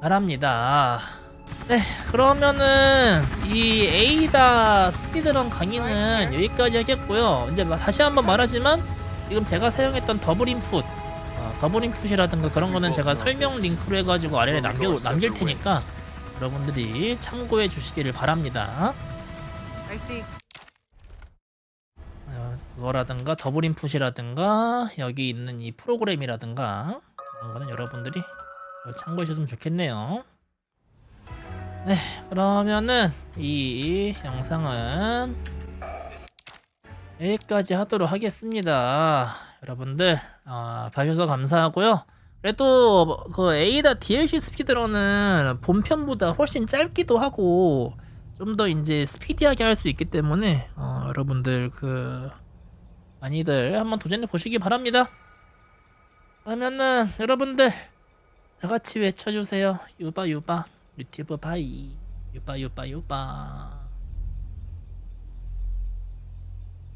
바랍니다. 네, 그러면은 이 에이다 스피드런 강의는 여기까지 하겠고요. 이제 다시 한번 말하지만 지금 제가 사용했던 더블 인풋이라든가 그런 거는 제가 설명 링크로 해가지고 아래에 남길 테니까 여러분들이 참고해 주시기를 바랍니다. I see. 그거라든가 더블 인풋이라든가 여기 있는 이 프로그램이라든가 그런 거는 여러분들이 참고해 주셨으면 좋겠네요. 네, 그러면은 이 영상은 여기까지 하도록 하겠습니다. 여러분들 봐주셔서 감사하고요. 그래도 그 에이다 DLC 스피드런은 본편보다 훨씬 짧기도 하고 좀 더 이제 스피디하게 할 수 있기 때문에 여러분들 그 많이들 한번 도전해 보시기 바랍니다. 그러면은 여러분들 다 같이 외쳐주세요. 유바 유바 유튜브 바이 유바 유바 유바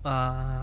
빠